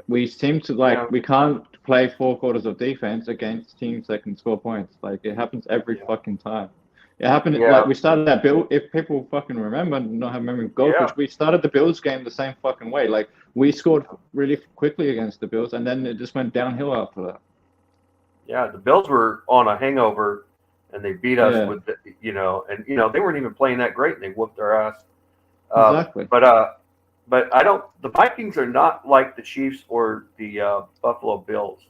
we seem to we can't play 4 quarters of defense against teams that can score points. Like, it happens every fucking time. It happened like we started that Bill. If people fucking remember, not have memory of goldfish, we started the Bills game the same fucking way. Like, we scored really quickly against the Bills, and then it just went downhill after that. Yeah, the Bills were on a hangover, and they beat us with they weren't even playing that great, and they whooped our ass. Exactly. But I don't. The Vikings are not like the Chiefs or the Buffalo Bills.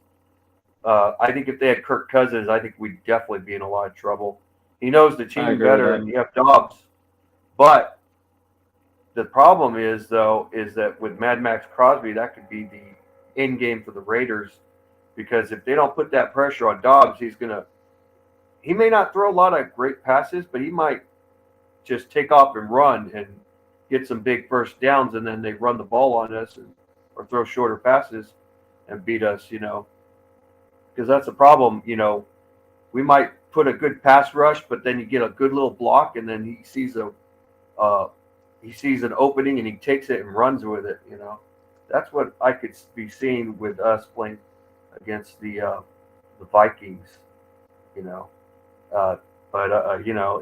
I think if they had Kirk Cousins, I think we'd definitely be in a lot of trouble. He knows the team better, and you have Dobbs. But the problem is that with Mad Max Crosby, that could be the end game for the Raiders, because if they don't put that pressure on Dobbs, he may not throw a lot of great passes, but he might just take off and run and get some big first downs, and then they run the ball on us or throw shorter passes and beat us, because that's the problem. We might put a good pass rush, but then you get a good little block, and then he sees an opening and he takes it and runs with it. That's what I could be seeing with us playing against the Vikings. But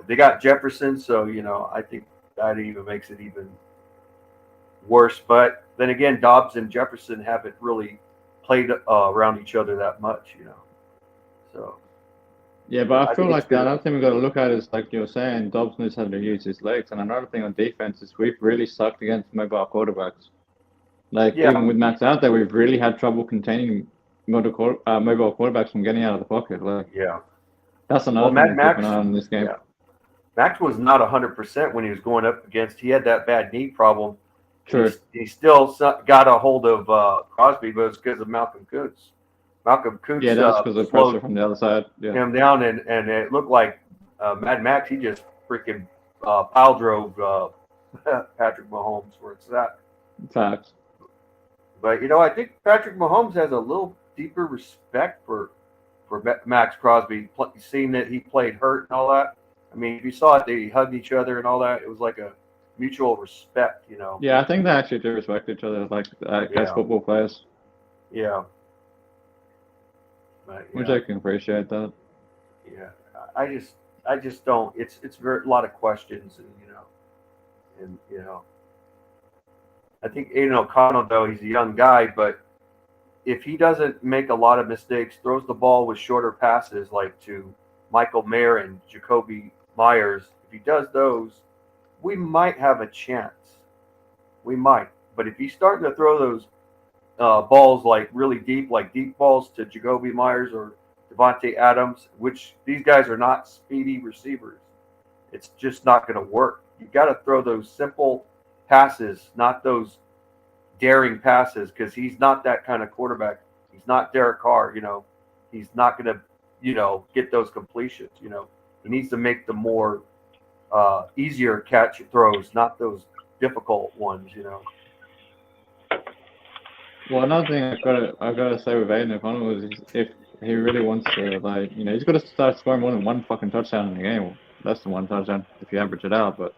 they got Jefferson, so I think that even makes it even worse. But then again, Dobbs and Jefferson haven't really played around each other that much, So. Yeah, but I feel like the other thing we've got to look at is, like you're saying, Dobbs knows how to use his legs. And another thing on defense is we've really sucked against mobile quarterbacks. Like, even with Max out there, we've really had trouble containing mobile quarterbacks from getting out of the pocket. Like, that's another thing to keep an eye on in this game. Max was not 100% when he was going up against. He had that bad knee problem, True. He still got a hold of Crosby, but it's because of Malcolm Kuntz. Malcolm Kuntz that's because of pressure from the other side. Yeah. Him down, and it looked like Mad Max. He just freaking pile drove Patrick Mahomes where it's at. Facts. But I think Patrick Mahomes has a little deeper respect for Max Crosby, seeing that he played hurt and all that. I mean, if you saw it, they hugged each other and all that. It was like a mutual respect, Yeah, I think they actually do respect each other, like as football players. Yeah. Which I can appreciate that. Yeah, I just don't. It's a lot of questions, and I think Aiden O'Connell, though, he's a young guy, but if he doesn't make a lot of mistakes, throws the ball with shorter passes like to Michael Mayer and Jacoby Myers, if he does those, we might have a chance. We might. But if he's starting to throw those balls like really deep, like deep balls to Jacoby Myers or Devontae Adams, which these guys are not speedy receivers, it's just not going to work. You got to throw those simple passes, not those daring passes, because he's not that kind of quarterback. He's not Derek Carr. He's not going to get those completions. He needs to make the more easier catch throws, not those difficult ones. Well, another thing I gotta say with Aiden O'Connell is if he really wants to, he's got to start scoring more than one fucking touchdown in the game. Less than one touchdown if you average it out, but.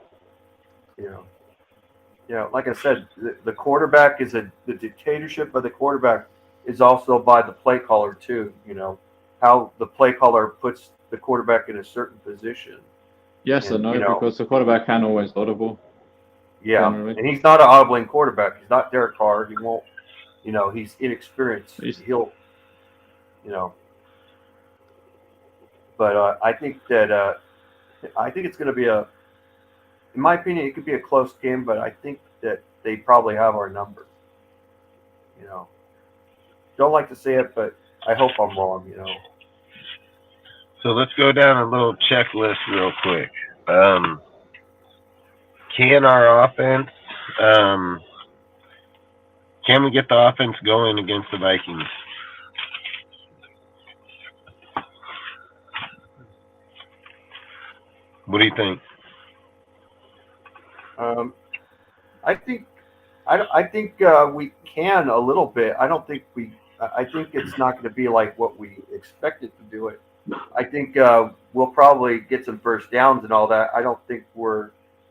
Like I said, the quarterback is the dictatorship of the quarterback is also by the play caller too. How the play caller puts the quarterback in a certain position. Yes and no, because the quarterback can always audible. Yeah, generally. And he's not an audibling quarterback. He's not Derek Carr. He won't. He's inexperienced. He'll. But I think that it's going to be in my opinion, it could be a close game, but I think that they probably have our number. Don't like to say it, but I hope I'm wrong. So let's go down a little checklist real quick. Can our offense? Can we get the offense going against the Vikings? What do you think? I think we can a little bit. I don't think I think it's not going to be like what we expected to do it. I think we'll probably get some first downs and all that. I don't think we're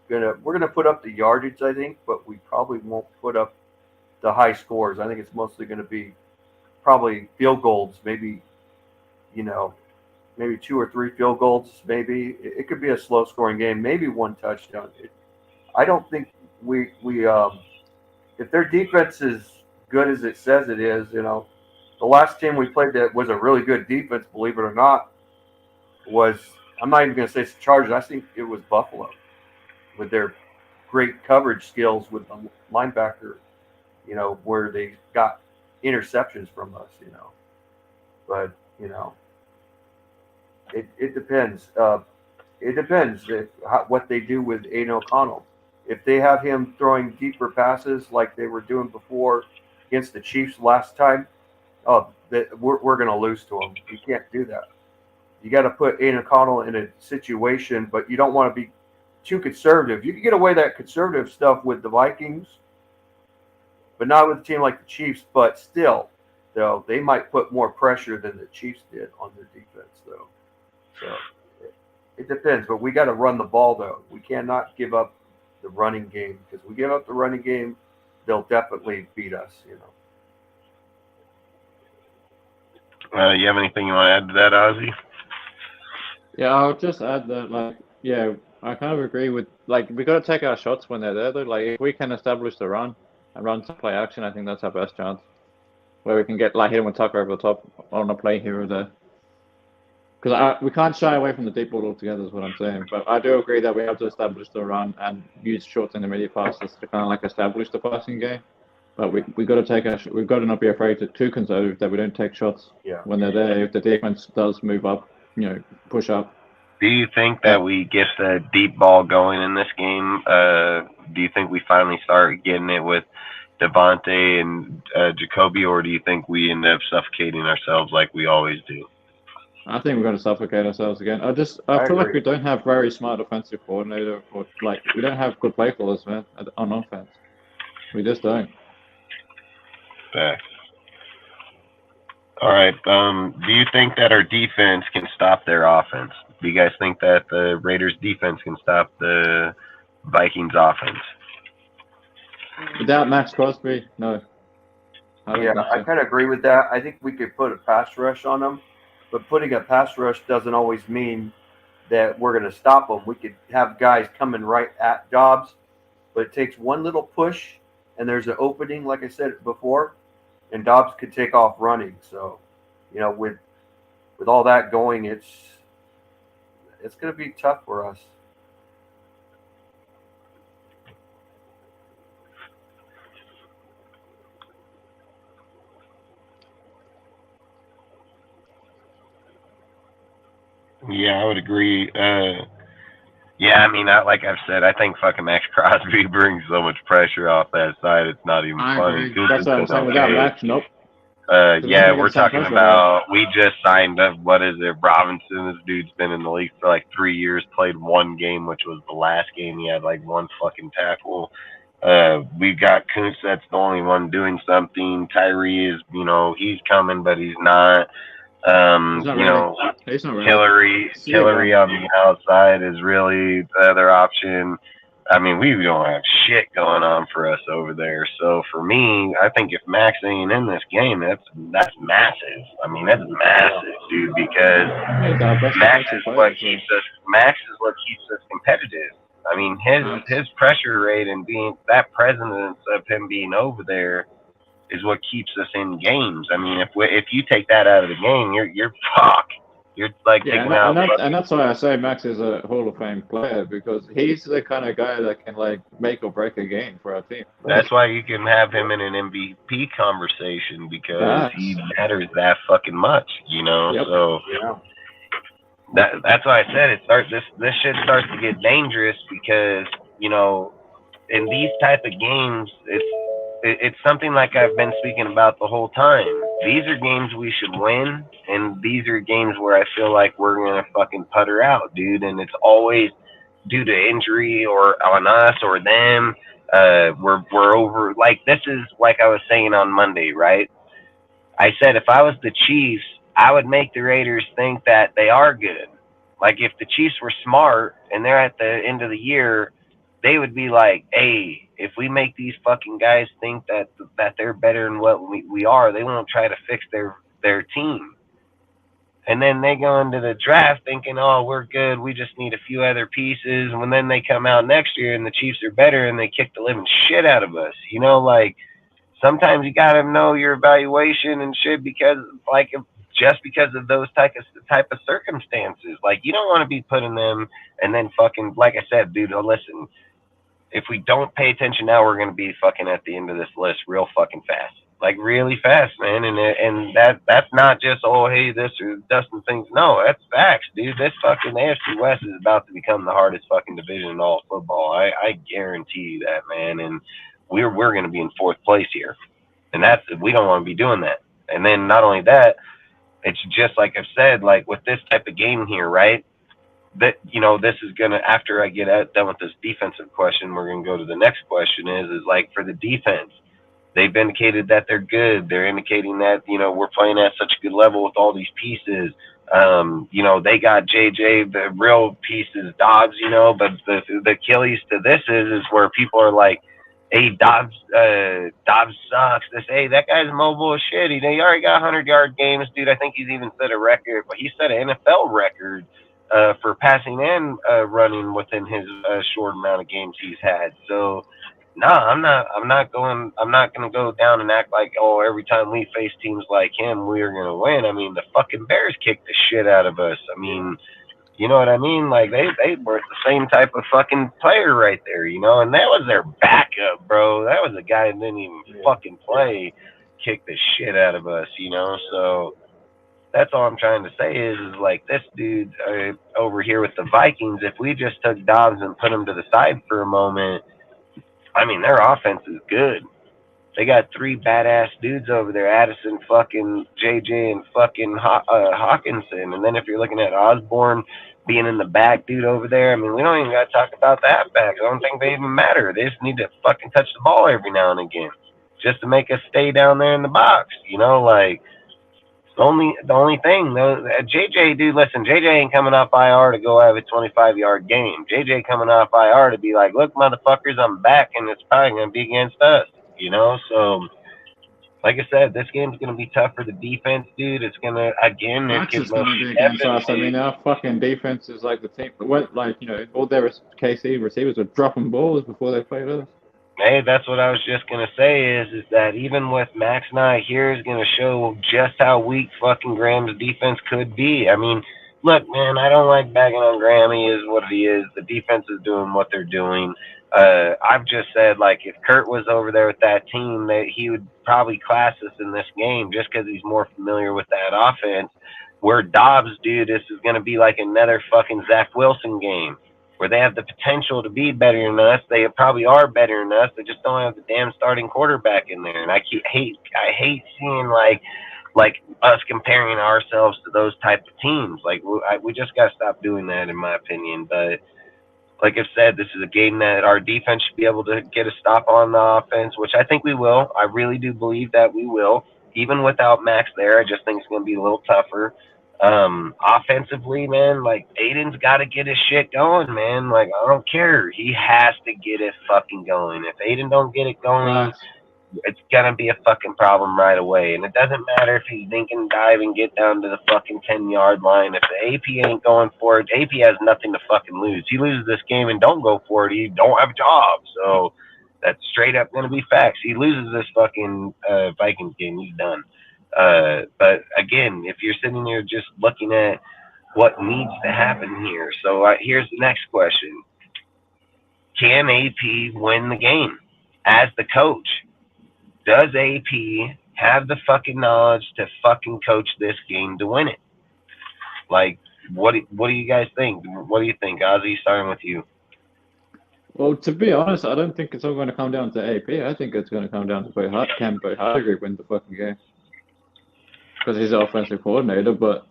gonna put up the yardage. I think, but we probably won't put up the high scores. I think it's mostly going to be probably field goals. Maybe, maybe 2 or 3 field goals. Maybe it could be a slow scoring game. Maybe one touchdown. I don't think we if their defense is good as it says it is, the last team we played that was a really good defense, believe it or not, I'm not even going to say it's the Chargers. I think it was Buffalo with their great coverage skills with the linebacker, where they got interceptions from us, But, it depends. It depends what they do with Aiden O'Connell. If they have him throwing deeper passes like they were doing before against the Chiefs last time, we're going to lose to them. You can't do that. You got to put Aiden O'Connell in a situation, but you don't want to be too conservative. You can get away that conservative stuff with the Vikings, but not with a team like the Chiefs. But still, though, they might put more pressure than the Chiefs did on their defense, though. So it depends. But we got to run the ball, though. We cannot give up the running game, because we give up the running game, they'll definitely beat us. You have anything you want to add to that, Ozzy? Yeah, I'll just add that, I kind of agree with, we got to take our shots when they're there, though. If we can establish the run and run some play action, I think that's our best chance. Where we can get, hit him with Tucker over the top on a play here or there. Because we can't shy away from the deep ball altogether, is what I'm saying. But I do agree that we have to establish the run and use short and intermediate passes to kind of establish the passing game. But we got to we've got to not be afraid to too conservative that we don't take shots when they're there. If the defense does move up, push up. Do you think that we get the deep ball going in this game, Do you think we finally start getting it with Devontae and Jacoby, or do you think we end up suffocating ourselves like we always do? I think we're going to suffocate ourselves again. I feel like we don't have very smart offensive coordinator, or like we don't have good play callers, man, on offense. We just don't. Facts. All right. Do you think that our defense can stop their offense? Do you guys think that the Raiders' defense can stop the Vikings' offense? Without Max Crosby, no. I kind of agree with that. I think we could put a pass rush on them, but putting a pass rush doesn't always mean that we're going to stop them. We could have guys coming right at Dobbs, but it takes one little push, and there's an opening, like I said before, and Dobbs could take off running. So, with all that going, it's going to be tough for us. Yeah, I would agree. Yeah, I mean, like I've said, I think fucking Max Crosby brings so much pressure off that side. It's not even funny. That's what I'm saying. Without Max, nope. Yeah, we're talking about, we just signed up, what is it, Robinson. This dude's been in the league for like 3 years, played one game, which was the last game. He had like one fucking tackle. We've got Kuntz, that's the only one doing something. Tyree is, he's coming, but he's not. Hillary on the outside is really the other option. I mean, we don't have shit going on for us over there. So for me, I think if Max ain't in this game, that's massive. I mean, that's massive, dude, because Max is what keeps us competitive. I mean, his pressure rate and being that presence of him being over there is what keeps us in games. I mean, if you take that out of the game, you're fucked. You're like taking out. And that's why I say Max is a Hall of Fame player, because he's the kind of guy that can like make or break a game for our team. That's why you can have him in an MVP conversation, because he matters that fucking much, So that's why I said this shit starts to get dangerous, because in these type of games, it's something like I've been speaking about the whole time. These are games we should win, and these are games where I feel like we're gonna fucking putter out, dude. And it's always due to injury or on us or them. We're over. Like, this is like I was saying on Monday, right? I said if I was the Chiefs, I would make the Raiders think that they are good. Like, if the Chiefs were smart and they're at the end of the year, they would be like, hey, if we make these fucking guys think that they're better than what we are, they won't try to fix their team. And then they go into the draft thinking, oh, we're good, we just need a few other pieces. And then they come out next year and the Chiefs are better and they kick the living shit out of us. Like, sometimes you got to know your evaluation and shit, because just because of those type of circumstances. Like, you don't want to be putting them and then fucking, like I said, dude, listen, if we don't pay attention now, we're going to be fucking at the end of this list real fucking fast. Like, really fast, man. And that's not just, oh, hey, this or Dustin things. No, that's facts, dude. This fucking AFC West is about to become the hardest fucking division in all of football. I guarantee you that, man. And we're going to be in fourth place here. And we don't want to be doing that. And then not only that, it's just like I've said, like with this type of game here, right? That, this is going to, after I get done with this defensive question, we're going to go to the next question is like for the defense. They've indicated that they're good. They're indicating that, we're playing at such a good level with all these pieces. They got JJ, the real pieces, Dobbs, but the Achilles to this is where people are like, hey, Dobbs sucks. They say, hey, that guy's mobile as shit. He already got 100-yard games, dude. I think he's even set a record, but he set an NFL record for passing and running within his short amount of games he's had. So, no, I'm not going to go down and act like, oh, every time we face teams like him, we're going to win. I mean, the fucking Bears kicked the shit out of us. I mean, you know what I mean? Like, they were the same type of fucking player right there, and that was their backup, bro. That was a guy that didn't even fucking play, kicked the shit out of us, So that's all I'm trying to say is like this dude over here with the Vikings, if we just took Dobbs and put him to the side for a moment, I mean, their offense is good. They got 3 badass dudes over there, Addison, fucking JJ, and fucking Hawkinson. And then if you're looking at Osborne being in the back, dude, over there, I mean, we don't even got to talk about that back. I don't think they even matter. They just need to fucking touch the ball every now and again just to make us stay down there in the box. You know, like, the only thing, though, JJ, dude, listen, JJ ain't coming off IR to go have a 25-yard game. JJ coming off IR to be like, look, motherfuckers, I'm back, and it's probably going to be against us, you know? So, like I said, this game's going to be tough for the defense, dude. It's going to, again, this That's gets just going to be against us. I mean, our fucking defense is like the team. Like, you know, all their KC receivers were dropping balls before they played us. Hey, that's what I was just going to say is that even with Max Knight here is going to show just how weak fucking Graham's defense could be. I mean, look, man, I don't like bagging on Graham. He is what he is. The defense is doing what they're doing. I've just said, like, if Kurt was over there with that team, that he would probably class us in this game just because he's more familiar with that offense. Where Dobbs, dude, this is going to be like another fucking Zach Wilson game where they have the potential to be better than us. They probably are better than us. They just don't have the damn starting quarterback in there. And I hate seeing like us comparing ourselves to those type of teams. Like we just got to stop doing that, in my opinion. But like I've said, this is a game that our defense should be able to get a stop on the offense, which I think we will. I really do believe that we will. Even without Max there, I just think it's going to be a little tougher. Offensively, man, like Aiden's got to get his shit going, man. Like I don't care, he has to get it fucking going. If Aiden don't get it going, it's gonna be a fucking problem right away. And it doesn't matter if he's dink and dive and get down to the fucking 10-yard line. If the AP ain't going for it, AP has nothing to fucking lose. He loses this game and don't go for it, he don't have a job. So that's straight up gonna be facts. He loses this fucking Vikings game, he's done. But again, if you're sitting here just looking at what needs to happen here, so here's the next question: can AP win the game as the coach? Does AP have the fucking knowledge to fucking coach this game to win it? Like, what do you guys think? What do you think, Ozzy? Starting with you. Well, to be honest, I don't think it's all going to come down to AP. I think it's going to come down to can Bo Hardegree win the fucking game because he's the offensive coordinator. But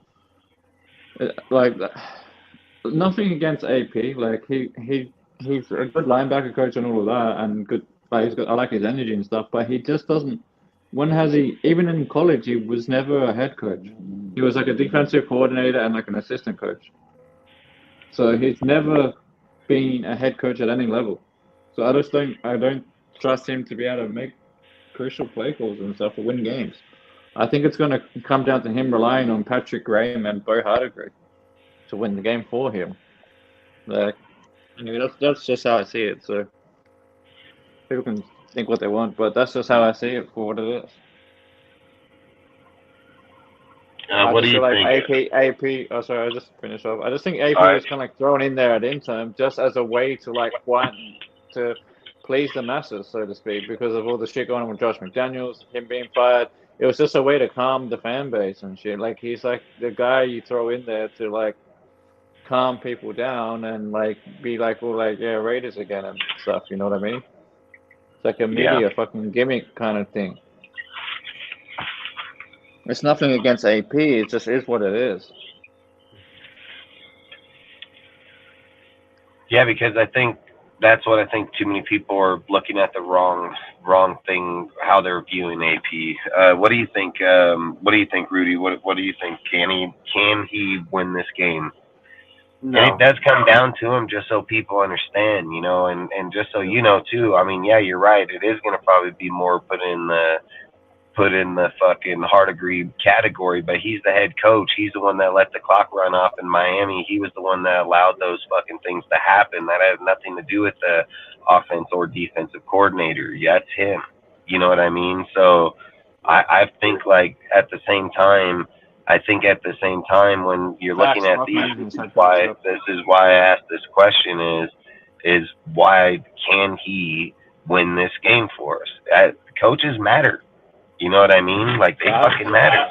like, nothing against AP. Like he's a good linebacker coach and all of that, and good. Like I like his energy and stuff, but he just doesn't. When has he? Even in college, he was never a head coach. He was like a defensive coordinator and like an assistant coach. So he's never been a head coach at any level. So I don't trust him to be able to make crucial play calls and stuff to win games. I think it's going to come down to him relying on Patrick Graham and Bo Hardegree to win the game for him. Like, I mean, that's just how I see it. So people can think what they want, but that's just how I see it for what it is. What do you think? AP. Oh, sorry, I'll just finish off. I just think AP was kind of like thrown in there at interim just as a way to like to please the masses, so to speak, because of all the shit going on with Josh McDaniels, him being fired. It was just a way to calm the fan base and shit. Like he's like the guy you throw in there to like calm people down and like be like, well, like yeah, Raiders again and stuff. You know what I mean? It's like a media fucking gimmick kind of thing. It's nothing against AP. It just is what it is. Yeah, because I think that's what I think too many people are looking at the wrong thing, how they're viewing AP. What do you think? What do you think, Rudy? What do you think? Can he win this game? No. And it does come down to him, just so people understand, you know, and just so you know too. I mean, yeah, you're right. It is going to probably be more put in the fucking Hardegree category, but he's the head coach. He's the one that let the clock run off in Miami. He was the one that allowed those fucking things to happen. That has nothing to do with the offense or defensive coordinator. Yeah, it's him. You know what I mean? So I think like at the same time, when you're looking at these, this is why I asked this question is why can he win this game for us? Coaches matter. You know what I mean? Like, they fucking matter.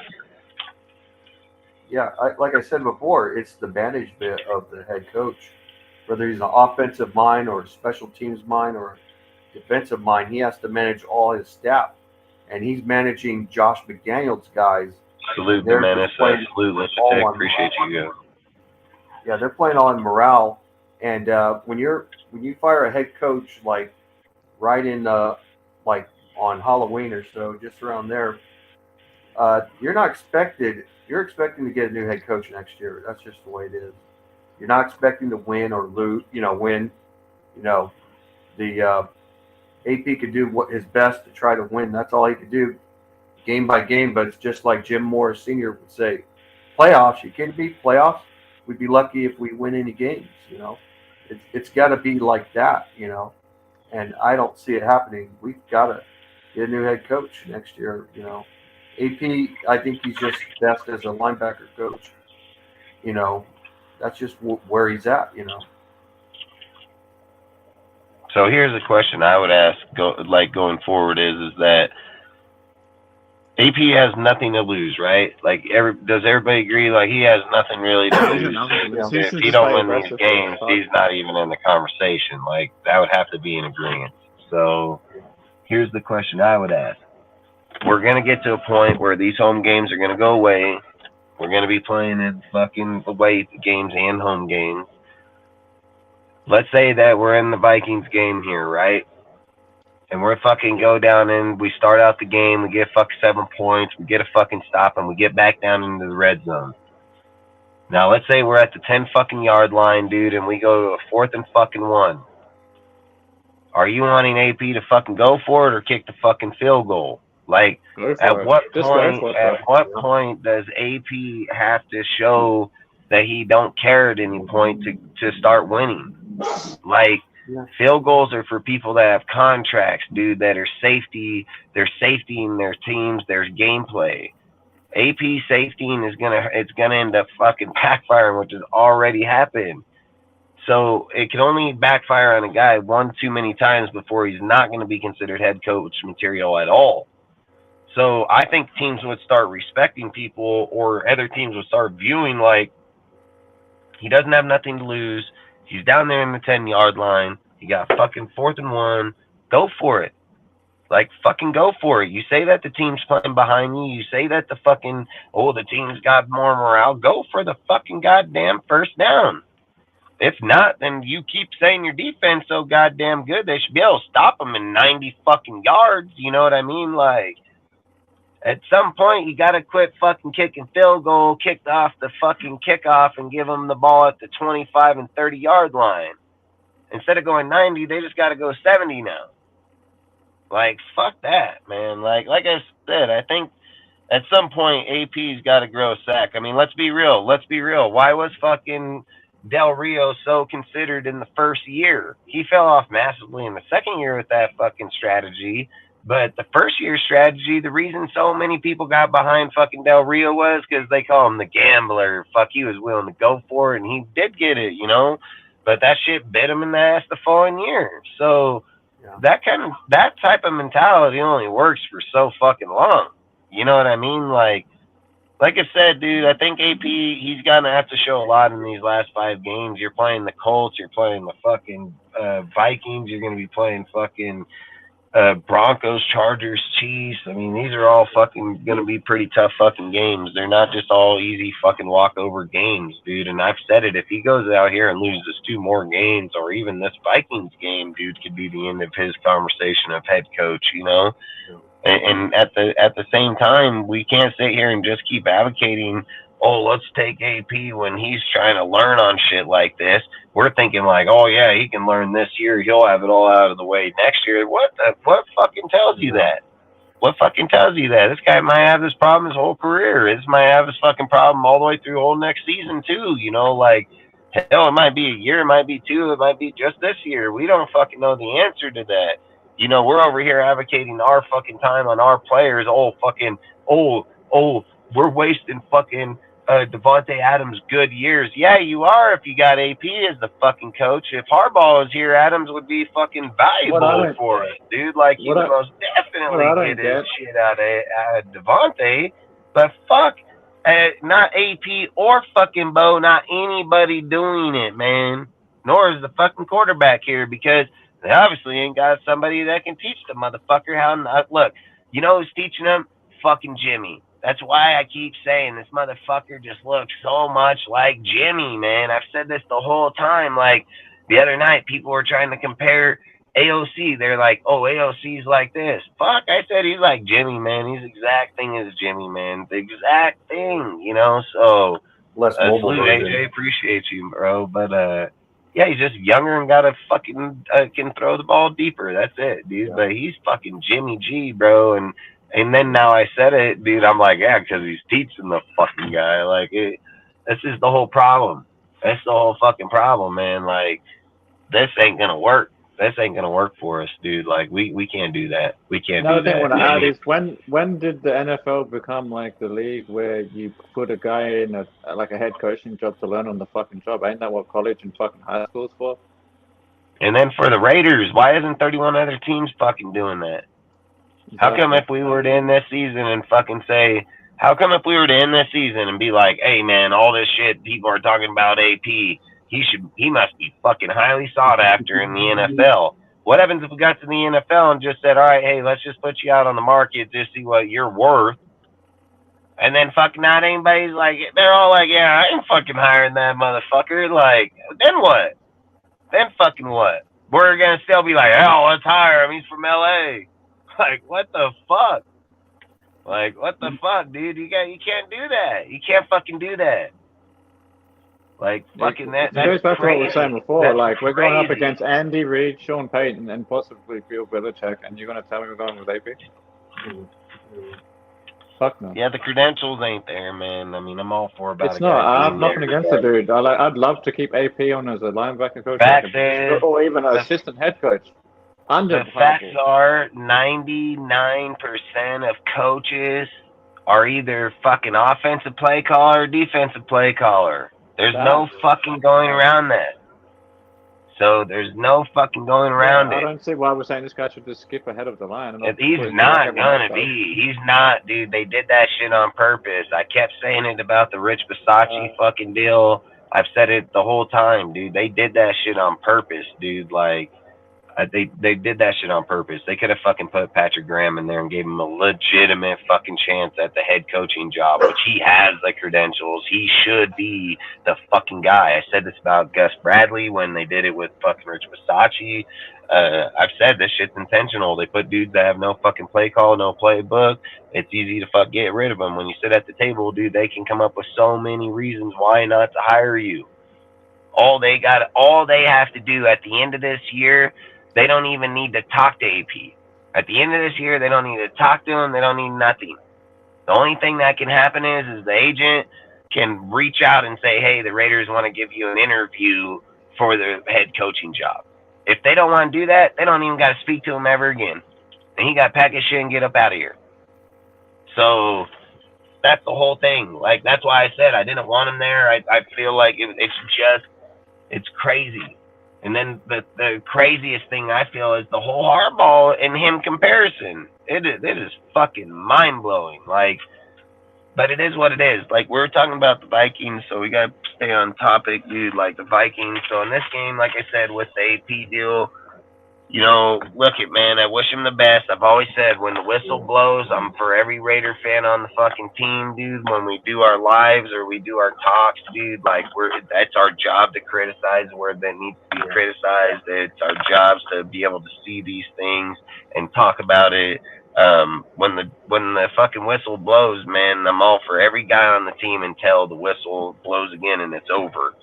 Yeah, like I said before, it's the managed bit of the head coach. Whether he's an offensive mind or special teams mind or defensive mind. He has to manage all his staff, and he's managing Josh McDaniels' guys. Salute the menace. Salute, Mr. Tech. Appreciate you. Yeah, they're playing on morale, and when you fire a head coach like right in like on Halloween or so, just around there, you're expecting to get a new head coach next year. That's just the way it is. You're not expecting to win or lose. Win. The AP could do what his best to try to win. That's all he could do, game by game. But it's just like Jim Morris Sr. would say, playoffs. You can't beat playoffs. We'd be lucky if we win any games. It's got to be like that. And I don't see it happening. We've got to get a new head coach next year. AP, I think he's just best as a linebacker coach. That's just where he's at. So here's a question I would ask, going forward, is that AP has nothing to lose, right? Like, does everybody agree? Like, he has nothing really to lose. If he don't win these games, he's not even in the conversation. Like, that would have to be an agreement. So here's the question I would ask. We're going to get to a point where these home games are going to go away. We're going to be playing in fucking away games and home games. Let's say that we're in the Vikings game here, right? And we're fucking go down and we start out the game, we get fucking 7 points, we get a fucking stop, and we get back down into the red zone. Now, let's say we're at the 10 fucking yard line, dude, and we go to a 4th and fucking 1. Are you wanting AP to fucking go for it or kick the fucking field goal? Like, at what point does AP have to show that he don't care at any point to start winning? Like, field goals are for people that have contracts, dude, that are safety. There's safety in their teams. There's gameplay. AP safetying it's gonna end up fucking backfiring, which has already happened. So it can only backfire on a guy one too many times before he's not going to be considered head coach material at all. So I think teams would start respecting people, or other teams would start viewing like, he doesn't have nothing to lose. He's down there in the 10-yard line. He got fucking 4th and 1. Go for it. Like, fucking go for it. You say that the team's playing behind you. You say that the team's got more morale. Go for the fucking goddamn first down. If not, then you keep saying your defense so goddamn good, they should be able to stop them in 90 fucking yards. You know what I mean? Like, at some point, you got to quit fucking kicking field goal, kicked off the fucking kickoff, and give them the ball at the 25 and 30-yard line. Instead of going 90, they just got to go 70 now. Like, fuck that, man. Like I said, I think at some point, AP's got to grow a sack. I mean, let's be real. Why was fucking Del Rio so considered in the first year? He fell off massively in the second year with that fucking strategy. But the first year strategy, the reason so many people got behind fucking Del Rio was because they call him the gambler. Fuck, he was willing to go for it, and he did get it, But that shit bit him in the ass the following year. So that type of mentality only works for so fucking long. You know what I mean? Like I said, dude, I think AP, he's gonna have to show a lot in these last 5 games. You're playing the Colts, you're playing the fucking Vikings, you're gonna be playing fucking Broncos, Chargers, Chiefs. I mean, these are all fucking gonna be pretty tough fucking games. They're not just all easy fucking walkover games, dude. And I've said it, if he goes out here and loses 2 more games, or even this Vikings game, dude, could be the end of his conversation of head coach, And at the same time, we can't sit here and just keep advocating, oh, let's take AP when he's trying to learn on shit like this. We're thinking like, oh yeah, he can learn this year. He'll have it all out of the way next year. What fucking tells you that? What fucking tells you that? This guy might have this problem his whole career. This might have this fucking problem all the way through the whole next season too. Like, hell, it might be a year, it might be 2, it might be just this year. We don't fucking know the answer to that. We're over here advocating our fucking time on our players. We're wasting fucking Devontae Adams' good years. Yeah, you are if you got AP as the fucking coach. If Harbaugh was here, Adams would be fucking valuable for it, dude. Like, he would most definitely get his shit out of Devontae. But fuck, not AP or fucking Bo, not anybody doing it, man. Nor is the fucking quarterback here, because They obviously ain't got somebody that can teach the motherfucker how not. Look, you know who's teaching them? Fucking Jimmy. That's why I keep saying this motherfucker just looks so much like Jimmy, man. I've said this the whole time. Like, the other night, people were trying to compare AOC. They're like, oh, AOC's like this. Fuck, I said he's like Jimmy, man. He's the exact thing as Jimmy, man. The exact thing, you know? So, Less mobile salute, version. AJ. Appreciate you, bro. But, yeah, he's just younger and got a fucking, can throw the ball deeper. That's it, dude. Yeah. But he's fucking Jimmy G, bro. And then now I said it, dude. I'm like, yeah, because he's teaching the fucking guy. Like, this is the whole problem. That's the whole fucking problem, man. Like, this ain't gonna work. This ain't gonna work for us, dude. Like, we can't do that. We can't Another do thing I that. want to add is when did the NFL become like the league where you put a guy in a head coaching job to learn on the fucking job? Ain't that what college and fucking high school is for? And then for the Raiders, why isn't 31 other teams fucking doing that? How come if we were to end this season and fucking say, how come if we were to end this season and be like, hey man, all this shit people are talking about AP, he must be fucking highly sought after in the NFL. What happens if we got to the NFL and just said, all right, hey, let's just put you out on the market, just see what you're worth, and then fucking not anybody's like, they're all like, yeah, I ain't fucking hiring that motherfucker. Like, then what? Then fucking what? We're gonna still be like, oh, let's hire him. He's from LA. Like, what the fuck? Like, what the fuck, dude? You can't do that. You can't fucking do that. Like, fucking that. It goes back to what we were saying before. That's like, we're going up crazy. against Andy Reid, Sean Payton, and possibly Bill Belichick, and you're gonna tell me we're going with AP? Fuck no. Yeah, the credentials ain't there, man. I mean, I'm all for about It's it. not. I have nothing against the dude. I'd love to keep AP on as a linebacker coach, or even an assistant head coach. The facts are 99% of coaches are either fucking offensive play caller or defensive play caller. There's no fucking going around that. So there's no fucking going around it. I don't see why we're saying this guy should just skip ahead of the line. He's not gonna be. He's not, dude. They did that shit on purpose. I kept saying it about the Rich Bisaccia fucking deal. I've said it the whole time, dude. They did that shit on purpose, dude. Like, they did that shit on purpose. They could have fucking put Patrick Graham in there and gave him a legitimate fucking chance at the head coaching job, which he has the credentials. He should be the fucking guy. I said this about Gus Bradley when they did it with fucking Rich Bisaccia. I've said this shit's intentional. They put dudes that have no fucking play call, no playbook. It's easy to fuck get rid of them. When you sit at the table, dude, they can come up with so many reasons why not to hire you. All they have to do at the end of this year, they don't even need to talk to AP. At the end of this year, they don't need to talk to him. They don't need nothing. The only thing that can happen is the agent can reach out and say, hey, the Raiders want to give you an interview for the head coaching job. If they don't want to do that, they don't even got to speak to him ever again. And he got to pack his shit and get up out of here. So that's the whole thing. Like, that's why I said I didn't want him there. I feel like it's crazy. And then the craziest thing I feel is the whole Harbaugh and him comparison. It is fucking mind blowing. Like, but it is what it is. Like, we're talking about the Vikings, so we gotta stay on topic, dude. Like the Vikings. So in this game, like I said, with the AP deal, you know, look it, man. I wish him the best. I've always said when the whistle blows, I'm for every Raider fan on the fucking team, dude. When we do our lives or we do our talks, dude, like that's our job to criticize where that needs to be criticized. It's our jobs to be able to see these things and talk about it. When the fucking whistle blows, man, I'm all for every guy on the team until the whistle blows again and it's over.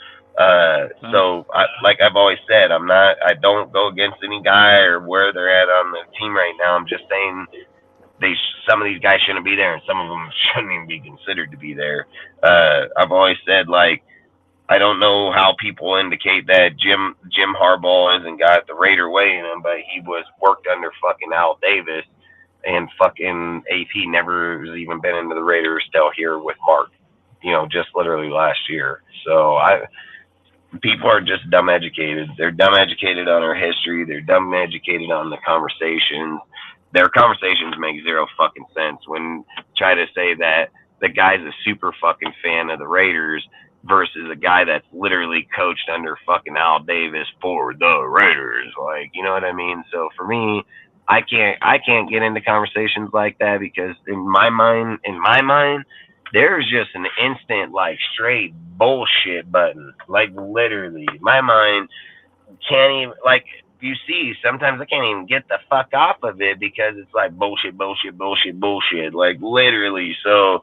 So like I've always said, I don't go against any guy or where they're at on the team right now. I'm just saying some of these guys shouldn't be there and some of them shouldn't even be considered to be there. I've always said, like, I don't know how people indicate that Jim Harbaugh hasn't got the Raider way in him, but he was worked under fucking Al Davis, and fucking AP never has even been into the Raiders till here with Mark, you know, just literally last year. So people are just dumb educated. They're dumb educated on our history. They're dumb educated on the conversations. Their conversations make zero fucking sense when try to say that the guy's a super fucking fan of the Raiders versus a guy that's literally coached under fucking Al Davis for the Raiders. Like, you know what I mean? So for me, I can't get into conversations like that because in my mind, there's just an instant like straight bullshit button. Like literally, my mind can't even like you see, sometimes I can't even get the fuck off of it because it's like bullshit, bullshit, bullshit, bullshit. Like literally. So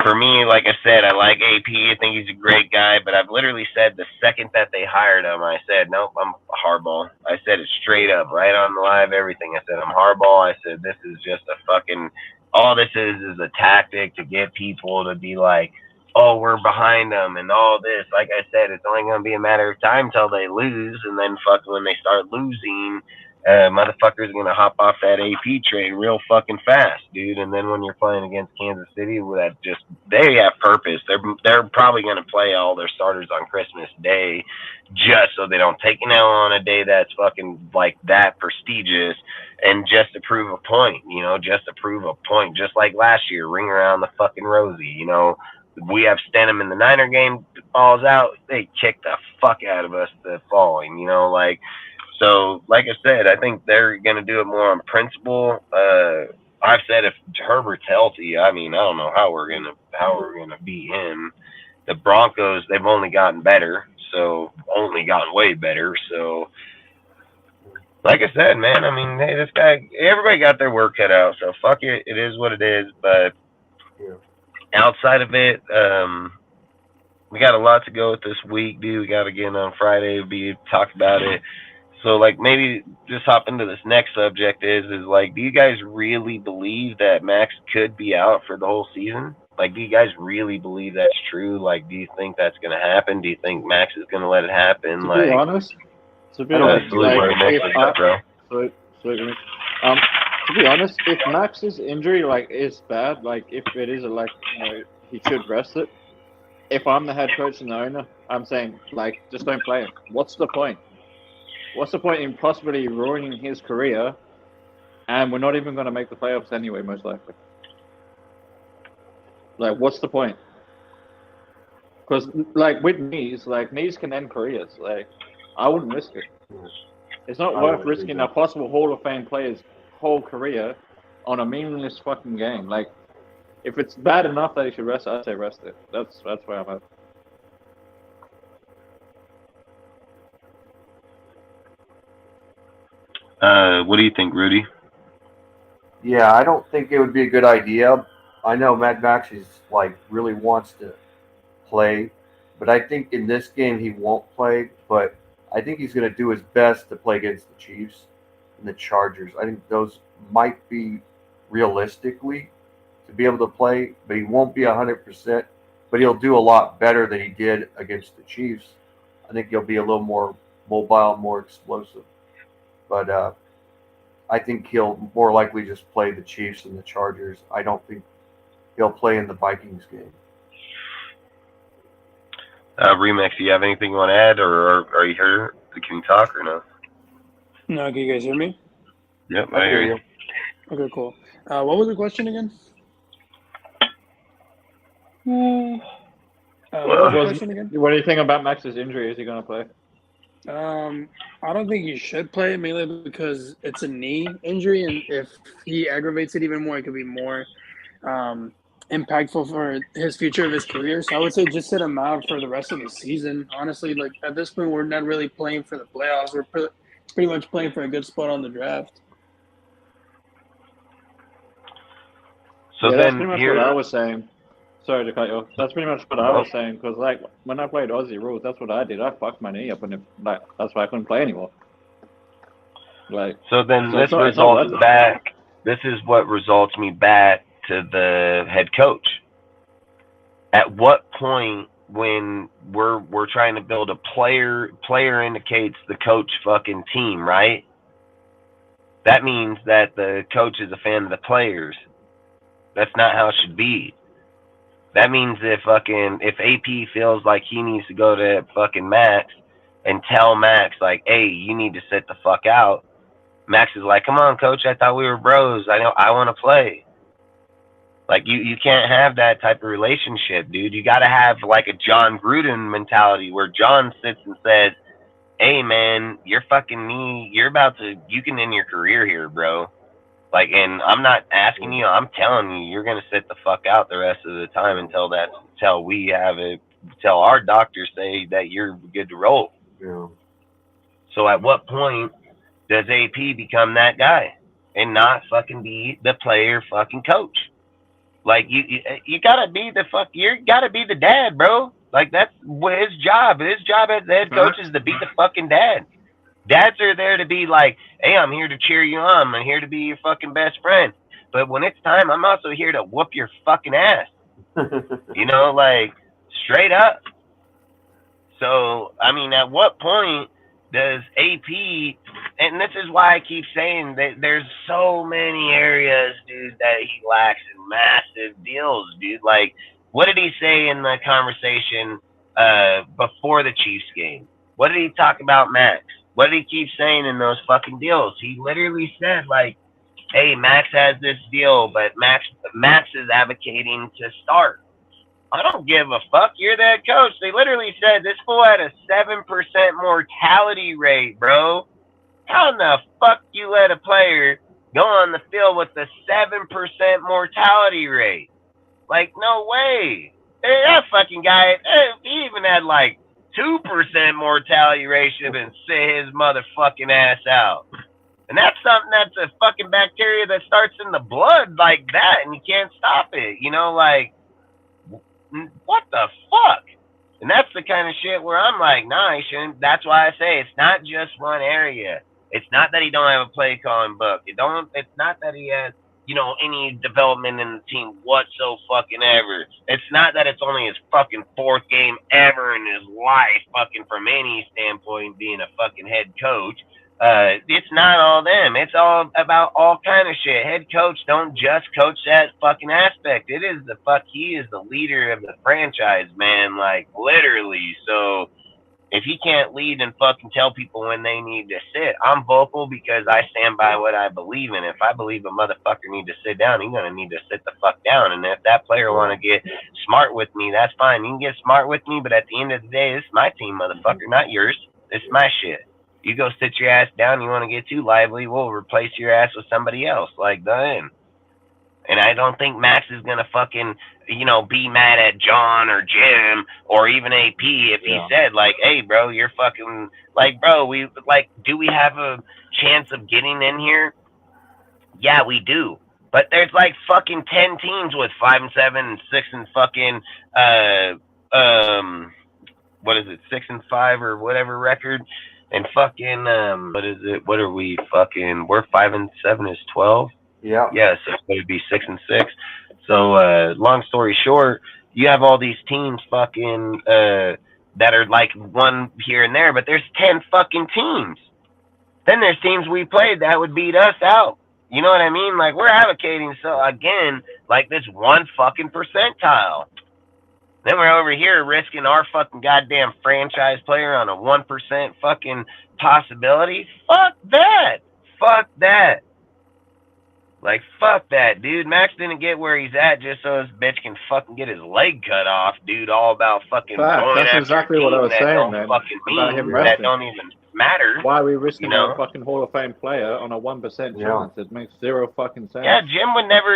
for me, like I said, I like AP. I think he's a great guy, but I've literally said the second that they hired him, I said, nope, I'm Harbaugh. I said it straight up, right on the live, everything. I said, I'm Harbaugh. I said, this is just a fucking, all this is a tactic to get people to be like, oh, we're behind them and all this. Like I said, it's only going to be a matter of time till they lose, and then fucking when they start losing, motherfuckers are gonna hop off that AP train real fucking fast, dude. And then when you're playing against Kansas City, that just they have purpose. They're probably gonna play all their starters on Christmas Day, just so they don't take an L on a day that's fucking like that prestigious, and just to prove a point, you know, just to prove a point. Just like last year, ring around the fucking rosy, you know. We have Stenham in the Niner game, falls out, they kick the fuck out of us the following, you know, like. So, like I said, I think they're going to do it more on principle. I've said if Herbert's healthy, I mean, I don't know how we're gonna beat him. The Broncos, they've only gotten better, so only gotten way better. So, like I said, man, I mean, hey, this guy, everybody got their work cut out. So fuck it, it is what it is. But outside of it, we got a lot to go with this week, dude. We got to get in on Friday, talk about it. So, like, maybe just hop into this next subject is like, do you guys really believe that Max could be out for the whole season? Like, do you guys really believe that's true? Like, do you think that's going to happen? Do you think Max is going to let it happen? To like, be honest, like, to be honest, if Max's injury like is bad, like if it is like he should rest it. If I'm the head coach and the owner, I'm saying like just don't play him. What's the point? What's the point in possibly ruining his career? And we're not even going to make the playoffs anyway, most likely. Like, what's the point? Because, like, with knees, knees can end careers. Like, I wouldn't risk it. It's not worth risking a possible Hall of Fame player's whole career on a meaningless fucking game. Like, if it's bad enough that he should rest it, I'd say rest it. That's where I'm at. What do you think, Rudy? Yeah, I don't think it would be a good idea. I know Mad Max is like really wants to play, but I think in this game he won't play. But I think he's going to do his best to play against the Chiefs and the Chargers. I think those might be realistically to be able to play, but he won't be 100%. But he'll do a lot better than he did against the Chiefs. I think he'll be a little more mobile, more explosive. But I think he'll more likely just play the Chiefs and the Chargers. I don't think he'll play in the Vikings game. Remix, do you have anything you want to add, or are you here? Can you talk or no? No, can you guys hear me? Yep, I hear you. Okay, cool. What was the question again? What was the question again? What do you think about Max's injury? Is he going to play? I don't think he should play, mainly because it's a knee injury, and if he aggravates it even more, it could be more impactful for his future of his career. So I would say just sit him out for the rest of the season. Honestly, like at this point, we're not really playing for the playoffs. We're pretty much playing for a good spot on the draft. So yeah, then that's pretty much what I was saying. Sorry to cut you off. That's pretty much what I was saying, because like when I played Aussie rules, that's what I did. I fucked my knee up, and that's why I couldn't play anymore. Like so this results back. This is what results me back to the head coach. At what point when we're trying to build a player indicates the coach fucking team, right? That means that the coach is a fan of the players. That's not how it should be. That means if AP feels like he needs to go to fucking Max and tell Max like, hey, you need to sit the fuck out. Max is like, come on, coach, I thought we were bros. I want to play. Like you can't have that type of relationship, dude. You got to have like a John Gruden mentality where John sits and says, "Hey, man, you're fucking me. You can end your career here, bro. Like, and I'm not asking you. I'm telling you, you're gonna sit the fuck out the rest of the time until our doctors say that you're good to roll." Yeah. So at what point does AP become that guy and not fucking be the player fucking coach? Like you gotta be the dad, bro. Like that's his job. His job as the head coach is to be the fucking dad. Dads are there to be like, hey, I'm here to cheer you on. I'm here to be your fucking best friend. But when it's time, I'm also here to whoop your fucking ass. You know, like straight up. So I mean, at what point does AP? And this is why I keep saying that there's so many areas, dude, that he lacks in massive deals, dude. Like, what did he say in the conversation before the Chiefs game? What did he talk about Max? What did he keep saying in those fucking deals? He literally said, like, hey, Max has this deal, but Max is advocating to start. I don't give a fuck. You're the head coach. They literally said this fool had a 7% mortality rate, bro. How in the fuck you let a player go on the field with a 7% mortality rate? Like, no way. That fucking guy, he even had like 2% mortality rate, should have been sit his motherfucking ass out. And that's something that's a fucking bacteria that starts in the blood like that, and you can't stop it. You know, like, what the fuck? And that's the kind of shit where I'm like, nah, he shouldn't. That's why I say it's not just one area. It's not that he don't have a play calling book. It's not that he has, any development in the team whatsoever. It's not that it's only his fucking fourth game ever in his life, fucking from any standpoint, being a fucking head coach. It's not all them. It's all about all kind of shit. Head coach don't just coach that fucking aspect. He is the leader of the franchise, man, like literally. So if he can't lead and fucking tell people when they need to sit, I'm vocal because I stand by what I believe in. If I believe a motherfucker need to sit down, he's gonna need to sit the fuck down. And if that player wanna get smart with me, that's fine. You can get smart with me, but at the end of the day, this is my team, motherfucker, not yours. This is my shit. You go sit your ass down, you want to get too lively, we'll replace your ass with somebody else. Like, done. And I don't think Max is going to fucking, be mad at John or Jim or even AP if he said, like, hey, bro, you're fucking, like, bro, do we have a chance of getting in here? Yeah, we do. But there's like fucking 10 teams with 5-7 and 6 and fucking, what is it, 6-5 or whatever record. And fucking, what is it? What are we fucking? We're 5-7 is 12. Yeah. Yeah, so it'd be 6-6. So, long story short, you have all these teams fucking that are like one here and there, but there's 10 fucking teams. Then there's teams we played that would beat us out. You know what I mean? Like we're advocating so again, like this one fucking percentile. Then we're over here risking our fucking goddamn franchise player on a 1% fucking possibility. Fuck that. Fuck that. Like, fuck that, dude. Max didn't get where he's at just so this bitch can fucking get his leg cut off, dude. All about fucking going That's after exactly what I was saying, man. About him that don't even matter. Why are we risking a fucking Hall of Fame player on a 1% chance? It makes zero fucking sense. Yeah, Jim would never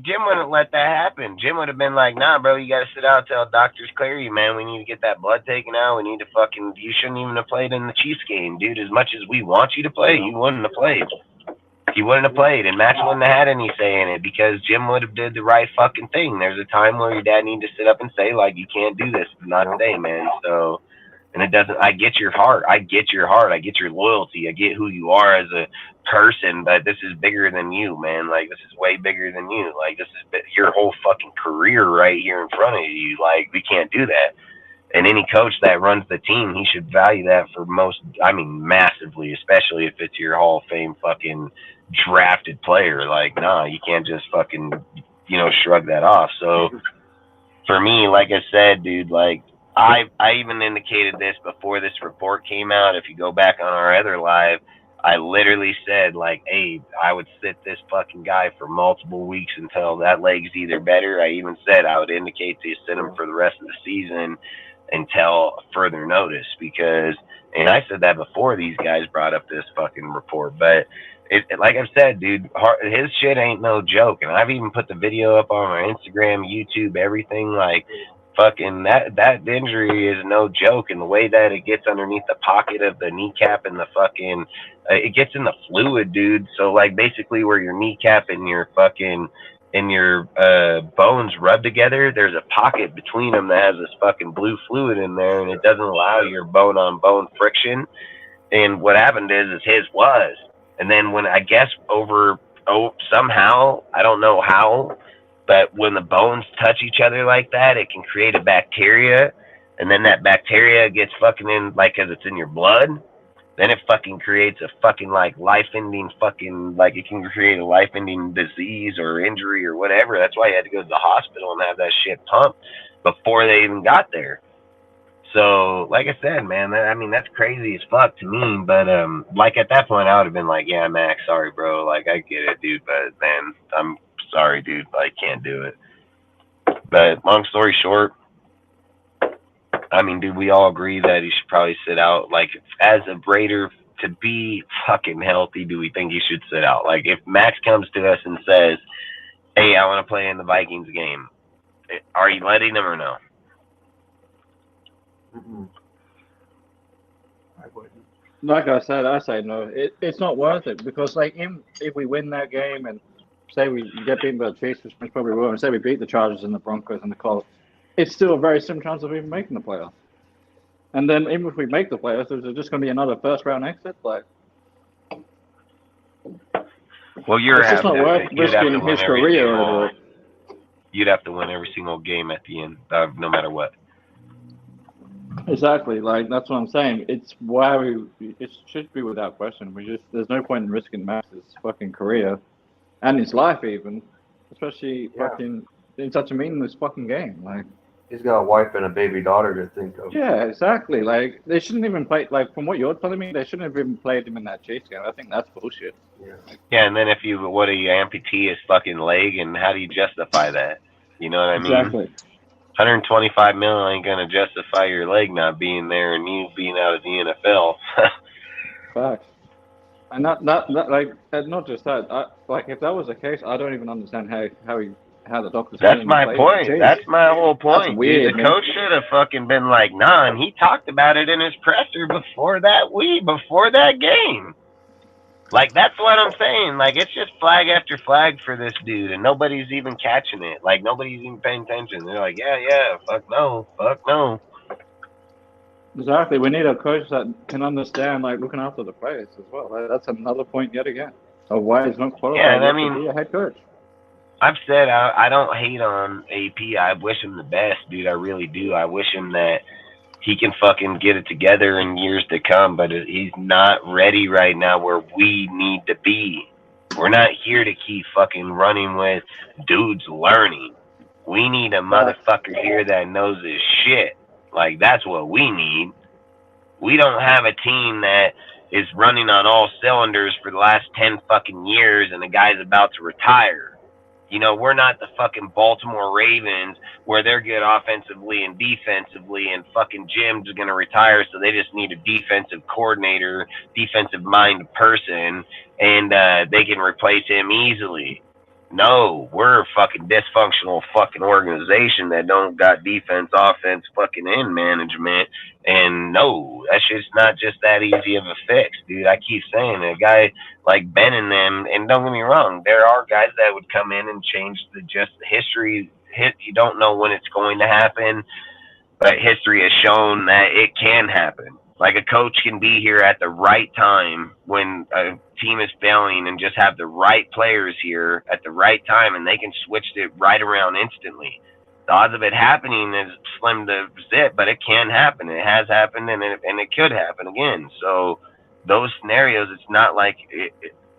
Jim wouldn't let that happen. Jim would have been like, nah, bro, you gotta sit out till doctors clear you, man. We need to get that blood taken out. We need to you shouldn't even have played in the Chiefs game, dude. As much as we want you to play, you wouldn't have played. You wouldn't have played, and Max wouldn't have had any say in it because Jim would have did the right fucking thing. There's a time where your dad need to sit up and say, like, you can't do this, not today, man. So, and it doesn't. I get your heart. I get your loyalty. I get who you are as a person, but this is bigger than you, man. Like, this is way bigger than you. Like, this is your whole fucking career right here in front of you. Like, we can't do that. And any coach that runs the team, he should value that massively, especially if it's your Hall of Fame fucking drafted player. Like, nah, you can't just fucking, shrug that off. So for me, like I said, dude, like I even indicated this before this report came out. If you go back on our other live, I literally said, like, hey, I would sit this fucking guy for multiple weeks until that leg's either better. I even said I would indicate to sit him for the rest of the season until further notice, because, and I said that before these guys brought up this fucking report, but like I've said, dude, his shit ain't no joke. And I've even put the video up on my Instagram, YouTube, everything. Like, fucking that injury is no joke. And the way that it gets underneath the pocket of the kneecap and the fucking, it gets in the fluid, dude. So, like, basically where your kneecap and your fucking, and your bones rub together, there's a pocket between them that has this fucking blue fluid in there, and it doesn't allow your bone-on-bone friction. And what happened is his was. And then when, I guess, somehow, I don't know how, but when the bones touch each other like that, it can create a bacteria. And then that bacteria gets fucking in, like, because it's in your blood. Then it fucking creates a fucking, like, life-ending fucking, like, it can create a life-ending disease or injury or whatever. That's why you had to go to the hospital and have that shit pumped before they even got there. So, like I said, man, I mean, that's crazy as fuck to me. But, like, at that point, I would have been like, yeah, Max, sorry, bro. Like, I get it, dude. But, man, I'm sorry, dude. I can't do it. But, long story short, I mean, dude, we all agree that he should probably sit out. Like, as a Raider, to be fucking healthy, do we think he should sit out? Like, if Max comes to us and says, hey, I want to play in the Vikings game, are you letting him or no? Like I said, I say no. It's not worth it, because, like, if we win that game and say we get beaten by the Chiefs, which we probably will, and say we beat the Chargers and the Broncos and the Colts, it's still a very slim chance of even making the playoffs. And then even if we make the playoffs, there's just going to be another first-round exit. Like, well, it's just not worth risking his career over it. You'd have to win every single game at the end, no matter what. Exactly, like, that's what I'm saying. It's why it should be without question. There's no point in risking Max's fucking career and his life, even, especially fucking in such a meaningless fucking game. Like, he's got a wife and a baby daughter to think of. Yeah, exactly. Like, they shouldn't even play. Like, from what you're telling me, they shouldn't have even played him in that Chiefs game. I think that's bullshit. Yeah, and then if you amputee his fucking leg, and how do you justify that? You know what I mean? Exactly. $125 million ain't gonna justify your leg not being there and you being out of the NFL. Facts. And that like, not just that. Like, if that was the case, I don't even understand how the doctors. That's my point. That's my whole point. That's weird, dude. The coach should have fucking been like, nah, and he talked about it in his presser before that game. Like, that's what I'm saying. Like, it's just flag after flag for this dude, and nobody's even catching it. Like, nobody's even paying attention. They're like, yeah, fuck no. Exactly. We need a coach that can understand, like, looking after the players as well. Like, that's another point yet again of why he's not qualified to be a head coach. I've said I don't hate on AP. I wish him the best, dude. I really do. I wish him that he can fucking get it together in years to come, but he's not ready right now where we need to be. We're not here to keep fucking running with dudes learning. We need a motherfucker here that knows his shit. Like, that's what we need. We don't have a team that is running on all cylinders for the last 10 fucking years and the guy's about to retire. You know, we're not the fucking Baltimore Ravens where they're good offensively and defensively, and fucking Jim's going to retire, so they just need a defensive coordinator, defensive mind person, and they can replace him easily. No, we're a fucking dysfunctional fucking organization that don't got defense, offense, fucking in management. And no, that shit's not just that easy of a fix, dude. I keep saying a guy like Ben and them, and don't get me wrong, there are guys that would come in and change the history. You don't know when it's going to happen, but history has shown that it can happen. Like, a coach can be here at the right time when a team is failing and just have the right players here at the right time, and they can switch it right around instantly. The odds of it happening is slim to zip, but it can happen. It has happened, and it could happen again. So those scenarios, it's not like it,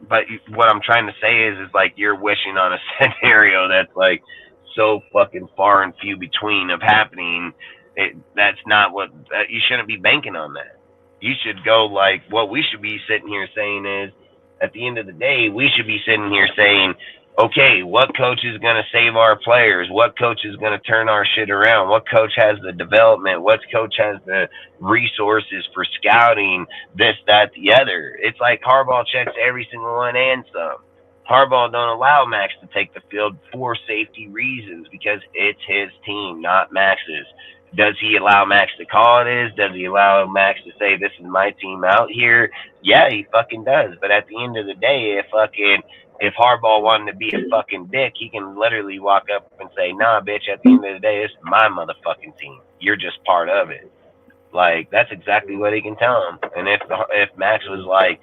but what I'm trying to say is like you're wishing on a scenario that's like so fucking far and few between of happening. That's not what you shouldn't be banking on that. You should go like what we should be sitting here saying is, at the end of the day, we should be sitting here saying, okay, what coach is going to save our players? What coach is going to turn our shit around? What coach has the development? What coach has the resources for scouting? This, that, the other. It's like Harbaugh checks every single one and some. Harbaugh don't allow Max to take the field for safety reasons because it's his team, not Max's. Does he allow Max to call it is? Does he allow Max to say this is my team out here? Yeah, he fucking does. But at the end of the day, if Harbaugh wanted to be a fucking dick, he can literally walk up and say, nah, bitch, at the end of the day, this is my motherfucking team. You're just part of it. Like, that's exactly what he can tell him. And if Max was like,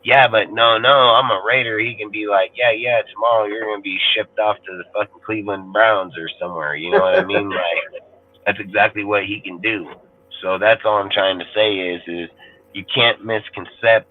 yeah, but no, I'm a Raider, he can be like, yeah, tomorrow you're going to be shipped off to the fucking Cleveland Browns or somewhere. You know what I mean? Like, that's exactly what he can do. So that's all I'm trying to say is you can't misconcept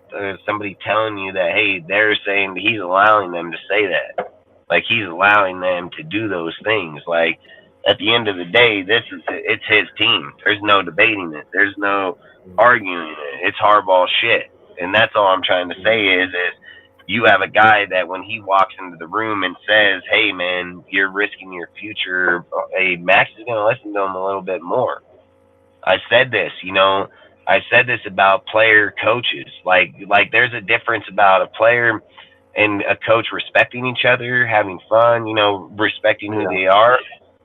somebody telling you that, hey, they're saying he's allowing them to say that. Like, he's allowing them to do those things. Like, at the end of the day, it's his team. There's no debating it. There's no arguing it. It's Harbaugh shit. And that's all I'm trying to say is you have a guy that when he walks into the room and says, hey, man, you're risking your future, hey, Max is going to listen to him a little bit more. I said this, I said this about player coaches. Like there's a difference about a player and a coach respecting each other, having fun, respecting who they are.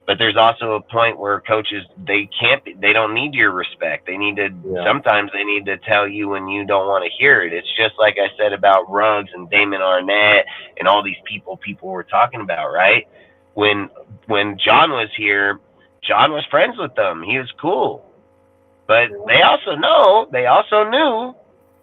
But there's also a point where coaches, they don't need your respect. They need to, sometimes they need to tell you when you don't want to hear it. It's just like I said about Ruggs and Damon Arnett and all these people were talking about, right? When John was here, John was friends with them. He was cool. But they also knew,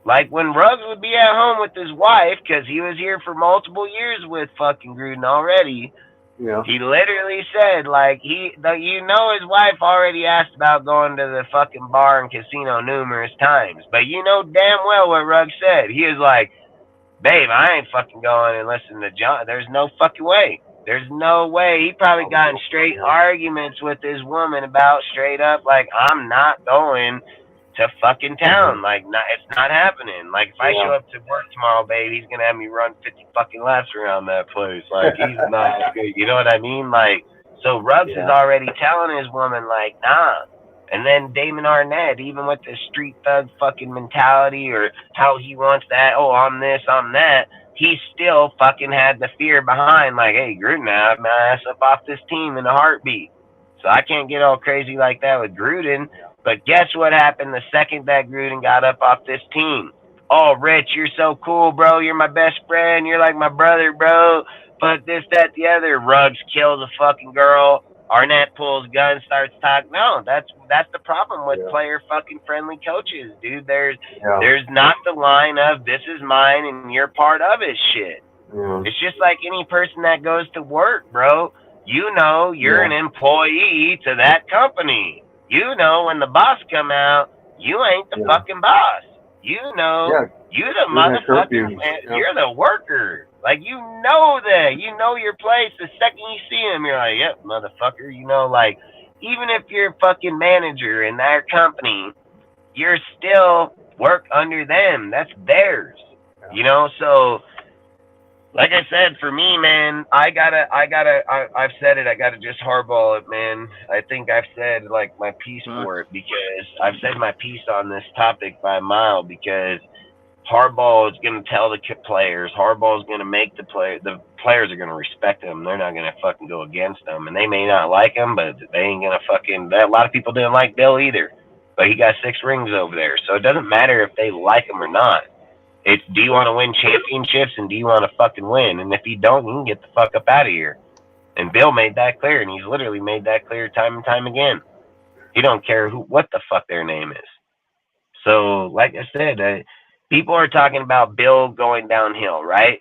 like when Ruggs would be at home with his wife, because he was here for multiple years with fucking Gruden already. Yeah. He literally said, like, his wife already asked about going to the fucking bar and casino numerous times. But you know damn well what Ruggs said. He was like, babe, I ain't fucking going and listening to John. There's no fucking way. There's no way. He probably got in straight arguments with his woman about straight up, like, I'm not going to fucking town. Like, it's not happening. Like, if I show up to work tomorrow, babe, he's going to have me run 50 fucking laps around that place. Like, he's not good. You know what I mean? Like, so Ruggs is already telling his woman, like, nah. And then Damon Arnett, even with the street thug fucking mentality or how he wants that, oh, I'm this, I'm that, he still fucking had the fear behind, like, hey, Gruden, I have my ass up off this team in a heartbeat. So I can't get all crazy like that with Gruden. But guess what happened the second that Gruden got up off this team? Oh, Rich, you're so cool, bro. You're my best friend. You're like my brother, bro. But this, that, the other. Ruggs kills a fucking girl. Arnett pulls gun, starts talking. No, that's the problem with player fucking friendly coaches, dude. There's not the line of this is mine and you're part of it shit. Yeah. It's just like any person that goes to work, bro. You know you're an employee to that company. You know when the boss come out, you ain't the fucking boss. You know you the motherfucking you're the worker. Like, you know that. You know your place. The second you see him, you're like, yep, motherfucker. You know, like, even if you're a fucking manager in their company, you're still work under them. That's theirs. You know, so like I said, for me, man, I've said it, I gotta just hardball it, man. I think I've said, like, my piece for it, because I've said my piece on this topic by a mile, because Harbaugh is going to tell the players. Harbaugh is going to make the players are going to respect him. They're not going to fucking go against him. And they may not like him, but they ain't going to fucking. A lot of people didn't like Bill either, but he got 6 rings over there. So it doesn't matter if they like him or not. It's, do you want to win championships and do you want to fucking win? And if you don't, you can get the fuck up out of here. And Bill made that clear, and he's literally made that clear time and time again. He don't care what the fuck their name is. So, like I said, people are talking about Bill going downhill, right?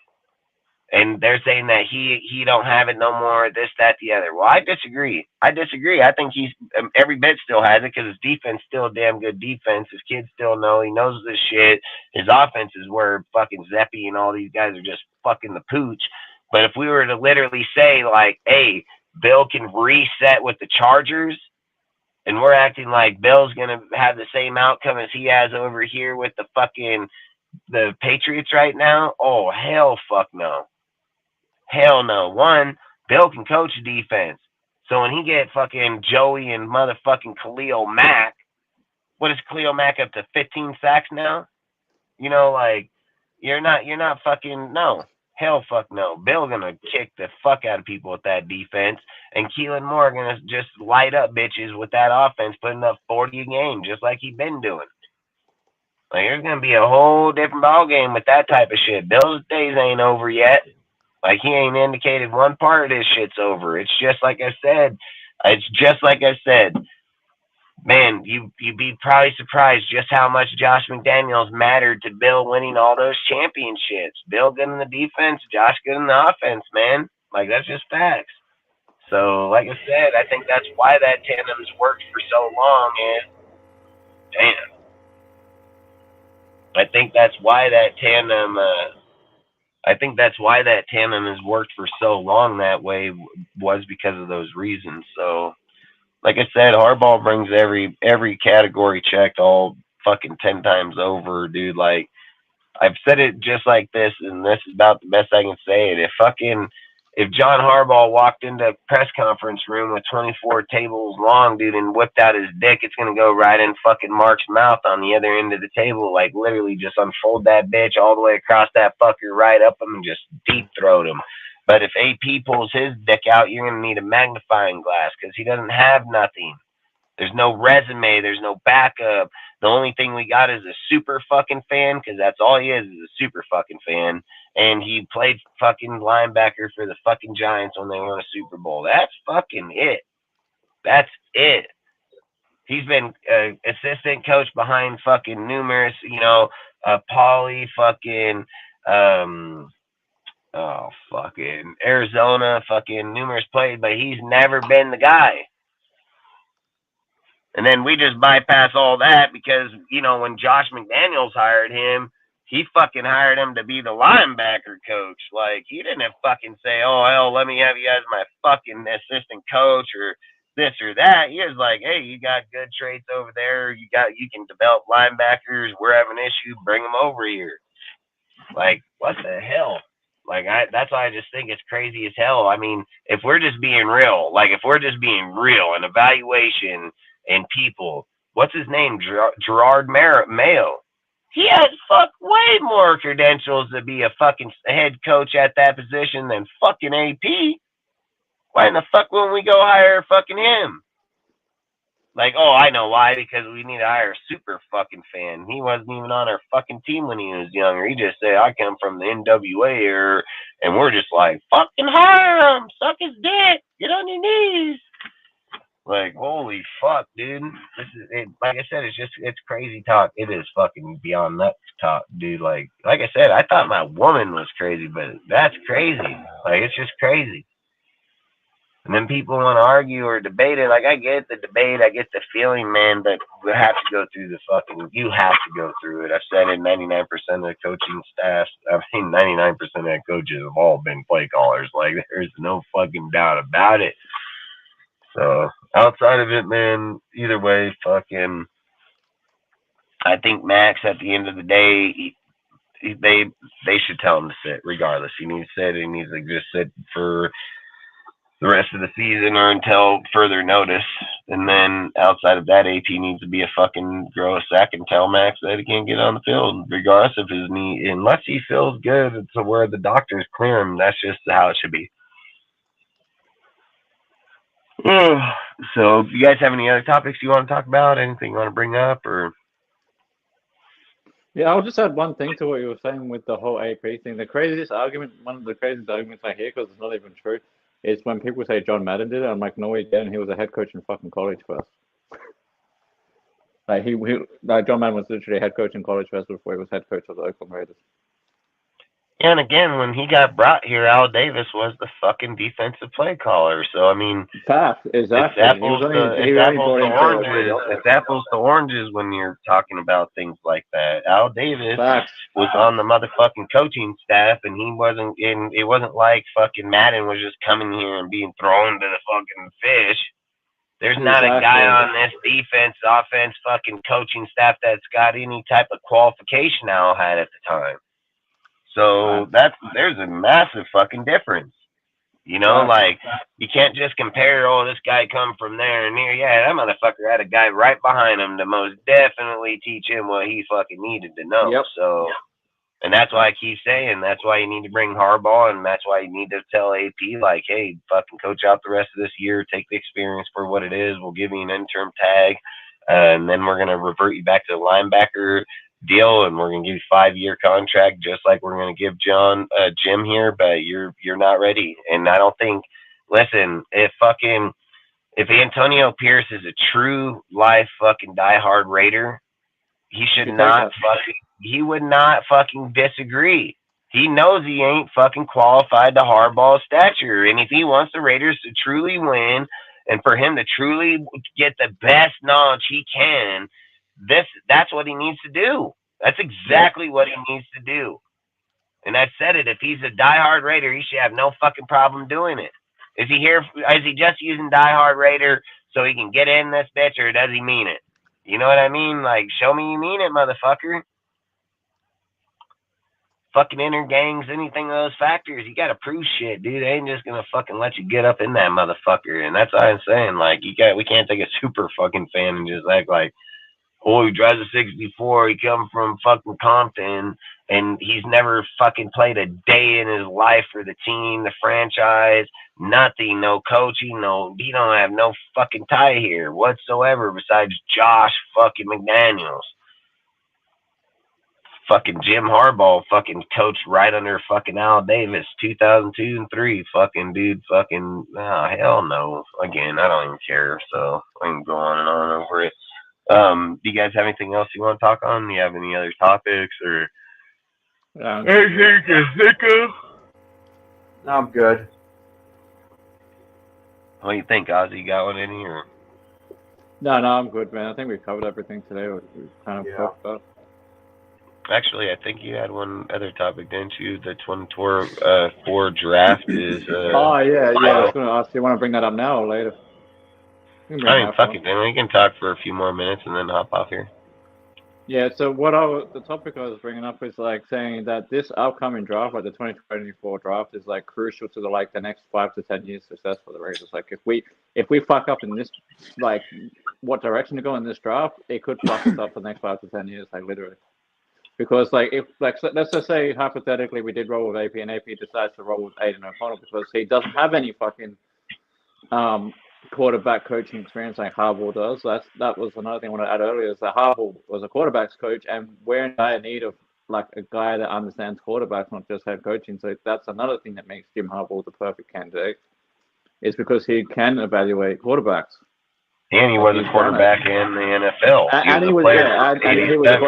And they're saying that he don't have it no more, this, that, the other. Well, I disagree. I think he's every bit still has it, because his defense still a damn good defense. His kids still know. He knows this shit. His offense is where fucking Zeppi and all these guys are just fucking the pooch. But if we were to literally say, like, hey, Bill can reset with the Chargers, And we're acting like Bill's gonna have the same outcome as he has over here with the Patriots right now. Oh, hell fuck no. Hell no. One, Bill can coach defense. So when he get fucking Joey and motherfucking Khalil Mack, what is Khalil Mack up to 15 sacks now? You know, like you're not fucking no. Hell fuck no. Bill gonna kick the fuck out of people with that defense, and Keelan Moore gonna just light up bitches with that offense, putting up 40 a game, just like he been doing. Like there's gonna be a whole different ball game with that type of shit. Bill's days ain't over yet. Like he ain't indicated one part of this shit's over. It's just like I said. It's just like I said. Man, you'd be probably surprised just how much Josh McDaniels mattered to Bill winning all those championships. Bill good in the defense, Josh good in the offense, man. Like, that's just facts. So, like I said, I think that's why that tandem's worked for so long. And damn, I think that's why that tandem. I think that's why that tandem has worked for so long that way, was because of those reasons. So, like I said, Harbaugh brings every category checked all fucking 10 times over, dude. Like, I've said it just like this, and this is about the best I can say it. If John Harbaugh walked into a press conference room with 24 tables long, dude, and whipped out his dick, it's gonna go right in fucking Mark's mouth on the other end of the table. Like, literally just unfold that bitch all the way across that fucker, right up him, and just deep throat him. But if AP pulls his dick out, you're going to need a magnifying glass because he doesn't have nothing. There's no resume. There's no backup. The only thing we got is a super fucking fan, because that's all he is a super fucking fan. And he played fucking linebacker for the fucking Giants when they won a Super Bowl. That's fucking it. That's it. He's been assistant coach behind fucking numerous, Paulie fucking, fucking Arizona, fucking numerous plays, but he's never been the guy. And then we just bypass all that because, when Josh McDaniels hired him, he fucking hired him to be the linebacker coach. Like, he didn't fucking say, oh, hell, let me have you as my fucking assistant coach or this or that. He was like, hey, you got good traits over there. You can develop linebackers. We're having an issue. Bring them over here. Like, what the hell? Like, that's why I just think it's crazy as hell. I mean, if we're just being real, and evaluation and people, what's his name? Gerard Mayo. He has way more credentials to be a fucking head coach at that position than fucking AP. Why in the fuck wouldn't we go hire fucking him? Like, oh, I know why, because we need to hire a super fucking fan. He wasn't even on our fucking team when he was younger. He just said, I come from the NWA era, and we're just like, fucking hire him, suck his dick, get on your knees. Like, holy fuck, dude. This is it. Like I said, it's crazy talk. It is fucking beyond nuts talk, dude. Like I said, I thought my woman was crazy, but that's crazy. Like, it's just crazy. And then people want to argue or debate it. Like, I get the debate, I get the feeling, man, but you have to go through you have to go through it. I've said it, 99% of the coaching staff, 99% of the coaches have all been play callers. Like, there's no fucking doubt about it. So, outside of it, man, either way, fucking, I think Max, at the end of the day, they should tell him to sit, regardless. He needs to sit, he needs to just sit for the rest of the season or until further notice. And then outside of that, AP needs to be a fucking grow a sack and tell Max that he can't get on the field, regardless of his knee, unless he feels good to where the doctors clear him. That's just how it should be. So, do you guys have any other topics you want to talk about? Anything you want to bring up, or? Yeah, I'll just add one thing to what you were saying with the whole AP thing. One of the craziest arguments I hear, because it's not even true, is when people say John Madden did it. I'm like, no, he didn't. He was a head coach in fucking college first. Like, John Madden was literally a head coach in college first before he was head coach of the Oakland Raiders. Yeah, and again, when he got brought here, Al Davis was the fucking defensive play caller. So, I mean, fact, exactly. It's apples to oranges when you're talking about things like that. Al Davis was on the motherfucking coaching staff, and he wasn't in. It wasn't like fucking Madden was just coming here and being thrown to the fucking fish. There's not a guy on this defense, offense, fucking coaching staff that's got any type of qualification Al had at the time. So there's a massive fucking difference. You know, like, you can't just compare, oh, this guy come from there and here. Yeah, that motherfucker had a guy right behind him to most definitely teach him what he fucking needed to know. Yep. So, and that's why I keep saying, that's why you need to bring Harbaugh, and that's why you need to tell AP, like, hey, fucking coach out the rest of this year, take the experience for what it is. We'll give you an interim tag, and then we're going to revert you back to the linebacker deal, and we're gonna give you a 5-year contract, just like we're gonna give Jim here, but you're not ready. And I don't think. Listen, if Antonio Pierce is a true life fucking diehard Raider, he he would not fucking disagree. He knows he ain't fucking qualified to Harbaugh's stature, and if he wants the Raiders to truly win, and for him to truly get the best knowledge he can, that's what he needs to do. That's exactly what he needs to do. And I said it. If he's a diehard Raider, he should have no fucking problem doing it. Is he just using diehard Raider so he can get in this bitch, or does he mean it? You know what I mean? Like, show me you mean it, motherfucker. Fucking inner gangs, anything of those factors, you gotta prove shit, dude. They ain't just gonna fucking let you get up in that motherfucker. And that's what I'm saying. Like, we can't take a super fucking fan and just act like, oh, he drives a 64, he come from fucking Compton, and he's never fucking played a day in his life for the team, the franchise, nothing, no coaching, he don't have no fucking tie here whatsoever besides Josh fucking McDaniels. Fucking Jim Harbaugh fucking coached right under fucking Al Davis, 2002 and 3. Fucking dude, fucking, hell no. Again, I don't even care, so I can go on and on over it. Do you guys have anything else you want to talk on? Do you have any other topics or anything you can think of? No, I'm good. What do you think, Ozzy? You got one in here? No, I'm good, man. I think we covered everything today. We kind of talked about. Actually, I think you had one other topic, didn't you? The 2024 draft is. Oh yeah. I was going to ask. Do you want to bring that up now or later? I mean, fuck it, then we can talk for a few more minutes and then hop off here. Yeah, so the topic I was bringing up is like saying that this upcoming draft, like the 2024 draft, is like crucial to the next 5 to 10 years success for the Raiders. Like if we fuck up in this, like what direction to go in this draft, it could fuck us up for the next 5 to 10 years, like literally. Because let's just say hypothetically we did roll with AP and AP decides to roll with Aiden O'Connell because he doesn't have any fucking quarterback coaching experience like Harbaugh does. That was another thing I wanted to add earlier, is that Harbaugh was a quarterbacks coach, and we're in dire need of like a guy that understands quarterbacks, not just head coaching. So that's another thing that makes Jim Harbaugh the perfect candidate, is because he can evaluate quarterbacks. And he was a quarterback in the NFL.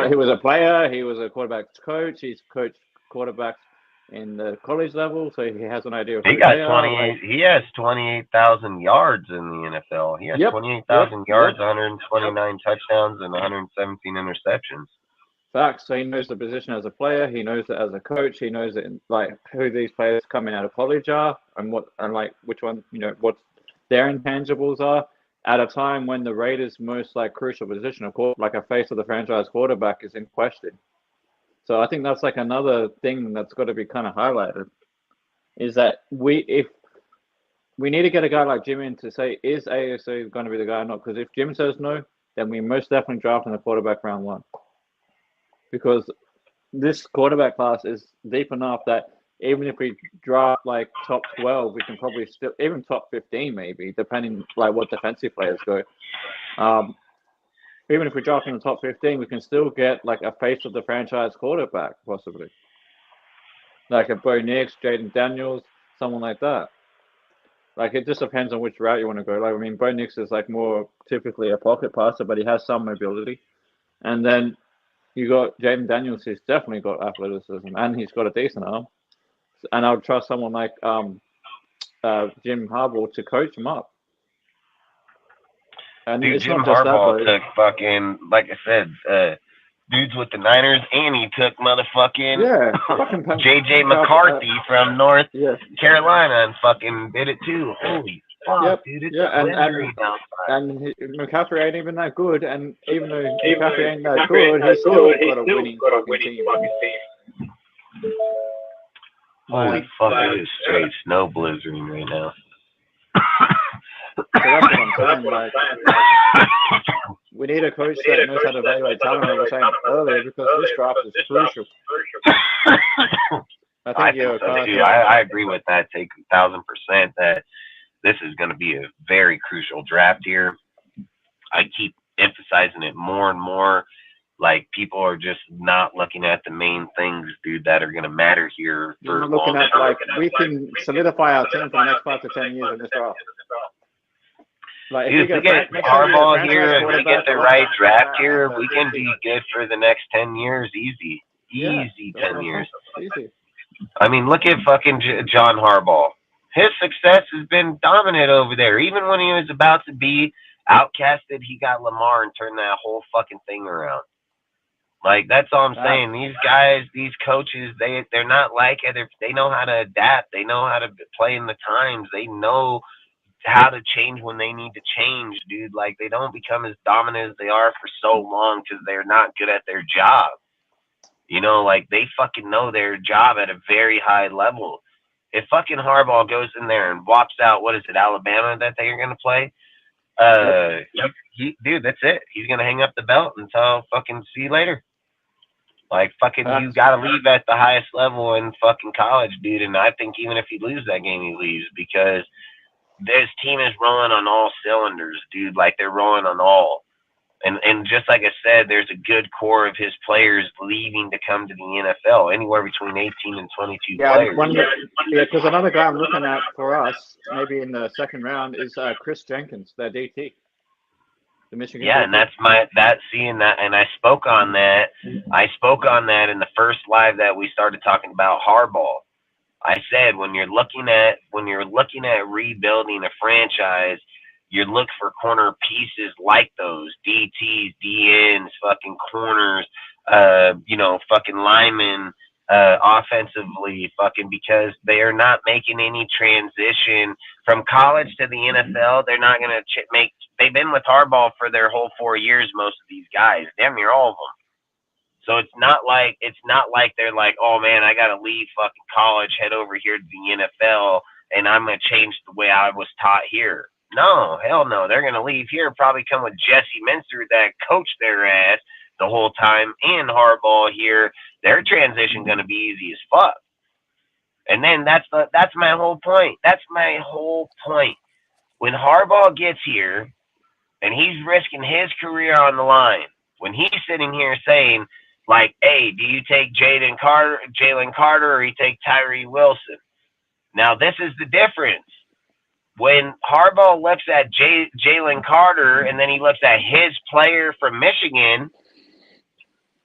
He was a player. He was a quarterback's coach. He's coached quarterbacks in the college level, so he has an idea of he got 28. He has 28,000 yards in the NFL. He has 28,000 yards, 129 touchdowns, and 117 interceptions. Facts. So he knows the position as a player. He knows it as a coach. He knows it, like who these players coming out of college are, and which one, what their intangibles are. At a time when the Raiders' most crucial position, of course, like a face of the franchise quarterback, is in question. So I think that's another thing that's got to be kind of highlighted, is that if we need to get a guy like Jim in to say, is ASC going to be the guy or not? Because if Jim says no, then we most definitely draft in the quarterback round 1. Because this quarterback class is deep enough that even if we draft top 12, we can probably still, even top 15 maybe, depending what defensive players go. Even if we draft in the top 15, we can still get a face of the franchise quarterback, possibly. Like a Bo Nix, Jaden Daniels, someone like that. It just depends on which route you want to go. Bo Nix is more typically a pocket passer, but he has some mobility. And then you got Jaden Daniels, who's definitely got athleticism, and he's got a decent arm. And I would trust someone like Jim Harbaugh to coach him up. And dude, Jim Harbaugh took fucking, like I said, dudes with the Niners, and he took motherfucking J.J. McCarthy from North Carolina and fucking did it too. Holy fuck, dude, it's a blizzard outside. And McCaffrey ain't even that good, and even though McCaffrey ain't that good, he's still got a winning fucking team. Holy fuck, it is straight snow blizzarding right now. So that's what I'm saying. Like, we need a coach that knows how to evaluate talent. I was saying earlier, because this draft is crucial. I think so too. I agree with that. Take 1,000% that this is going to be a very crucial draft here. I keep emphasizing it more and more. Like, people are just not looking at the main things, dude, that are going to matter here. We're looking at, like, we can solidify our team for the next 5 to 10 years in this draft. Like, dude, if we get Harbaugh here and we get the right draft here, we can be good for the next 10 years easy. Easy 10 years. Easy. I mean, look at fucking John Harbaugh. His success has been dominant over there. Even when he was about to be outcasted, he got Lamar and turned that whole fucking thing around. Like, that's all I'm saying. These guys, these coaches, they're not like other. They know how to adapt. They know how to play in the times. They know how to change when they need to change, dude. Like, they don't become as dominant as they are for so long because they're not good at their job. You know, like, they fucking know their job at a very high level. If fucking Harbaugh goes in there and whops out, what is it, Alabama that they're going to play? Dude, that's it. He's going to hang up the belt and tell fucking see you later. Like, fucking, you got to leave at the highest level in fucking college, dude. And I think even if he loses that game, he leaves because this team is rolling on all cylinders, dude. Like, they're rolling on all. And just like I said, there's a good core of his players leaving to come to the NFL, anywhere between 18 and 22 players. Because another guy I'm looking at for us, maybe in the second round, is Chris Jenkins, their DT. The Michigan. Yeah, DT. And and I spoke on that. I spoke on that in the first live that we started talking about Harbaugh. I said when you're looking at rebuilding a franchise, you look for corner pieces like those DTs, DNs, fucking corners, fucking linemen, offensively, fucking, because they are not making any transition from college to the NFL. They're not going to make. They've been with Harbaugh for their whole 4 years. Most of these guys, damn near all of them. So it's not like they're like, oh man, I got to leave fucking college, head over here to the NFL, and I'm going to change the way I was taught here. No, hell no. They're going to leave here, probably come with Jesse Minster that coached their ass the whole time, and Harbaugh here. Their transition going to be easy as fuck. And then that's my whole point. That's my whole point. When Harbaugh gets here and he's risking his career on the line, when he's sitting here saying, like, hey, do you take Jalen Carter or you take Tyree Wilson? Now, this is the difference. When Harbaugh looks at Jalen Carter and then he looks at his player from Michigan,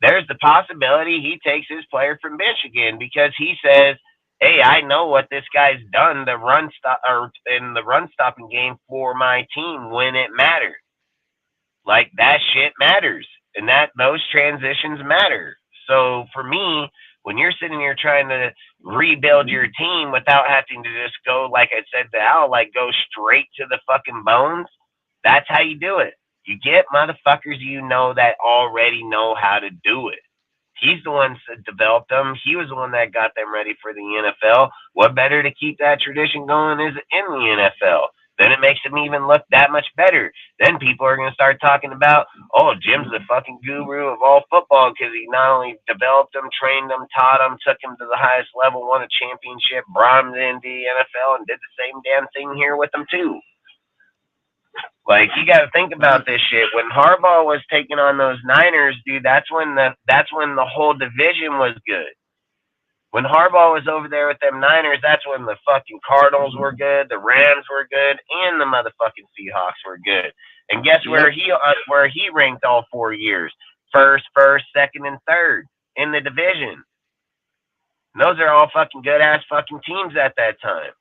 there's the possibility he takes his player from Michigan because he says, hey, I know what this guy's done in the run stopping game for my team when it mattered. Like, that shit matters, and those transitions matter. So for me, when you're sitting here trying to rebuild your team without having to just go, like I said to Al, like, go straight to the fucking bones, that's how you do it. You get motherfuckers that already know how to do it. He's the one that developed them. He was the one that got them ready for the NFL. What better to keep that tradition going is in the NFL? Then it makes them even look that much better. Then people are going to start talking about, oh, Jim's the fucking guru of all football because he not only developed them, trained them, taught them, took them to the highest level, won a championship, brought them into the NFL, and did the same damn thing here with them too. Like, you got to think about this shit. When Harbaugh was taking on those Niners, dude, that's when the whole division was good. When Harbaugh was over there with them Niners, that's when the fucking Cardinals were good, the Rams were good, and the motherfucking Seahawks were good. And guess where he ranked all 4 years? First, second, and third in the division. And those are all fucking good ass fucking teams at that time.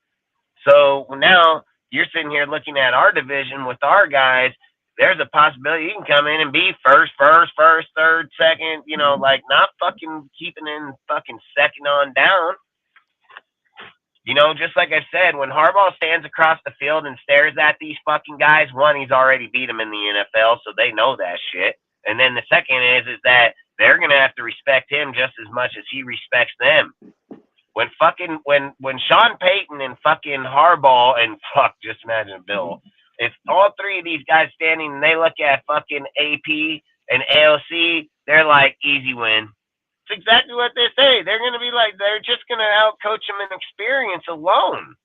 So now you're sitting here looking at our division with our guys. There's a possibility you can come in and be first, third, second, like, not fucking keeping in fucking second on down. You know, just like I said, when Harbaugh stands across the field and stares at these fucking guys, one, he's already beat them in the NFL, so they know that shit. And then the second is that they're gonna have to respect him just as much as he respects them. When Sean Payton and fucking Harbaugh and just imagine Bill, if all three of these guys standing and they look at fucking AP and AOC, they're like, easy win. It's exactly what they say. They're going to be like, they're just going to outcoach them in experience alone.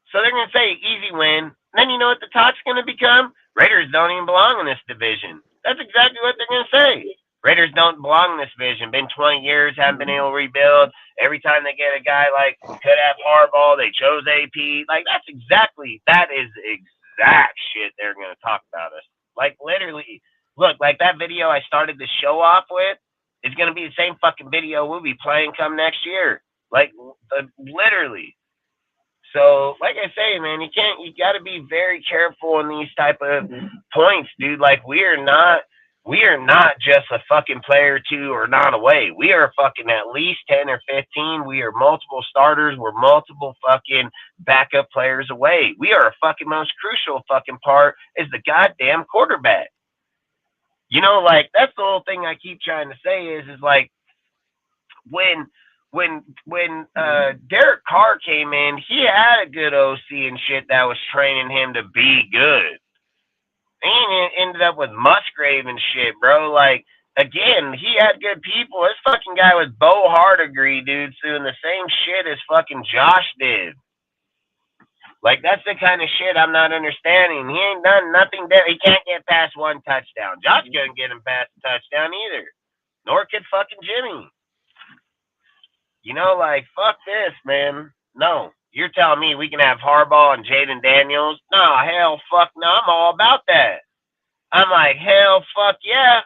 So they're going to say, easy win. And then you know what the talk's going to become? Raiders don't even belong in this division. That's exactly what they're going to say. Raiders don't belong in this division. Been 20 years, haven't been able to rebuild. Every time they get a guy like could have Harbaugh, they chose AP. Like, that is exact shit they're going to talk about us. Like, literally, look, like that video I started the show off with, it's going to be the same fucking video we'll be playing come next year. Like, literally. So, like I say, man, you got to be very careful in these type of points, dude. Like, we are not just a fucking player or two or not away. We are fucking at least 10 or 15. We are multiple starters. We're multiple fucking backup players away. We are a fucking most crucial fucking part is the goddamn quarterback. You know, like, that's the whole thing I keep trying to say is like, when Derek Carr came in, he had a good OC and shit that was training him to be good. And ended up with Musgrave and shit, bro. Like, again, he had good people. This fucking guy was Bo Hardegree, dude, doing the same shit as fucking Josh did. Like, that's the kind of shit I'm not understanding. He ain't done nothing there. He can't get past one touchdown. Josh couldn't get him past a touchdown either. Nor could fucking Jimmy. You know, like, fuck this, man. No. You're telling me we can have Harbaugh and Jaden Daniels? No, hell, fuck no. I'm all about that. I'm like, hell, fuck yeah.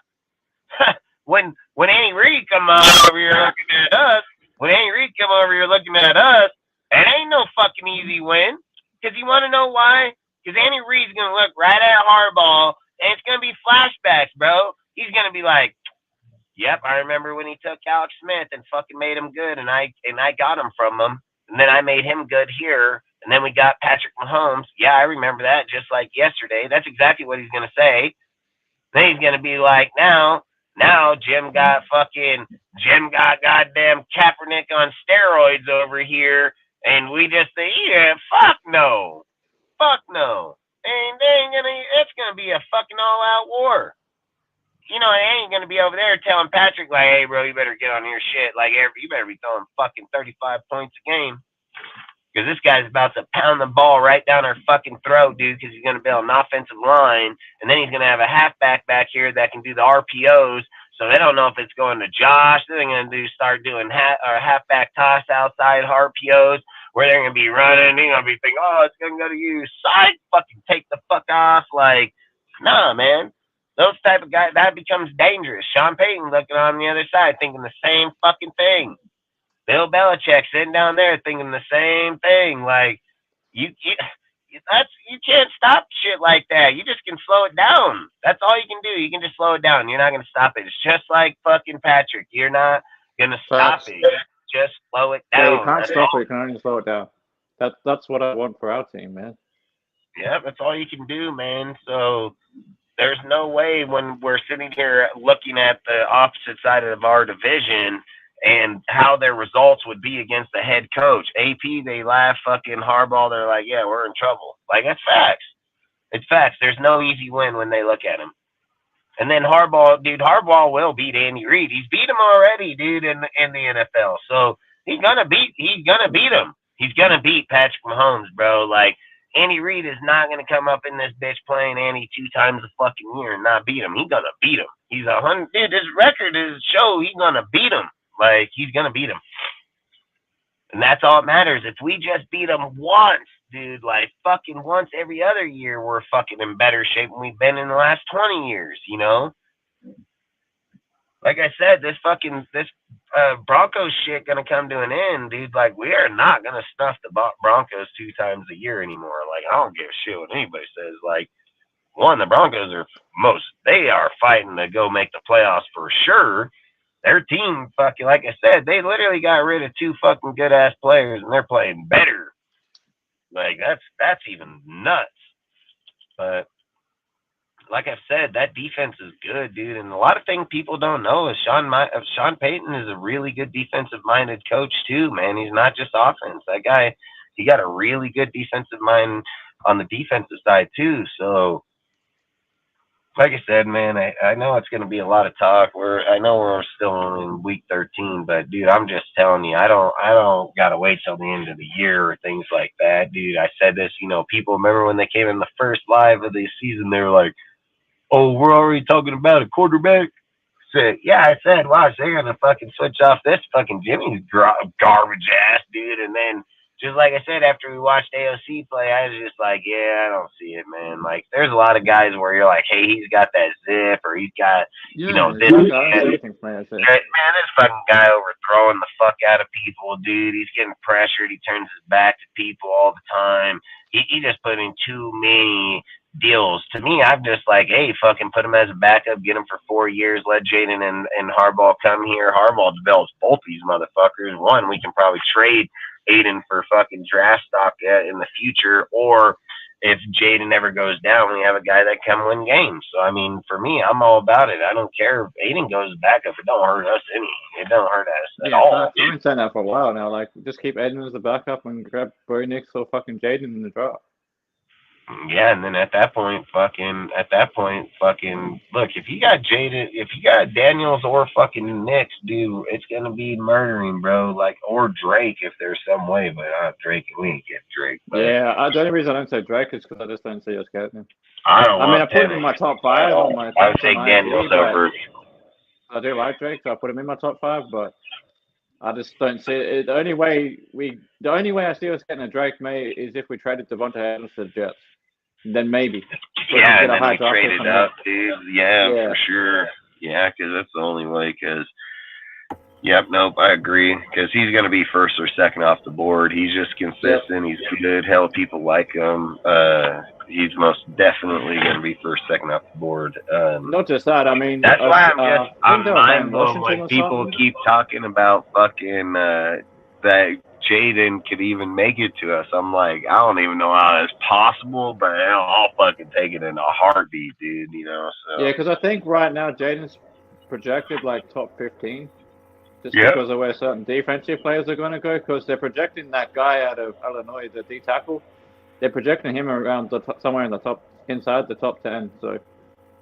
when Andy Reid come over here looking at us, it ain't no fucking easy win. Because you want to know why? Because Andy Reid's going to look right at Harbaugh, and it's going to be flashbacks, bro. He's going to be like, yep, I remember when he took Alex Smith and fucking made him good, and I got him from him. And then I made him good here, and then we got Patrick Mahomes. Yeah, I remember that just like yesterday. That's exactly what he's going to say. Then he's going to be like, now Jim got goddamn Kaepernick on steroids over here, and we just say, yeah, fuck no. And it's going to be a fucking all-out war. You know, I ain't going to be over there telling Patrick, like, hey, bro, you better get on your shit. Like, you better be throwing fucking 35 points a game. Because this guy's about to pound the ball right down our fucking throat, dude, because he's going to build an offensive line. And then he's going to have a halfback back here that can do the RPOs. So they don't know if it's going to Josh. They're going to start doing halfback toss outside RPOs where they're going to be running. They're going to be thinking, oh, it's going to go to you. Side fucking take the fuck off. Like, nah, man. Those type of guys, that becomes dangerous. Sean Payton looking on the other side thinking the same fucking thing. Bill Belichick sitting down there thinking the same thing. Like, you can't stop shit like that. You just can slow it down. That's all you can do. You can just slow it down. You're not going to stop it. It's just like fucking Patrick. You're not going to stop it. Just slow it down. Yeah, you can't stop it. You can only slow it down. That's what I want for our team, man. Yeah, that's all you can do, man. So there's no way when we're sitting here looking at the opposite side of our division and how their results would be against the head coach. AP, they laugh, fucking Harbaugh, they're like, yeah, we're in trouble. Like, that's facts. It's facts. There's no easy win when they look at him. And then Harbaugh will beat Andy Reid. He's beat him already, dude, in the NFL. So he's gonna beat him. He's gonna beat Patrick Mahomes, bro. Like, Andy Reid is not going to come up in this bitch playing Andy 2 times a fucking year and not beat him. He's going to beat him. He's 100. Dude, his record is show he's going to beat him. Like, he's going to beat him. And that's all that matters. If we just beat him once, dude, like fucking once every other year, we're fucking in better shape than we've been in the last 20 years, you know? Like I said, this Broncos shit gonna come to an end, dude. Like, we are not gonna stuff the Broncos 2 times a year anymore. Like, I don't give a shit what anybody says. Like, one, the Broncos they are fighting to go make the playoffs for sure. their team, fucking, like I said, they literally got rid of 2 fucking good ass players, and they're playing better. Like that's even nuts. But like I've said, that defense is good, dude. And a lot of things people don't know is Sean Payton is a really good defensive-minded coach too, man. He's not just offense. That guy, he got a really good defensive mind on the defensive side too. So, like I said, man, I know it's going to be a lot of talk. I know we're still in week 13, but dude, I'm just telling you, I don't gotta wait till the end of the year or things like that, dude. I said this, people remember when they came in the first live of the season, they were like, "Oh, we're already talking about a quarterback." Said, yeah, I said, watch, they're gonna fucking switch off this fucking Jimmy's garbage ass, dude. And then, just like I said, after we watched AOC play, I was just like, yeah, I don't see it, man. Like, there's a lot of guys where you're like, hey, he's got that zip, or he's got, this. Man, this fucking guy overthrowing the fuck out of people, dude. He's getting pressured. He turns his back to people all the time. He just put in too many deals. To me, I'm just like, hey, fucking put him as a backup, get him for 4 years, let Jaden and Harbaugh come here. Harbaugh develops both these motherfuckers. One, we can probably trade Aiden for fucking draft stock in the future, or if Jaden ever goes down, we have a guy that can win games. So, I mean, for me, I'm all about it. I don't care if Aiden goes backup. It don't hurt us any. It don't hurt us at all. I've been saying that for a while now. Like, just keep Aiden as the backup and grab Bo Nix or fucking Jaden in the draft. Yeah, and then at that point, fucking, look, if you got Daniels or fucking Nix, dude, it's gonna be murdering, bro. Like, or Drake if there's some way, but Drake, we ain't get Drake. But yeah, the only reason I don't say Drake is because I just don't see us getting him. I mean, I put him in my top 5 on my. I would take Daniels over. I do like Drake, so I put him in my top 5, but I just don't see it. The only way I see us getting a Drake is if we traded Devontae Adams to the Jets. Then maybe. Yeah, and then we traded up, dude. Yeah, for sure. Yeah, because that's the only way. Because, yep, nope, I agree. Because he's going to be first or second off the board. He's just consistent. He's good. Hell, people like him. He's most definitely going to be first, second off the board. Not just that. I mean, that's why I'm mind blown when people keep talking about fucking that Jaden could even make it to us. I'm like, I don't even know how that's possible, but I'll fucking take it in a heartbeat, dude. So. Yeah, because I think right now Jaden's projected like top 15, just because of where certain defensive players are going to go. Because they're projecting that guy out of Illinois, the D tackle. They're projecting him around somewhere in the inside the top 10. So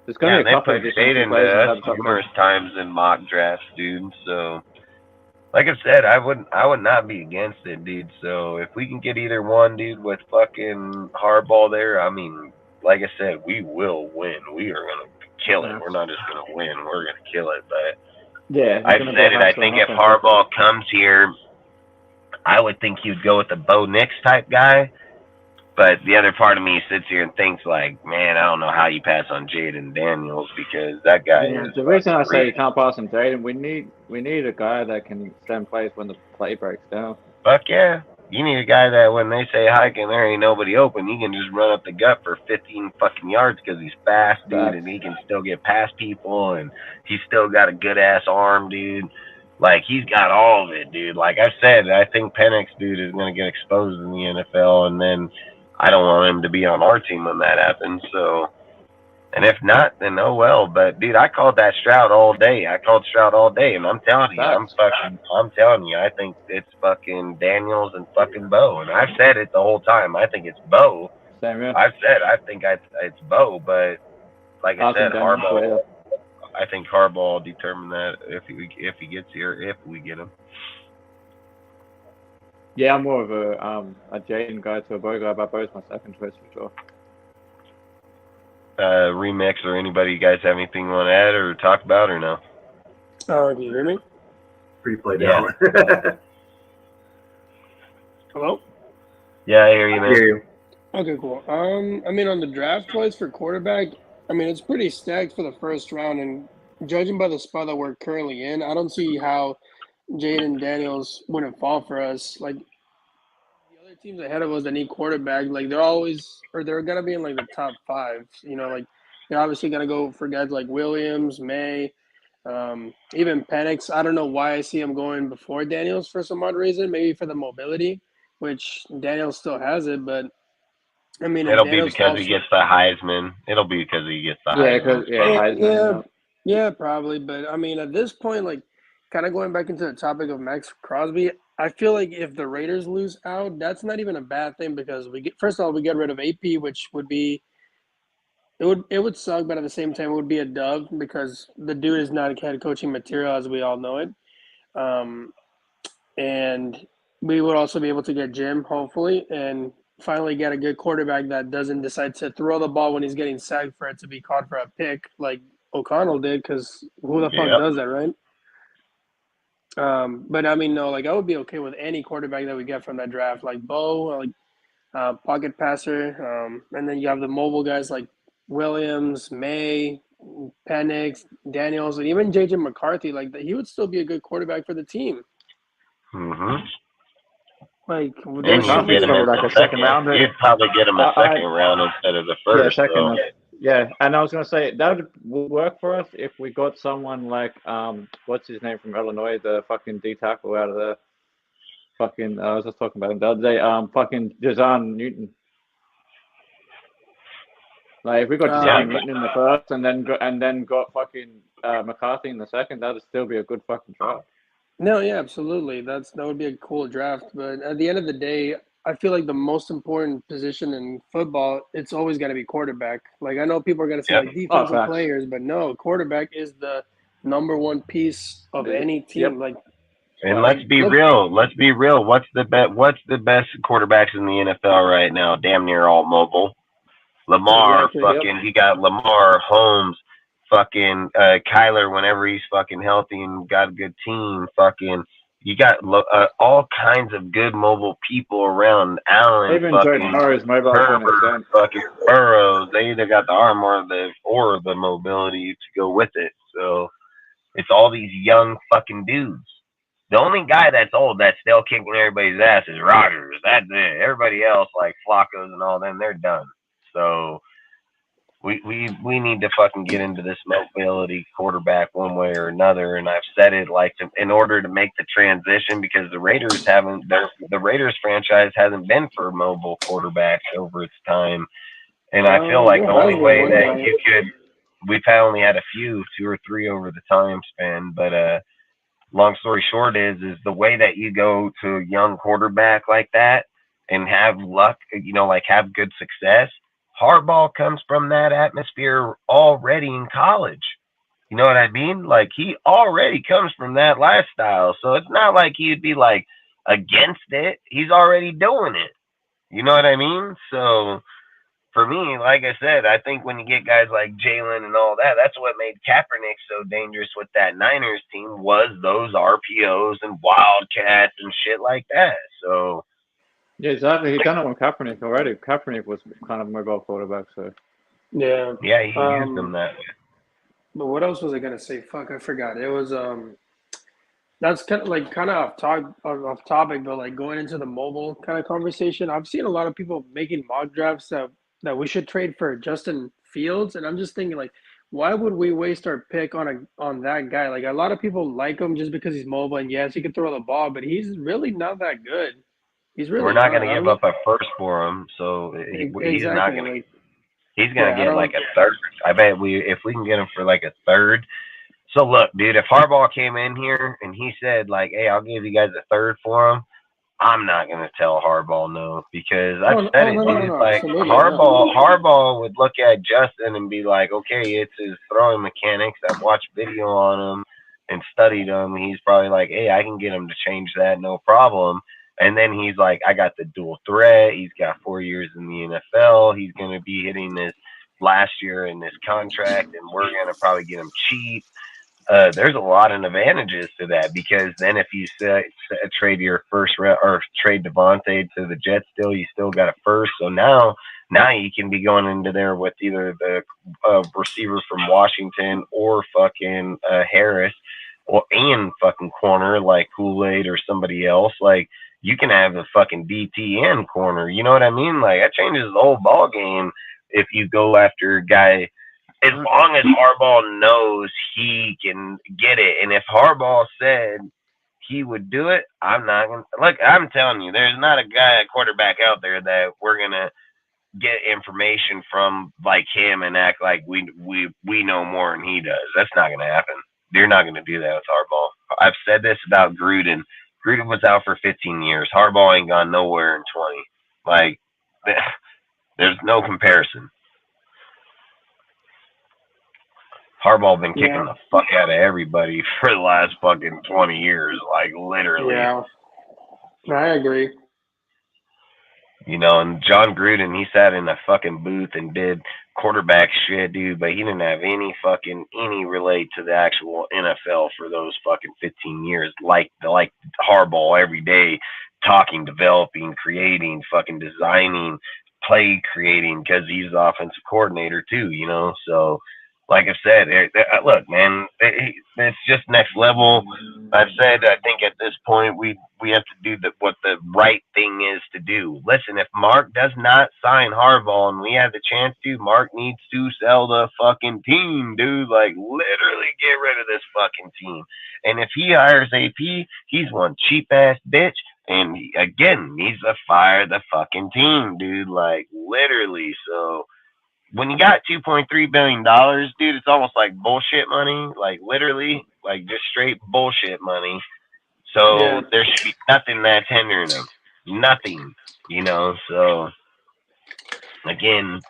there's going to be a couple of defensive players numerous times in mock drafts, dude. So. Like I said, I would not be against it, dude. So if we can get either one, dude, with fucking Harbaugh there, I mean, like I said, we will win. We are gonna kill it. We're not just gonna win. We're gonna kill it. But yeah, I've said it. I think if Harbaugh comes here, I would think he'd go with the Bo Nix type guy. But the other part of me sits here and thinks, like, man, I don't know how you pass on Jaden Daniels because that guy is. The reason I say you can't pass on Jaden, we need a guy that can stand plays when the play breaks down. Fuck yeah. You need a guy that when they say hike and there ain't nobody open, he can just run up the gut for 15 fucking yards because he's fast, dude, and he can still get past people, and he's still got a good-ass arm, dude. Like, he's got all of it, dude. Like I said, I think Penix, dude, is going to get exposed in the NFL, and then I don't want him to be on our team when that happens. So, and if not, then oh well. But dude, I called that Stroud all day. And I'm telling you, I'm telling you, I think it's fucking Daniels and fucking Bo. And I've said it the whole time. I think it's Bo. I've said I think it's Bo, but like I said, Harbaugh. I think Harbaugh will determine that if he gets here, if we get him. Yeah, I'm more of a Jaden guy to a Bo guy, but Bo's my second choice for sure. Remix or anybody, you guys have anything you want to add or talk about or no? Can you hear me? Pre-play down. Hello? Yeah, I hear you, man. I hear you. Okay, cool. I mean, on the draft choice for quarterback, I mean, it's pretty stacked for the first round, and judging by the spot that we're currently in, I don't see how Jaden Daniels wouldn't fall for us. Like, the other teams ahead of us that need quarterback, like, they're going to be in, like, the top 5. Like, they're obviously going to go for guys like Williams, May, Even Penix, I don't know why I see him going before Daniels for some odd reason. Maybe for the mobility, which Daniels still has it, but I mean, if It'll be Daniels because falls he gets the Heisman. It'll be because he gets the Heisman. Heisman. Yeah, probably. But I mean, at this point, like, kind of going back into the topic of Max Crosby, I feel like if the Raiders lose out, that's not even a bad thing because we get first of all we get rid of AP, which would be it would suck, but at the same time it would be a dub because the dude is not head coaching material as we all know it. Um, and we would also be able to get Jim hopefully and finally get a good quarterback that doesn't decide to throw the ball when he's getting sacked for it to be caught for a pick like O'Connell did because who the fuck does that, right? But I mean, no, like I would be okay with any quarterback that we get from that draft, like Bo, like pocket passer, and then you have the mobile guys like Williams, May, Penix, Daniels, and even JJ McCarthy. Like he would still be a good quarterback for the team. Mm-hmm. Like there's so many like a second rounder. You'd probably get him a second round instead of the first. Yeah, second. Yeah, and I was gonna say that would work for us if we got someone like what's his name from Illinois, the fucking D tackle out of the fucking. I was just talking about him the other day. Fucking Jazan Newton. Like if we got Jazan Newton in the first and then got fucking McCarthy in the second, that'd still be a good fucking draft. No, yeah, absolutely. That would be a cool draft. But at the end of the day, I feel like the most important position in football, it's always going to be quarterback. Like I know people are going to say like defensive players, but no, quarterback is the number one piece of any team. Like, and let's be real. Let's be real. What's the best quarterbacks in the NFL right now? Damn near all mobile. Lamar, you got Lamar, Holmes, fucking Kyler whenever he's fucking healthy and got a good team. Fucking, you got all kinds of good mobile people around. Allen, even fucking Burrow's mobile, Herbert, fucking Burrows. They either got the arm or the mobility to go with it. So it's all these young fucking dudes. The only guy that's old that's still kicking everybody's ass is Rodgers. That's it. Everybody else, like Flacco's and all them, they're done. So we need to fucking get into this mobility quarterback one way or another. And I've said it like in order to make the transition because the Raiders franchise hasn't been for mobile quarterbacks over its time. And I feel like the only way that you could, we've only had a few, 2 or 3 over the time span. But long story short is the way that you go to a young quarterback like that and have luck, like have good success. Harbaugh comes from that atmosphere already in college. You know what I mean? Like he already comes from that lifestyle. So it's not like he'd be like against it. He's already doing it. You know what I mean? So for me, like I said, I think when you get guys like Jalen and all that, that's what made Kaepernick so dangerous with that Niners team was those RPOs and Wildcats and shit like that. So yeah, exactly. He done it with Kaepernick already. Kaepernick was kind of mobile quarterback, so yeah, he used them that way. But what else was I gonna say? Fuck, I forgot. It was that's kind of off topic, but like going into the mobile kind of conversation. I've seen a lot of people making mock drafts that we should trade for Justin Fields, and I'm just thinking like, why would we waste our pick on that guy? Like a lot of people like him just because he's mobile, and yes, he can throw the ball, but he's really not that good. We're not going to give up a first for him, so he's not going to. He's going to get like a third. I bet if we can get him for like a third. So look, dude, if Harbaugh came in here and he said like, "Hey, I'll give you guys a third for him," I'm not going to tell Harbaugh no because I've said it, dude. Like Harbaugh would look at Justin and be like, "Okay, it's his throwing mechanics. I've watched video on him and studied him. He's probably like, hey, I can get him to change that, no problem." And then he's like, I got the dual threat. He's got 4 years in the NFL. He's going to be hitting this last year in this contract, and we're going to probably get him cheap. There's a lot of advantages to that because then if you trade your first or trade Devontae to the Jets, you still got a first. So now you can be going into there with either the receiver from Washington or fucking Harris, and fucking corner like Kool-Aid or somebody else. Like you can have a fucking DTN corner. You know what I mean? Like that changes the whole ball game if you go after a guy as long as Harbaugh knows he can get it, and if Harbaugh said he would do it, I'm not gonna look. I'm telling you, there's not a guy, a quarterback out there that we're gonna get information from like him and act like we know more than he does. That's not gonna happen. They're not gonna do that with Harbaugh. I've said this about Gruden. Gruden was out for 15 years. Harbaugh ain't gone nowhere in 20. Like, there's no comparison. Harbaugh been kicking the fuck out of everybody for the last fucking 20 years, like literally. Yeah, I agree. You know, and John Gruden, he sat in a fucking booth and did quarterback shit, dude, but he didn't have any relate to the actual NFL for those fucking 15 years, like Harbaugh every day, talking, developing, creating, fucking designing, play creating, because he's the offensive coordinator too, you know, so. Like I said, look, man, it's just next level. I've said, I think at this point we have to do what the right thing is to do. Listen, if Mark does not sign Harbaugh and we have the chance to, Mark needs to sell the fucking team, dude. Like, literally get rid of this fucking team. And if he hires AP, he's one cheap ass bitch. And again, needs to fire the fucking team, dude. Like, literally. So. When you got $2.3 billion, dude, it's almost like bullshit money. Like, literally, like, just straight bullshit money. So there should be nothing that's hindering them. Nothing, you know. So, again,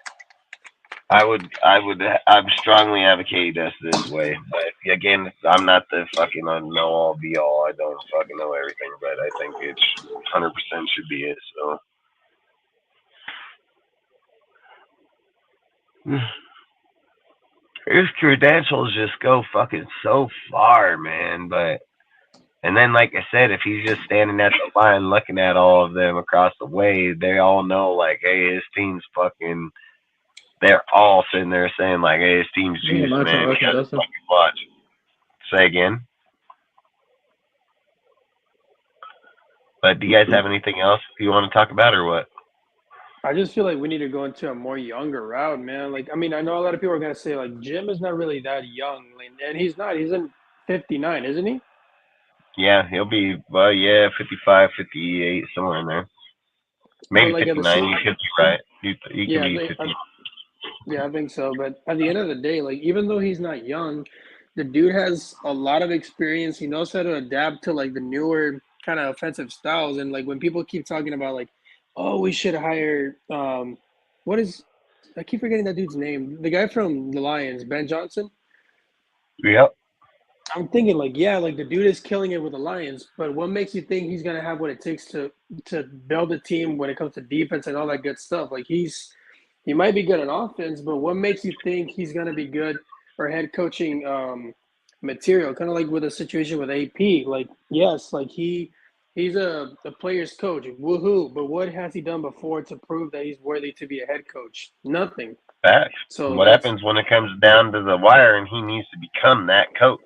I'm strongly advocate us this way. But, again, I'm not the fucking know-all, be-all. I don't fucking know everything. But I think it's 100% should be it, so. His credentials just go fucking so far, man. And then, like I said, if he's just standing at the line looking at all of them across the way, they all know, like, hey, his team's fucking. They're all sitting there saying, like, hey, his team's juice, man. We gotta fucking watch. Say again. But do you guys have anything else you want to talk about, or what? I just feel like we need to go into a more younger route, man. Like, I mean, I know a lot of people are gonna say like Jim is not really that young, and he's not. He's in 59, isn't he? Yeah, he'll be 55, 58, somewhere in there. Maybe like 59. You could be right. You could be 50. Yeah, I think so. But at the end of the day, like even though he's not young, the dude has a lot of experience. He knows how to adapt to like the newer kind of offensive styles. And like when people keep talking about like, oh, we should hire I keep forgetting that dude's name. The guy from the Lions, Ben Johnson. Yep. I'm thinking like, yeah, like the dude is killing it with the Lions, but what makes you think he's gonna have what it takes to build a team when it comes to defense and all that good stuff? Like he might be good on offense, but what makes you think he's gonna be good for head coaching material? Kind of like with a situation with AP. Like, yes, like he's a player's coach, woohoo! But what has he done before to prove that he's worthy to be a head coach? Nothing. Facts. So what happens when it comes down to the wire and he needs to become that coach?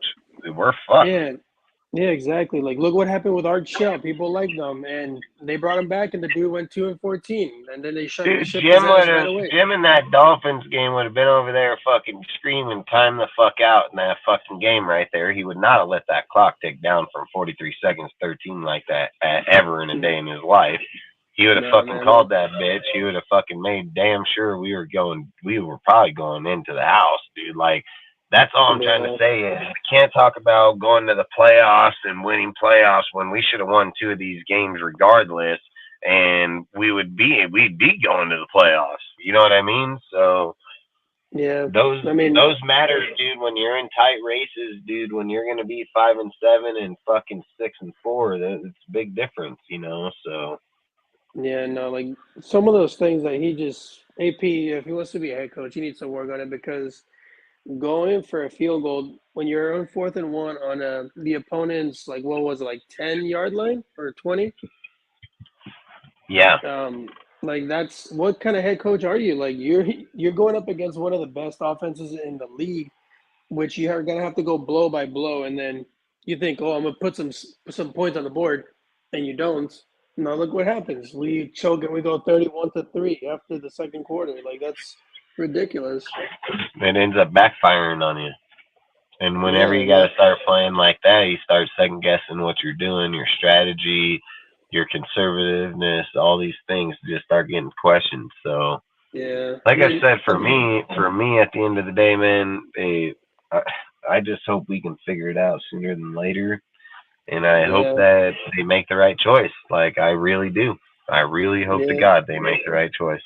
We're fucked. Yeah, exactly. Like, look what happened with Art Shell. People liked them, and they brought him back, and the dude went 2-14, and then they shipped his ass right away. Jim in that Dolphins game would have been over there fucking screaming, time the fuck out in that fucking game right there. He would not have let that clock tick down from 43 seconds, 13 like that ever in a day in his life. He would have called that bitch. He would have fucking made damn sure we were probably going into the house, dude. Like, that's all I'm trying to say is we can't talk about going to the playoffs and winning playoffs when we should have won 2 of these games regardless, and we'd be going to the playoffs. You know what I mean? So those matter, dude. When you're in tight races, dude. When you're gonna be 5-7 and fucking 6-4, it's a big difference, you know. So. Yeah, no, like some of those things that AP, if he wants to be a head coach, he needs to work on it because going for a field goal when you're on 4th and 1 on the opponent's like what was it, like 10-yard line or 20? Yeah. Like that's what kind of head coach are you? Like you're going up against one of the best offenses in the league, which you are gonna have to go blow by blow, and then you think, oh, I'm gonna put some points on the board, and you don't. Now look what happens. We choke and we go 31-3 after the second quarter. Like ridiculous. It ends up backfiring on you. And whenever Yeah, you got to start playing like that, you start second guessing what you're doing, your strategy, your conservativeness, all these things just start getting questioned. So, yeah. like I said, for me, at the end of the day, man, I just hope we can figure it out sooner than later. And I hope Yeah. that they make the right choice. Like, I really do. I really hope to Yeah. God they make the right choice.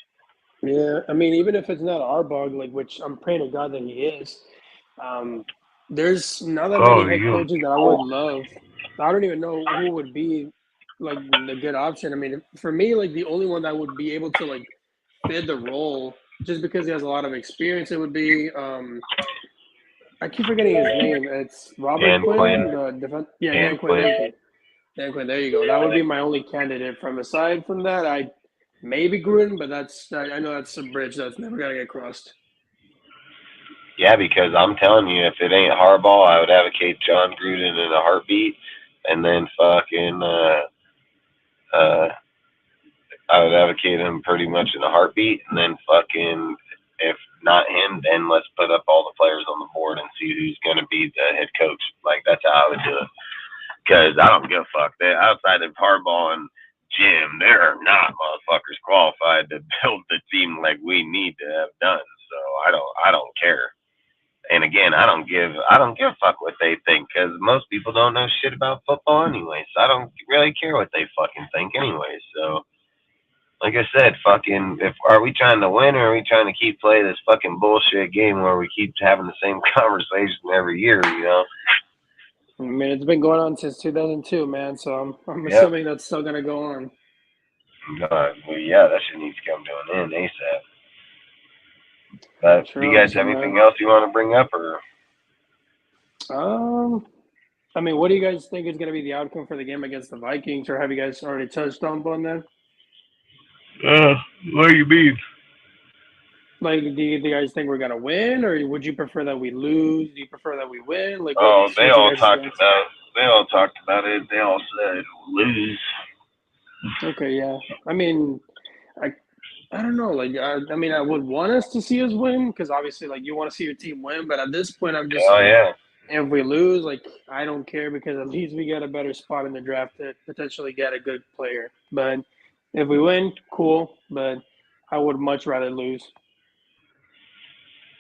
Yeah, I mean, even if it's not our bug, like which I'm praying to God that he is, there's not that many head coaches that I would love. I don't even know who would be like the good option. I mean, for me, like the only one that would be able to like fit the role, just because he has a lot of experience, it would be I keep forgetting his name. It's Robert Dan Quinn, Quinn. the defense. Yeah, Dan Dan Quinn. Quinn. Thank you. Dan Quinn. There you go. That would be my only candidate. From aside from that, I maybe Gruden, but I know that's a bridge that's never gonna get crossed. Yeah, because I'm telling you, if it ain't Harbaugh, I would advocate John Gruden in a heartbeat, and then fucking I would advocate him pretty much in a heartbeat, and then fucking if not him, then let's put up all the players on the board and see who's gonna be the head coach. Like that's how I would do it. Because I don't give a fuck. Outside of Harbaugh and Jim, there are not motherfuckers qualified to build the team like we need to have done. So I don't care. And again, I don't give a fuck what they think because most people don't know shit about football anyway. So I don't really care what they fucking think anyway. So like I said, fucking, are we trying to win or are we trying to keep playing this fucking bullshit game where we keep having the same conversation every year? You know. I mean, it's been going on since 2002, man. So I'm Yep. assuming that's still gonna go on. Well, yeah, that shit needs to come to an end ASAP. But do you guys have anything else you want to bring up, or? I mean, what do you guys think is gonna be the outcome for the game against the Vikings, or have you guys already touched on that? What do you mean? Like, do you guys think we're gonna win, or would you prefer that we lose? Do you prefer that we win? Like, They what's your all guys' talked stance? about it. They all said lose. Okay, yeah. I mean, I don't know. Like, I mean, I would want us to see us win because obviously, like, you want to see your team win. But at this point, I'm just, Oh yeah. if we lose, like, I don't care because at least we get a better spot in the draft to potentially get a good player. But if we win, cool. But I would much rather lose.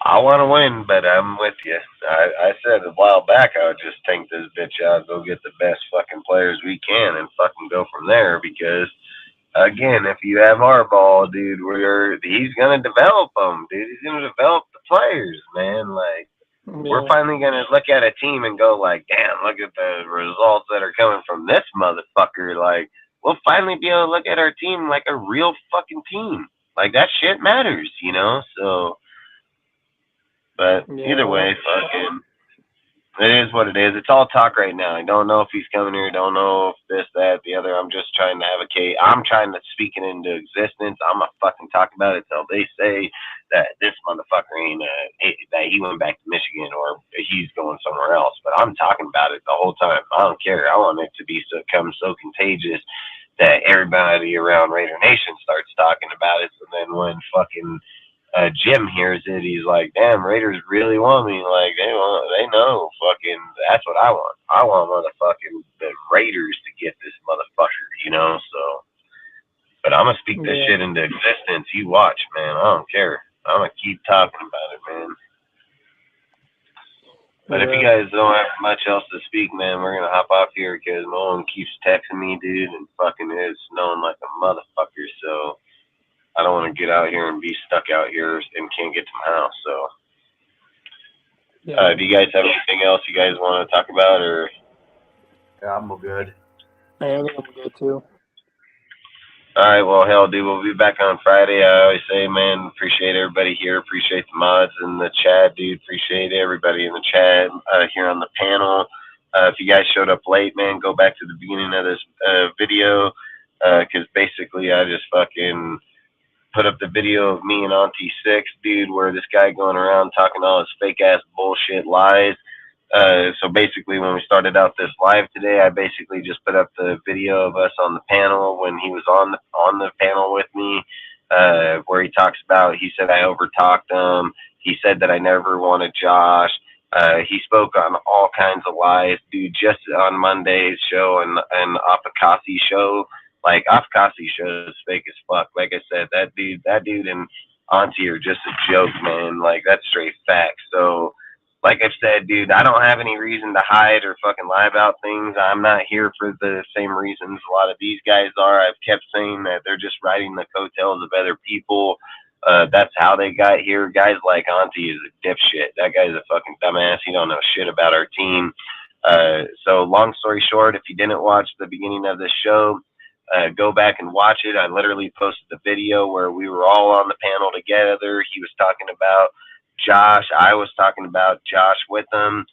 I want to win, but I'm with you. I said a while back I would just tank this bitch out, go get the best fucking players we can, and fucking go from there. Because again, if you have our ball, dude, he's gonna develop them, dude. He's gonna develop the players, man. Like we're finally gonna look at a team and go like, damn, look at the results that are coming from this motherfucker. Like we'll finally be able to look at our team like a real fucking team. Like that shit matters, you know. So. But either way, fucking, it is what it is. It's all talk right now. I don't know if he's coming here. Don't know if this, that, the other. I'm just trying to advocate. I'm trying to speak it into existence. I'm gonna fucking talk about it till they say that this motherfucker ain't that he went back to Michigan or he's going somewhere else. But I'm talking about it the whole time. I don't care. I want it to become so contagious that everybody around Raider Nation starts talking about it. So then when fucking Jim hears it, he's like, damn, Raiders really want me. Like, they know, fucking, that's what I want. I want motherfucking the Raiders to get this motherfucker, you know, so. But I'm going to speak this shit into existence. You watch, man. I don't care. I'm going to keep talking about it, man. But if you guys don't have much else to speak, man, we're going to hop off here because no one keeps texting me, dude, and fucking it's snowing like a motherfucker, so. I don't want to get out here and be stuck out here and can't get to my house. So, do you guys have anything else you guys want to talk about, or? Yeah, I'm good. I'm good too. All right, well, hell, dude, we'll be back on Friday. I always say, man, appreciate everybody here. Appreciate the mods in the chat, dude. Appreciate everybody in the chat here on the panel. If you guys showed up late, man, go back to the beginning of this video because basically I just fucking put up the video of me and Auntie Six, dude, where this guy going around talking all his fake ass bullshit lies. So basically, when we started out this live today, I basically just put up the video of us on the panel when he was on the panel with me. where he talks about, he said I overtalked him. He said that I never wanted Josh. He spoke on all kinds of lies, dude, just on Monday's show and Afakasi's show. Like, Afakasi's show is fake as fuck. Like I said, that dude and Auntie are just a joke, man. Like, that's straight facts. So, like I've said, dude, I don't have any reason to hide or fucking lie about things. I'm not here for the same reasons a lot of these guys are. I've kept saying that they're just riding the coattails of other people. That's how they got here. Guys like Auntie is a dipshit. That guy's a fucking dumbass. He don't know shit about our team. So long story short, if you didn't watch the beginning of this show, go back and watch it. I literally posted the video where we were all on the panel together. He was talking about Josh. I was talking about Josh with him.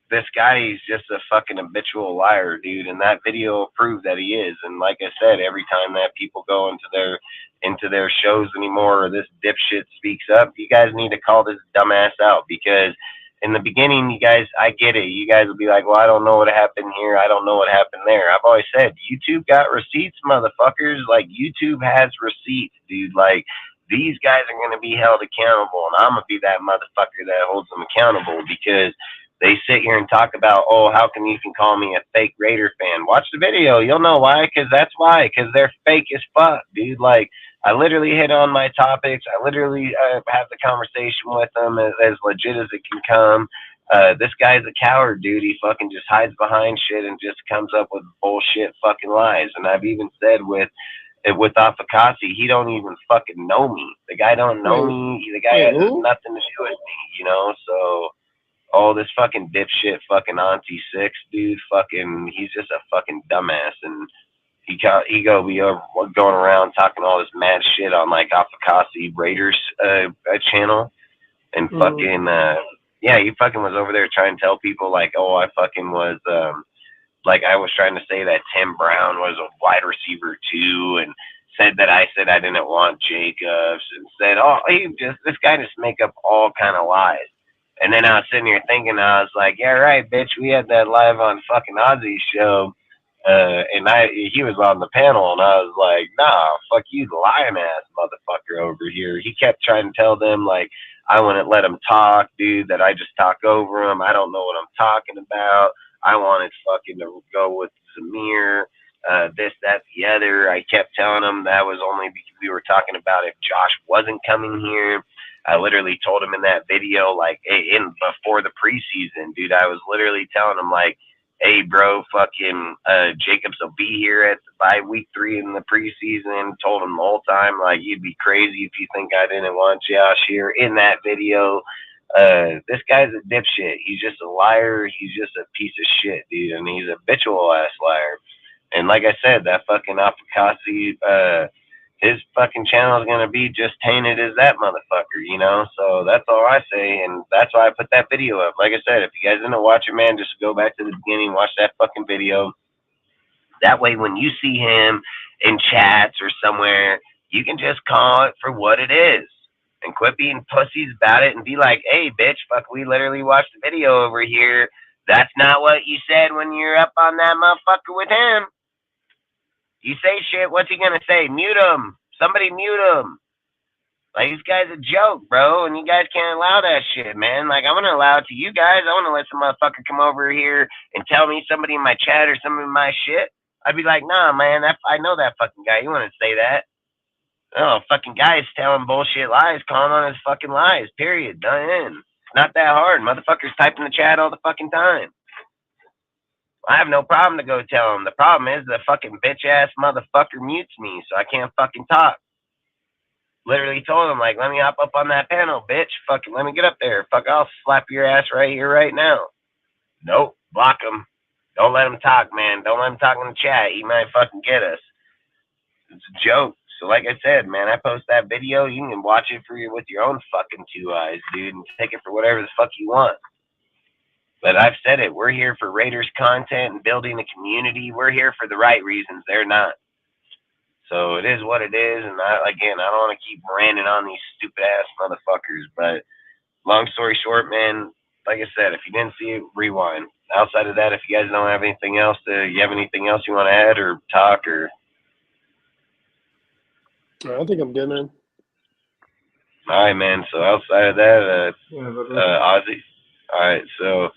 This guy, he's just a fucking habitual liar, dude. And that video proved that he is. And like I said, every time that people go into their shows anymore, or this dipshit speaks up, you guys need to call this dumbass out, because in the beginning, you guys, I get it. You guys will be like, well, I don't know what happened here. I don't know what happened there. I've always said, YouTube got receipts, motherfuckers. Like, YouTube has receipts, dude. Like, these guys are going to be held accountable, and I'm going to be that motherfucker that holds them accountable, because they sit here and talk about, oh, how come you can call me a fake Raider fan? Watch the video. You'll know why, because that's why, because they're fake as fuck, dude. Like, I literally hit on my topics. I literally have the conversation with them as legit as it can come. This guy's a coward, dude. He fucking just hides behind shit and just comes up with bullshit fucking lies. And I've even said with Afakasi, he don't even fucking know me. The guy don't know me. The guy has nothing to do with me, you know? So, all this fucking dipshit fucking Auntie Six, dude, fucking, he's just a fucking dumbass. And he go be going around talking all this mad shit on, like, Afakasi Raiders channel. And fucking, yeah, he fucking was over there trying to tell people, like, oh, I fucking was, like, I was trying to say that Tim Brown was a wide receiver too, and said that I said I didn't want Jacobs, and said, oh, this guy just make up all kind of lies. And then I was sitting here thinking, I was like, yeah, right, bitch, we had that live on fucking Ozzy's show, and he was on the panel, and I was like, nah, fuck you, the lying ass motherfucker over here. He kept trying to tell them, like, I wouldn't let him talk, dude, that I just talk over him. I don't know what I'm talking about. I wanted fucking to go with Zamir, this, that, the other. I kept telling him that was only because we were talking about if Josh wasn't coming here. I literally told him in that video, like, before the preseason, dude, I was literally telling him, like, hey, bro, fucking Jacobs will be here by week 3 in the preseason. Told him the whole time, like, you'd be crazy if you think I didn't want Josh here in that video. This guy's a dipshit. He's just a liar. He's just a piece of shit, dude, and he's a habitual ass liar. And like I said, that fucking Afakasi, his fucking channel is gonna be just tainted as that motherfucker, you know? So that's all I say, and that's why I put that video up. Like I said, if you guys didn't watch it, man, just go back to the beginning, watch that fucking video. That way, when you see him in chats or somewhere, you can just call it for what it is. And quit being pussies about it and be like, hey, bitch, fuck, we literally watched the video over here. That's not what you said when you're up on that motherfucker with him. You say shit, what's he going to say? Mute him. Somebody mute him. Like, this guy's a joke, bro, and you guys can't allow that shit, man. Like, I want to allow it to you guys. I want to let some motherfucker come over here and tell me somebody in my chat or some of my shit. I'd be like, nah, man, I know that fucking guy. You want to say that? Oh, fucking guy's telling bullshit lies, calling on his fucking lies, period. Done in. It's not that hard. Motherfuckers type in the chat all the fucking time. I have no problem to go tell him. The problem is the fucking bitch-ass motherfucker mutes me, so I can't fucking talk. Literally told him, like, let me hop up on that panel, bitch. Fucking let me get up there. Fuck, I'll slap your ass right here, right now. Nope. Block him. Don't let him talk, man. Don't let him talk in the chat. He might fucking get us. It's a joke. So like I said, man, I post that video. You can watch it with your own fucking 2 eyes, dude, and take it for whatever the fuck you want. But I've said it. We're here for Raiders content and building a community. We're here for the right reasons. They're not. So it is what it is. And I don't want to keep ranting on these stupid ass motherfuckers. But long story short, man, like I said, if you didn't see it, rewind. Outside of that, if you guys don't have anything else you have anything else you want to add or talk or? I think I'm good, man. All right, man. So outside of that, Ozzy. All right. So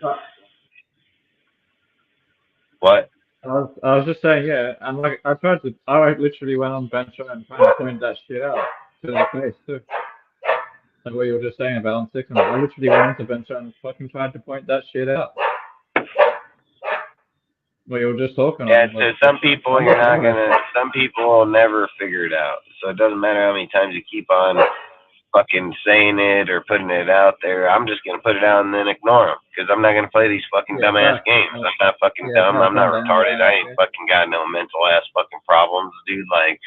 what? I was just saying, yeah, and like I literally went on bench and trying to point that shit out to their face too. Like what you were just saying about on six, I literally went into bench and fucking tried to point that shit out. What you were just talking Yeah, on. to some people you're not gonna. Some people will never figure it out. So it doesn't matter how many times you keep on fucking saying it or putting it out there. I'm just gonna put it out and then ignore them because I'm not gonna play these fucking dumbass games. I'm not fucking dumb. I'm not retarded. I ain't fucking got no mental ass fucking problems, dude. Like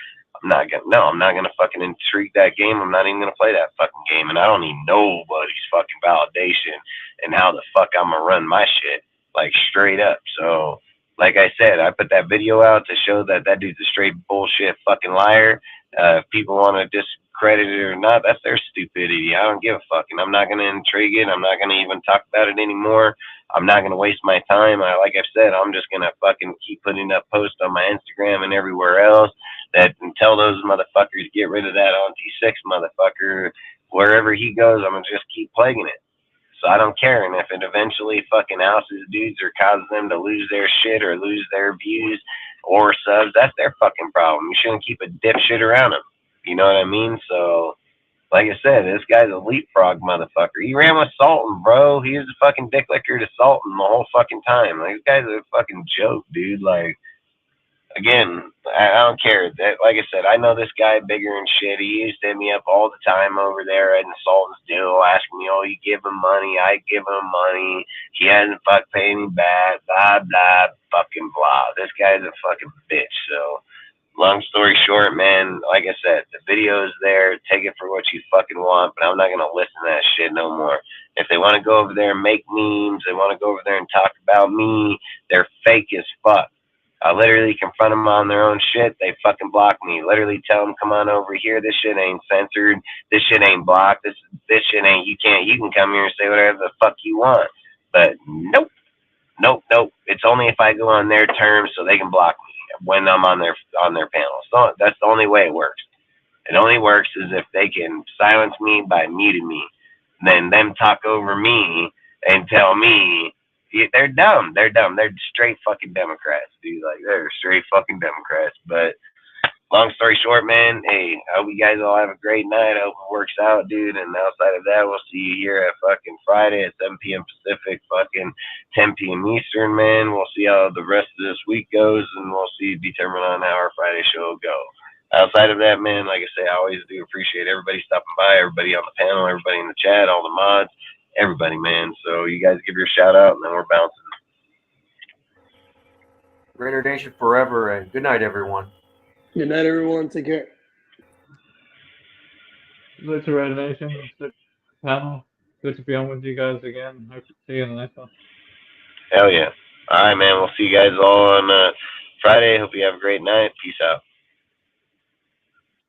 I'm not gonna fucking intrigue that game. I'm not even gonna play that fucking game, and I don't need nobody's fucking validation and how the fuck I'm gonna run my shit, like straight up. So. Like I said, I put that video out to show that that dude's a straight bullshit fucking liar. If people want to discredit it or not, that's their stupidity. I don't give a fuck, and I'm not gonna intrigue it. I'm not gonna even talk about it anymore. I'm not gonna waste my time. Like I've said, I'm just gonna fucking keep putting up posts on my Instagram and everywhere else that tell those motherfuckers to get rid of that Auntie Six motherfucker. Wherever he goes, I'm gonna just keep plaguing it. So I don't care. And if it eventually fucking houses dudes or causes them to lose their shit or lose their views or subs, that's their fucking problem. You shouldn't keep a dipshit around them. You know what I mean? So, like I said, this guy's a leapfrog motherfucker. He ran with Sultan, bro. He was a fucking dick licker to Sultan the whole fucking time. Like, this guy's a fucking joke, dude. Like, again, I don't care. That, like I said, I know this guy bigger and shit. He used to hit me up all the time over there at the Sultan's deal, asking me, "Oh, you give him money? I give him money. He hasn't paid me back. Blah blah fucking blah." This guy's a fucking bitch. So, long story short, man, like I said, the video is there. Take it for what you fucking want, but I'm not gonna listen to that shit no more. If they want to go over there and make memes, they want to go over there and talk about me, they're fake as fuck. I literally confront them on their own shit. They fucking block me. Literally tell them, come on over here. This shit ain't censored. This shit ain't blocked. This shit ain't. You can come here and say whatever the fuck you want. But nope, nope. It's only if I go on their terms so they can block me when I'm on their panel. So that's the only way it works. It only works is if they can silence me by muting me. Then them talk over me and tell me they're dumb. They're dumb. They're straight fucking Democrats, dude. Like they're straight fucking Democrats. But long story short, man, hey, I hope you guys all have a great night. I hope it works out, dude. And outside of that, we'll see you here at fucking Friday at 7 p.m. Pacific, fucking 10 p.m. Eastern, man. We'll see how the rest of this week goes, and we'll determine on how our Friday show will go. Outside of that, man, like I say, I always do appreciate everybody stopping by, everybody on the panel, everybody in the chat, all the mods, everybody, man. So you guys give your shout out, and then we're bouncing. Raider Nation forever, and good night, everyone. Good night, everyone. Take care. Good to Raider Nation, panel. Good to be on with you guys again. Hope to see you in the next one. Hell yeah. All right, man. We'll see you guys all on Friday. Hope you have a great night. Peace out.